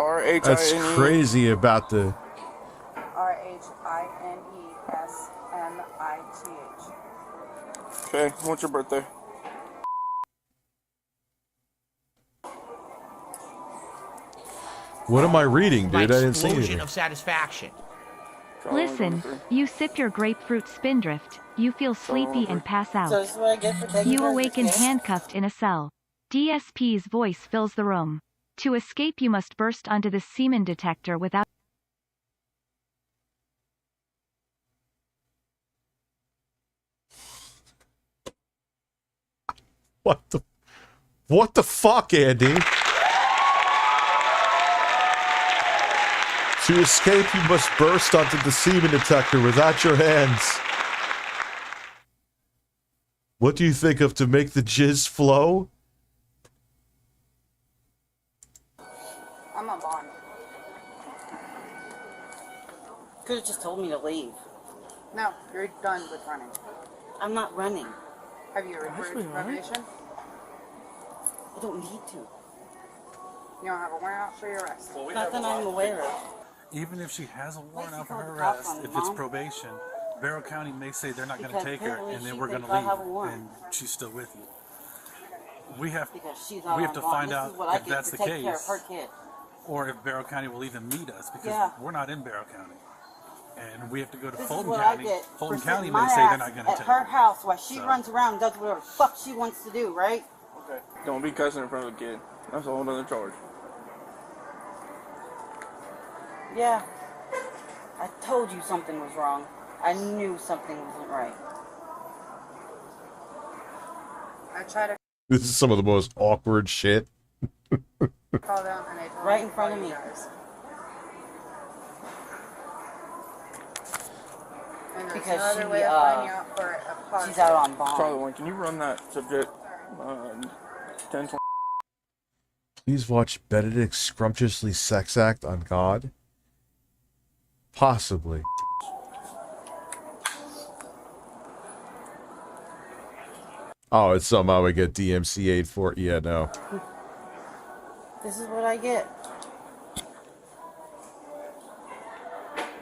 R-H-I-N-E. That's crazy about the. RHINESMITH. Okay, what's your birthday? What am I reading, My dude? I didn't see explosion anything. of satisfaction. Listen, you sip your grapefruit spindrift, you feel sleepy and pass out. So this is what I get for taking You care of your awaken kid? handcuffed in a cell. DSP's voice fills the room. To escape you must burst onto the semen detector without... What the fuck, Andy? To escape, you must burst onto the semen detector without your hands. What do you think of to make the jizz flow? I'm on bond. Could have just told me to leave. No, you're done with running. I'm not running. Have you reported probation? I don't need to. You don't have a warrant out for your arrest. Not that I'm aware of. Even if she has a warrant out for her arrest, if it's probation, Barrow County may say they're not going to Because take her, apparently and then she we're going to thinks I have a leave, warrant. and she's still with you. We have She's we have on to bond. find This out is what I if get that's for the taking care of case, her kid. or if Barrow County will even meet us, because Yeah. we're not in Barrow County, and we have to go to This is Fulton what County. I get Fulton for County sitting may my say they're ass not going to at take her her. house while she So- runs around and does whatever the fuck she wants to do, right? Okay. Don't be cussing in front of the kid. That's a whole other charge. Yeah. I told you something was wrong. I knew something wasn't right. I try to This is some of the most awkward shit. call them and they told Right me in to front call of you me. guys. And there's Because no other she, way of finding out for a positive. she's out on bond. Charlie 1, can you run that subject 1020? Please watch Benedict scrumptiously sex act on God. Possibly. Oh, it's somehow we get DMCA'd for it. Yeah, no. This is what I get.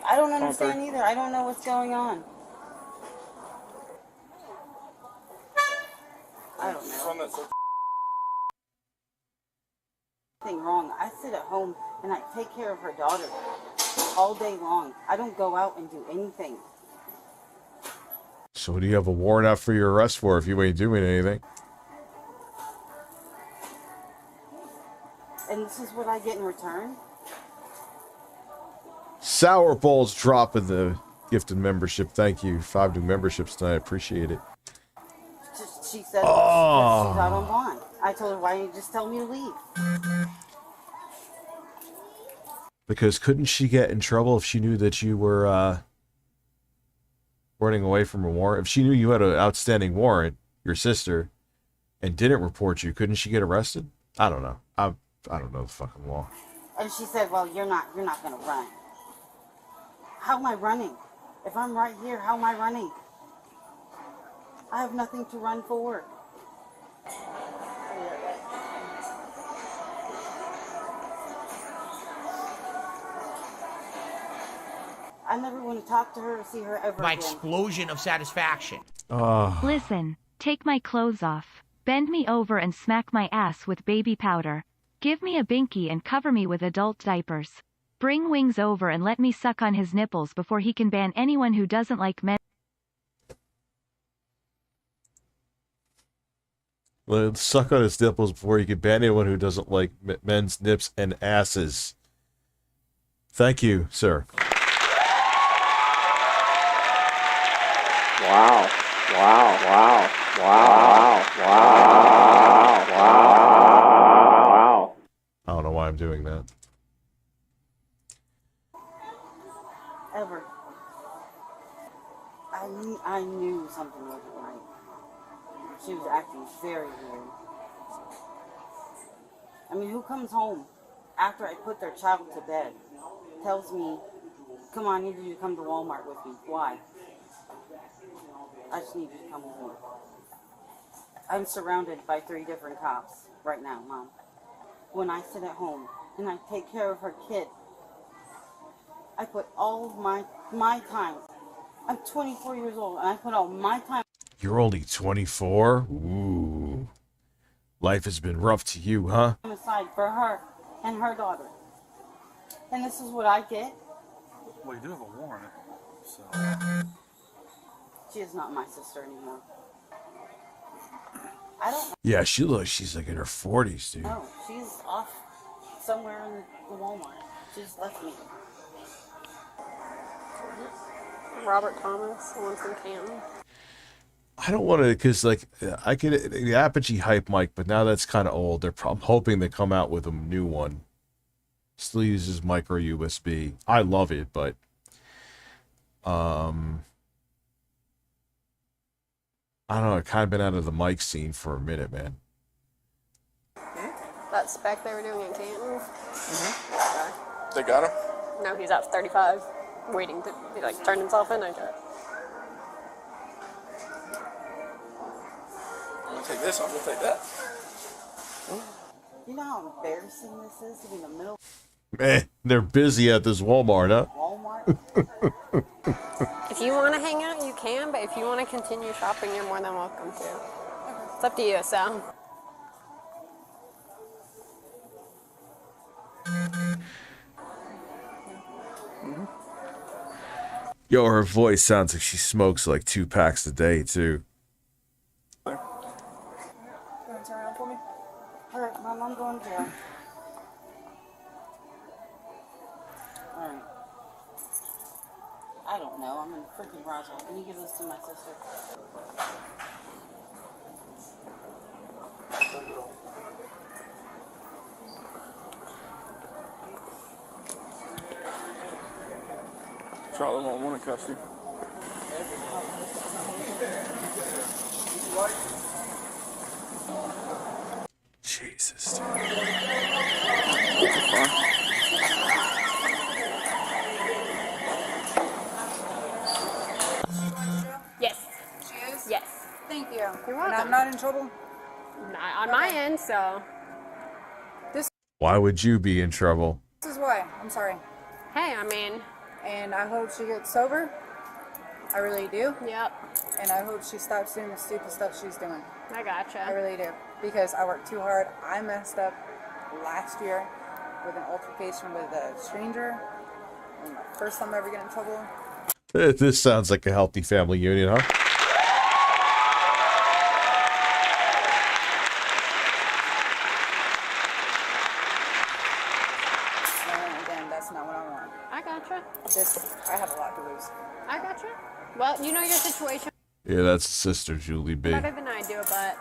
I don't understand either. I don't know what's going on. I don't know. Nothing wrong. I sit at home and I take care of her daughter all day long. I don't go out and do anything. So what do you have a warrant out for your arrest for if you ain't doing anything? And this is what I get in return? Sour Balls dropping the gifted membership. Thank you. 5 new memberships tonight. I appreciate it. She said Oh. she's out on bond. I told her, why didn't you just tell me to leave? Because couldn't she get in trouble if she knew that you were running away from a warrant? If she knew you had an outstanding warrant, your sister, and didn't report you, couldn't she get arrested? I don't know. I don't know the fucking law. And she said, well, you're not gonna run. How am I running? If I'm right here, how am I running? I have nothing to run for. I never want to talk to her or see her ever My again. explosion of satisfaction. Listen, take my clothes off, bend me over and smack my ass with baby powder. Give me a binky and cover me with adult diapers. Bring Wings over and let me suck on his nipples before he can ban anyone who doesn't like men. Let's suck on his nipples before you can ban anyone who doesn't like men's nips and asses. Thank you, sir. Wow. Wow. Wow. Wow. Wow. Wow. I don't know why I'm doing that. Ever. I knew something wasn't right. She was acting very weird. I mean, who comes home after I put their child to bed, tells me, come on, I need you to come to Walmart with me. Why? I just need you to come with me. I'm surrounded by 3 different cops right now, Mom. When I sit at home and I take care of her kid. I put all of my time. I'm 24 years old, and I put all my time. You're only 24? Ooh. Life has been rough to you, huh? Aside for her and her daughter. And this is what I get. Well, you do have a warrant, so. She is not my sister anymore. I don't know. Yeah, she's like in her 40s, dude. No, she's off somewhere in the Walmart. She's left me. Robert Thomas, the one from Canton. I don't want to, because, like, I could, the Apogee hype mic, but now that's kind of old. I'm hoping they come out with a new one. Still uses micro USB. I love it, but, I don't know, I've kind of been out of the mic scene for a minute, man. That spec they were doing in Canton? Mm-hmm. They got him? No, he's at 35, waiting to, like, turn himself in, I guess. I'm gonna take this, I'm gonna take that. You know how embarrassing this is to be in the middle Man, they're busy at this Walmart, huh? Walmart? If you want to hang out, you can, but if you want to continue shopping, you're more than welcome to. It's up to you, so. Yo, her voice sounds like she smokes like 2 packs a day, too. You want to turn around for me? Alright, Mom, I'm going to jail. Alright. I don't know. I'm in freaking Roswell. Can you give this to my sister? Charlotte won't want to cuss you. Jesus, Yes. She is? Yes. Thank you. You're And welcome. I'm not in trouble? Not on my end, so. Why would you be in trouble? This is why. I'm sorry. Hey, I mean. And I hope she gets sober. I really do. Yep. And I hope she stops doing the stupid stuff she's doing. I gotcha. I really do. Because I worked too hard. I messed up last year with an altercation with a stranger. And my first time ever getting in trouble. This sounds like a healthy family union, huh? And again, that's not what I want. I gotcha. I have a lot to lose. I gotcha. Well, you know your situation Yeah, that's Sister Julie B. better than I do, but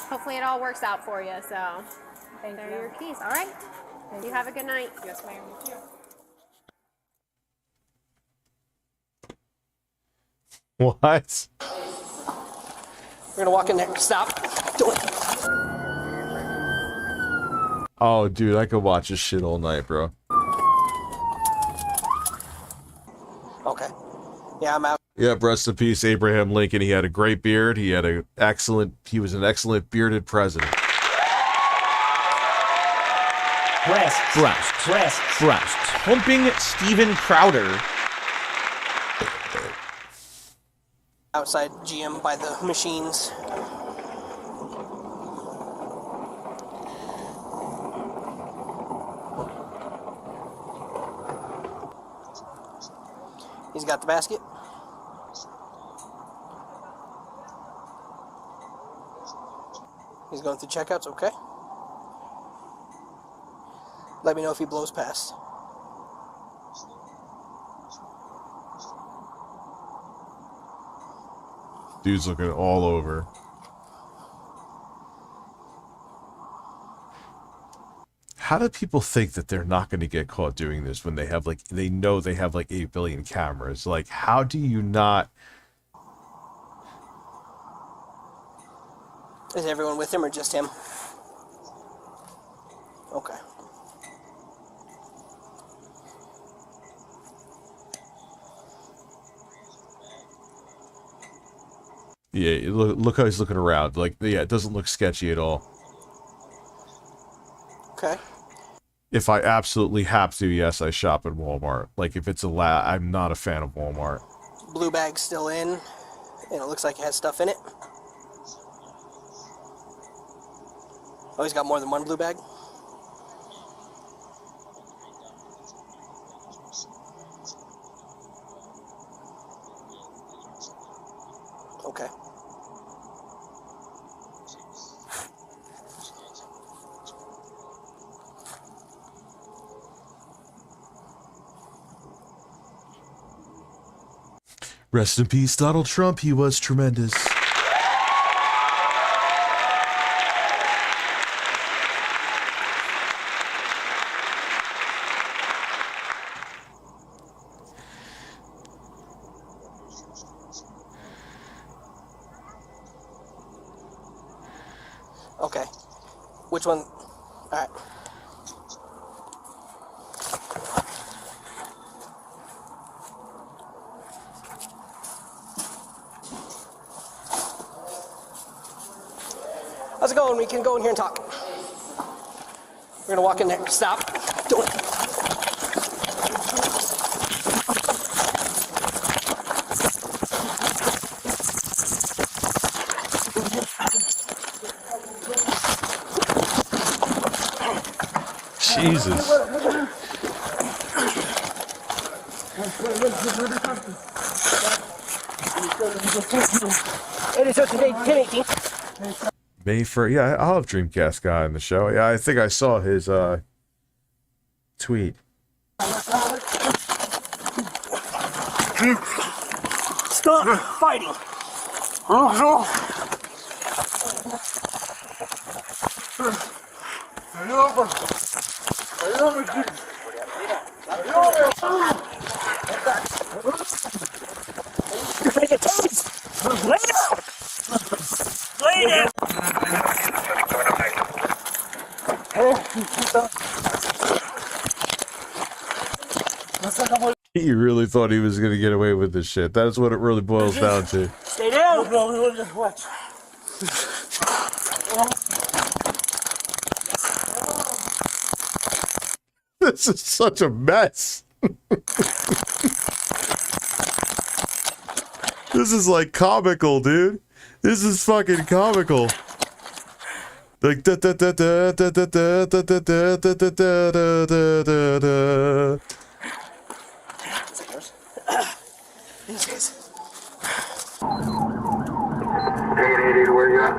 hopefully it all works out for you, so. Thank there you. are your keys, all right? You have a good night. Yes, ma'am. What? We're gonna walk in there. Stop. Do it. Oh, dude, I could watch this shit all night, bro. Okay. Yeah, I'm out. Yep, rest in peace, Abraham Lincoln. He had a great beard. He was an excellent bearded president. Breasts. Humping Steven Crowder. Outside GM by the machines. He's got the basket. He's going through checkouts, okay? Let me know if he blows past. Dude's looking all over. How do people think that they're not going to get caught doing this when they have they know they have 8 billion cameras? Like, how do you not? Is everyone with him or just him? Okay. Yeah, look how he's looking around. Yeah, it doesn't look sketchy at all. Okay. If I absolutely have to, yes, I shop at Walmart. Like, if it's I'm not a fan of Walmart. Blue bag's still in, and it looks like it has stuff in it. Oh, he's got more than one blue bag? Okay. Rest in peace, Donald Trump. He was tremendous. Okay. Which one? Alright. How's it going? We can go in here and talk. We're gonna walk in there. Stop. Don't. Jesus. It is today, 10/18. May 1st. Yeah, I'll have Dreamcast guy on the show. Yeah, I think I saw his tweet. Stop fighting. You're gonna get tased. Lay down. Lay down. He really thought he was gonna get away with this shit. That's what it really boils down to. Stay down. Watch. This is such a mess. This is like comical, dude. This is fucking comical. Like da da da da da da da da da da da da da da da. Yes, yes. Where you at?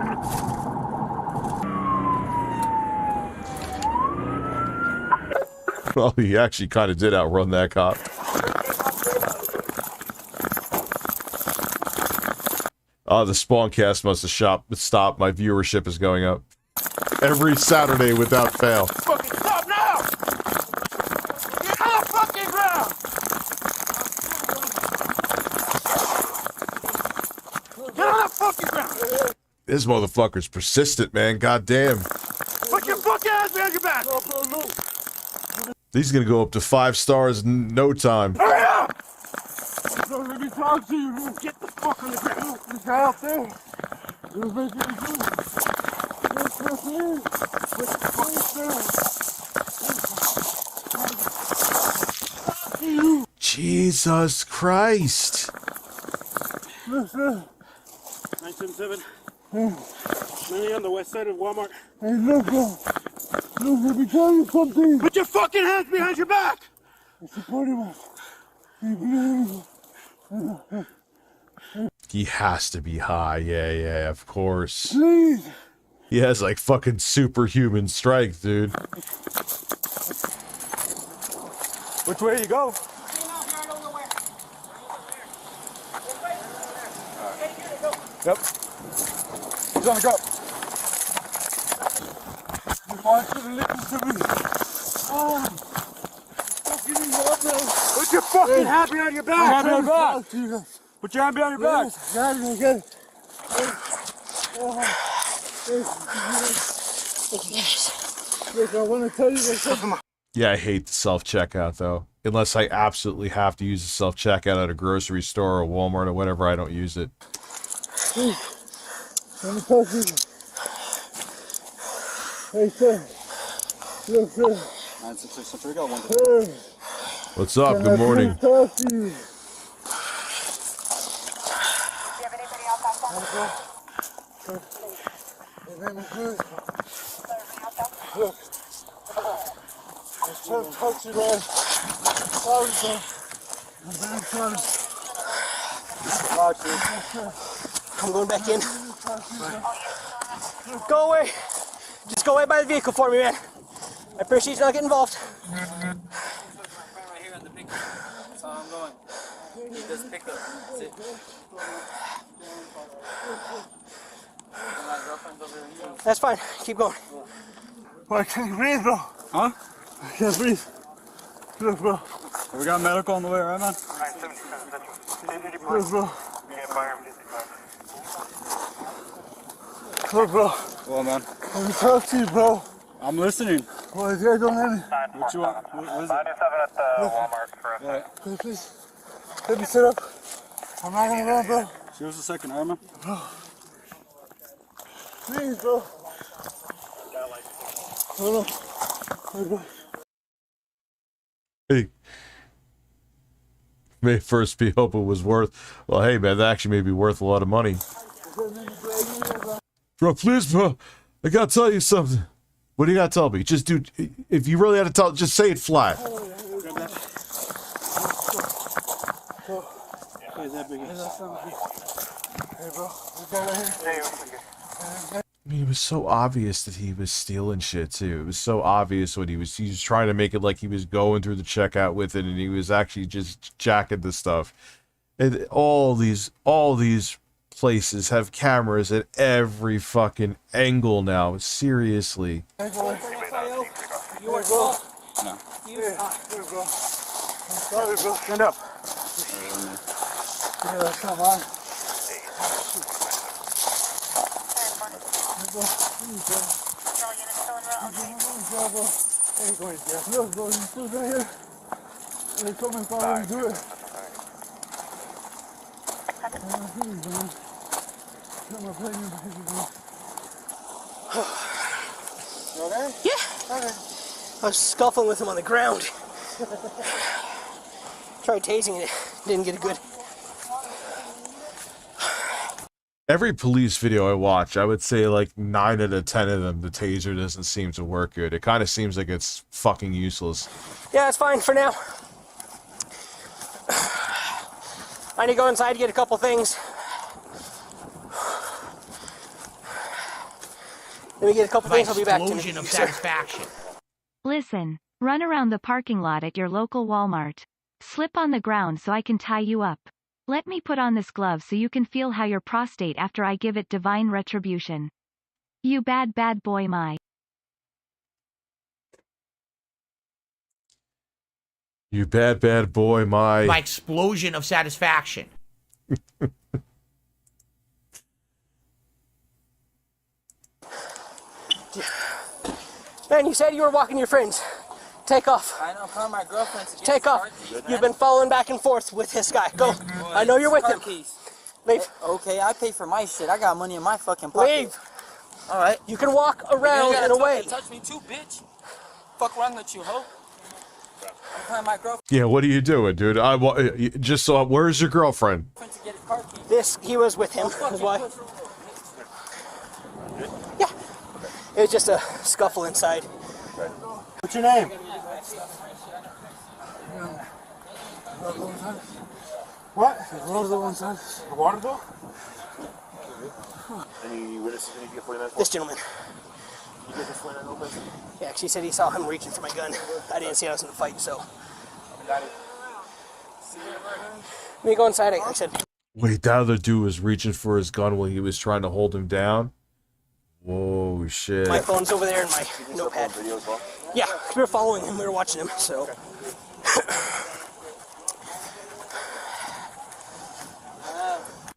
Well, he actually kind of did outrun that cop. Oh, the Spawncast must have stopped. My viewership is going up. Every Saturday without fail. Fucking stop now! Get on the fucking ground! Get on the fucking ground! This motherfucker's persistent, man. Goddamn. Put your fucking hands behind your back! He's gonna go up to 5 stars in no time. Hurry up! Let me talk to you. Get the fuck on the ground. This guy out there. You're making me do it. Jesus Christ. Listen. 977. Mainly on the west side of Walmart. Hey, Lurker. Lurker, let me tell you something. Put your fucking hands behind your back! I support him. He has to be high. Yeah, of course. Please. He has like fucking superhuman strength, dude. Which way you go? Yep. He's on the go. You want you to listen to me. Put your fucking hand behind your back! Hand behind your back! Put your hand behind your back! Look, I want to tell you something. Yeah, I hate the self-checkout, though. Unless I absolutely have to use the self-checkout at a grocery store or Walmart or whatever, I don't use it. Let me tell you. Hey, sir. Look, sir. What's up? Good morning. Talk to you. Look, I was trying to talk to you, man. Sorry, bro. I'm very sorry. I'm going back in. Go away. Just go away by the vehicle for me, man. I appreciate you not getting involved. Right here on the pickup. That's how I'm going. He does pickup. That's it. My girlfriend's over here. That's fine. Keep going. I can't breathe, bro. Huh? I can't breathe. Look, bro. We got medical on the way, right, man? Look, bro. Look, bro. Well, man. Let me talk to you, bro. I'm listening. Well, you guys don't have me. What you want? What is it? 97 at the Walmart for a Right. Please, please. Let me sit up. I'm not gonna run, bro. Give us a second, all right, man? Bro. Please, bro. Hold on. Hold on. Hey. May first be hope it was worth. Well, hey, man, that actually may be worth a lot of money. Bro, please, bro. I gotta tell you something. What do you gotta tell me? Just do. If you really had to tell, just say it flat. I mean, it was so obvious that he was stealing shit too. It was so obvious what he was trying to make it like he was going through the checkout with it, and he was actually just jacking the stuff. And all these places have cameras at every fucking angle now. Seriously. You are bro. No. Here, bro. I'm sorry, bro. Stand up. Yeah, come on. Look, bro, you still right here. They come and follow and do it. Yeah. Okay. I was scuffling with him on the ground. Tried tasing it, didn't get it good. Every police video I watch, I would say like 9 out of 10 of them, the taser doesn't seem to work good. It kind of seems like it's fucking useless. Yeah, it's fine for now. I need to go inside to get a couple things. Let me get a couple things, I'll be back. Explosion of satisfaction. Listen, run around the parking lot at your local Walmart. Slip on the ground so I can tie you up. Let me put on this glove so you can feel how your prostate after I give it divine retribution. You bad boy my. You bad boy my. My explosion of satisfaction. Man, you said you were walking your friends. Take off. I know, I'm calling my girlfriend to get Take off. You've been following back and forth with this guy. Go. I know you're with him. Leave. Okay, I pay for my shit. I got money in my fucking pocket. Leave. All right. You can walk around and away. Touch me too, bitch. Fuck wrong with you, ho? I'm calling my girlfriend. Yeah, what are you doing, dude? Just so. Where's your girlfriend? To get his car keys. This, he was with him. That's why. Yeah. It was just a scuffle inside. What's your name? What? Eduardo? Any witnesses that need to get 49? This gentleman. You get this 49 open? Yeah, she said he saw him reaching for my gun. I didn't see I was in the fight, so. Let me go inside, I said. Wait, that other dude was reaching for his gun while he was trying to hold him down? Whoa, shit. My phone's over there in my notepad. Yeah, we were following him, we were watching him, so.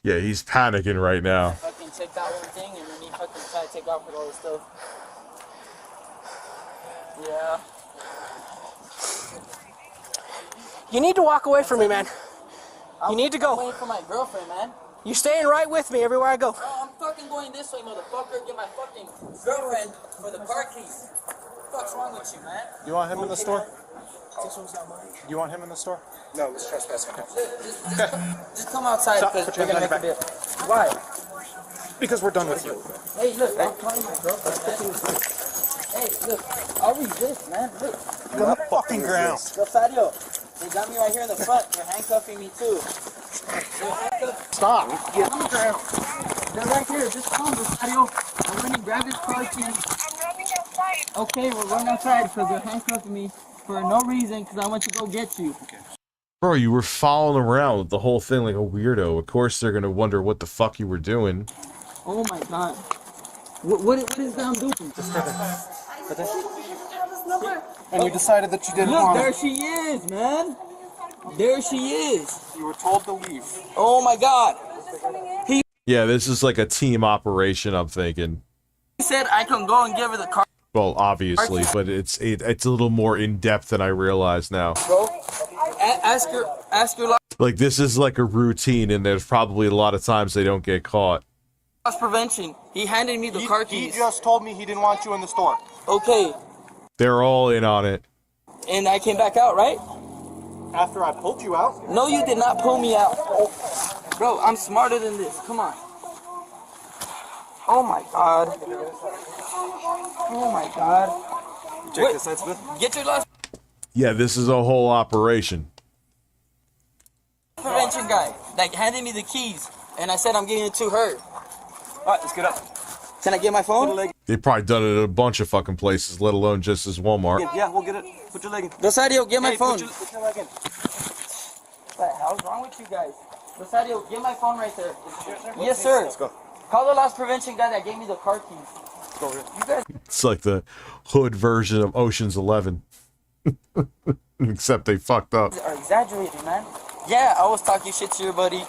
Yeah, he's panicking right now. Fucking take that one thing and then he fucking try to take off with all this stuff. Yeah. You need to walk away from me, man. You need to go. I'm waiting for my girlfriend, man. You staying right with me everywhere I go. Bro, I'm fucking going this way, motherfucker. Get my fucking girlfriend for the car keys. What's wrong with you, man? You want him in the store? You want him in the store? No, it's trespassing. Okay. Just come outside Stop, because put we're your gonna hands make a back. bit. Why? Because we're done with you. Hey, look, I'm calling you, bro. Hey, look, I'll resist, man. Look. You're on the fucking ground. Rosario, they got me right here in the front. They're handcuffing me too. Stop. Get on the ground. They're right here. Just come, Rosario. I'm going to grab this car key. I'm running outside. Okay, we're running outside because they're handcuffing me for no reason because I want to go get you. Okay. Bro, you were following around with the whole thing like a weirdo. Of course they're gonna wonder what the fuck you were doing. Oh my god. What is down doing? And you decided that you didn't Look, want there she is, man. There she is. You were told to leave. Oh my god. He Yeah, this is like a team operation, I'm thinking. said I can go and give her the car. Well, obviously, but it's a little more in-depth than I realize now. Bro, ask her. Like, this is like a routine, and there's probably a lot of times they don't get caught. Loss prevention. He handed me the car keys. He just told me he didn't want you in the store. Okay. They're all in on it. And I came back out, right? After I pulled you out? No, you did not pull me out. Bro, I'm smarter than this. Come on. Oh my god. Oh my god. You check this side, Smith? Get your loss Yeah, this is a whole operation. prevention guy that handed me the keys. And I said I'm giving it to her. Alright, let's get up. Can I get my phone? They've probably done it at a bunch of fucking places, let alone just as Walmart. Yeah, we'll get it. Put your leg in. Rosario, get my phone. Put your leg in. What the hell's wrong with you guys? Rosario, get my phone right there. Yes, sir. Let's go. Call the loss prevention guy that gave me the car keys. Let's go over here. You guys It's like the hood version of Ocean's 11. Except they fucked up. are exaggerating, man. Yeah, I was talking shit to your buddy,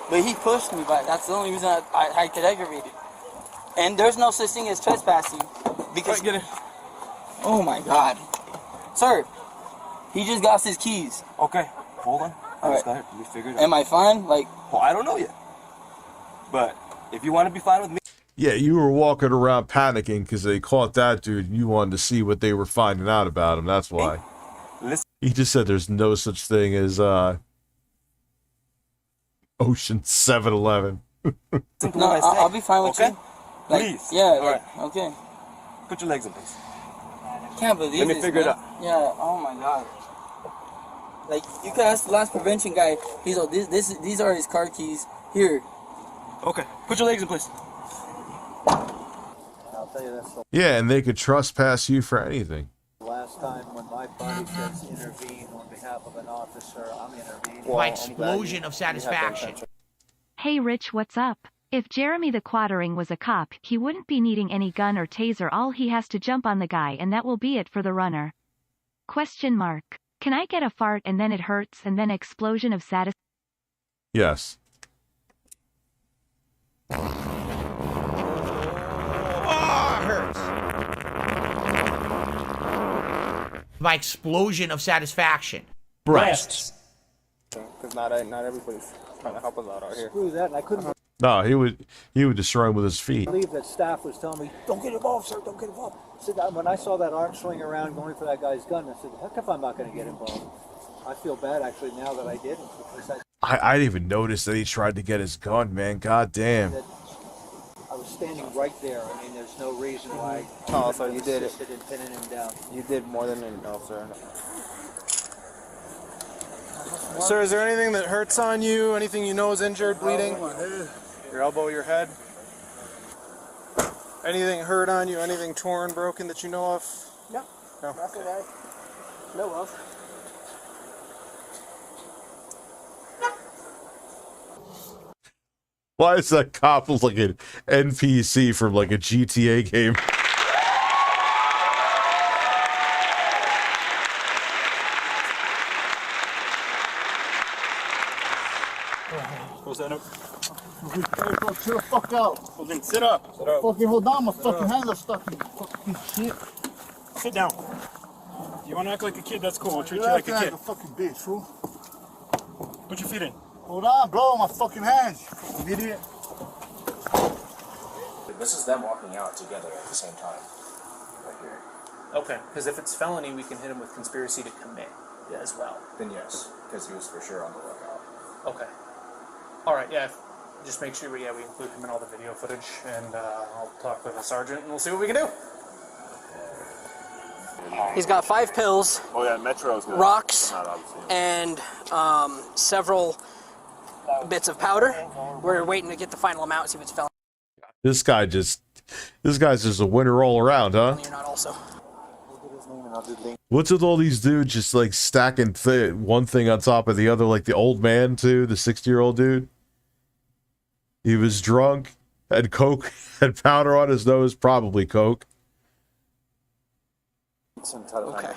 but he pushed me back. That's the only reason I could aggravate it. And there's no such thing as trespassing because. Get it. Oh my god, sir, he just got his keys. Okay, hold on. All right. Go ahead. We figured it out. Am I fine? Like, Well, I don't know yet. But if you want to be fine with me. Yeah, you were walking around panicking because they caught that dude and you wanted to see what they were finding out about him. That's why. Listen. He just said there's no such thing as Ocean 7-Eleven. no, I'll be fine with Okay? you. Like, Please. Yeah. All Like, right. okay. Put your legs in, please. Can't believe Let me this, figure it man. out. Yeah. Oh my god. Like, you can ask the loss prevention guy. He's all these are his car keys. Here. Okay. Put your legs in, please. I'll tell you that's the Yeah, and they could trespass you for anything. last time when my body says intervene on behalf of an officer, I'm intervening. My explosion of satisfaction. Hey Rich, what's up? If Jeremy the Quattering was a cop, he wouldn't be needing any gun or taser. All he has to jump on the guy and that will be it for the runner. Question mark. Can I get a fart and then it hurts and then explosion of satisfaction? Yes. Hurts. My explosion of satisfaction. Breasts. Because not everybody's trying to help us out here. Screw that, and I couldn't No, he would destroy him with his feet. believe that staff was telling me, don't get involved, sir, don't get involved. I said, when I saw that arm swing around going for that guy's gun, I said, heck if I'm not going to get involved. I feel bad, actually, now that I didn't. Because I didn't even notice that he tried to get his gun, man. God damn. I was standing right there. I mean, there's no reason why Oh, so you did it. insisted in pinning him down. You did more than enough, sir. Sir, is there anything that hurts on you? Anything you know is injured, bleeding? Your elbow, your head? Anything hurt on you? Anything torn, broken that you know of? No. No. Nothing right. No else. Why is that cop like an NPC from like a GTA game? What's that? Chill the fuck out. Sit up. Sit up. Fucking hold on, my fucking hands are stuck in fucking shit. Sit down. You want to act like a kid? That's cool. I'll treat you like a kid. a fucking bitch, fool. Put your feet in. Hold on, blow on my fucking hands. You idiot. This is them walking out together at the same time. Right here. Okay, because if it's felony, we can hit him with conspiracy to commit as well. Then yes, because he was for sure on the lookout. Okay. All right, yeah. Just make sure we include him in all the video footage, and I'll talk with the sergeant, and we'll see what we can do. He's got 5 pills. Oh yeah, Metro's good. Rocks, and several bits of powder. We're waiting to get the final amount, see if it's felony. This guy's just a winner all around, huh? You're not also. What's with all these dudes just like stacking one thing on top of the other, like the old man too, the 60-year-old dude? He was drunk, had coke, had powder on his nose, probably coke. Okay.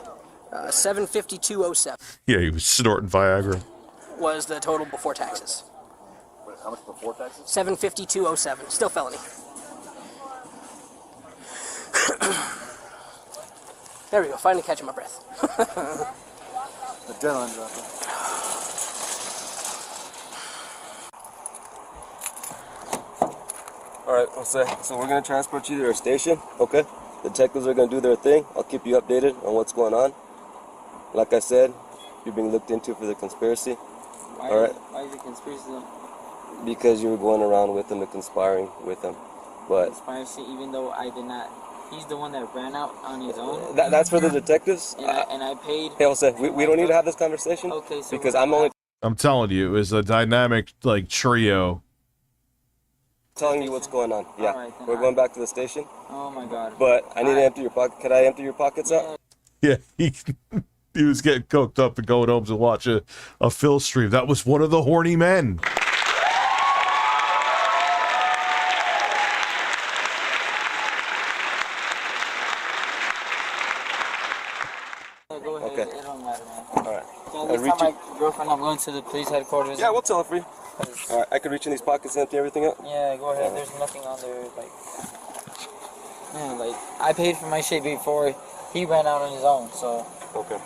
752.07 Yeah, he was snorting Viagra. was the total before taxes. Wait, how much before taxes? 752.07. Still felony. There we go. Finally catching my breath. Adrenaline dropping. Alright, so we're going to transport you to our station, okay? The detectives are going to do their thing. I'll keep you updated on what's going on. Like I said, you're being looked into for the conspiracy. Alright? Why is it conspiracy though? Because you were going around with him and conspiring with him. But Conspiracy, even though I did not. He's the one that ran out on his own. that's for the detectives? And I paid. Hey, Jose, we don't need to have this conversation. Okay, so because I'm telling you, it was a dynamic like trio. telling you what's going on. Yeah, Alright, then we're going back to the station. Oh my god. But I need to empty your pocket. Can I empty your pockets out? Yeah, he was getting coked up and going home to watch a Phil stream. That was one of the horny men. Go ahead. Okay. It don't matter, man. Alright. Can I tell my girlfriend I'm going to the police headquarters? Yeah, we'll tell her for you. Alright, I can reach in these pockets and empty everything out? Yeah, go ahead. There's nothing on there. Man, I paid for my shit before he ran out on his own, so. Okay.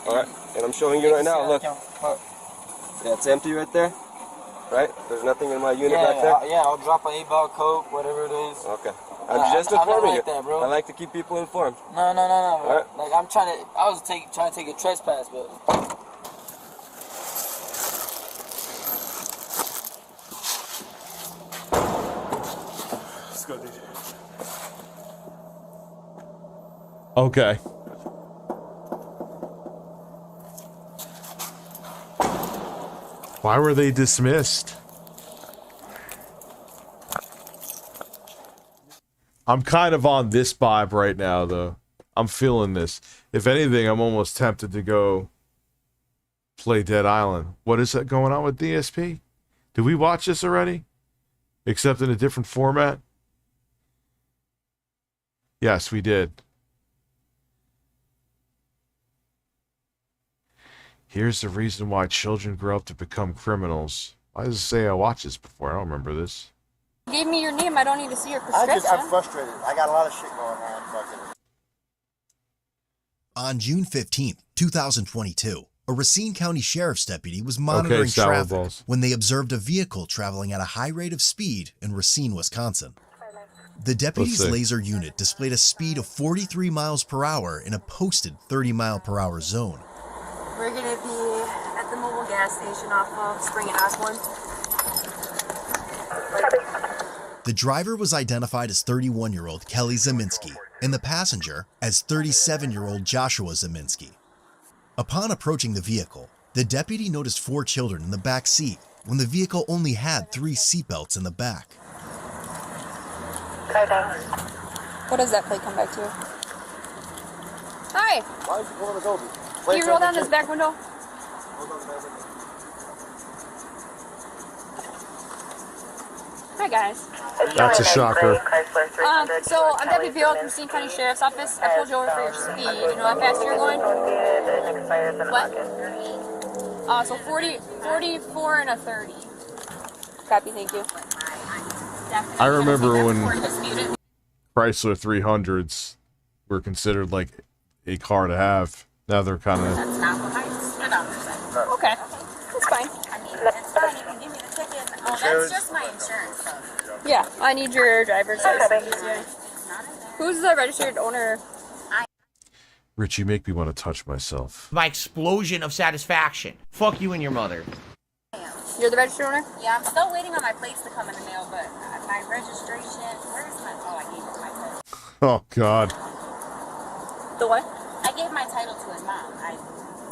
Alright, and I'm showing you right now, look. Yeah, it's empty right there. Right? There's nothing in my unit back there? Yeah, I'll drop an 8-ball Coke, whatever it is. Okay. I'm just informing like you. that, bro. I like to keep people informed. No. Alright. I'm trying to. I was trying to take a trespass, but. Let's go, DJ. Okay. Why were they dismissed? I'm kind of on this vibe right now, though. I'm feeling this. If anything, I'm almost tempted to go play Dead Island. What is that going on with DSP? Did we watch this already? Except in a different format? Yes, we did. Here's the reason why children grow up to become criminals. Why does it say I watched this before? I don't remember this. Give me your name. I don't need to see your prescription. I'm frustrated. I got a lot of shit going on. Fucking. On June 15th, 2022, a Racine County Sheriff's deputy was monitoring traffic when they observed a vehicle traveling at a high rate of speed in Racine, Wisconsin. The deputy's laser unit displayed a speed of 43 miles per hour in a posted 30-mile-per-hour zone. We're going to be at the mobile gas station off of Spring and Osborne. The driver was identified as 31-year-old Kelly Zeminski and the passenger as 37-year-old Joshua Zeminski. Upon approaching the vehicle, the deputy noticed 4 children in the back seat when the vehicle only had 3 seatbelts in the back. What does that plate come back to? Hi! Why is he pulling us over? Can you roll down this back window? Hi guys. That's a shocker. So I'm Deputy Bill from Racine County Sheriff's Office. I pulled you over for your speed. You know how fast you're going? What? So 44 and a 30. Copy, thank you. I remember when Chrysler 300s were considered like a car to have. Now they're kind of... That's not what I stood on there. Okay, that's fine. I mean, it's fine. You can give me the ticket. Oh, that's just my insurance stuff. Yeah, I need your driver's license. Who's the registered owner? Rich, you make me want to touch myself. My explosion of satisfaction. Fuck you and your mother. You're the register owner? Yeah, I'm still waiting on my plates to come in the mail, but my registration, where's my, oh, I gave it my title. Oh, God. The what? I gave my title to his mom.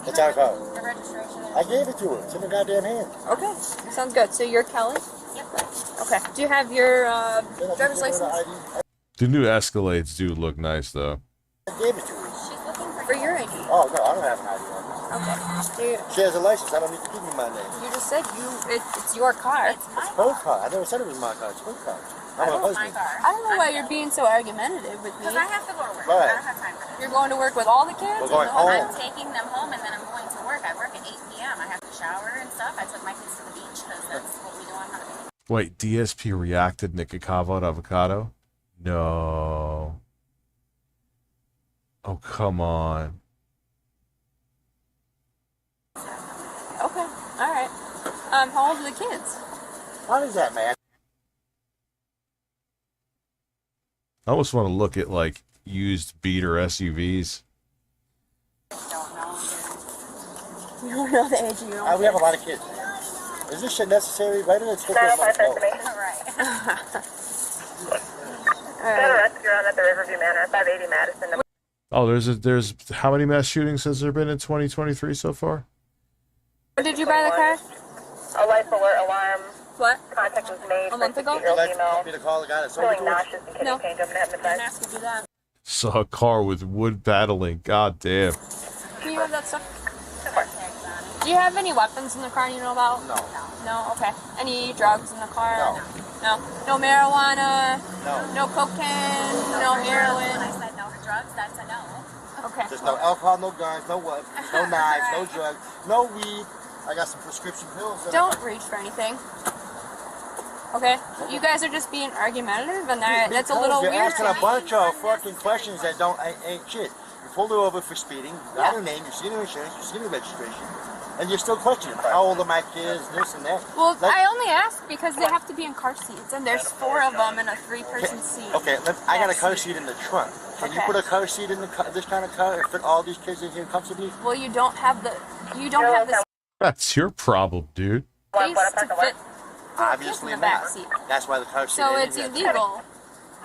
It's our car. The registration. I gave it to her. It's in the goddamn hand. Okay, sounds good. So you're Kelly? Yep. Okay. Do you have your driver's license? The new Escalades do look nice, though. I gave it to her. She's looking For your ID? Oh, no, I don't have an ID on me. Okay. She has a license. I don't need to give you my name. You just said it's your car. It's her car. I never said it was my car. It's her car. I'm her husband. I don't know why you're being so argumentative with me. Because I have to go to work. Right. I don't have time for this. You're going to work with all the kids? We're going I'm home. taking them home and then I'm going to work. I work at 8 p.m. I have to shower and stuff. I took my kids to the beach because that's what we do on holiday. Wait, DSP reacted Nikakava to avocado? No. Oh, come on. Okay. All right. How old are the kids? What is that, man? I almost want to look at, like, used beater SUVs. You don't know the age of your own We have a lot of kids. Is this shit necessary? Why did it take us like You're on at the Riverview Manor, 580 Madison. Oh, there's how many mass shootings has there been in 2023 so far? When did you buy the car? A life alert alarm. What? Contact was made. A month ago? Would you like me to call the guy that sold it to us? No. I didn't ask you to do that. Saw a car with wood battling. God damn. Can you have that stuff? Do you have any weapons in the car you know about? No. No? Okay. Any drugs in the car? No. No? No marijuana? No. No cocaine? No heroin? When I said no drugs, that's a no. Okay. There's no alcohol, no guns, no weapons, no knives, no drugs, no weed. I got some prescription pills. Don't reach for anything. Okay? You guys are just being argumentative, and that's a little You're weird. asking a bunch of fucking questions that ain't shit. You pulled her over for speeding. You got her name. You see her insurance. You see her registration. And you're still questioning how old are my kids, this and that. Well, I only ask because they have to be in car seats, and there's 4 of them in a 3-person seat. Okay, I got a car seat in the trunk. Can you put a car seat in the this kind of car and fit all these kids in here comfortably? Well, you don't have the That's your problem, dude. space to fit Obviously in the back not. seat. That's why the car seat So ain't it's in here. illegal.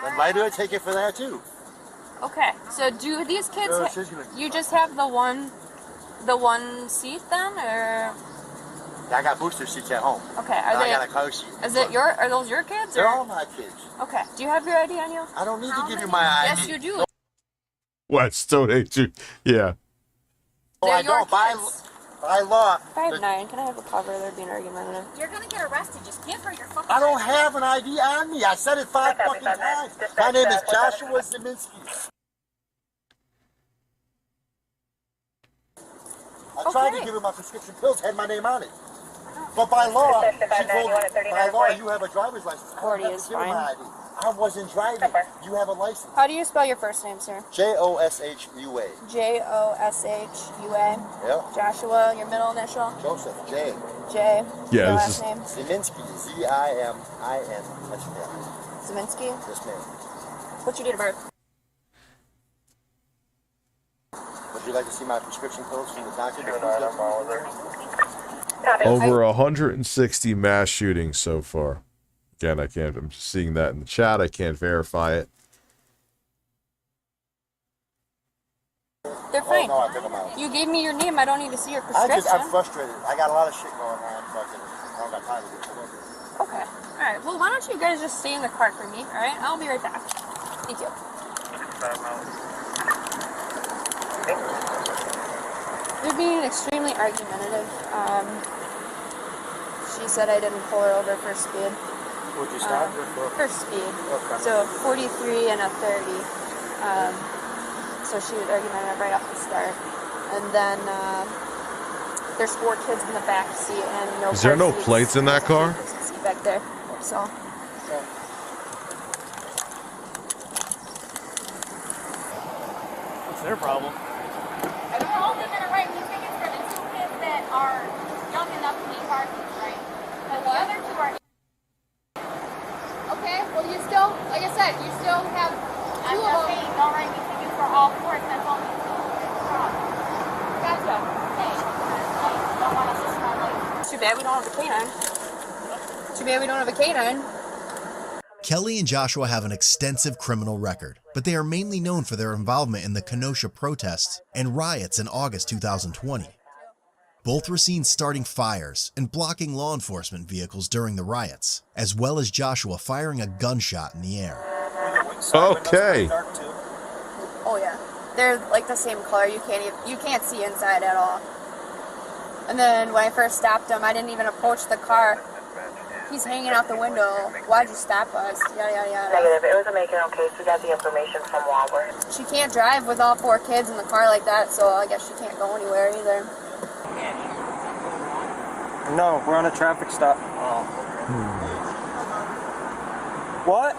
Then why do I take it for that too? Okay, so do these kids? No, it's illegal. You just have the one seat then, or? I got booster seats at home. Okay, And I got a car seat. Are those your kids? They're or? all my kids. Okay. Do you have your ID on you? I don't need to give you my ID. Yes, you do. What? Stone Age, dude. Yeah. Oh, I don't. By law. 5'9". Can I have a cover? They're being argumentative. You're gonna get arrested. Just give her your fucking. I don't have an ID on me. I said it 5 fucking times. My name is Joshua Zeminski. I tried to give her my prescription pills, had my name on it. But by law, she told me, by law, you have a driver's license. I 40 don't have is to give her my fine. ID. I wasn't driving. You have a license. How do you spell your first name, sir? Joshua. Joshua. Yeah. Joshua. Your middle initial. Joseph. J. Yeah, Your this last is- name. Zeminski. Z-I-M-I-N. That's your name. Zeminski. Yes, ma'am. What's your date of birth? Would you like to see my prescription pills from the doctor? Over 160 mass shootings so far. Again, I'm just seeing that in the chat. I can't verify it. They're fine. Oh, no, I took them out. You gave me your name. I don't need to see your prescription. I'm frustrated. I got a lot of shit going on. Fucking, I don't got time to do it. Okay. All right. Well, why don't you guys just stay in the car for me? All right. I'll be right back. Thank you. They're being extremely argumentative. She said I didn't pull her over for speed. Would you stop her for speed? Okay. So 43 and a 30. So she was argumentative right off the start. And then there's 4 kids in the back seat and no. Is there car no seats. plates in that car? Seat back there. So. What's their problem? We're only gonna write these tickets for the 2 kids that are young enough to need car seats, right? The other 2 are. Okay, well you still, like I said, you still have 2 of them. Don't write me tickets for all 4, that's only 2. Too bad we don't have a canine. Too bad we don't have a canine. Kelly and Joshua have an extensive criminal record, but they are mainly known for their involvement in the Kenosha protests and riots in August 2020. Both were seen starting fires and blocking law enforcement vehicles during the riots, as well as Joshua firing a gunshot in the air. Okay. Oh yeah, they're like the same color. You can't see inside at all. And then when I first stopped him, I didn't even approach the car. He's hanging out the window. Why'd you stop us? Yada yada yada. Negative. It was a make-it case. We got the information from Walmart. She can't drive with all 4 kids in the car like that, so I guess she can't go anywhere either. No, we're on a traffic stop. What?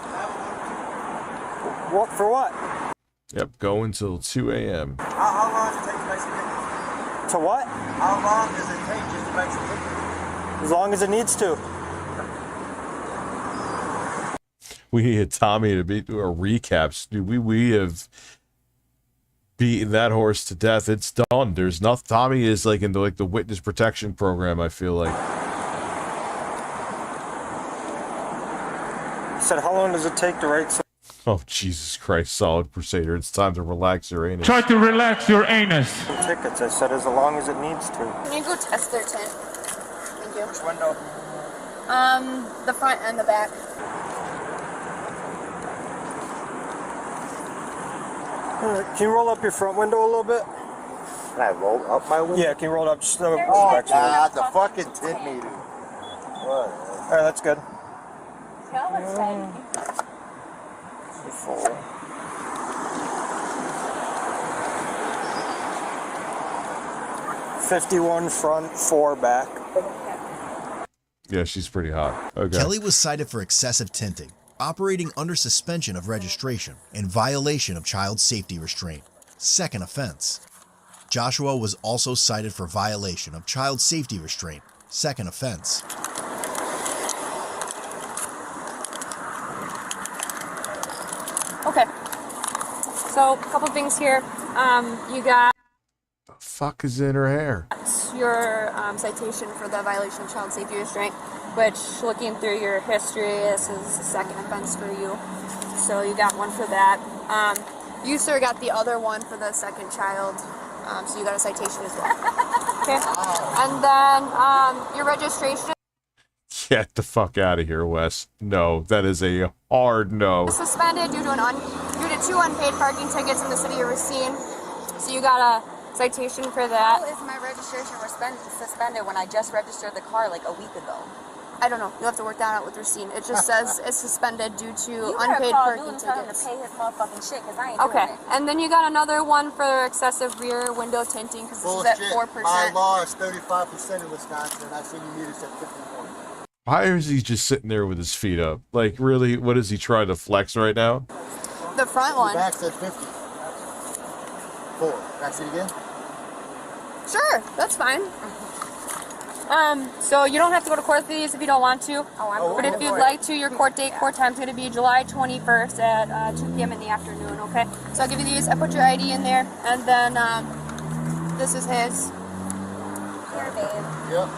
What for what? Yep, go until 2 a.m. How long does it take to make some tickets? To what? How long does it take just to make some tickets? As long as it needs to. We need Tommy to do our recaps. Dude, we have beaten that horse to death. It's done. There's nothing. Tommy is like in the witness protection program, I feel like. I said, how long does it take to write some? Oh, Jesus Christ, Solid Crusader. It's time to relax your anus. Try to relax your anus. Tickets. I said, as long as it needs to. Can you go test their tent? Thank you. Which window? The front and the back. Can you roll up your front window a little bit? Can I roll up my window? Yeah, can you roll it up just a little bit? Oh, God, the fucking 10 meter. What? Alright, that's good. Full. 51 front, 4 back. Yeah, she's pretty hot. Okay. Kelly was cited for excessive tinting, operating under suspension of registration, and violation of child safety restraint. Second offense. Joshua was also cited for violation of child safety restraint. Second offense. Okay. So, a couple things here. You got The fuck is in her hair? your citation for the violation of child safety restraint, which, looking through your history, this is the second offense for you. So you got one for that. You, sir, got the other one for the second child, so you got a citation as well. Okay. And then your registration. Get the fuck out of here, Wes. No, that is a hard no. Suspended due to 2 unpaid parking tickets in the city of Racine. So you got a citation for that. How is my registration suspended when I just registered the car like a week ago? I don't know. You'll have to work that out with Racine. It just says it's suspended due to You unpaid parking and tell him to tickets. pay his motherfucking shit because I ain't Okay, doing it. and then you got another one for excessive rear window tinting because this is at 4%. My law is 35% in Wisconsin, and I see you need us at 54. Why is he just sitting there with his feet up? Like, really, what is he trying to flex right now? The front one. The back said 50. 4. Back seat again? Sure, that's fine. So you don't have to go to court for these if you don't want to. But if you'd like to, your court time's going to be July 21st at 2 p.m. in the afternoon, okay? So I'll give you these. I put your ID in there, and then this is his. Here, babe. Yep.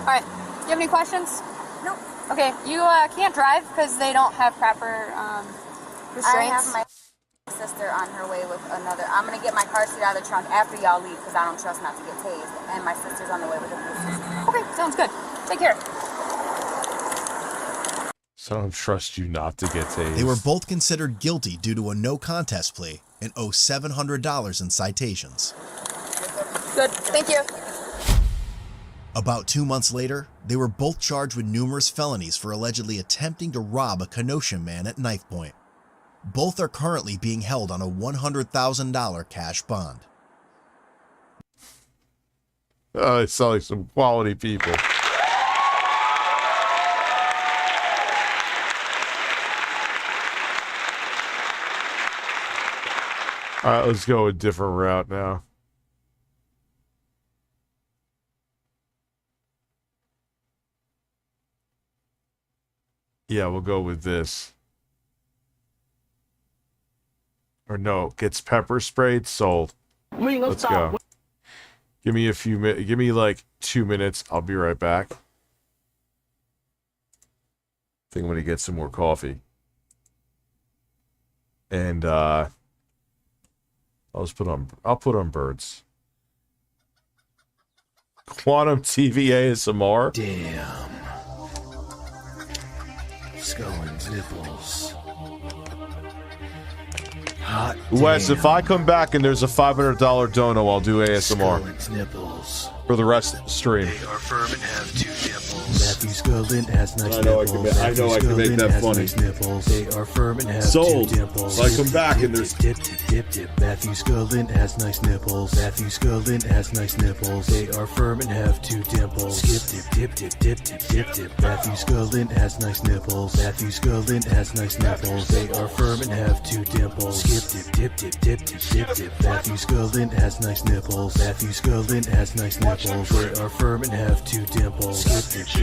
All right. Do you have any questions? Nope. Okay, you can't drive because they don't have proper restraints. I have my sister on her way with another. I'm going to get my car seat out of the trunk after y'all leave because I don't trust not to get tased. And my sister's on the way with a blue sister. Okay, sounds good. Take care. So I don't trust you not to get tased. They were both considered guilty due to a no contest plea and owe $700 in citations. Good, thank you. About 2 months later, they were both charged with numerous felonies for allegedly attempting to rob a Kenosha man at knife point. Both are currently being held on a $100,000 cash bond. Oh, they sound like some quality people. All right, let's go a different route now. Yeah, we'll go with this. Or no, gets pepper sprayed, sold. Let's go. Give me a few minutes. Give me like 2 minutes. I'll be right back. I think I'm gonna get some more coffee. And I'll put on birds. Quantum TV ASMR. Damn. Skull and nipples. Hot Wes, damn. if I come back and there's a $500 dono, I'll do ASMR. Nipples. For the rest of the stream. They are firm and have 2 nipples. Matthew Scullin has nice I know nipples. I can make that funny. Nice nipples. They are firm and have Sold. 2 dimples. If I come back and there's dip. Matthew Scullin has nice nipples. Matthew Scullin has nice nipples. They are firm and have 2 dimples. Skip dip. Matthew Scullin has nice nipples. Matthew Scullin has nice nipples. They are firm and have 2 dimples. Skip dip. Matthew Scullin has nice nipples. Matthew Scullin has nice nipples. They are firm and have 2 dimples. Skip dip.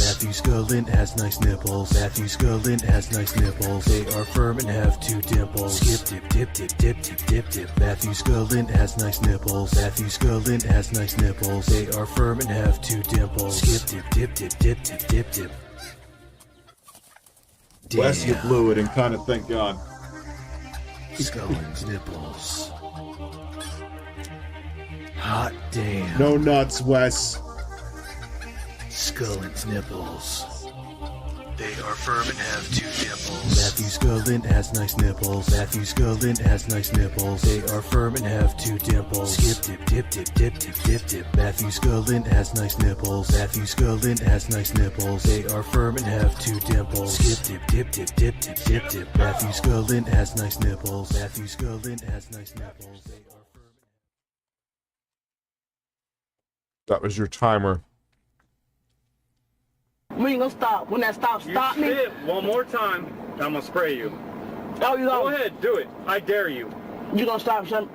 Matthew Scullin has nice nipples. Matthew Scullin has nice nipples. They are firm and have 2 dimples. Skip dip. Matthew Scullin has nice nipples. Matthew Scullin has nice nipples. They are firm and have 2 dimples. Skip dip. Wes, you blew it, and kind of thank God. Scullin's nipples. Hot damn. No nuts, Wes. Scullin's nipples. They are firm and have 2 dimples. Matthew Scullin has nice nipples. Matthew Scullin has nice nipples. They are firm and have 2 dimples. Skip dip. Matthew Scullin has nice nipples. Matthew Scullin has nice nipples. They are firm and have 2 dimples. Skip dip. Matthew Scullin has nice nipples. Matthew Scullin has nice nipples. They are firm. That was your timer. We ain't gonna stop. When that stops, stop me. You spit one more time, I'm gonna spray you. Oh, you Go ahead, do it. I dare you. You gonna stop some?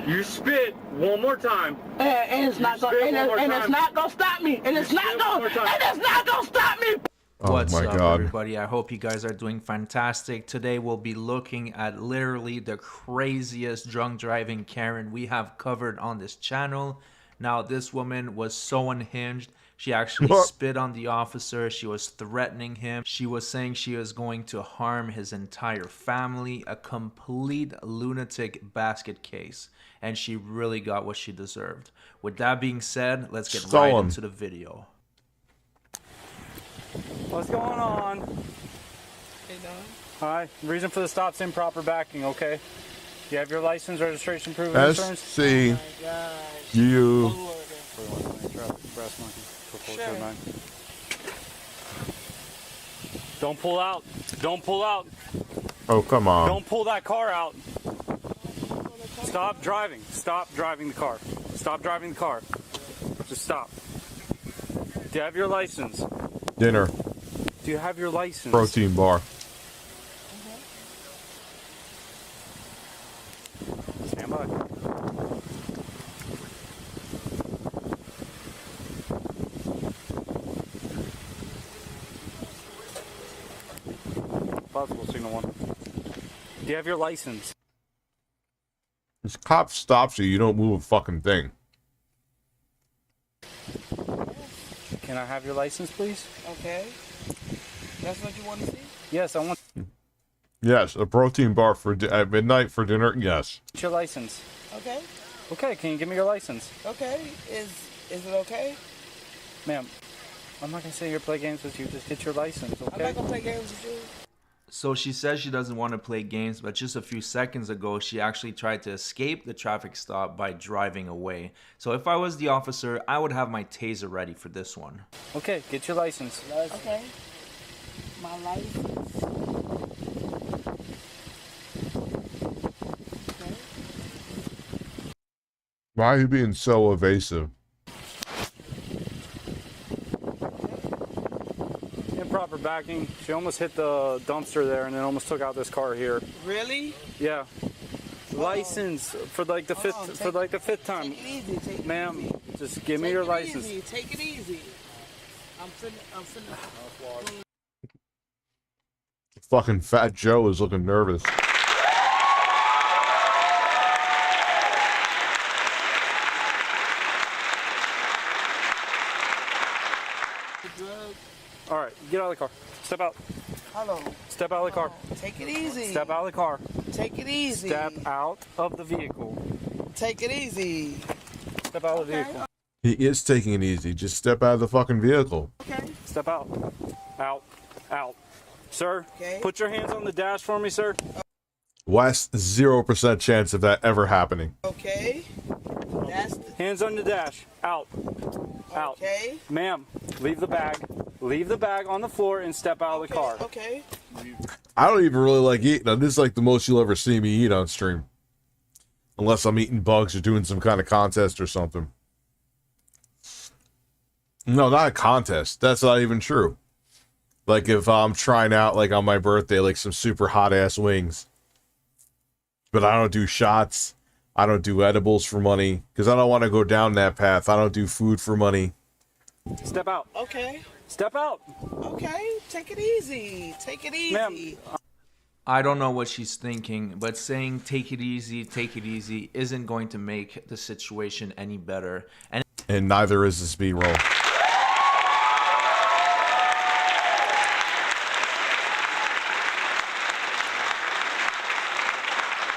You spit one more time. And it's not gonna. And it's not gonna stop me. And it's not gonna. And it's not gonna stop me. What's my up, God. everybody? I hope you guys are doing fantastic. Today we'll be looking at literally the craziest drunk driving Karen we have covered on this channel. Now, this woman was so unhinged. She actually spit on the officer. She was threatening him. She was saying she was going to harm his entire family. A complete lunatic basket case. And she really got what she deserved. With that being said, let's get right into the video. What's going on? Hey, Don. Hi. Reason for the stop's improper backing, okay? You have your license, registration, proof of insurance? SC. You. Sure. Don't pull out. Don't pull out. Oh, come on. Don't pull that car out. Stop driving. Stop driving the car. Stop driving the car. Just stop. Do you have your license? Dinner. Do you have your license? Protein bar. Stand by. Possible signal 1. Do you have your license? This cop stops you, you don't move a fucking thing. Can I have your license, please? Okay. That's what you want to see? Yes, I want. Yes, a protein bar for at midnight for dinner. Yes. Your license. Okay. Okay, can you give me your license? Okay. Is it okay? Ma'am, I'm not gonna sit here and play games with you. Just get your license, okay? I'm not gonna play games with you. So she says she doesn't want to play games, but just a few seconds ago, she actually tried to escape the traffic stop by driving away. So if I was the officer, I would have my taser ready for this one. Okay, get your license. Okay. My license. Okay. Why are you being so evasive? Improper backing. She almost hit the dumpster there and then almost took out this car here. Really? Yeah. License for like the fifth time. Take it easy. Take Ma'am, it easy. just give me your license. Easy. Take it easy. I'm finna. Fucking Fat Joe is looking nervous. All right, get out of the car. Step out. Hello. Step out of the car. Take it easy. Step out of the car. Take it easy. Step out of the vehicle. Take it easy. Step out of the vehicle. He is taking it easy. Just step out of the fucking vehicle. Okay. Step out. Out. Out. Sir, Okay. put your hands on the dash for me, sir. West, 0% chance of that ever happening. Okay. That's the... Hands on the dash. Out. Out. Okay. Ma'am, leave the bag. Leave the bag on the floor and step out of the car. Okay. I don't even really like eating. This is like the most you'll ever see me eat on stream. Unless I'm eating bugs or doing some kind of contest or something. No, not a contest. That's not even true. Like if I'm trying out, like on my birthday, like some super hot ass wings. But I don't do shots. I don't do edibles for money. Because I don't want to go down that path. I don't do food for money. Step out. Okay. Step out. Okay. Take it easy. Take it easy. I don't know what she's thinking, but saying take it easy isn't going to make the situation any better. And neither is this B-roll.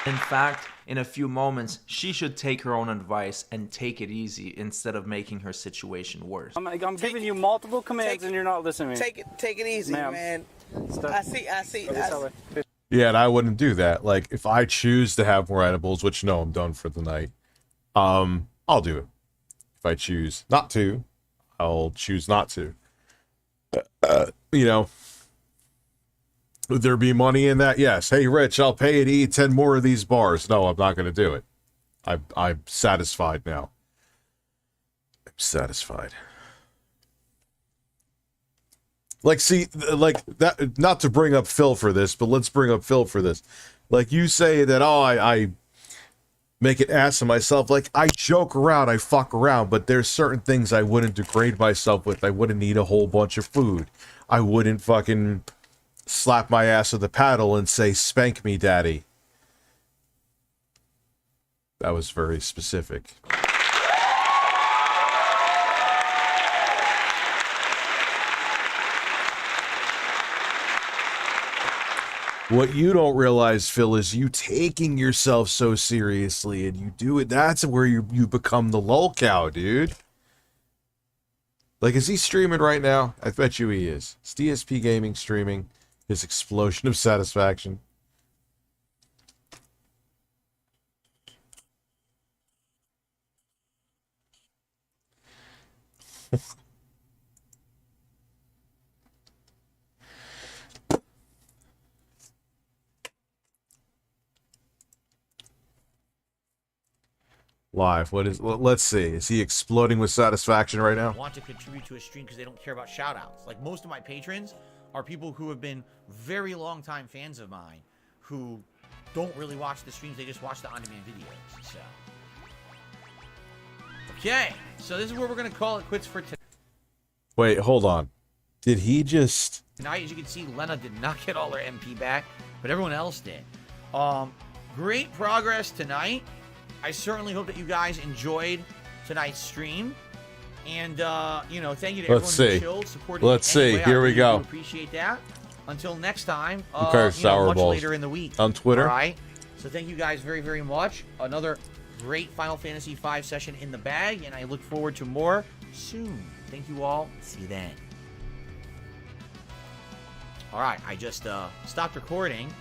In fact, in a few moments, she should take her own advice and take it easy instead of making her situation worse. I'm giving you multiple commands and you're not listening. Take it easy, man. I see. Yeah, and I wouldn't do that. Like, if I choose to have more edibles, which no, I'm done for the night, I'll do it. If I choose not to, I'll choose not to. You know, would there be money in that? Yes. Hey, Rich, I'll pay you to eat 10 more of these bars. No, I'm not going to do it. I'm satisfied now. I'm satisfied. Like, see, like, that, not to bring up Phil for this, but let's bring up Phil for this. Like, you say that, oh, I make an ass of myself. Like, I joke around, I fuck around, but there's certain things I wouldn't degrade myself with. I wouldn't eat a whole bunch of food. I wouldn't fucking slap my ass with a paddle and say, spank me, daddy. That was very specific. What you don't realize, Phil, is you taking yourself so seriously and you do it. That's where you become the lolcow, dude. Like, is he streaming right now? I bet you he is. It's DSP Gaming streaming his explosion of satisfaction. Live. What is? Let's see. Is he exploding with satisfaction right now? Want to contribute to a stream because they don't care about shoutouts. Like, most of my patrons are people who have been very long time fans of mine who don't really watch the streams. They just watch the on-demand videos. So, okay. So this is where we're gonna call it quits for tonight. Wait, hold on. Did he just? Tonight, as you can see, Lena did not get all her MP back, but everyone else did. Great progress tonight. I certainly hope that you guys enjoyed tonight's stream. And, you know, thank you to everyone who chilled, supported. Let's see. Here we go. Appreciate that. Until next time, Okay, sour much balls. later in the week. On Twitter. All right. So thank you guys very, very much. Another great Final Fantasy V session in the bag, and I look forward to more soon. Thank you all. See you then. All right. I just stopped recording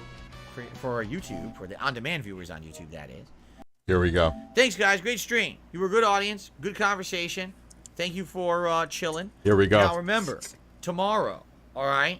for YouTube, for the on-demand viewers on YouTube, that is. Here we go. Thanks, guys. Great stream. You were a good audience. Good conversation. Thank you for chilling. Here we go. Now, remember, tomorrow, all right,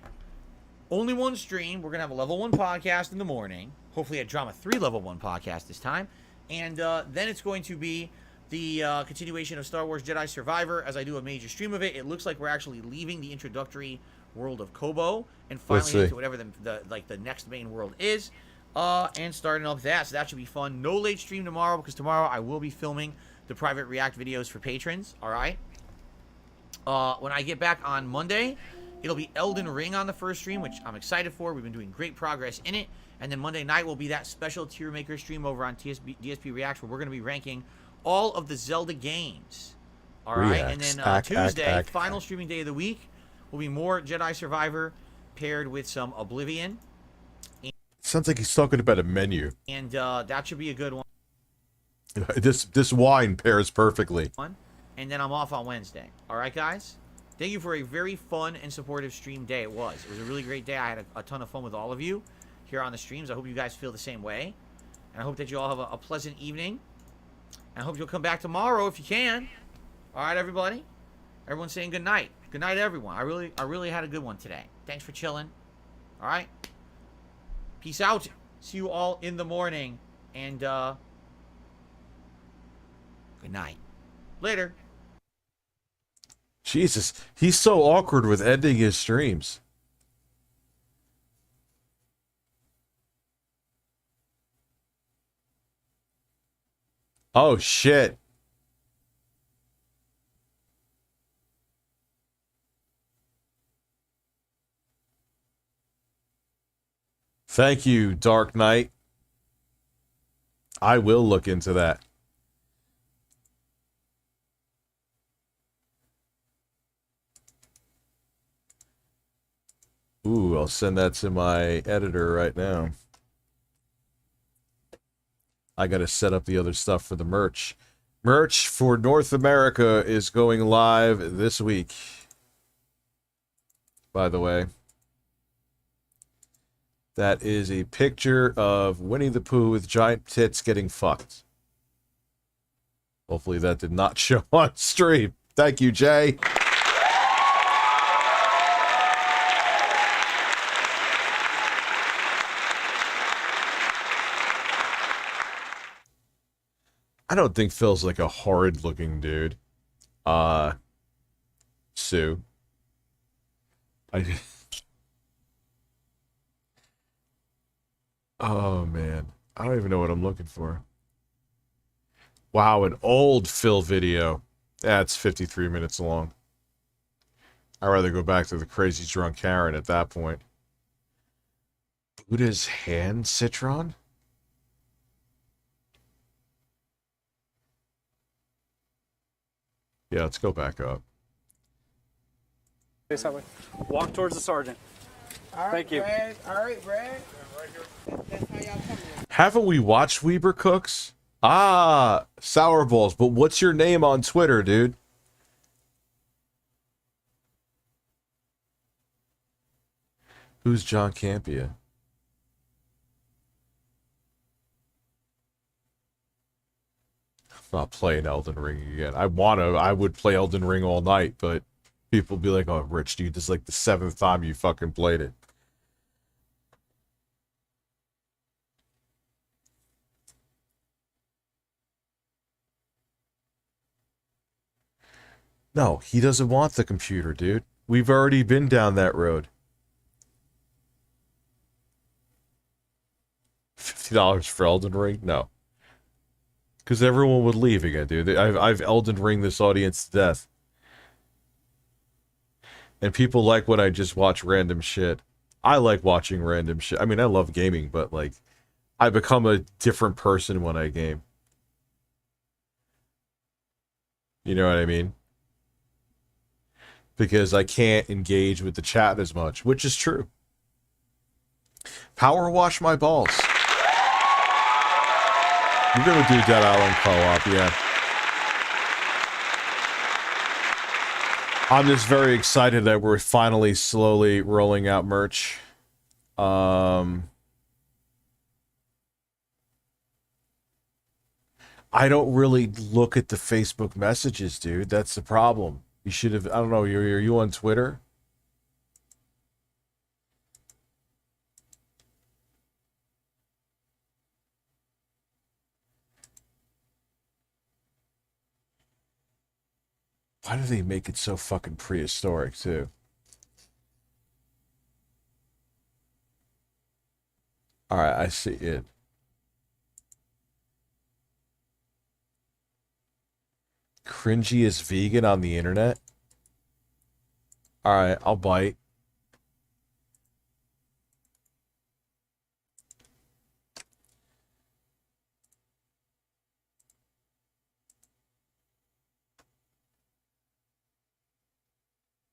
only one stream. We're going to have a level 1 podcast in the morning. Hopefully a Drama 3 level 1 podcast this time. And then it's going to be the continuation of Star Wars Jedi Survivor as I do a major stream of it. It looks like we're actually leaving the introductory world of Kobo and finally see. into whatever the next main world is, and starting up that. So that should be fun. No late stream tomorrow because tomorrow I will be filming the private react videos for patrons. All right. When I get back on Monday, it'll be Elden Ring on the first stream, which I'm excited for. We've been doing great progress in it. And then Monday night will be that special tier maker stream over on DSP Reacts where we're going to be ranking all of the Zelda games. All right. And then Tuesday, final streaming day of the week, will be more Jedi Survivor paired with some Oblivion. Sounds like he's talking about a menu. And that should be a good one. This wine pairs perfectly. And then I'm off on Wednesday. All right, guys? Thank you for a very fun and supportive stream day. It was a really great day. I had a ton of fun with all of you here on the streams. I hope you guys feel the same way. And I hope that you all have a pleasant evening. And I hope you'll come back tomorrow if you can. All right, everybody? Everyone's saying good night. Good night, everyone. I really had a good one today. Thanks for chilling. All right? Peace out. See you all in the morning. And, good night. Later. Jesus, he's so awkward with ending his streams. Oh, shit. Thank you, Dark Knight. I will look into that. Ooh, I'll send that to my editor right now. I gotta set up the other stuff for the merch. Merch for North America is going live this week. By the way. That is a picture of Winnie the Pooh with giant tits getting fucked. Hopefully that did not show on stream. Thank you, Jay. I don't think Phil's like a horrid looking dude. Sue. Oh man. I don't even know what I'm looking for. Wow, an old Phil video. That's 53 minutes long. I'd rather go back to the crazy drunk Karen at that point. Buddha's hand citron? Yeah, let's go back up. Face that way. Walk towards the sergeant. All right, Thank you. Brad. All right, Brad. That's how y'all coming. Haven't we watched Weber Cooks? Ah, Sour Balls. But what's your name on Twitter, dude? Who's John Campia? I'm not playing Elden Ring again. I would play Elden Ring all night, but people be like, oh, Rich, dude, this is like the 7th time you fucking played it. No, he doesn't want the computer, dude. We've already been down that road. $50 for Elden Ring? No. Because everyone would leave again, dude. I've Elden Ring this audience to death. And people like when I just watch random shit. I like watching random shit. I mean, I love gaming, but, like, I become a different person when I game. You know what I mean? Because I can't engage with the chat as much, which is true. Power wash my balls. You're gonna do Dead Island co-op, yeah. I'm just very excited that we're finally slowly rolling out merch. I don't really look at the Facebook messages, dude. That's the problem. You should have, I don't know, are you on Twitter? Why do they make it so fucking prehistoric, too? Alright, I see it. Cringiest vegan on the internet? Alright, I'll bite.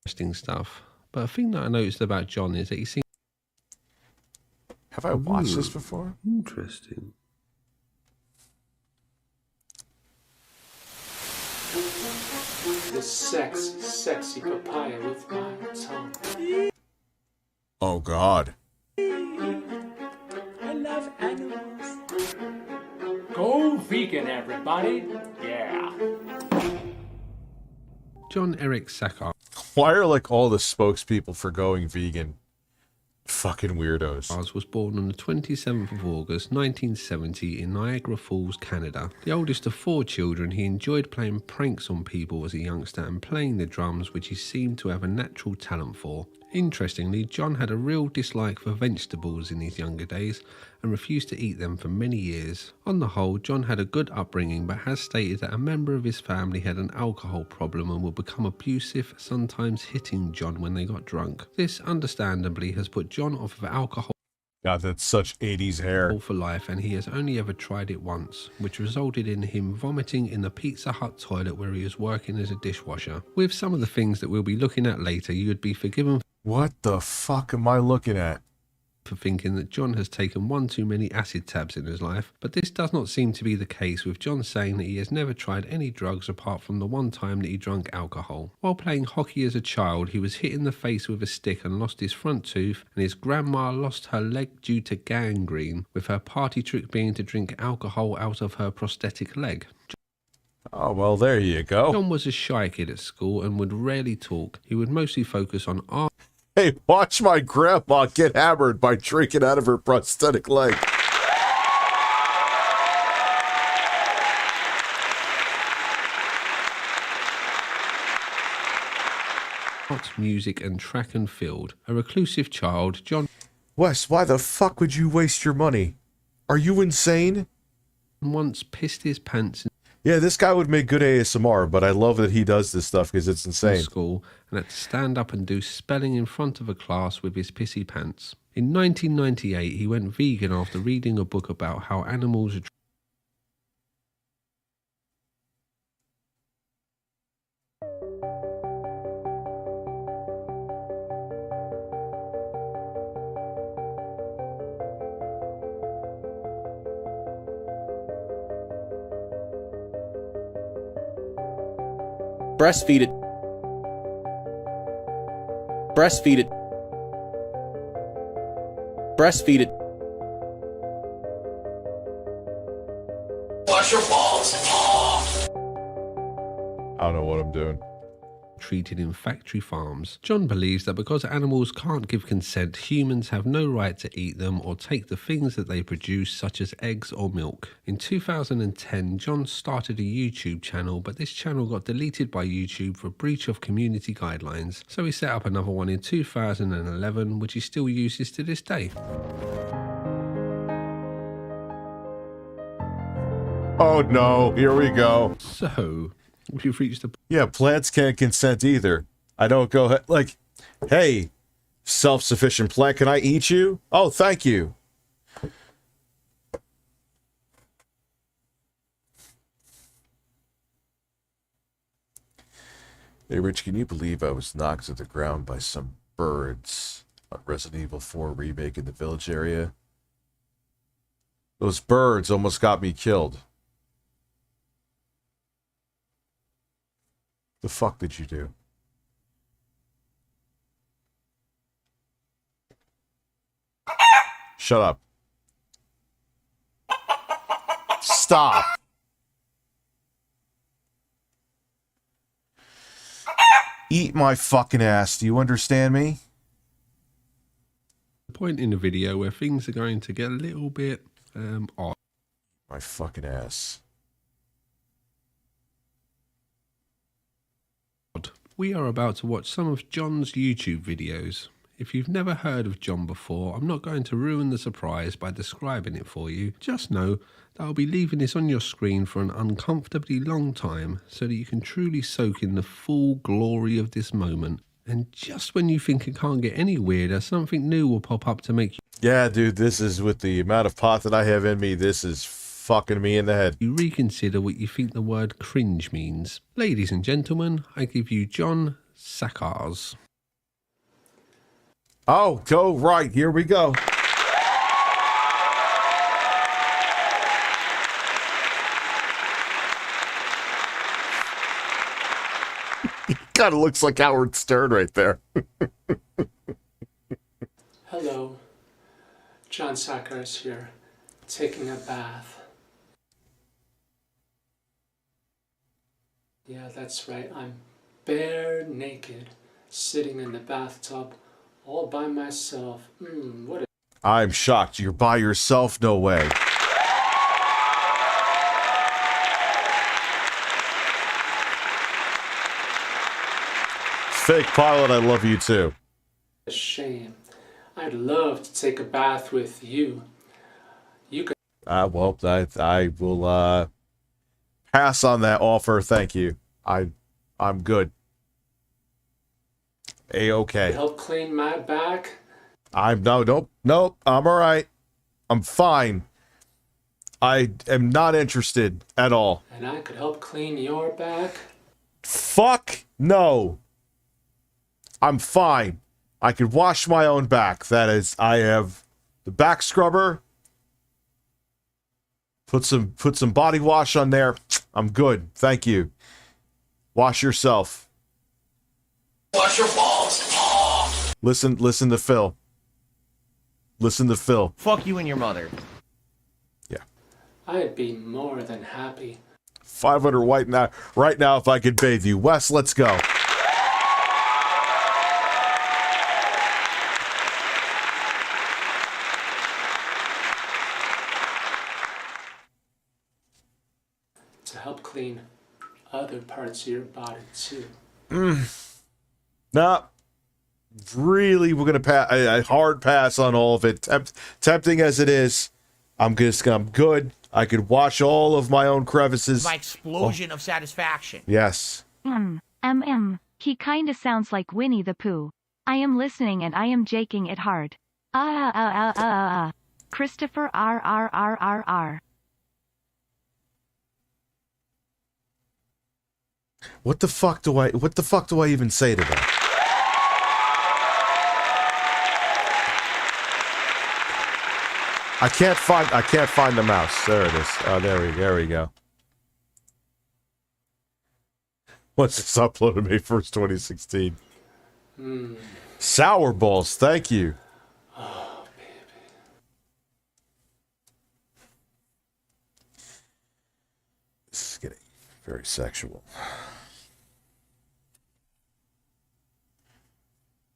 Interesting stuff. But a thing that I noticed about John is that he seems... Have I watched this before? Interesting. The sexy papaya with my tongue. Oh, God. I love animals. Go vegan, everybody. Yeah. John Eric Sackar. Why are, like, all the spokespeople for going vegan fucking weirdos? Was born on the 27th of August 1970 in Niagara Falls, Canada. The oldest of 4 children, he enjoyed playing pranks on people as a youngster and playing the drums, which he seemed to have a natural talent for. Interestingly, John had a real dislike for vegetables in his younger days and refused to eat them for many years. On the whole, John had a good upbringing, but has stated that a member of his family had an alcohol problem and would become abusive, sometimes hitting John when they got drunk. This, understandably, has put John off of alcohol. God, that's such 80s hair. For life, and he has only ever tried it once, which resulted in him vomiting in the Pizza Hut toilet where he was working as a dishwasher. With some of the things that we'll be looking at later, you would be forgiven. What the fuck am I looking at? For thinking that John has taken one too many acid tabs in his life, but this does not seem to be the case, with John saying that he has never tried any drugs apart from the one time that he drank alcohol. While playing hockey as a child, he was hit in the face with a stick and lost his front tooth, and his grandma lost her leg due to gangrene, with her party trick being to drink alcohol out of her prosthetic leg. Oh, well, there you go. John was a shy kid at school and would rarely talk. He would mostly focus on art. Hey, watch my grandma get hammered by drinking out of her prosthetic leg. Music and track and field. A reclusive child, John... Wes, why the fuck would you waste your money? Are you insane? Once pissed his pants... Yeah, this guy would make good ASMR, but I love that he does this stuff because it's insane. School and had to stand up and do spelling in front of a class with his pissy pants. In 1998, he went vegan after reading a book about how animals are... Breastfeed it. Breastfeed it. Breastfeed it. Wash your balls. I don't know what I'm doing. Treated in factory farms. John believes that because animals can't give consent, humans have no right to eat them or take the things that they produce, such as eggs or milk. In 2010, John started a YouTube channel, but this channel got deleted by YouTube for breach of community guidelines. So he set up another one in 2011, which he still uses to this day. Oh no, here we go. So... we've reached the... Yeah, plants can't consent either. I don't go... like, hey, self-sufficient plant, can I eat you? Oh, thank you. Hey, Rich, can you believe I was knocked to the ground by some birds on Resident Evil 4 remake in the village area? Those birds almost got me killed. The fuck did you do? Shut up. Stop. Eat my fucking ass. Do you understand me? Point in the video where things are going to get a little bit odd. My fucking ass. We are about to watch some of John's YouTube videos. If you've never heard of John before, I'm not going to ruin the surprise by describing it for you. Just know that I'll be leaving this on your screen for an uncomfortably long time so that you can truly soak in the full glory of this moment. And just when you think it can't get any weirder, something new will pop up to make you... Yeah, dude, this is with the amount of pot that I have in me, this is fucking me in the head. You reconsider what you think the word cringe means. Ladies and gentlemen, I give you John Sakars. Oh, go right, here we go. He kind of looks like Howard Stern right there. Hello, John Sakars here, taking a bath. Yeah, that's right, I'm bare naked, sitting in the bathtub, all by myself. What a... I'm shocked. You're by yourself? No way. Fake pilot, I love you too. shame. I'd love to take a bath with you. You could... Well, I will, pass on that offer, thank you. I'm good. A-okay. help clean my back? Nope, I'm alright. I'm fine. I am not interested at all. And I could help clean your back? Fuck no. I'm fine. I could wash my own back. That is, I have the back scrubber. Put some body wash on there. I'm good. Thank you. Wash yourself. Wash your balls. Oh. Listen to Phil. Listen to Phil. Fuck you and your mother. Yeah. I'd be more than happy. 500 white now. Right now, if I could bathe you. Wes, let's go. To help clean other parts of your body too. Nah. Really, we're gonna pass a hard pass on all of it. Tempting as it is, I'm good. I could wash all of my own crevices. My explosion of satisfaction. Yes. He kinda sounds like Winnie the Pooh. I am listening and I am jaking it hard. Christopher R. What the fuck do I even say to that? I can't find the mouse. There it is. Oh, there we go. Once it's uploaded May 1st, 2016. Sour balls, thank you. Oh, baby. This is getting very sexual.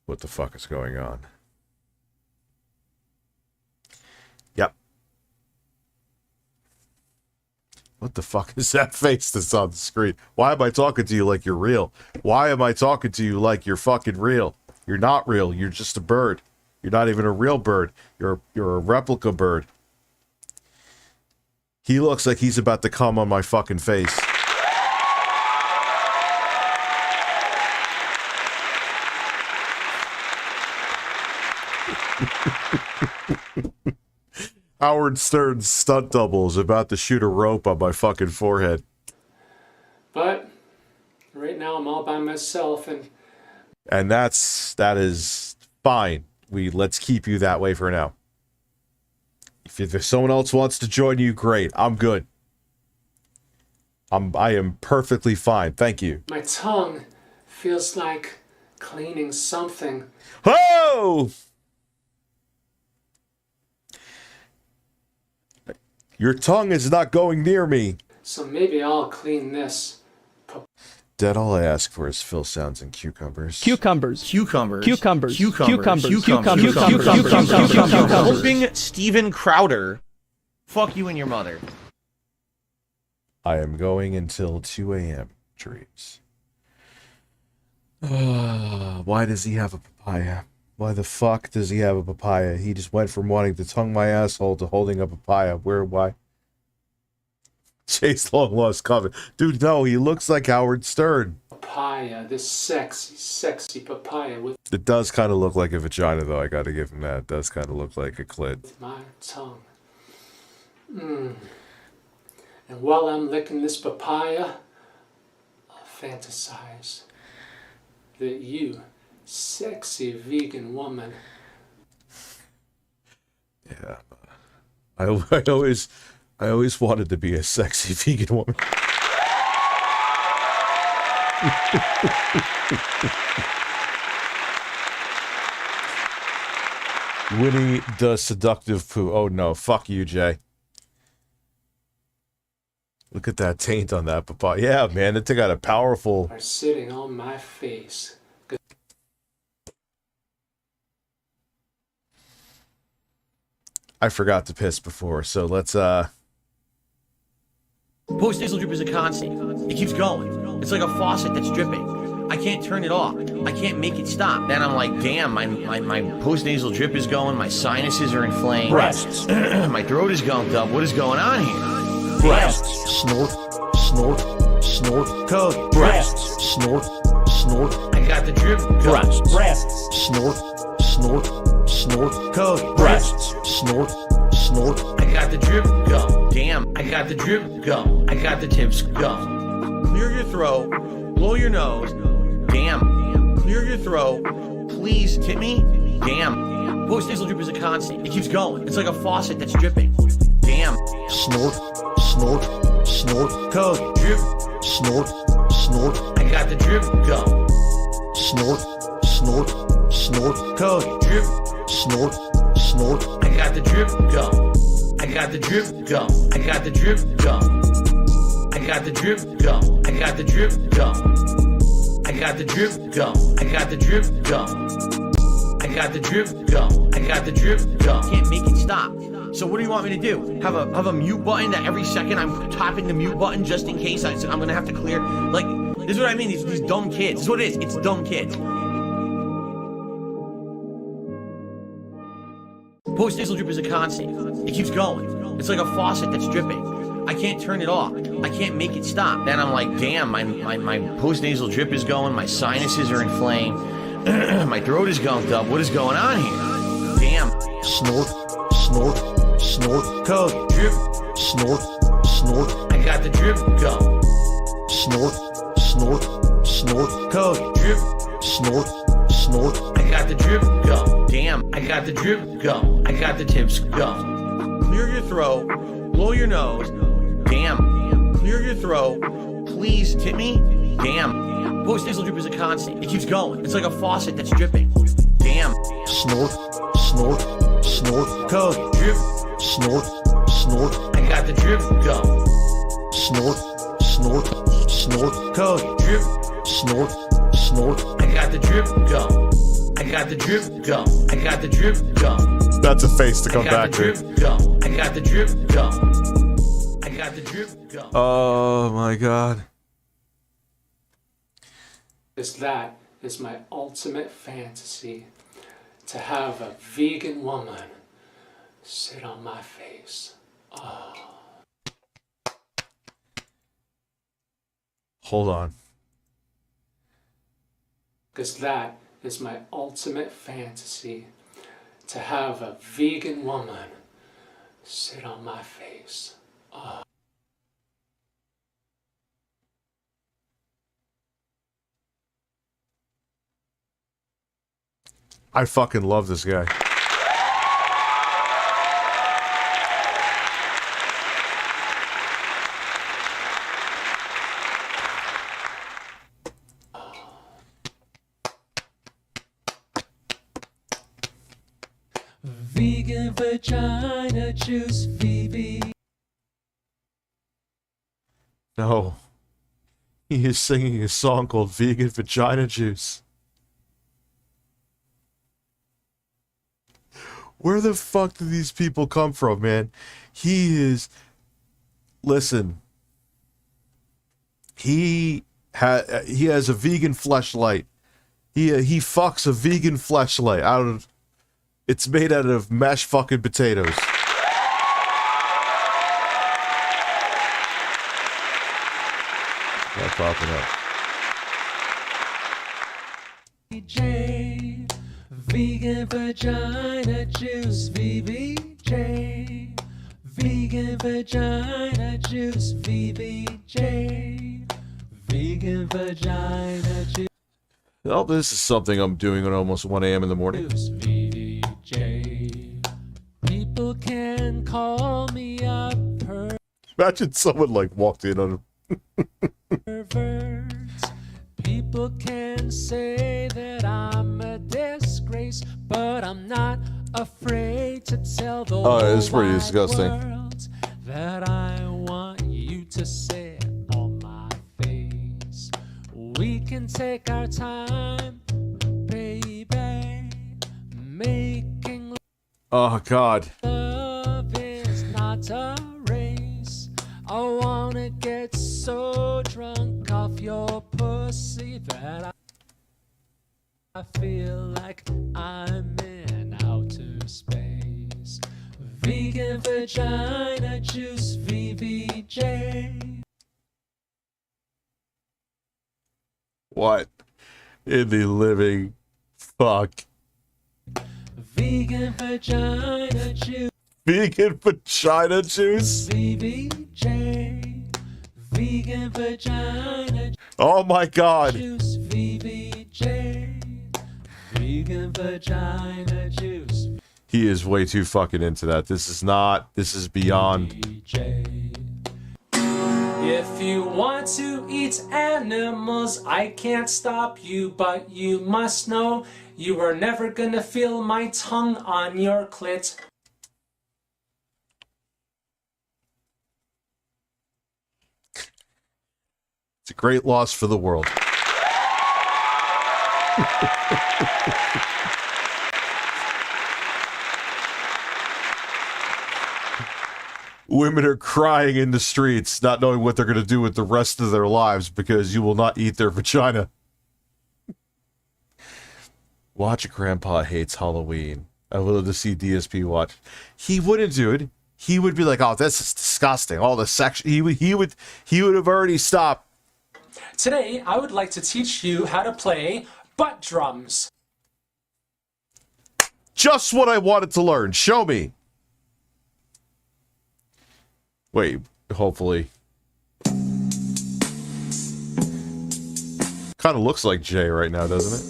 What the fuck is going on? Yep. What the fuck is that face that's on the screen? Why am I talking to you like you're real? Why am I talking to you like you're fucking real? You're not real. You're just a bird. You're not even a real bird. You're a replica bird. He looks like he's about to come on my fucking face. Howard Stern's stunt double is about to shoot a rope on my fucking forehead. But right now I'm all by myself and that is fine. Let's keep you that way for now. If someone else wants to join you, great. I'm good. I am perfectly fine. Thank you. my tongue feels like cleaning something. Oh! Your tongue is not going near me. So maybe I'll clean this. Dad, all I ask for is Phil sounds and cucumbers. Cucumbers. Hoping Steven Crowder. Fuck you and your mother. I am going until 2 a.m. Dreams. Why does he have a papaya? Why the fuck does he have a papaya? He just went from wanting to tongue my asshole to holding a papaya. Why? Chase long lost coven. Dude, no, he looks like Howard Stern. Papaya, this sexy papaya with It does kind of look like a vagina, though. I gotta give him that. It does kind of look like a clit. my tongue. And while I'm licking this papaya, I'll fantasize that you, sexy vegan woman. Yeah. I always wanted to be a sexy vegan woman. Winnie the seductive poo. Oh no, fuck you, Jay. Look at that taint on that papaya. Yeah, man, it got a powerful... Are sitting on my face. I forgot to piss before, so let's, Post-nasal drip is a constant. It keeps going. It's like a faucet that's dripping. I can't turn it off. I can't make it stop. Then I'm like, damn, my post-nasal drip is going. My sinuses are inflamed. Breasts. My throat is gunked up. What is going on here? Breasts. Snort, snort, snort. Code. Breasts. Snort, snort. I got the drip. Breasts. Breasts. Snort, snort, snort. Code. Breasts. Snort, snort. I got the drip. Go. Damn, I got the drip. Go. I got the tips. Go. Clear your throat. Blow your nose. Damn. Clear your throat. Please tip me. Damn. Post-nasal drip is a constant. It keeps going. It's like a faucet that's dripping. Damn. Snort, snort, snort. Code. Drip. Snort, snort. I got the drip. Go. Snort, snort, snort. Code. Drip. Snort, snort. I got the drip. Go. I got the drip. Go. I got the drip. Go. I got the drip. Go. I got the drip. Go. I got the drip. Go. I got the drip. Go. I got the drip. Go. I got the drip. Go. Can't make it stop. So what do you want me to do? Have a mute button that every second I'm tapping the mute button just in case I'm gonna have to clear? Like, this is what I mean. These dumb kids. This is what it is. It's dumb kids. Post-nasal drip is a constant. It keeps going. It's like a faucet that's dripping. I can't turn it off. I can't make it stop. Then I'm like, damn, my post-nasal drip is going. My sinuses are inflamed. My throat is gunked up. What is going on here? Damn. Snort, snort, snort. Code. Drip. Snort, snort. I got the drip. Go. Snort, snort, snort. Code. Drip. Snort, snort. I got the drip. Go. Damn. I got the drip. Go. I got the tips. Go. Clear your throat. Blow your nose. Damn. Clear your throat. Please tip me. Damn. Post-nasal drip is a constant. It keeps going. It's like a faucet that's dripping. Damn. Snort, snort, snort. Code. Drip. Snort, snort. I got the drip. Go. Snort, snort, snort. Code. Drip. Snort, snort. I got the drip. Go. I got the drip. Go. I got the drip. Go. That's a face to come back to. Go. I got the drip. Go. I got the drip. Go. Oh my god. That is my ultimate fantasy. To have a vegan woman sit on my face. Oh. Hold on. Because that is my ultimate fantasy. To have a vegan woman sit on my face. Oh. I fucking love this guy. Vegan vagina juice, VV. No. He is singing a song called Vegan Vagina Juice. Where the fuck do these people come from, man? He is... Listen. He has a vegan fleshlight He fucks a vegan fleshlight out of. It's made out of mashed fucking potatoes. Not popping up. VVJ, vegan vagina juice, VVJ, vegan vagina juice, VVJ, vegan vagina juice. Oh, this is something I'm doing at almost 1 a.m. in the morning. VVJ. People can call me a Imagine someone like walked in on him. pervert. People can say that I'm a disgrace, but I'm not afraid to tell the whole it's pretty wide disgusting. world that I want you to sit on my face. We can take our time, baby, making Oh God. love is not a race. I wanna get so drunk off your pussy that I feel like I'm in outer space. Vegan vagina juice, VVJ. What in the living fuck? Vegan vagina juice. Vegan vagina juice? VVJ. Vegan vagina Oh my God. juice, VVJ. Vegan vagina juice. He is way too fucking into that. This is beyond. If you want to eat animals, I can't stop you, but you must know you are never gonna feel my tongue on your clit. It's a great loss for the world. Women are crying in the streets, not knowing what they're going to do with the rest of their lives because you will not eat their vagina. Watch Grandpa Hates Halloween. I would love to see DSP watch. He wouldn't do it. He would be like, "Oh, this is disgusting." All the section. He would have already stopped. Today, I would like to teach you how to play butt drums. Just what I wanted to learn. Show me. Wait, hopefully. Kind of looks like Jay right now, doesn't it?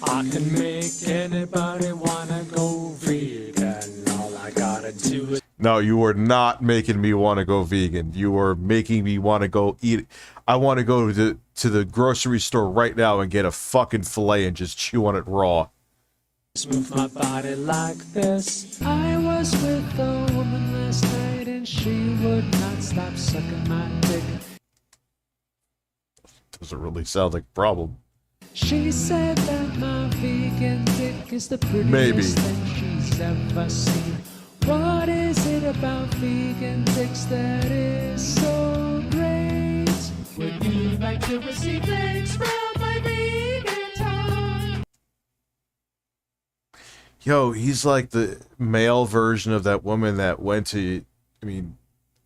I can make anybody wanna go vegan. All I gotta do is No, you are not making me want to go vegan. You are making me want to go eat. I want to go to the grocery store right now and get a fucking fillet and just chew on it raw. move my body like this. I was with a woman last night and she would not stop sucking my dick. Doesn't really sound like a problem. She said that my vegan dick is the prettiest thing she's ever seen. What is it about vegan dicks that is so great? Would you like to receive thanks from my vegan time? Yo, he's like the male version of that woman that went to, I mean,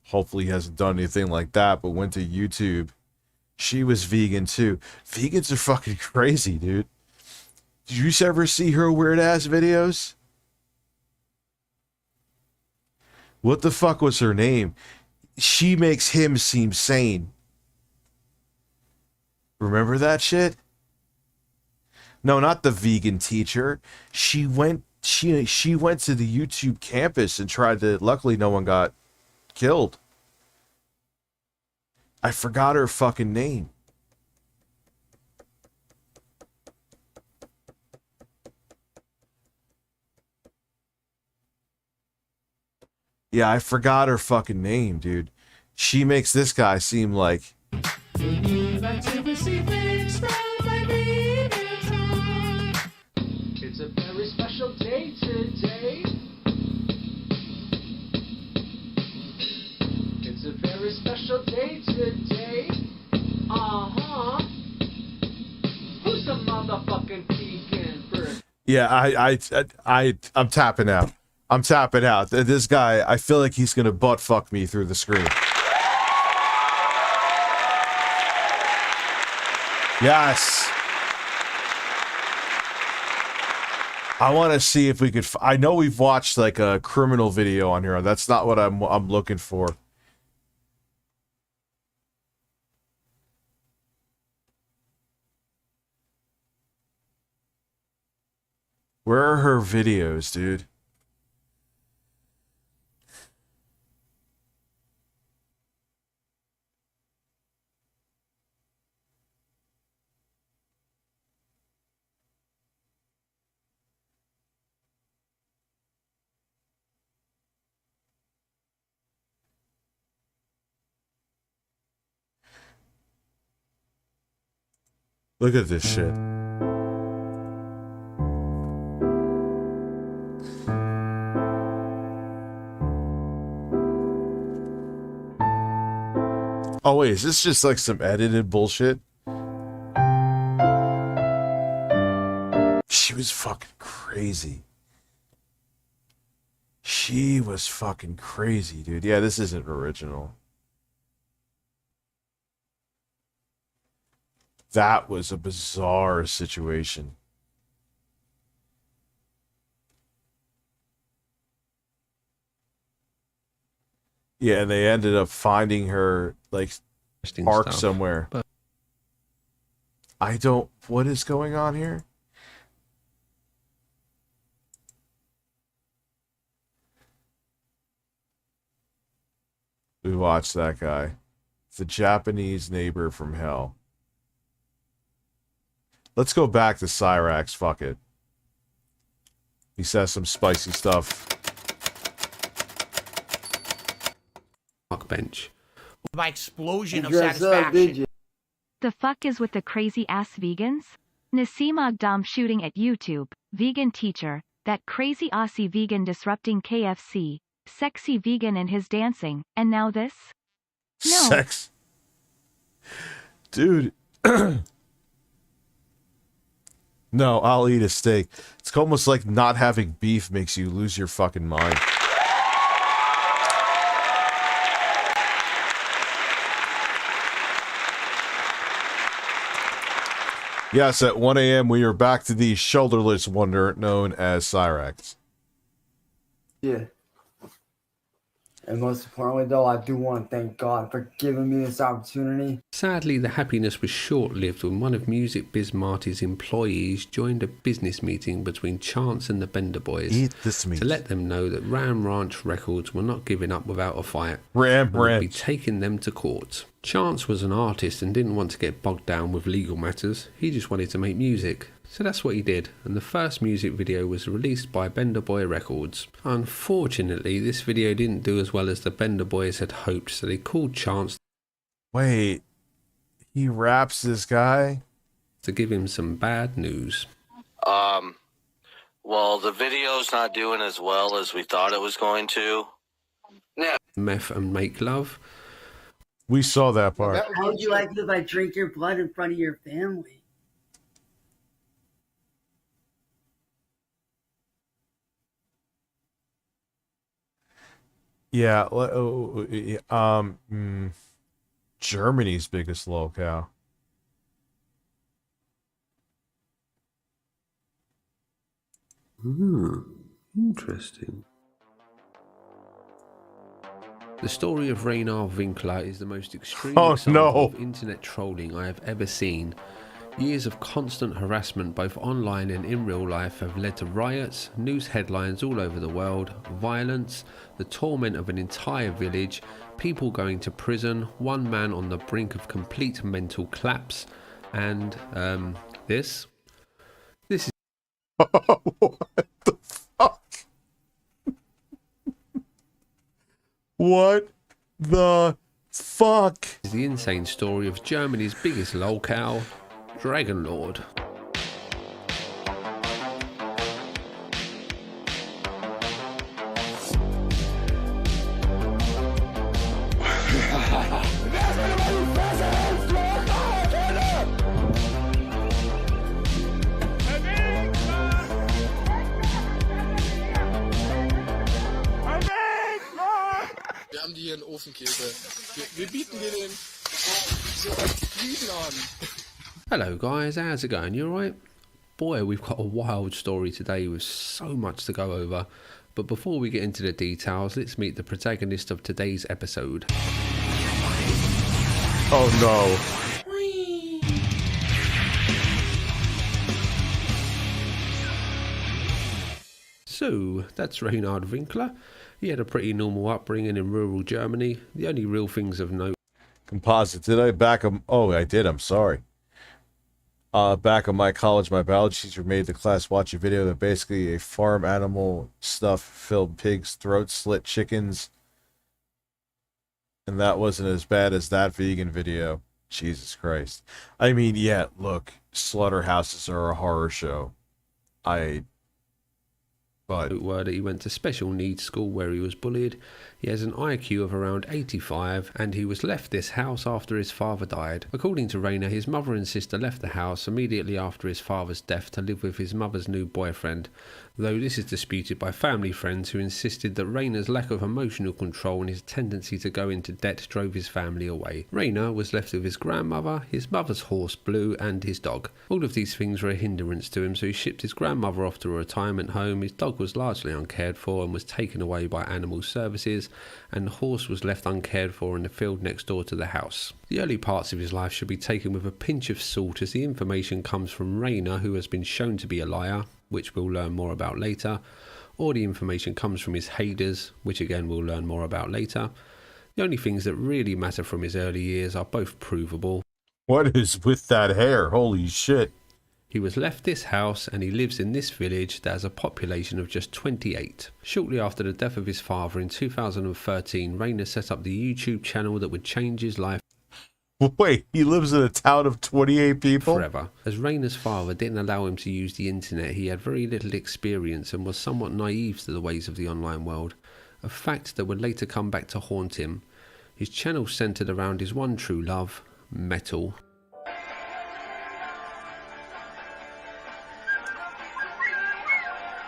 hopefully he hasn't done anything like that, but went to YouTube. She was vegan too. Vegans are fucking crazy, dude. Did you ever see her weird ass videos? What the fuck was her name? She makes him seem sane. Remember that shit? No, not the vegan teacher. She went to the YouTube campus and tried to, luckily no one got killed. I forgot her fucking name. Yeah, I forgot her fucking name, dude. She makes this guy seem like... Would you like to receive thanks from my vegan time? It's a very special day today. It's a very special day today. Uh-huh. Yeah, I'm tapping out. I'm tapping out. This guy, I feel like he's gonna butt fuck me through the screen. Yes. I want to see if we could. I know we've watched like a criminal video on here. That's not what I'm looking for. Where are her videos, dude? Look at this shit. Oh wait, is this just like some edited bullshit? She was fucking crazy. She was fucking crazy, dude. Yeah, this isn't original. That was a bizarre situation. Yeah, and they ended up finding her, like, parked somewhere. But I don't... What is going on here? We watched that guy. The Japanese neighbor from hell. Let's go back to Cyrax, fuck it. He says some spicy stuff. Bench. My explosion of satisfaction. The fuck is with the crazy ass vegans? Nasim Agdam shooting at YouTube, vegan teacher, that crazy Aussie vegan disrupting KFC, sexy vegan and his dancing, and now this? No. Sex. Dude. No, I'll eat a steak. It's almost like not having beef makes you lose your fucking mind. Yes, at 1 a.m. we are back to the shoulderless wonder known as Cyrax. Yeah. And most importantly, though, I do want to thank God for giving me this opportunity. Sadly, the happiness was short-lived when one of Music Biz Marty's employees joined a business meeting between Chance and the Bender Boys to let them know that Ram Ranch Records were not giving up without a fight and would be taking them to court. Chance was an artist and didn't want to get bogged down with legal matters. He just wanted to make music. So that's what he did, and the first music video was released by Bender Boy Records. Unfortunately, this video didn't do as well as the Bender Boys had hoped, so they called Chance. Wait, he raps this guy? To give him some bad news. Well, the video's not doing as well as we thought it was going to. Yeah. Meth and Make Love. We saw that part. How would you like it if I drink your blood in front of your family? Yeah, Germany's biggest lolcow. Interesting. The story of Raynar Winkler is the most extreme example of internet trolling I have ever seen. Years of constant harassment both online and in real life have led to riots, news headlines all over the world, violence, the torment of an entire village, people going to prison, one man on the brink of complete mental collapse, and this is what the fuck? What the fuck? Is the insane story of Germany's biggest lolcow, Dragon Lord. Dosenkäse. Wir bieten dir den so als Frieden an. Hello guys, how's it going? You alright? Boy, we've got a wild story today with so much to go over. But before we get into the details, let's meet the protagonist of today's episode. Oh no. So, that's Reinhard Winkler. He had a pretty normal upbringing in rural Germany. The only real things of note... Composite. Did I back him? Oh, I did. I'm sorry. Back in my college, my biology teacher made the class watch a video that basically a farm animal stuff filled pigs, throat slit chickens. And that wasn't as bad as that vegan video. Jesus Christ. I mean, yeah, look, slaughterhouses are a horror show. But word that he went to special needs school where he was bullied. He has an IQ of around 85 and he was left this house after his father died. According to Rainer, his mother and sister left the house immediately after his father's death to live with his mother's new boyfriend, though this is disputed by family friends who insisted that Rainer's lack of emotional control and his tendency to go into debt drove his family away. Rainer was left with his grandmother, his mother's horse Blue and his dog. All of these things were a hindrance to him, so he shipped his grandmother off to a retirement home. His dog was largely uncared for and was taken away by animal services, and the horse was left uncared for in the field next door to the house. The early parts of his life should be taken with a pinch of salt, as the information comes from Rainer, who has been shown to be a liar, which we'll learn more about later, or the information comes from his haters, which again we'll learn more about later. The only things that really matter from his early years are both provable. What is with that hair? Holy shit. He was left this house and he lives in this village that has a population of just 28. Shortly after the death of his father in 2013, Rainer set up the YouTube channel that would change his life. Wait, he lives in a town of 28 people? Forever. As Rainer's father didn't allow him to use the internet, he had very little experience and was somewhat naive to the ways of the online world, a fact that would later come back to haunt him. His channel centered around his one true love, metal.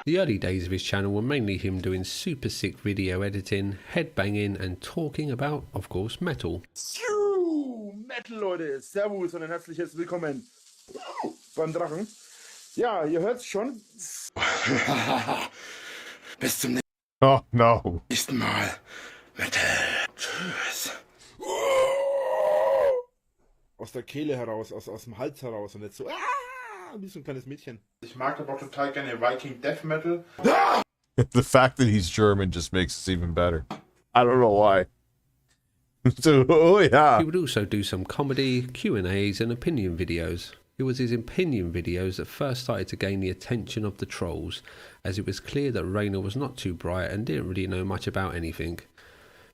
The early days of his channel were mainly him doing super sick video editing, headbanging and talking about, of course, metal. Metal, Leute! Servus und ein herzliches Willkommen beim Drachen. Ja, ihr hört's schon. Bis zum Oh, no. nächsten Mal. Metal. Tschüss. Aus der Kehle heraus, aus dem Hals heraus und nicht so wie so ein kleines Mädchen. Ich mag aber auch total gerne Viking Death Metal. The fact that he's German just makes it even better. I don't know why. So, oh yeah. He would also do some comedy, Q&As and opinion videos. It was his opinion videos that first started to gain the attention of the trolls, as it was clear that Rainer was not too bright and didn't really know much about anything.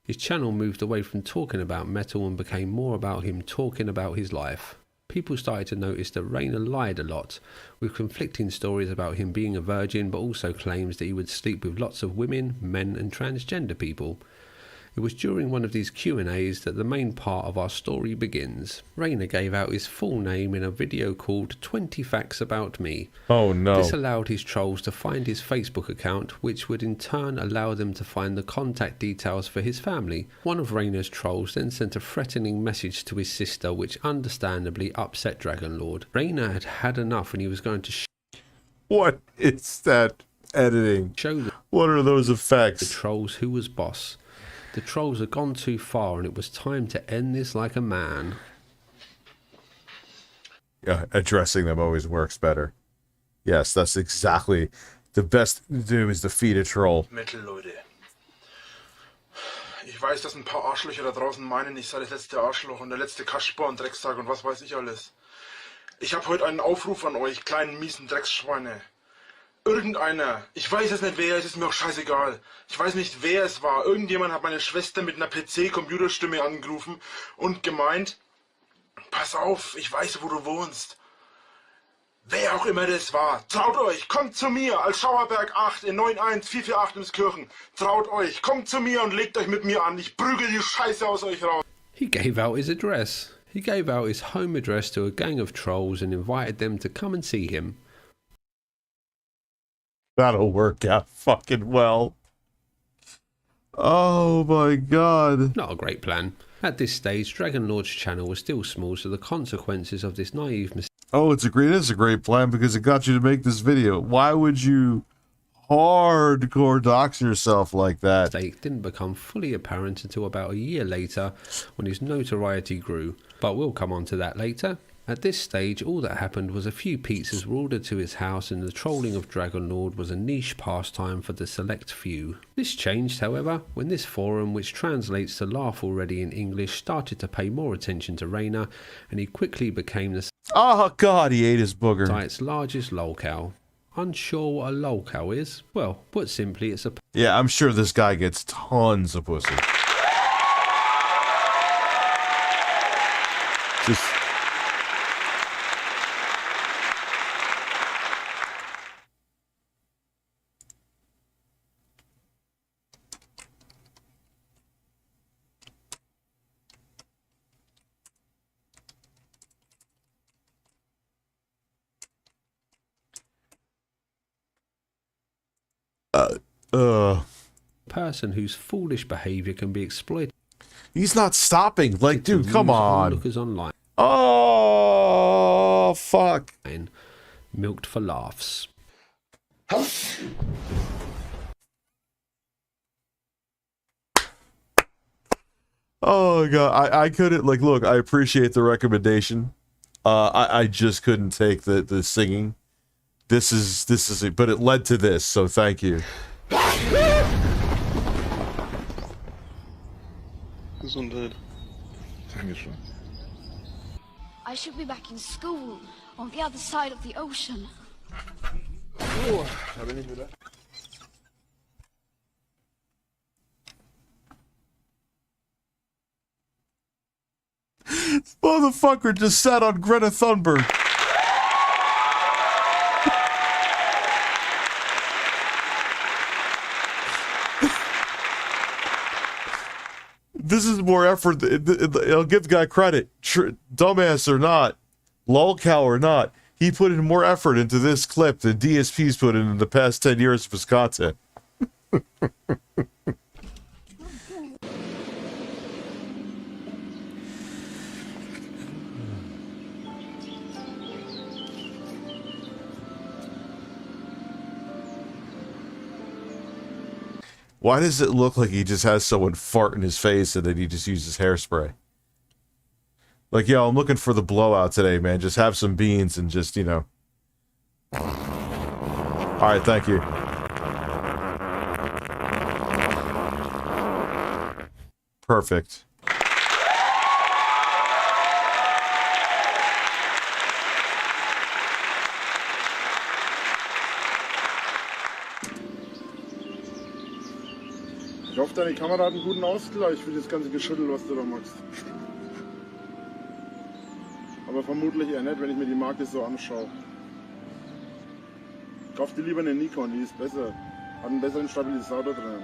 His channel moved away from talking about metal and became more about him talking about his life. People started to notice that Rainer lied a lot, with conflicting stories about him being a virgin, but also claims that he would sleep with lots of women, men and transgender people. It was during one of these Q&As that the main part of our story begins. Rainer gave out his full name in a video called 20 Facts About Me. Oh no. This allowed his trolls to find his Facebook account, which would in turn allow them to find the contact details for his family. One of Rainer's trolls then sent a threatening message to his sister, which understandably upset Dragonlord. Rainer had had enough and he was going to What is that editing? What are those effects? The trolls who was boss. The trolls had gone too far and it was time to end this like a man. Yeah, addressing them always works better. Yes, that's exactly the best to do is defeat a troll. Metal, Leute. Ich weiß, dass ein paar Arschlöcher da draußen meinen, ich sei das letzte Arschloch und der letzte Kasper und Dreckstag und was weiß ich alles. Ich habe heute einen Aufruf an euch, kleinen miesen Drecksschweine. Irgendeiner, ich weiß es nicht wer, es ist mir auch scheißegal. Ich weiß nicht wer es war. Irgendjemand hat meine Schwester mit einer PC-Computerstimme angerufen und gemeint, pass auf, ich weiß, wo du wohnst. Wer auch immer das war, traut euch, kommt zu mir als Schauerberg 8 in 91448 Emskirchen. Traut euch, kommt zu mir und legt euch mit mir an. Ich prügel die Scheiße aus euch raus. He gave out his address. He gave out his home address to a gang of trolls and invited them to come and see him. That'll work out fucking well. Oh my god. Not a great plan. At this stage, Dragon Lord's channel was still small, so the consequences of this naive mistake... Oh, it is a great plan because it got you to make this video. Why would you hardcore dox yourself like that? Didn't become fully apparent until about a year later when his notoriety grew, but we'll come on to that later. At this stage, all that happened was a few pizzas were ordered to his house and the trolling of Dragon Lord was a niche pastime for the select few. This changed, however, when this forum, which translates to laugh already in English, started to pay more attention to Rainer, and he quickly became the oh god, he ate his booger. site's largest lolcow. Unsure what a lolcow is? Well, put simply, it's a... Yeah, I'm sure this guy gets tons of pussy. Just... person whose foolish behavior can be exploited. He's not stopping. Like, dude, come on. Lookers online. Oh, fuck. Milked for laughs. Oh god, I couldn't, like, look, I appreciate the recommendation. I just couldn't take the singing. This is it, but it led to this, so thank you. Gesundheit. Dankeschön. I should be back in school on the other side of the ocean. Oh, da bin ich wieder. This motherfucker just sat on Greta Thunberg. This is more effort. I'll give the guy credit. Dumbass or not, lolcow or not, he put in more effort into this clip than DSP's put in the past 10 years of his content. Why does it look like he just has someone fart in his face and then he just uses hairspray? Like, yo, I'm looking for the blowout today, man. Just have some beans and just, you know. Alright, thank you. Perfect. Ich hoffe, deine Kamera hat einen guten Ausgleich für das ganze Geschüttel, was du da machst. Aber vermutlich eher nicht, wenn ich mir die Marke so anschaue. Kauf dir lieber eine Nikon, die ist besser. Hat einen besseren Stabilisator drin.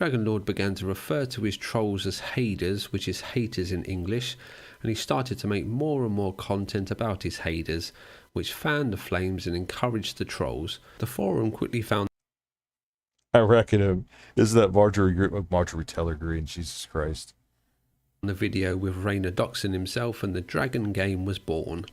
Dragon Lord began to refer to his trolls as haters, which is haters in English, and he started to make more and more content about his haters, which fanned the flames and encouraged the trolls. The forum quickly found I reckon him. Isn't that Marjorie Taylor Greene? Jesus Christ. the video with Rainer doxing himself, and the Dragon game was born.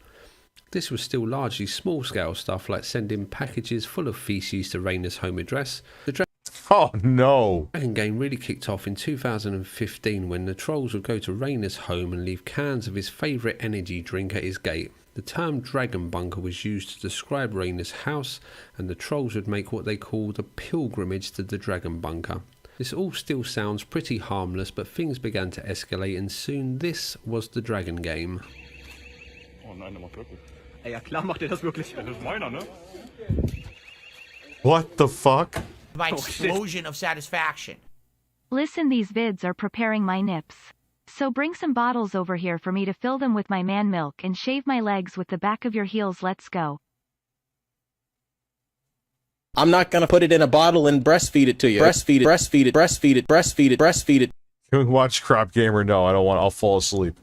This was still largely small-scale stuff like sending packages full of feces to Rainer's home address. The Oh no! Dragon game really kicked off in 2015 when the trolls would go to Rainer's home and leave cans of his favourite energy drink at his gate. The term Dragon Bunker was used to describe Rainer's house, and the trolls would make what they called a pilgrimage to the Dragon Bunker. This all still sounds pretty harmless, but things began to escalate, and soon this was the Dragon game. Oh nein, der macht wirklich. Ey, ja klar macht er das wirklich. Das ist meiner, ne? What the fuck? My explosion of satisfaction. Listen, these vids are preparing my nips. So bring some bottles over here for me to fill them with my man milk and shave my legs with the back of your heels. Let's go. I'm not gonna put it in a bottle and breastfeed it to you. Breastfeed it, breastfeed it, breastfeed it, breastfeed it, breastfeed it. Can we watch Crop Gamer? No, I don't want. I'll fall asleep.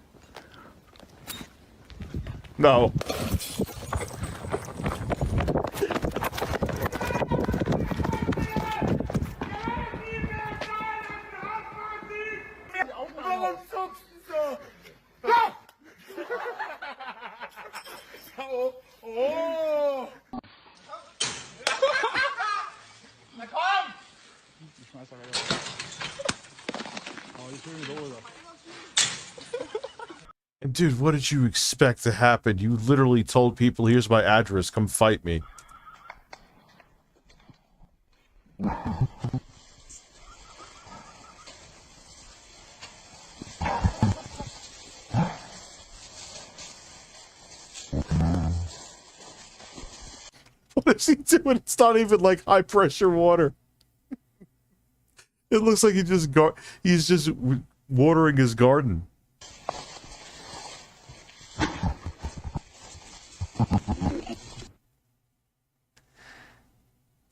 No. And dude, what did you expect to happen? You literally told people, here's my address, come fight me. What is he doing? It's not even like high pressure water. It looks like he's just watering his garden.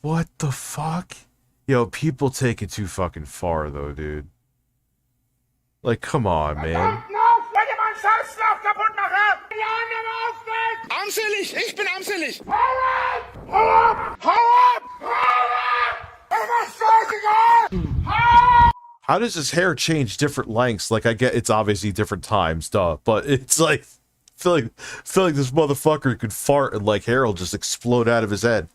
What the fuck? Yo, people take it too fucking far though, dude. Like, come on, man. Armselig! Ich bin armselig! How does his hair change different lengths? Like, I get it's obviously different times, duh. But it's like, I feel like this motherfucker could fart and like hair will just explode out of his head.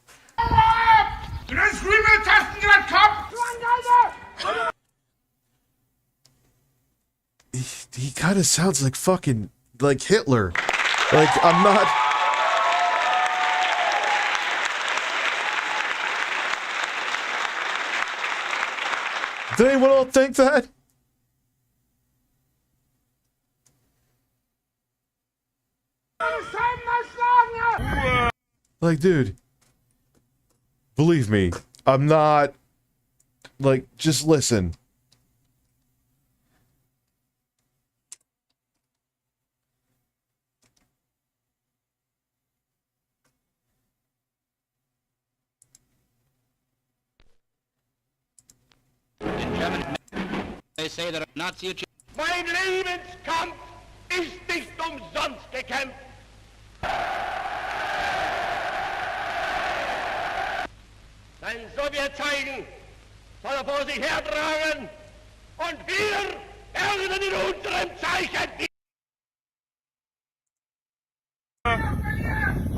He kind of sounds like fucking like Hitler. Like, I'm not. Did anyone else think that? Like, dude, believe me, I'm not. Like, just listen. They say that a Nazi... Mein Lebenskampf ist nicht umsonst gekämpft. Sein Sowjetzeichen soll er vor sich hertragen und wir werden in unserem Zeichen...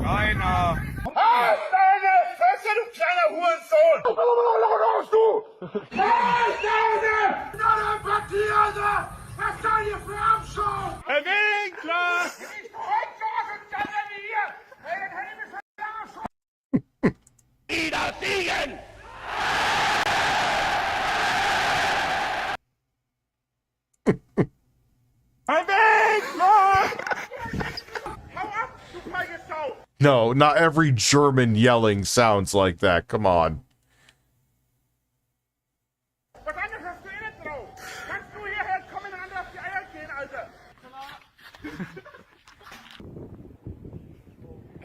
Keiner! Halt deine Fresse, du kleiner Hurensohn! Was du? Was soll ihr für Abschau? Herr Winkler! Nicht heute und dann hier! Wieder siegen! Herr Winkler! Hau ab, du feige Sau! No, not every German yelling sounds like that. Come on. Was anderes hast du eh nicht drauf. Kannst du hierher kommen und andere auf die Eier gehen, Alter?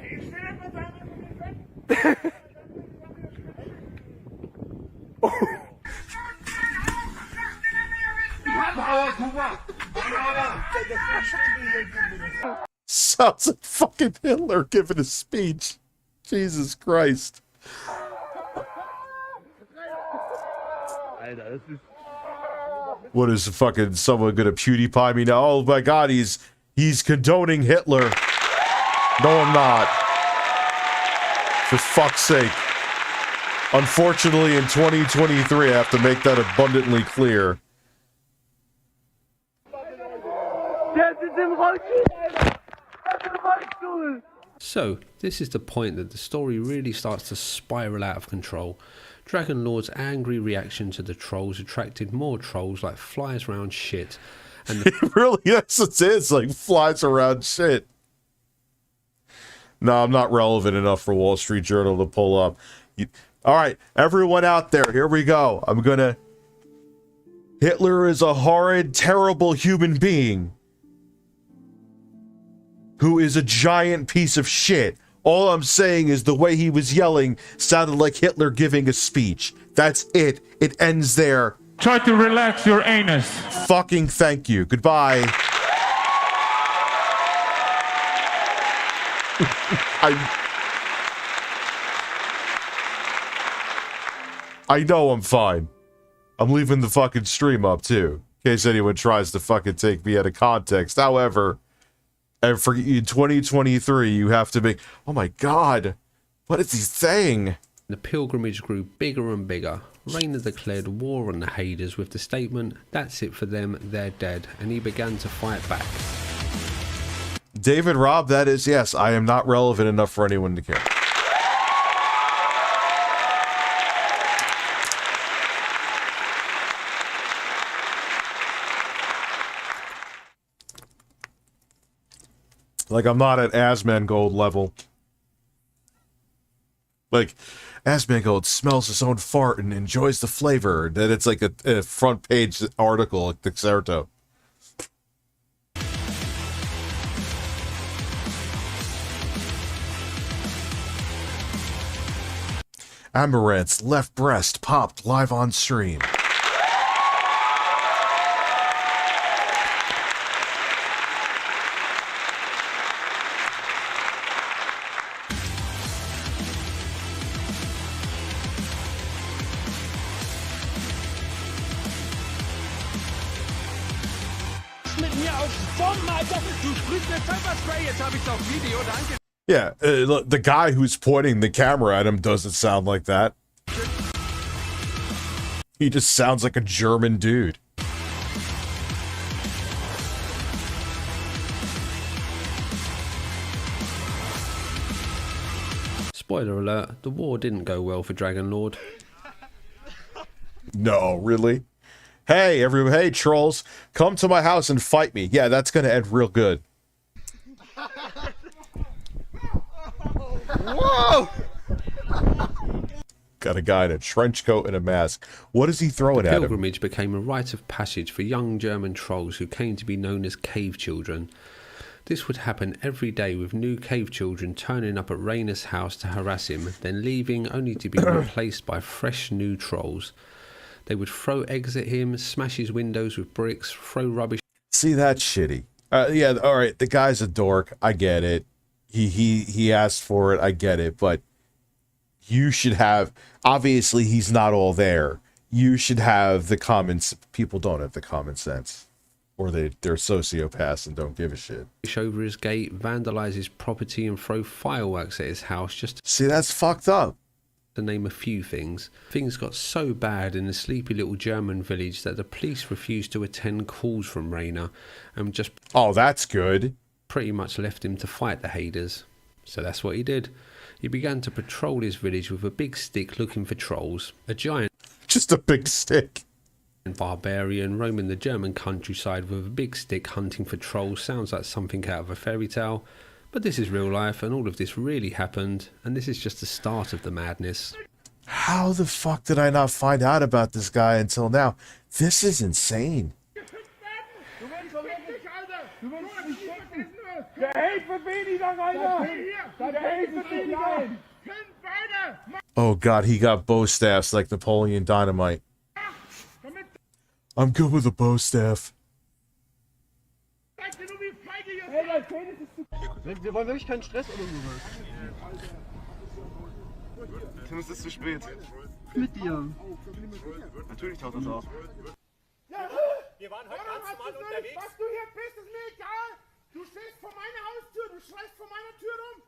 Ich stehe mit deinem Sounds like fucking Hitler giving a speech. Jesus Christ. What is fucking someone gonna PewDiePie me now? Oh my god, he's condoning Hitler. No, I'm not. For fuck's sake. Unfortunately, in 2023, I have to make that abundantly clear. So, this is the point that the story really starts to spiral out of control. Dragon Lord's angry reaction to the trolls attracted more trolls like flies around shit. And It really is like flies around shit. No, I'm not relevant enough for Wall Street Journal to pull up. Alright, everyone out there, here we go. Hitler is a horrid, terrible human being who is a giant piece of shit. All I'm saying is the way he was yelling sounded like Hitler giving a speech. That's it. It ends there. Try to relax your anus. Fucking thank you. Goodbye. I know I'm fine. I'm leaving the fucking stream up too, in case anyone tries to fucking take me out of context. However, and for 2023, you have to make... Oh my god! What is he saying? the pilgrimage grew bigger and bigger. Rayner declared war on the Haders with the statement, "That's it for them, they're dead," and he began to fight back. David Robb, that is, yes, I am not relevant enough for anyone to care. Like, I'm not at Asmongold level. Like, Asmongold smells his own fart and enjoys the flavor. That it's like a front page article, like the Xerto. Amaranth's left breast popped live on stream. Yeah, the guy who's pointing the camera at him doesn't sound like that. He just sounds like a German dude. Spoiler alert, the war didn't go well for Dragon Lord. No, really? Hey, hey, trolls, come to my house and fight me. Yeah, that's gonna end real good. Whoa! Got a guy in a trench coat and a mask. What is he throwing The at him? pilgrimage became a rite of passage for young German trolls who came to be known as cave children. This would happen every day, with new cave children turning up at Rainer's house to harass him, then leaving only to be replaced by fresh new trolls. They would throw eggs at him, smash his windows with bricks, throw rubbish. See, that's shitty. Yeah, all right, the guy's a dork. I get it. He asked for it. I get it, but you should have. Obviously, he's not all there. You should have the common. People don't have the common sense, or they're sociopaths and don't give a shit. Over his gate, vandalise his property, and throw fireworks at his house. Just see, that's fucked up. To name a few things. Things got so bad in the sleepy little German village that the police refused to attend calls from Rainer and just... Oh, that's good. Pretty much left him to fight the Haders. So that's what he did. He began to patrol his village with a big stick looking for trolls. A giant... Just a big stick. Barbarian roaming the German countryside with a big stick hunting for trolls sounds like something out of a fairy tale. But this is real life, and all of this really happened, and this is just the start of the madness. How the fuck did I not find out about this guy until now? This is insane. Oh god, he got bow staffs like Napoleon Dynamite. I'm good with a bow staff. Wir wollen wirklich keinen Stress oder sowas. Tim, es ist zu spät. Mit dir. Natürlich taucht das auf. Wir waren heute ganz normal unterwegs. Was du hier bist, ist mir egal. Du stehst vor meiner Haustür, du schreist vor meiner Tür rum.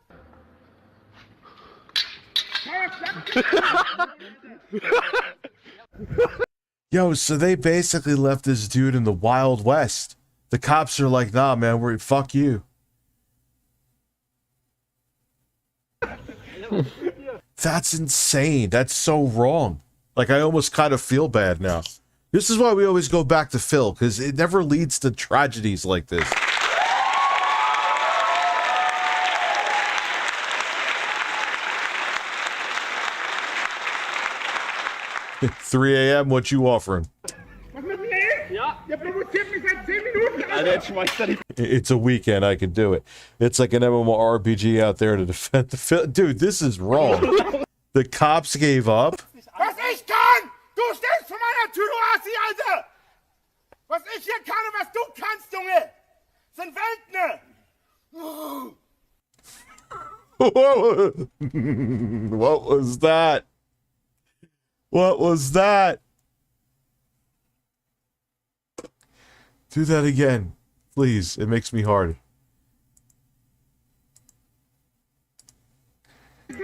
Yo, so they basically left this dude in the Wild West. The cops are like, nah, man, fuck you. That's insane. That's so wrong. Like, I almost kind of feel bad now. This is why we always go back to Phil, because it never leads to tragedies like this. 3 a.m., what you offering? It's a weekend, I can do it. It's like an MMORPG out there to defend the... Dude, this is wrong. The cops gave up? Was ich kann! Du stehst vor meiner Tür, du Assi, Alter! Was ich hier kann und was du kannst, Junge! Sind Welten! What was that? What was that? Do that again, please. It makes me hard. Was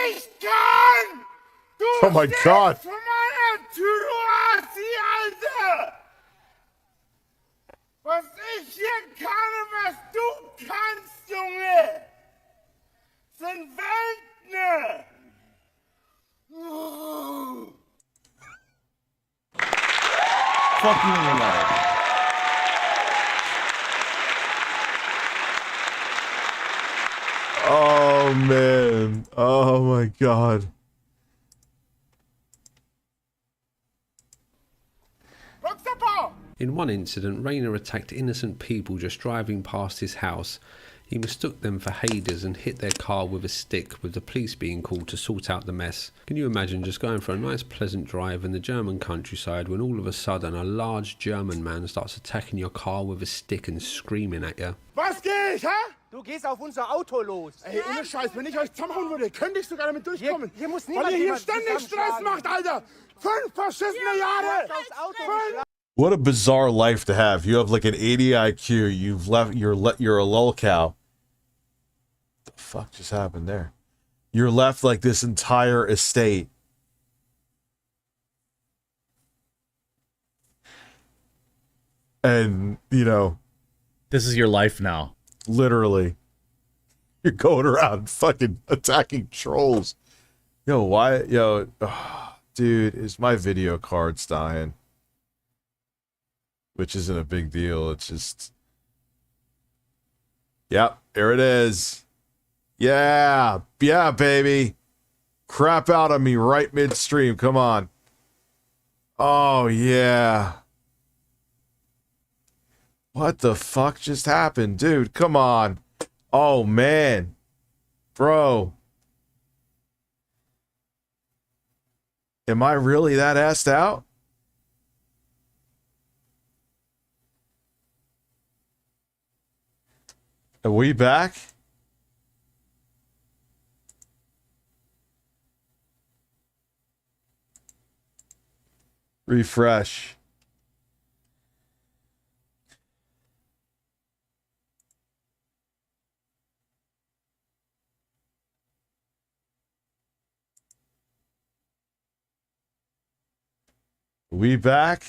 ich kann! Du Oh my God! vor meiner Tür, du Assi, kannst, Junge, sind Welten. Fuck you and your mother. Oh man. Oh my god. In one incident, Rayner attacked innocent people just driving past his house. He mistook them for Haders and hit their car with a stick, with the police being called to sort out the mess. Can you imagine just going for a nice pleasant drive in the German countryside when all of a sudden a large German man starts attacking your car with a stick and screaming at you? Was geht, hä? Du gehst auf unser Auto los. Ey, ohne Scheiß, wenn ich euch zusammenhauen würde, könnte ich sogar damit durchkommen. Hier muss niemand, weil ihr hier ständig Stress macht, Alter. 5 verschissene Jahre. What a bizarre life to have. You have like an 80 IQ. You're a lolcow. The fuck just happened there? You're left like this entire estate. And, you know, this is your life now. Literally. You're going around fucking attacking trolls. Yo, why? Yo, dude, is my video card's dying? Which isn't a big deal. It's just... Yep, there it is. Yeah, yeah, baby. Crap out on me right midstream. Come on. Oh, yeah. What the fuck just happened? Dude, come on. Oh, man. Bro. Am I really that assed out? Are we back? Refresh. We back?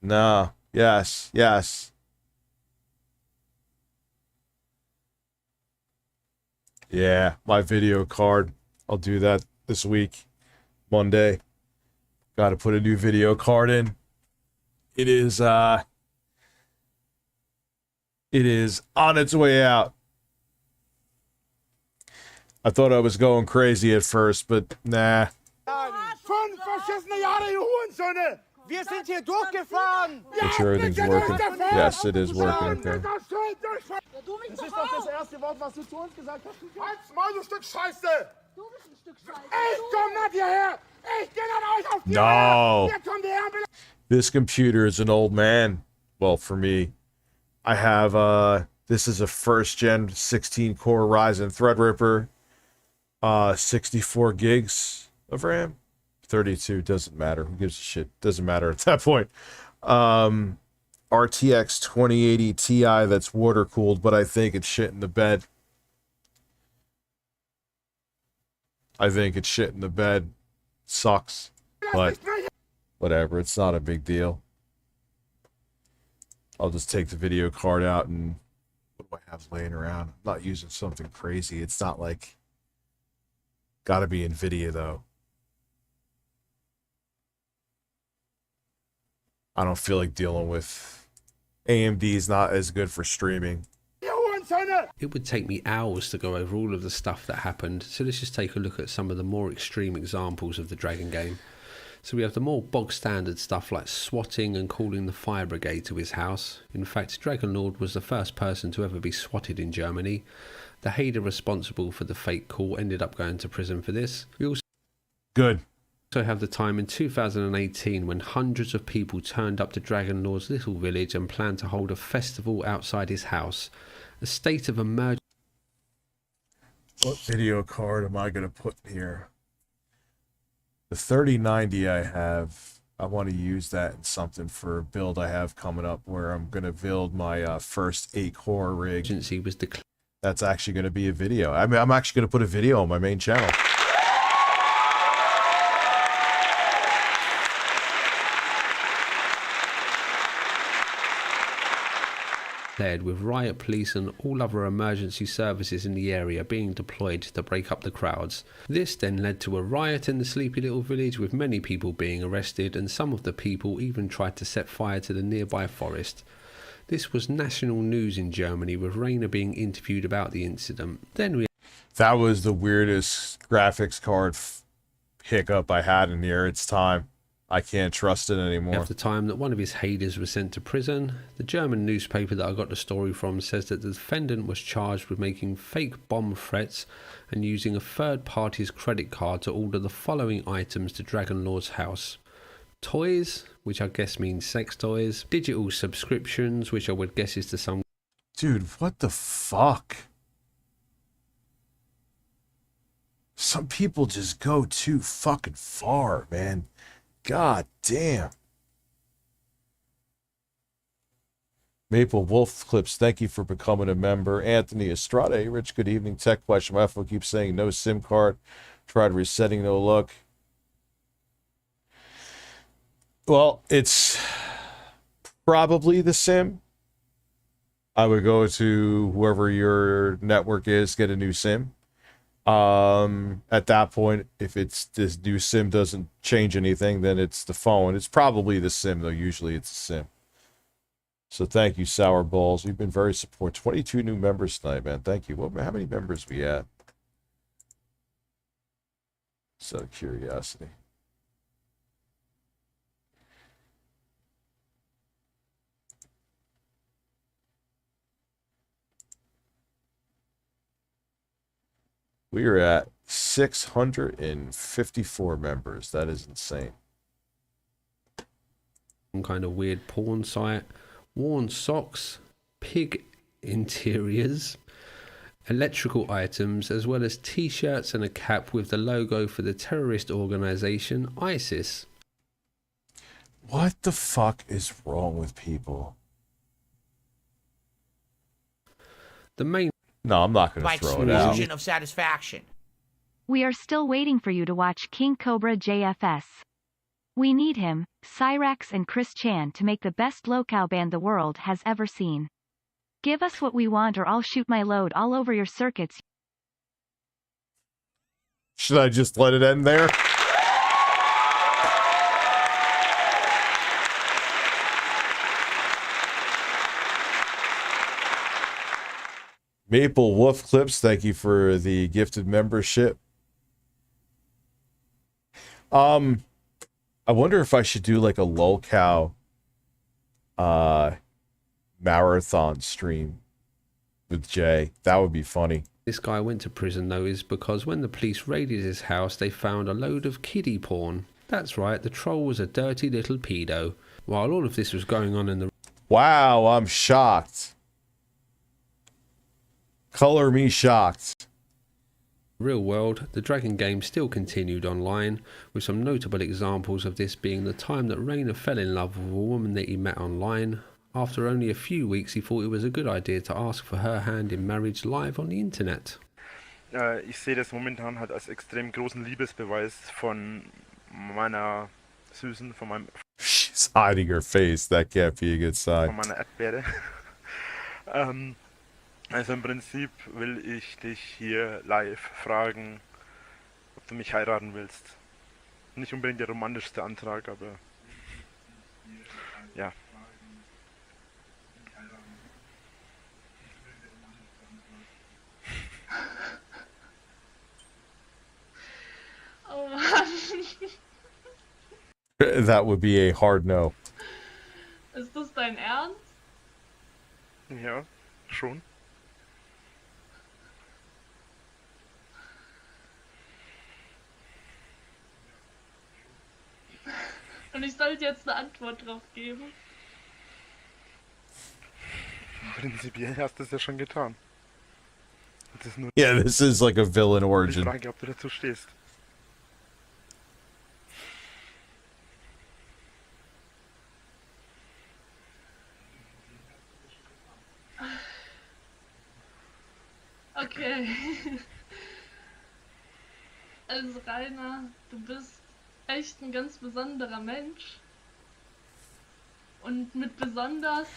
No. Yes. Yes. Yeah, my video card. I'll do that this week. Monday. Got to put a new video card in. It is on its way out. I thought I was going crazy at first, but nah. 5 verschissene Jahre, ihr Hurensöhne! Wir sind hier durchgefahren! Make sure everything's working. Yes, it is working, okay. Das ist doch das erste Wort, was du zu uns gesagt hast. Halt's Maul, du Stück Scheiße! Du bist ein Stück Scheiße! Ich komm nicht hierher! Ich geh nach euch auf die No. Hier kommt der Herr. This computer is an old man. Well, for me. I have, this is a first-gen 16-core Ryzen Threadripper. 64 gigs of RAM. 32, doesn't matter. Who gives a shit? Doesn't matter at that point. RTX 2080 Ti that's water-cooled, but I think it's shit in the bed. I think it's shit in the bed. Sucks. But whatever, it's not a big deal. I'll just take the video card out and what do I have laying around? I'm not using something crazy. It's not like gotta be NVIDIA though. I don't feel like dealing with AMD is not as good for streaming. It would take me hours to go over all of the stuff that happened, so let's just take a look at some of the more extreme examples of the Dragon game. So we have the more bog standard stuff like swatting and calling the fire brigade to his house. In fact, Dragonlord was the first person to ever be swatted in Germany. The Hader responsible for the fake call ended up going to prison for this. We also have the time in 2018 when hundreds of people turned up to Dragonlord's little village and planned to hold a festival outside his house. A state of emergency. What video card am I going to put here? The 3090 I have, I want to use that in something for a build I have coming up where I'm going to build my first 8-core rig. That's actually going to be a video. I mean, I'm actually going to put a video on my main channel. Led with riot police and all other emergency services in the area being deployed to break up the crowds. This then led to a riot in the sleepy little village with many people being arrested, and some of the people even tried to set fire to the nearby forest. This was national news in Germany, with Rainer being interviewed about the incident. That was the weirdest graphics card hiccup I had in here. It's time. I can't trust it anymore. At the time that one of his haters was sent to prison, the German newspaper that I got the story from says that the defendant was charged with making fake bomb threats and using a third party's credit card to order the following items to Dragon Lord's house: toys, which I guess means sex toys; digital subscriptions, which I would guess is to some... Dude, what the fuck? Some people just go too fucking far, man. God damn. Maple Wolf Clips, thank you for becoming a member. Anthony Estrada, Rich, good evening. Tech question. My phone keeps saying no SIM card. Tried resetting, no luck. Well, it's probably the SIM. I would go to whoever your network is, get a new SIM. At that point, if it's this new SIM doesn't change anything, then it's the phone. It's probably the SIM, though. Usually it's a SIM. So thank you, Sour Balls. You've been very supportive. 22 new members tonight, man. Thank you. Well, how many members we at? Just out of curiosity. We are at 654 members. That is insane. Some kind of weird porn site, worn socks, pig interiors, electrical items, as well as t-shirts and a cap with the logo for the terrorist organization ISIS. What the fuck is wrong with people? The main... No, I'm not going to throw it out. Explosion of satisfaction. We are still waiting for you to watch King Cobra JFS. We need him, Cyrax and Chris Chan to make the best lolcow band the world has ever seen. Give us what we want or I'll shoot my load all over your circuits. Should I just let it end there? Maple Wolf Clips, thank you for the gifted membership. I wonder if I should do like a lolcow marathon stream with Jay. That would be funny. This guy went to prison though is because when the police raided his house, they found a load of kiddie porn. That's right, the troll was a dirty little pedo. While all of this was going on in the... Wow, I'm shocked. Color me shocked. Real world, the Dragon game still continued online, with some notable examples of this being the time that Rainer fell in love with a woman that he met online. After only a few weeks, he thought it was a good idea to ask for her hand in marriage live on the internet. Ich sehe das momentan halt als extrem großen Liebesbeweis von meiner Süßen, von meinem... She's hiding her face. That can't be a good sign. Von meiner Erdbeere. Also im Prinzip will ich dich hier live fragen, ob du mich heiraten willst. Nicht unbedingt der romantischste Antrag, aber ja. Oh Mann. That would be a hard no. Ist das dein Ernst? Ja, schon. Und ich sollte jetzt eine Antwort drauf geben? Prinzipiell hast du es ja schon getan. Das ist nur Yeah, this is like a villain die origin. Frage, ob du dazu stehst. Okay. Also Rainer, du bist echt ein ganz besonderer Mensch. Und mit besonders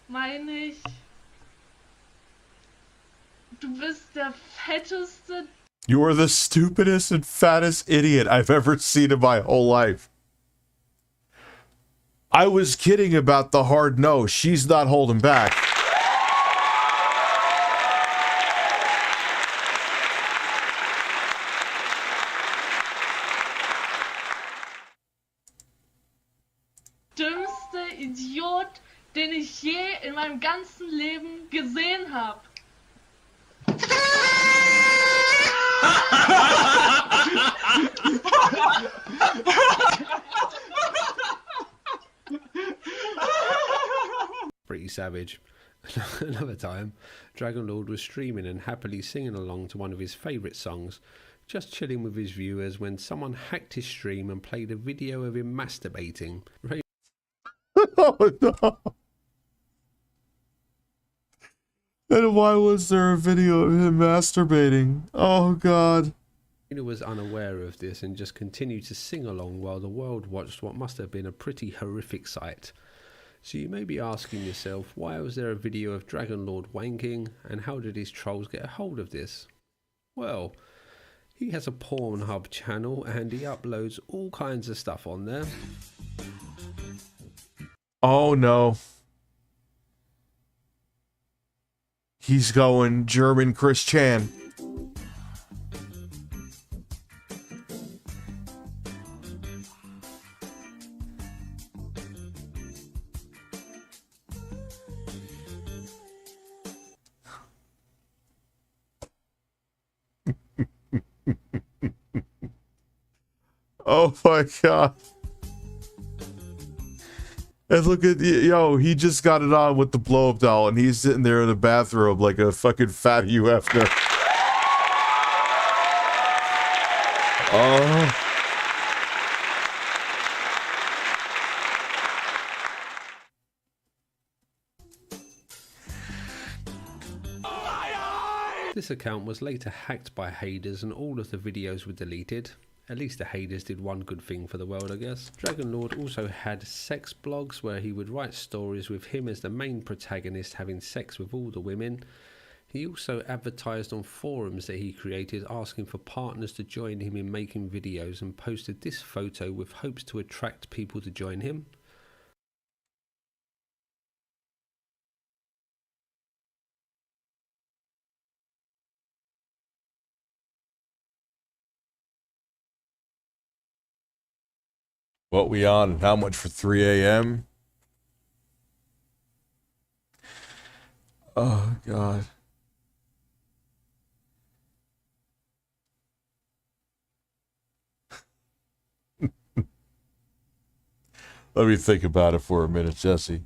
meine ich, du bist der fetteste. You are the stupidest and fattest idiot I've ever seen in my whole life. I was kidding about the hard no. She's not holding back. Dümmste Idiot, den ich je in meinem ganzen Leben gesehen habe. Pretty savage. Another time, Dragon Lord was streaming and happily singing along to one of his favourite songs, just chilling with his viewers when someone hacked his stream and played a video of him masturbating. Oh no! And why was there a video of him masturbating? Oh god. Raina was unaware of this and just continued to sing along while the world watched what must have been a pretty horrific sight. So you may be asking yourself, why was there a video of Dragon Lord wanking, and how did his trolls get a hold of this? Well, he has a Pornhub channel and he uploads all kinds of stuff on there. Oh no. He's going German Chris Chan. Oh my god. And look at, yo, he just got it on with the blow-up doll and he's sitting there in the bathroom like a fucking fat UFner. Oh. This account was later hacked by haters and all of the videos were deleted. At least the haters did one good thing for the world, I guess. Dragon Lord also had sex blogs where he would write stories with him as the main protagonist having sex with all the women. He also advertised on forums that he created asking for partners to join him in making videos and posted this photo with hopes to attract people to join him. What we on and how much for 3 a.m.? Oh, God. Let me think about it for a minute, Jesse.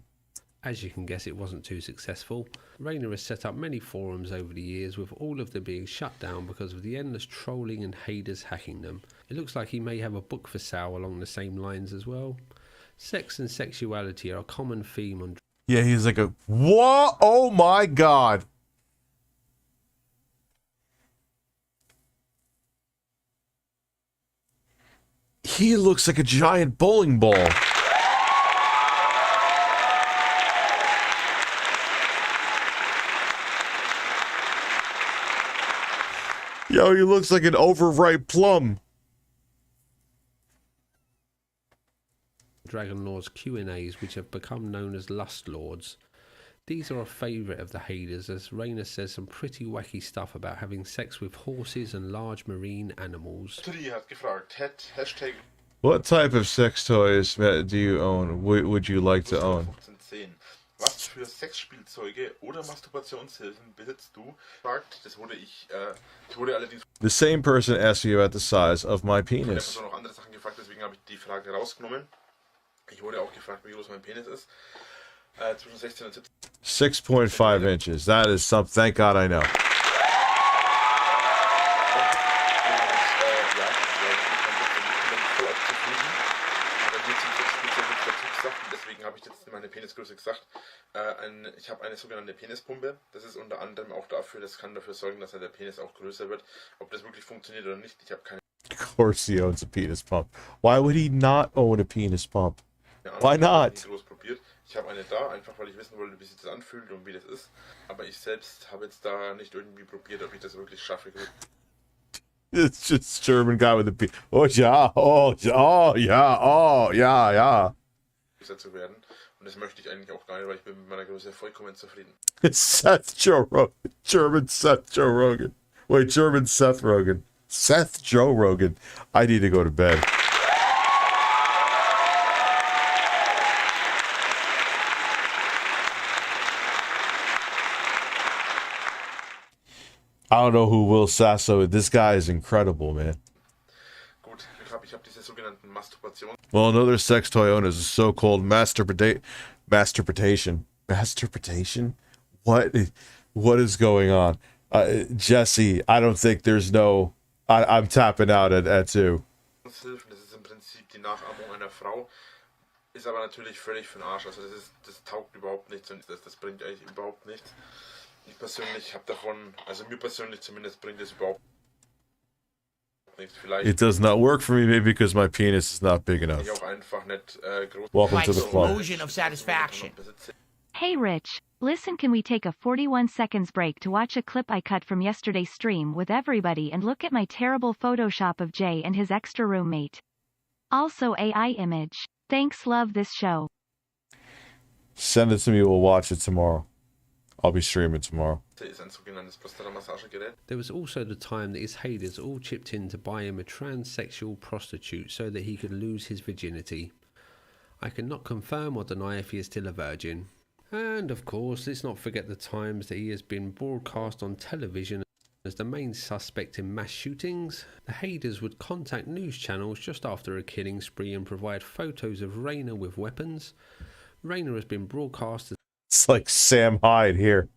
As you can guess, it wasn't too successful. Raina has set up many forums over the years, with all of them being shut down because of the endless trolling and haters hacking them. It looks like he may have a book for sale along the same lines as well. Sex and sexuality are a common theme on... Yeah, he's like a... What? Oh my god. He looks like a giant bowling ball. Yo, he looks like an overripe plum. Dragon Lord's Q&As, which have become known as Lust Lords. These are a favourite of the haters, as Raina says some pretty wacky stuff about having sex with horses and large marine animals. What type of sex toys do you own? Would you like to own? Was für Sexspielzeuge oder Masturbationshilfen besitzt du? Das wurde ich wurde allerdings... The same person asked you about the size of my penis. Ich habe noch andere Sachen gefragt, deswegen habe ich die Frage rausgenommen. Ich wurde auch gefragt, wie groß mein Penis ist. Zwischen 16 und 17. 6.5 inches. That is something. Thank God I know. Deswegen habe ich jetzt meine Penisgröße gesagt. Ich habe eine sogenannte Penispumpe. Das ist unter anderem auch dafür, das kann dafür sorgen, dass der Penis auch größer wird. Ob das wirklich funktioniert oder nicht, ich habe keine... Of course he owns a penis pump. Why would he not own a penis pump? Why not? Groß probiert. Ich habe eine da, einfach weil ich wissen wollte, wie sich das anfühlt und wie das ist. Aber ich selbst habe jetzt da nicht irgendwie probiert, ob ich das wirklich schaffe. It's just German guy with a P. Oh yeah, oh yeah, oh yeah. Zu werden. Und das möchte ich eigentlich auch gar nicht, weil ich bin mit meiner Größe vollkommen zufrieden. It's Seth Joe Rogan. German Seth Joe Rogan. Wait, German Seth Rogan. Seth Joe Rogan. I need to go to bed. I don't know who Will Sasso is. This guy is incredible, man. Gut, ich hab diese sogenannten Masturbation. Well, another sex toy owner is a so-called masturbation. What is going on? Jesse, I don't think there's no... I'm tapping out at 2. Das ist im Prinzip die Nachahmung einer Frau. Ist aber natürlich völlig für den Arsch. Also das taugt überhaupt nichts und das bringt eigentlich überhaupt nichts. Ich persönlich habe davon, also mir persönlich zumindest bringt es überhaupt nichts. Vielleicht It does not work for me, maybe because my penis is not big enough. ich auch einfach nicht groß. Welcome to the club. Explosion of satisfaction. Hey Rich, listen, can we take a 41 seconds break to watch a clip I cut from yesterday's stream with everybody and look at my terrible Photoshop of Jay and his extra roommate? Also AI image. Thanks, love this show. Send it to me, we'll watch it tomorrow. I'll be streaming tomorrow. There was also the time that his haters all chipped in to buy him a transsexual prostitute so that he could lose his virginity. I cannot confirm or deny if he is still a virgin. And of course, let's not forget the times that he has been broadcast on television as the main suspect in mass shootings. The haters would contact news channels just after a killing spree and provide photos of Rainer with weapons. Rainer has been broadcast as It's like Sam Hyde here.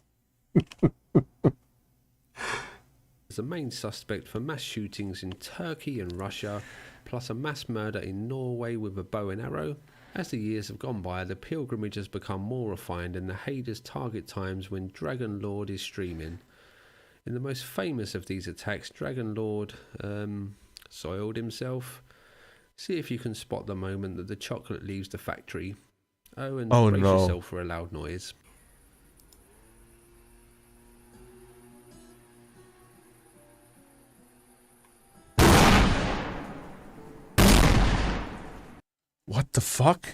the main suspect for mass shootings in Turkey and Russia, plus a mass murder in Norway with a bow and arrow. As the years have gone by, the pilgrimage has become more refined and the haters target times when Dragon Lord is streaming. In the most famous of these attacks, Dragon Lord soiled himself. See if you can spot the moment that the chocolate leaves the factory. Oh, and brace yourself for a loud noise. What the fuck?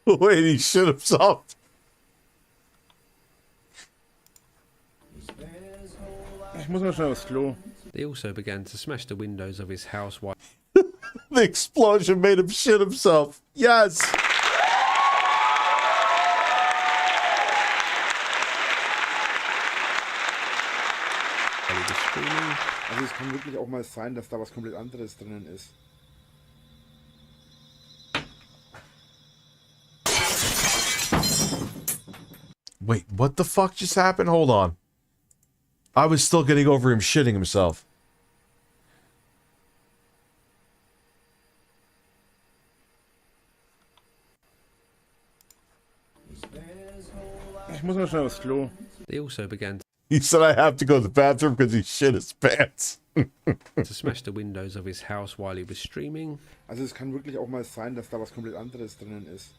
Wait, he shit himself. Ich muss mal schnell aufs Klo. They also began to smash the windows of his house while The explosion made him shit himself. Yes. Also es kann wirklich auch mal sein, dass da was komplett anderes drinnen ist. Wait, what the fuck just happened? Hold on. I was still getting over him shitting himself. Ich muss mal schnell aufs Klo. they also began He said I have to go to the bathroom because he shit his pants. to smash the windows of his house while he was streaming. Also es kann wirklich auch mal sein, dass da was komplett anderes drinnen ist.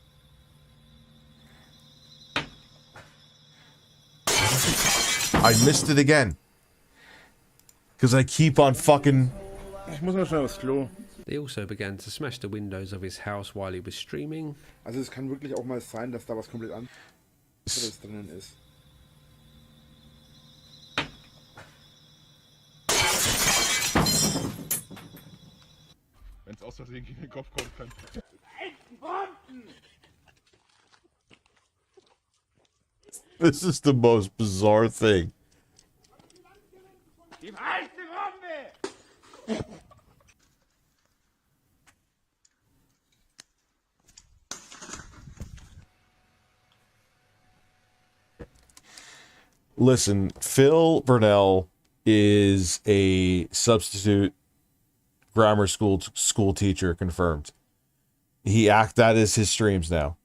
I missed it again. Because I keep on fucking... Ich muss mal schnell aufs Klo. They also began to smash the windows of his house while he was streaming. Also es kann wirklich auch mal sein, dass da was komplett anderes drinnen ist. Wenn es aus Versehen gegen den Kopf kommt, kann... This is the most bizarre thing. Listen, Phil Burnell is a substitute grammar school teacher, confirmed. That is his streams now.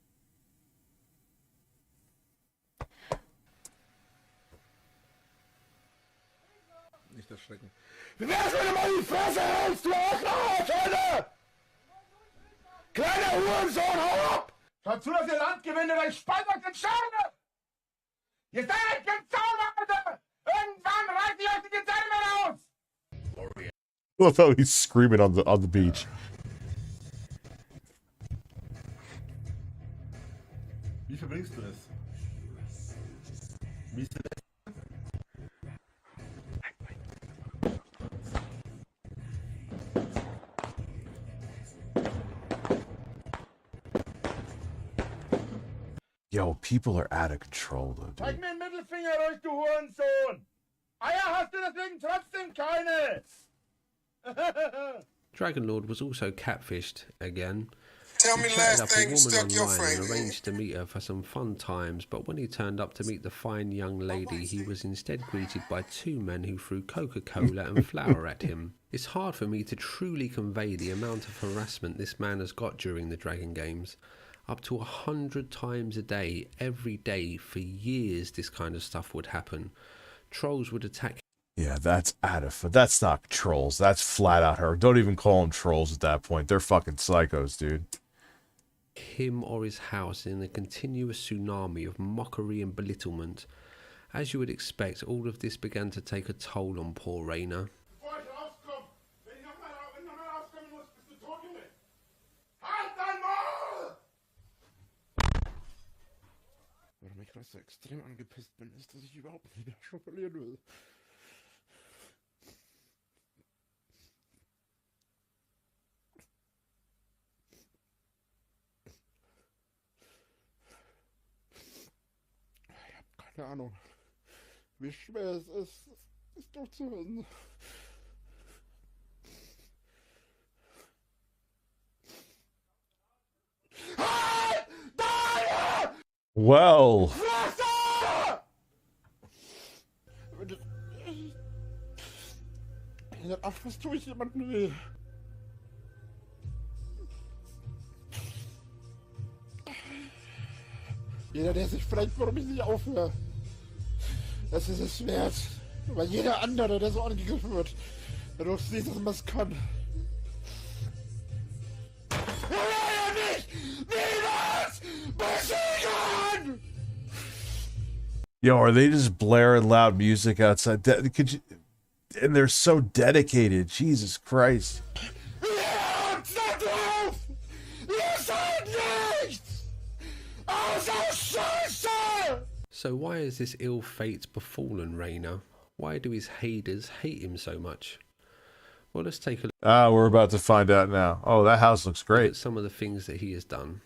Wie wär's, wenn du mal die Fresse hältst, du Arschloch, kleiner Hurensohn, hau ab! Schaut zu, dass ihr Land gewinnt oder ich spalte euch den Schädel! Ihr seid gezaubert! Irgendwann reißt ich euch die Gezähne aus! I love how he's screaming on the beach. Wie verbringst du es? Wie ist es? Yo, people are out of control, though, dude. Zeig mir den Mittelfinger durch, du Hurensohn! Eier hast du deswegen trotzdem keine! Dragonlord was also catfished again. Tell He me chatted last up thing a woman stuck your online and frame, arranged to meet her for some fun times, but when he turned up to meet the fine young lady, he was instead greeted by two men who threw Coca-Cola and flour at him. It's hard for me to truly convey the amount of harassment this man has got during the Dragon Games. Up to 100 times a day, every day, for years this kind of stuff would happen. Trolls would attack. Yeah, that's that's not trolls. That's flat out her. Don't even call them trolls at that point. They're fucking psychos, dude. Him or his house in a continuous tsunami of mockery and belittlement. As you would expect, all of this began to take a toll on poor Rainer. Warum ich gerade so extrem angepisst bin, ist, dass ich überhaupt nicht mehr schopelieren will. Ich habe keine Ahnung, wie schwer es ist, es durchzuhalten. Well. Ach, was tue ich jemandem weh? Jeder, der sich fragt, warum ich nicht aufhöre, das ist es wert. Weil jeder andere, der so angegriffen wird, dadurch sieht, dass man es kann. Yo, are they just blaring loud music outside? Could you? And they're so dedicated. Jesus Christ. So why has this ill fate befallen Rainer? Why do his haters hate him so much? Well, let's take a look. We're about to find out now. Oh, that house looks great. At some of the things that he has done.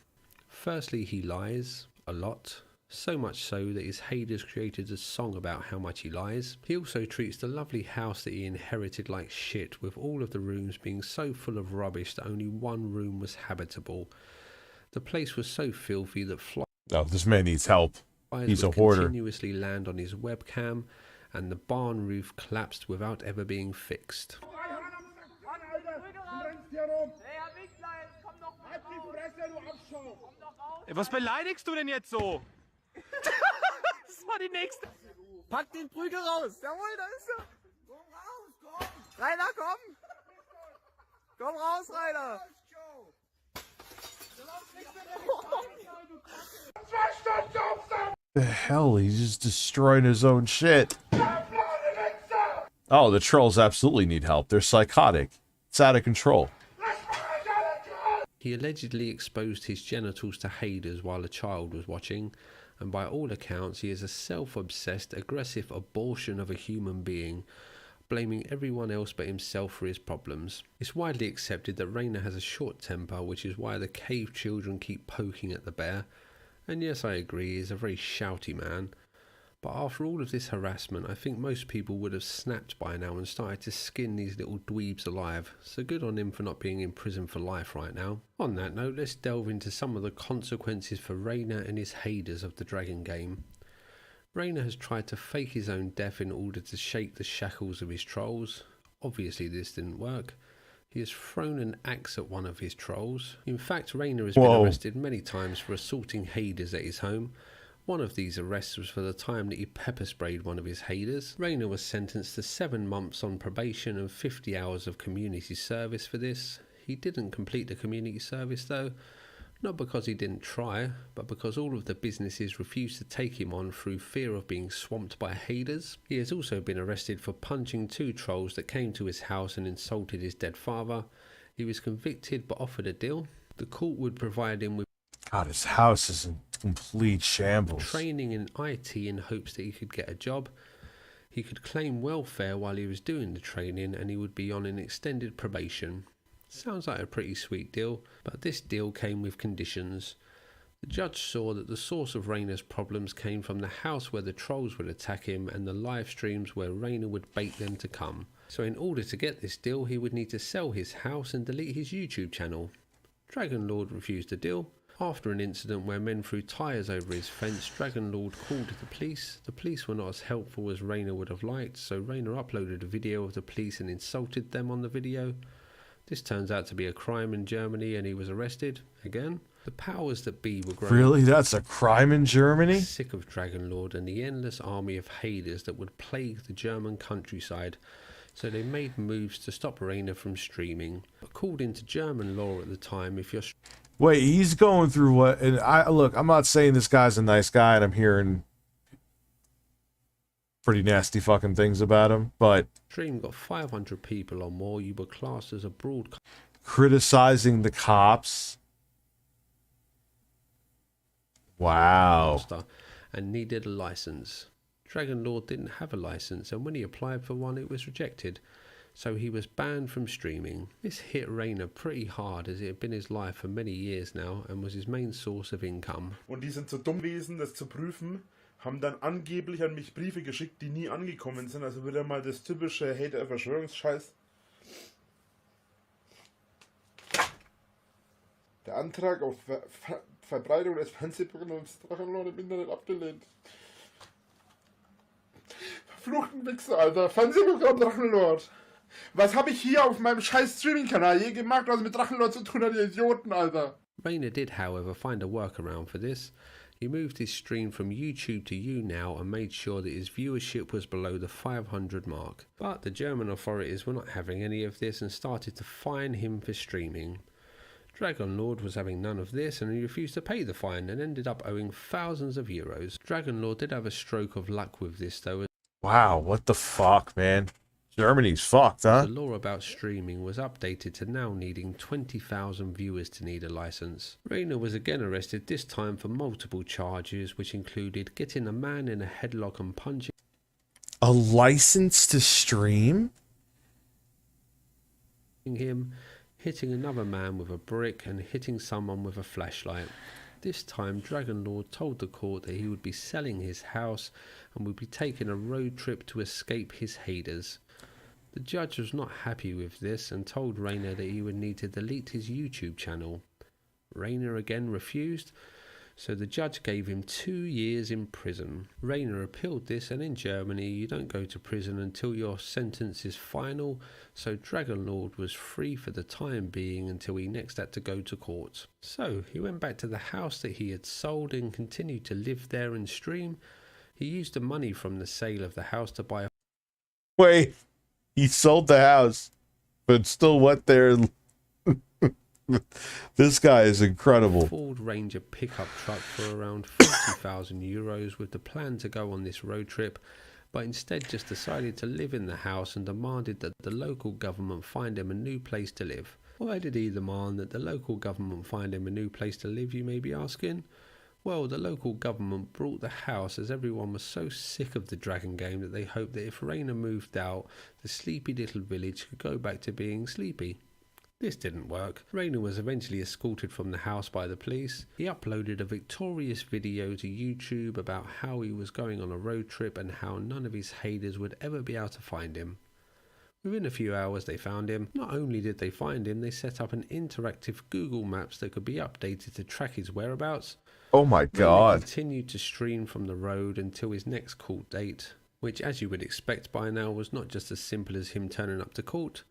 Firstly, he lies a lot. So much so that his haters created a song about how much he lies. He also treats the lovely house that he inherited like shit, with all of the rooms being so full of rubbish that only one room was habitable. The place was so filthy that Oh, this man needs help. He's a hoarder. Continuously land on his webcam, and the barn roof collapsed without ever being fixed. Was beleidigst du denn jetzt so? Das war die nächste. Pack den Prügel raus. Jawohl, da ist er. Komm raus, komm. Rainer, komm. Komm raus, Rainer. The hell? He's just destroying his own shit. Oh, the trolls absolutely need help. They're psychotic. It's out of control. He allegedly exposed his genitals to haters while a child was watching, and by all accounts he is a self-obsessed, aggressive abortion of a human being, blaming everyone else but himself for his problems. It's widely accepted that Rainer has a short temper, which is why the cave children keep poking at the bear. And yes, I agree, he is a very shouty man. But after all of this harassment, I think most people would have snapped by now and started to skin these little dweebs alive, so good on him for not being in prison for life right now. On that note, let's delve into some of the consequences for Rainer and his haters of the Dragon Game. Rainer has tried to fake his own death in order to shake the shackles of his trolls. Obviously this didn't work. He has thrown an axe at one of his trolls. In fact, Rainer has been arrested many times for assaulting haters at his home. One of these arrests was for the time that he pepper sprayed one of his haters. Rainer was sentenced to 7 months on probation and 50 hours of community service for this. He didn't complete the community service though, not because he didn't try, but because all of the businesses refused to take him on through fear of being swamped by haters. He has also been arrested for punching 2 trolls that came to his house and insulted his dead father. He was convicted but offered a deal. The court would provide him with God, his house is in complete shambles. training in IT in hopes that he could get a job. He could claim welfare while he was doing the training, and he would be on an extended probation. Sounds like a pretty sweet deal, but this deal came with conditions. The judge saw that the source of Rainer's problems came from the house where the trolls would attack him and the live streams where Rainer would bait them to come. So in order to get this deal, he would need to sell his house and delete his YouTube channel. Dragonlord refused the deal. After an incident where men threw tyres over his fence, Dragonlord called the police. The police were not as helpful as Rainer would have liked, so Rainer uploaded a video of the police and insulted them on the video. This turns out to be a crime in Germany and he was arrested, again. The powers that be were growing Really? That's a crime in Germany? sick of Dragonlord and the endless army of haters that would plague the German countryside, so they made moves to stop Rainer from streaming. According to German law at the time, if you're... Wait, he's going through what? And look, I'm not saying this guy's a nice guy and I'm hearing pretty nasty fucking things about him, but stream got 500 people or more, you were classed as a broadcaster. Criticizing the cops. Wow. And needed a license. Dragonlord didn't have a license, and when he applied for one, it was rejected. So he was banned from streaming. This hit Rainer pretty hard, as it had been his life for many years now and was his main source of income. Und die sind so dumm gewesen, das zu prüfen, haben dann angeblich an mich Briefe geschickt, die nie angekommen sind. Also wieder mal das typische Hater-Verschwörungsscheiß. Der Antrag auf Verbreitung des Fernsehprogramms Drachenlord im Internet abgelehnt. Verfluchten Wichser, Alter. Fernsehprogramm Drachenlord. Was habe ich hier auf meinem scheiß Streaming-Kanal je gemacht, was mit Drachenlord zu tun hat, ihr Idioten, Alter? Rainer did, however, find a workaround for this. He moved his stream from YouTube to YouNow and made sure that his viewership was below the 500 mark. But the German authorities were not having any of this and started to fine him for streaming. Dragonlord was having none of this and he refused to pay the fine and ended up owing thousands of euros. Dragonlord did have a stroke of luck with this though. Wow, what the fuck, man? Germany's fucked, huh? The law about streaming was updated to now needing 20,000 viewers to need a license. Rainer was again arrested, this time for multiple charges, which included getting a man in a headlock and punching a license to stream? him, hitting another man with a brick, and hitting someone with a flashlight. This time, Dragonlord told the court that he would be selling his house and would be taking a road trip to escape his haters. The judge was not happy with this and told Rainer that he would need to delete his YouTube channel. Rainer again refused, so the judge gave him 2 years in prison. Rainer appealed this, and in Germany you don't go to prison until your sentence is final, so Dragonlord was free for the time being until he next had to go to court. So he went back to the house that he had sold and continued to live there and stream. He used the money from the sale of the house to buy a... Wait, he sold the house, but still went there. This guy is incredible. Ford Ranger pickup truck for around 40,000 euros with the plan to go on this road trip, but instead just decided to live in the house and demanded that the local government find him a new place to live. Why did he demand that the local government find him a new place to live, you may be asking? Well, the local government brought the house as everyone was so sick of the dragon game that they hoped that if Rainer moved out, the sleepy little village could go back to being sleepy. This didn't work. Rainer was eventually escorted from the house by the police. He uploaded a victorious video to YouTube about how he was going on a road trip and how none of his haters would ever be able to find him. Within a few hours they found him. Not only did they find him, they set up an interactive Google Maps that could be updated to track his whereabouts. Oh my God. Rainer continued to stream from the road until his next court date, which as you would expect by now was not just as simple as him turning up to court.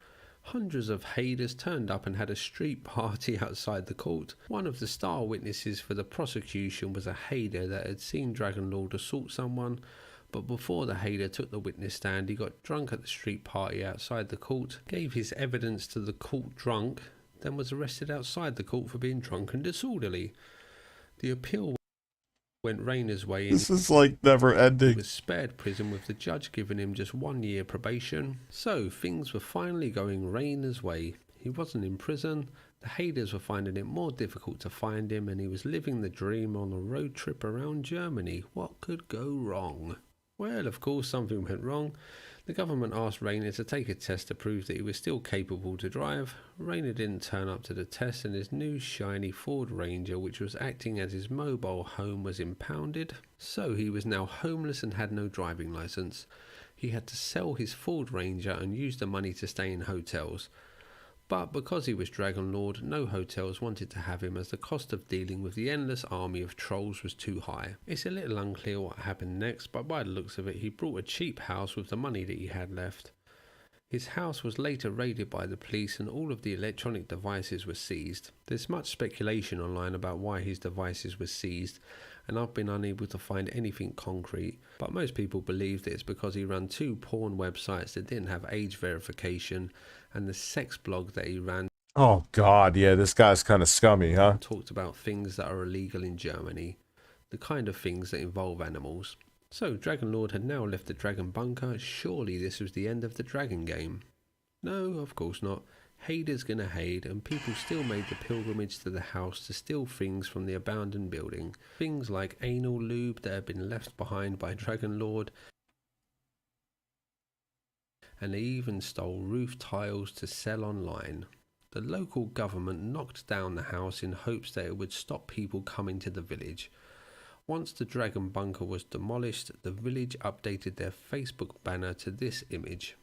Hundreds of haters turned up and had a street party outside the court. One of the star witnesses for the prosecution was a hater that had seen Dragon Lord assault someone, but before the hater took the witness stand, he got drunk at the street party outside the court, gave his evidence to the court drunk, then was arrested outside the court for being drunk and disorderly. The appeal went Rayner's way. This is like never ending. He was spared prison with the judge giving him just 1 year probation. So things were finally going Rayner's way. He wasn't in prison, the haters were finding it more difficult to find him, and he was living the dream on a road trip around Germany. What could go wrong? Well, of course something went wrong. The government asked Rayner to take a test to prove that he was still capable to drive. Rayner didn't turn up to the test, and his new shiny Ford Ranger, which was acting as his mobile home, was impounded. So he was now homeless and had no driving license. He had to sell his Ford Ranger and use the money to stay in hotels. But because he was Dragon Lord, no hotels wanted to have him, as the cost of dealing with the endless army of trolls was too high. It's a little unclear what happened next, but by the looks of it, he bought a cheap house with the money that he had left. His house was later raided by the police and all of the electronic devices were seized. There's much speculation online about why his devices were seized, and I've been unable to find anything concrete, but most people believe that it's because he ran 2 porn websites that didn't have age verification, and the sex blog that he ran. Oh god, yeah, this guy's kind of scummy, huh? Talked about things that are illegal in Germany, the kind of things that involve animals. So Dragon Lord had now left the Dragon Bunker. Surely this was the end of the Dragon game. No, of course not. Haters gonna hate, and people still made the pilgrimage to the house to steal things from the abandoned building. Things like anal lube that had been left behind by Dragon Lord, and they even stole roof tiles to sell online. The local government knocked down the house in hopes that it would stop people coming to the village. Once the Dragon Bunker was demolished, the village updated their Facebook banner to this image,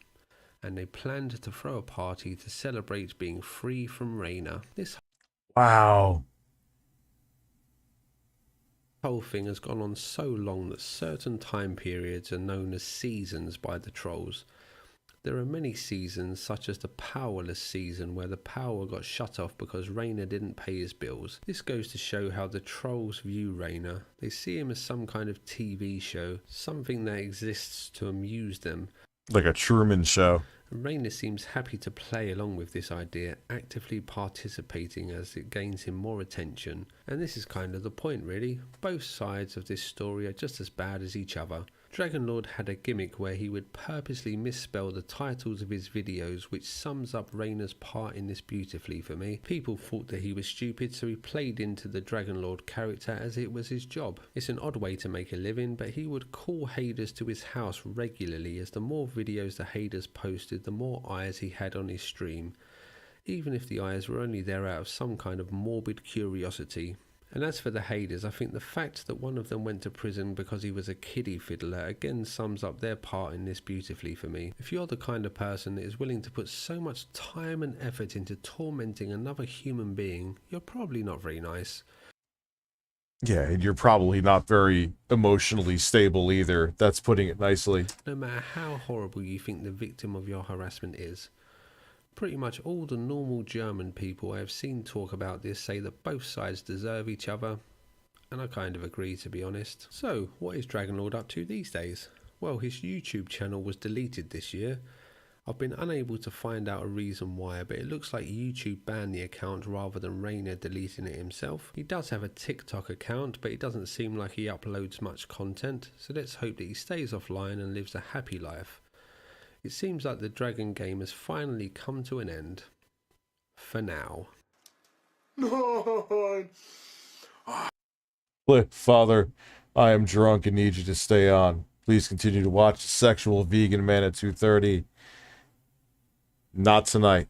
and they planned to throw a party to celebrate being free from Rayner. This wow. whole thing has gone on so long that certain time periods are known as seasons by the trolls. There are many seasons, such as the powerless season, where the power got shut off because Rayner didn't pay his bills. This goes to show how the trolls view Rayner. They see him as some kind of TV show, something that exists to amuse them. Like a Truman Show. Rayner seems happy to play along with this idea, actively participating as it gains him more attention. And this is kind of the point, really. Both sides of this story are just as bad as each other. Dragon Lord had a gimmick where he would purposely misspell the titles of his videos, which sums up Rayner's part in this beautifully for me. People thought that he was stupid, so he played into the Dragon Lord character as it was his job. It's an odd way to make a living, but he would call haters to his house regularly, as the more videos the haters posted, the more eyes he had on his stream, even if the eyes were only there out of some kind of morbid curiosity. And as for the haters, I think the fact that one of them went to prison because he was a kiddie fiddler again sums up their part in this beautifully for me. If you're the kind of person that is willing to put so much time and effort into tormenting another human being, you're probably not very nice. Yeah, and you're probably not very emotionally stable either. That's putting it nicely. No matter how horrible you think the victim of your harassment is. Pretty much all the normal German people I have seen talk about this say that both sides deserve each other, and I kind of agree, to be honest. So, what is Dragon Lord up to these days? Well, his YouTube channel was deleted this year. I've been unable to find out a reason why, but it looks like YouTube banned the account rather than Rayner deleting it himself. He does have a TikTok account, but it doesn't seem like he uploads much content, so let's hope that he stays offline and lives a happy life. It seems like the Dragon game has finally come to an end. For now. Look, Father, I am drunk and need you to stay on. Please continue to watch the Sexual Vegan Man at 2:30. Not tonight.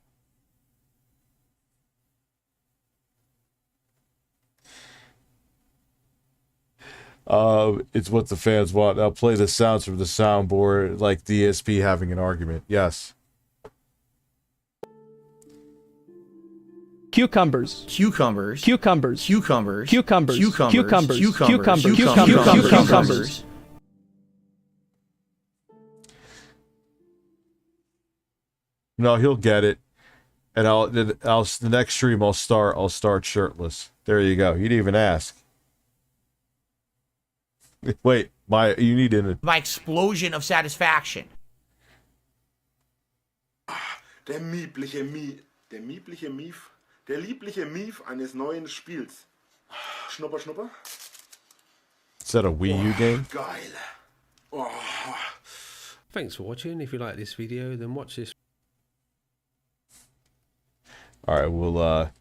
It's what the fans want. I'll play the sounds from the soundboard, like DSP having an argument. Yes. Cucumbers. Cucumbers. Cucumbers. Cucumbers. Cucumbers. Cucumbers. Cucumbers. Cucumbers. No, he'll get it. And the next stream I'll start shirtless. There you go. You didn't even ask. Wait, you need my explosion of satisfaction. Der liebliche Mief eines neuen Spiels. Schnupper, schnupper. Is that a Wii U game? Geil. Oh. Thanks for watching. If you like this video, then watch this. Alright, we'll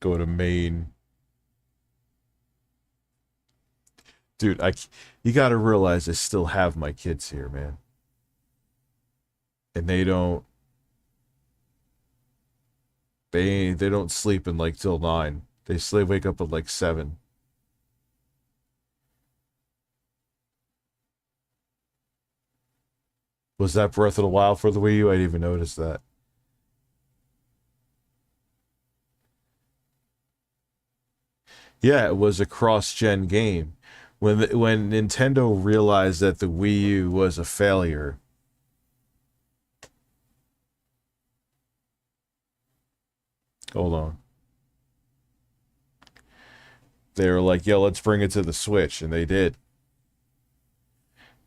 go to main. Dude, you gotta realize I still have my kids here, man. And they don't sleep in like till 9. They wake up at like 7. Was that Breath of the Wild for the Wii U? I didn't even notice that. Yeah, it was a cross-gen game. When Nintendo realized that the Wii U was a failure, hold on. They were like, yo, let's bring it to the Switch, and they did.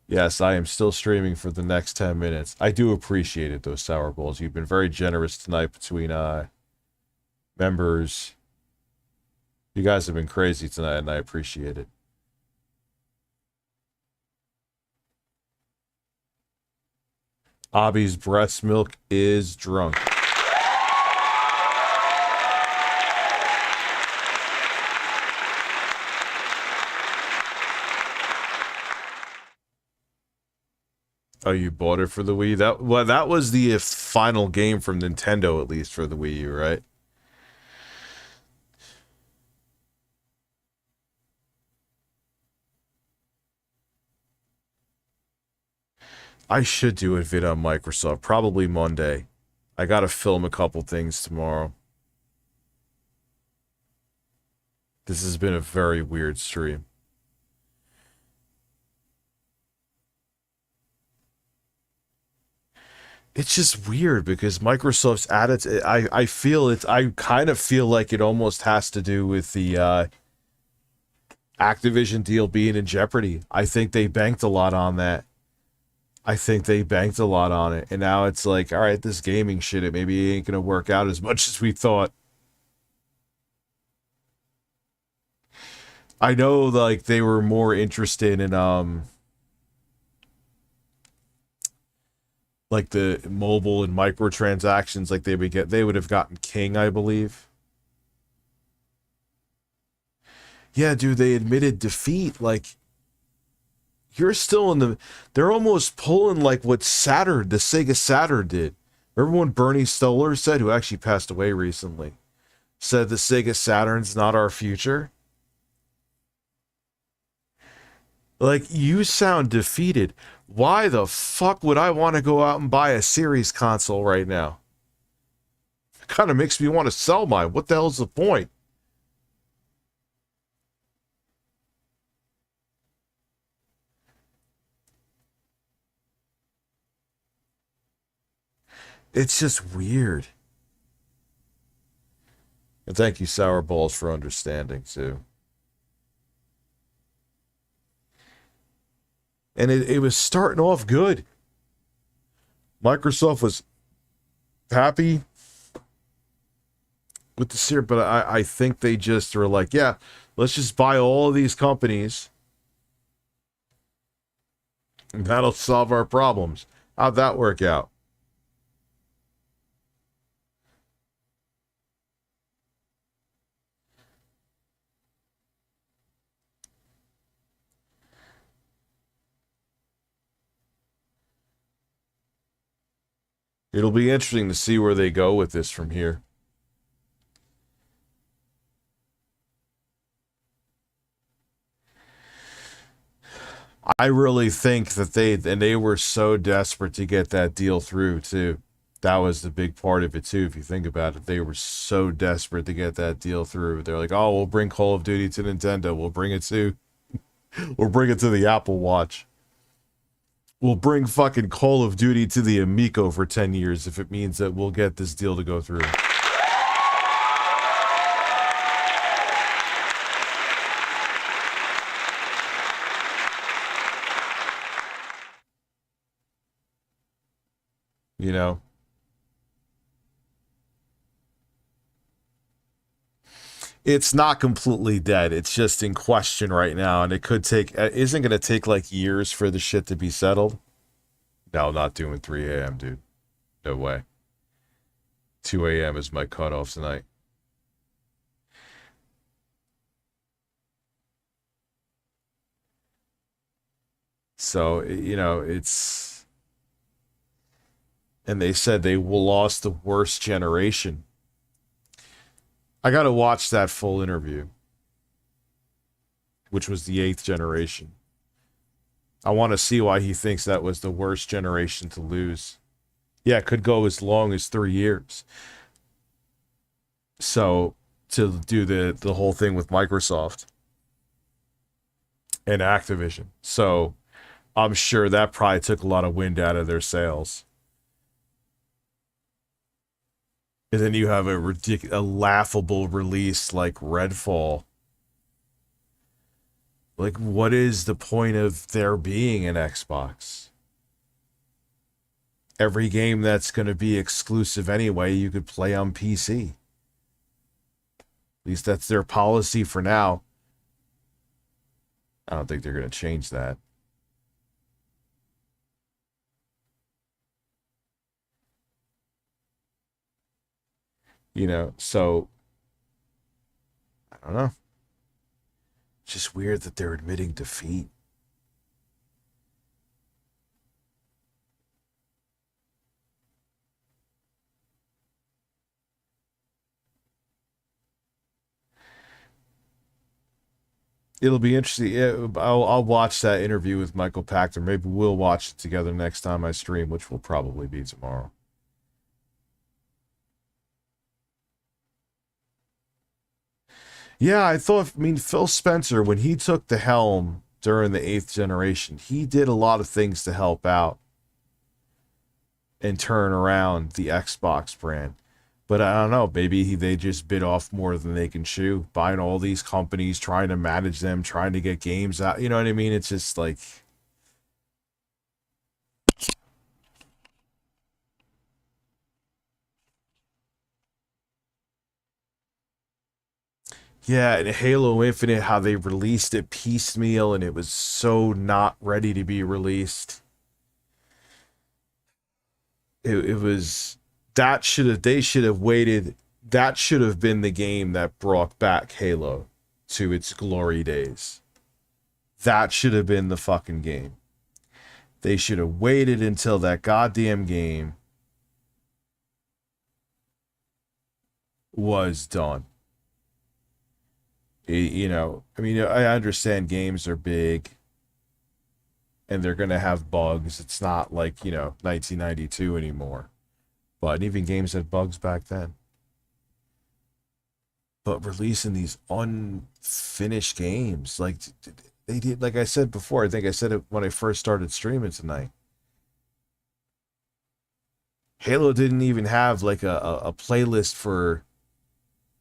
Yes, I am still streaming for the next 10 minutes. I do appreciate it, those sour balls. You've been very generous tonight between members. You guys have been crazy tonight, and I appreciate it. Abby's breast milk is drunk. Oh, you bought it for the Wii? That was the final game from Nintendo, at least for the Wii U, right? I should do a vid on Microsoft, probably Monday. I gotta film a couple things tomorrow. This has been a very weird stream. It's just weird because Microsoft's attitude, I kind of feel like it almost has to do with the Activision deal being in jeopardy. I think they banked a lot on that. And now it's like, all right, this gaming shit, it maybe ain't gonna work out as much as we thought. I know, like, they were more interested in, like, the mobile and microtransactions, like, they would have gotten King, I believe. Yeah, dude, they admitted defeat, like... You're still in the... They're almost pulling like what Saturn, the Sega Saturn did. Remember when Bernie Stoller said, who actually passed away recently, said the Sega Saturn's not our future? Like, you sound defeated. Why the fuck would I want to go out and buy a series console right now? It kind of makes me want to sell mine. What the hell's the point? It's just weird. And thank you, Sour Balls, for understanding, too. And it was starting off good. Microsoft was happy with the series, but I think they just were like, yeah, let's just buy all of these companies. And that'll solve our problems. How'd that work out? It'll be interesting to see where they go with this from here. I really think that they were so desperate to get that deal through, too. That was the big part of it, too, if you think about it. They were so desperate to get that deal through. They're like, oh, we'll bring Call of Duty to Nintendo. We'll bring it to the Apple Watch. We'll bring fucking Call of Duty to the Amico for 10 years if it means that we'll get this deal to go through. You know? It's not completely dead. It's just in question right now, and it could take... isn't going to take, like, years for the shit to be settled. No, not doing 3 a.m., dude. No way. 2 a.m. is my cutoff tonight. So, you know, it's... And they said they lost the worst generation. I gotta watch that full interview, which was the 8th generation. I want to see why he thinks that was the worst generation to lose. Yeah, it could go as long as 3 years. So, to do the whole thing with Microsoft and Activision. So, I'm sure that probably took a lot of wind out of their sails. And then you have a laughable release like Redfall. Like, what is the point of there being an Xbox? Every game that's going to be exclusive anyway, you could play on PC. At least that's their policy for now. I don't think they're going to change that. You know, so, I don't know. It's just weird that they're admitting defeat. It'll be interesting. I'll watch that interview with Michael Pachter. Maybe we'll watch it together next time I stream, which will probably be tomorrow. Yeah, I mean, Phil Spencer, when he took the helm during the 8th generation, he did a lot of things to help out and turn around the Xbox brand. But I don't know, maybe they just bit off more than they can chew, buying all these companies, trying to manage them, trying to get games out. You know what I mean? It's just like... Yeah, and Halo Infinite, how they released it piecemeal and it was so not ready to be released. It was... They should have waited. That should have been the game that brought back Halo to its glory days. That should have been the fucking game. They should have waited until that goddamn game was done. You know, I mean, I understand games are big and they're going to have bugs. It's not like, you know, 1992 anymore. But even games had bugs back then. But releasing these unfinished games, like they did, like I said before, I think I said it when I first started streaming tonight. Halo didn't even have like a playlist for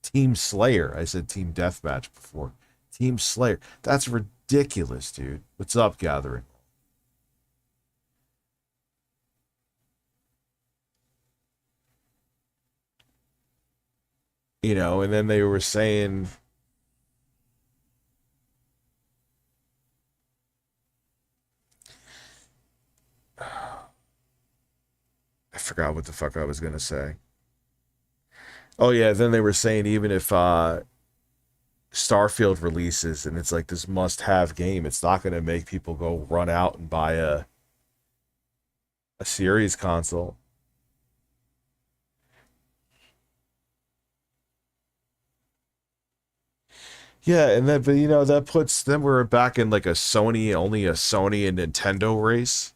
Team Slayer. I said Team Deathmatch before. Team Slayer. That's ridiculous, dude. What's up, Gathering? You know, and then they were saying... I forgot what the fuck I was going to say. Oh, yeah, then they were saying even if Starfield releases and it's like this must-have game, it's not going to make people go run out and buy a series console. Yeah, and then, but you know, that puts, then we're back in like only a Sony and Nintendo race.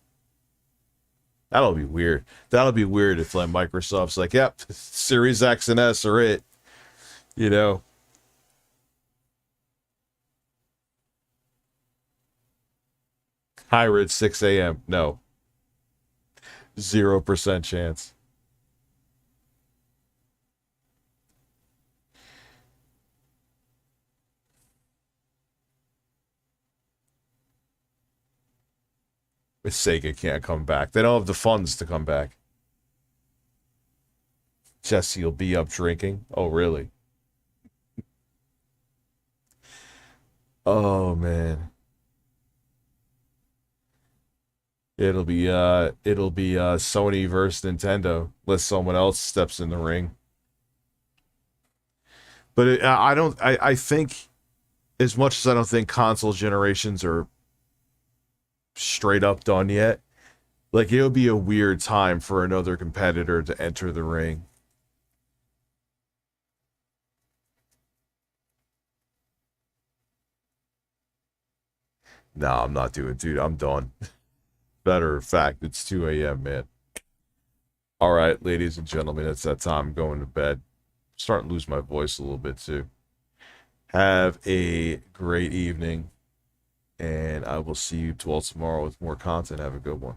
That'll be weird. That'll be weird if like Microsoft's like, yep, Series X and S are it. You know? Hybrid 6 a.m. No, 0% chance. Sega can't come back. They don't have the funds to come back. Jesse will be up drinking. Oh, really? Oh, man. It'll be Sony versus Nintendo, unless someone else steps in the ring. But I think, as much as I don't think console generations are straight up done yet, like, it would be a weird time for another competitor to enter the ring. No, I'm not doing it, dude. I'm done. Matter of fact, it's 2 a.m., man. All right, ladies and gentlemen, it's that time. I'm going to bed. I'm starting to lose my voice a little bit, too. Have a great evening, and I will see you all tomorrow with more content. Have a good one.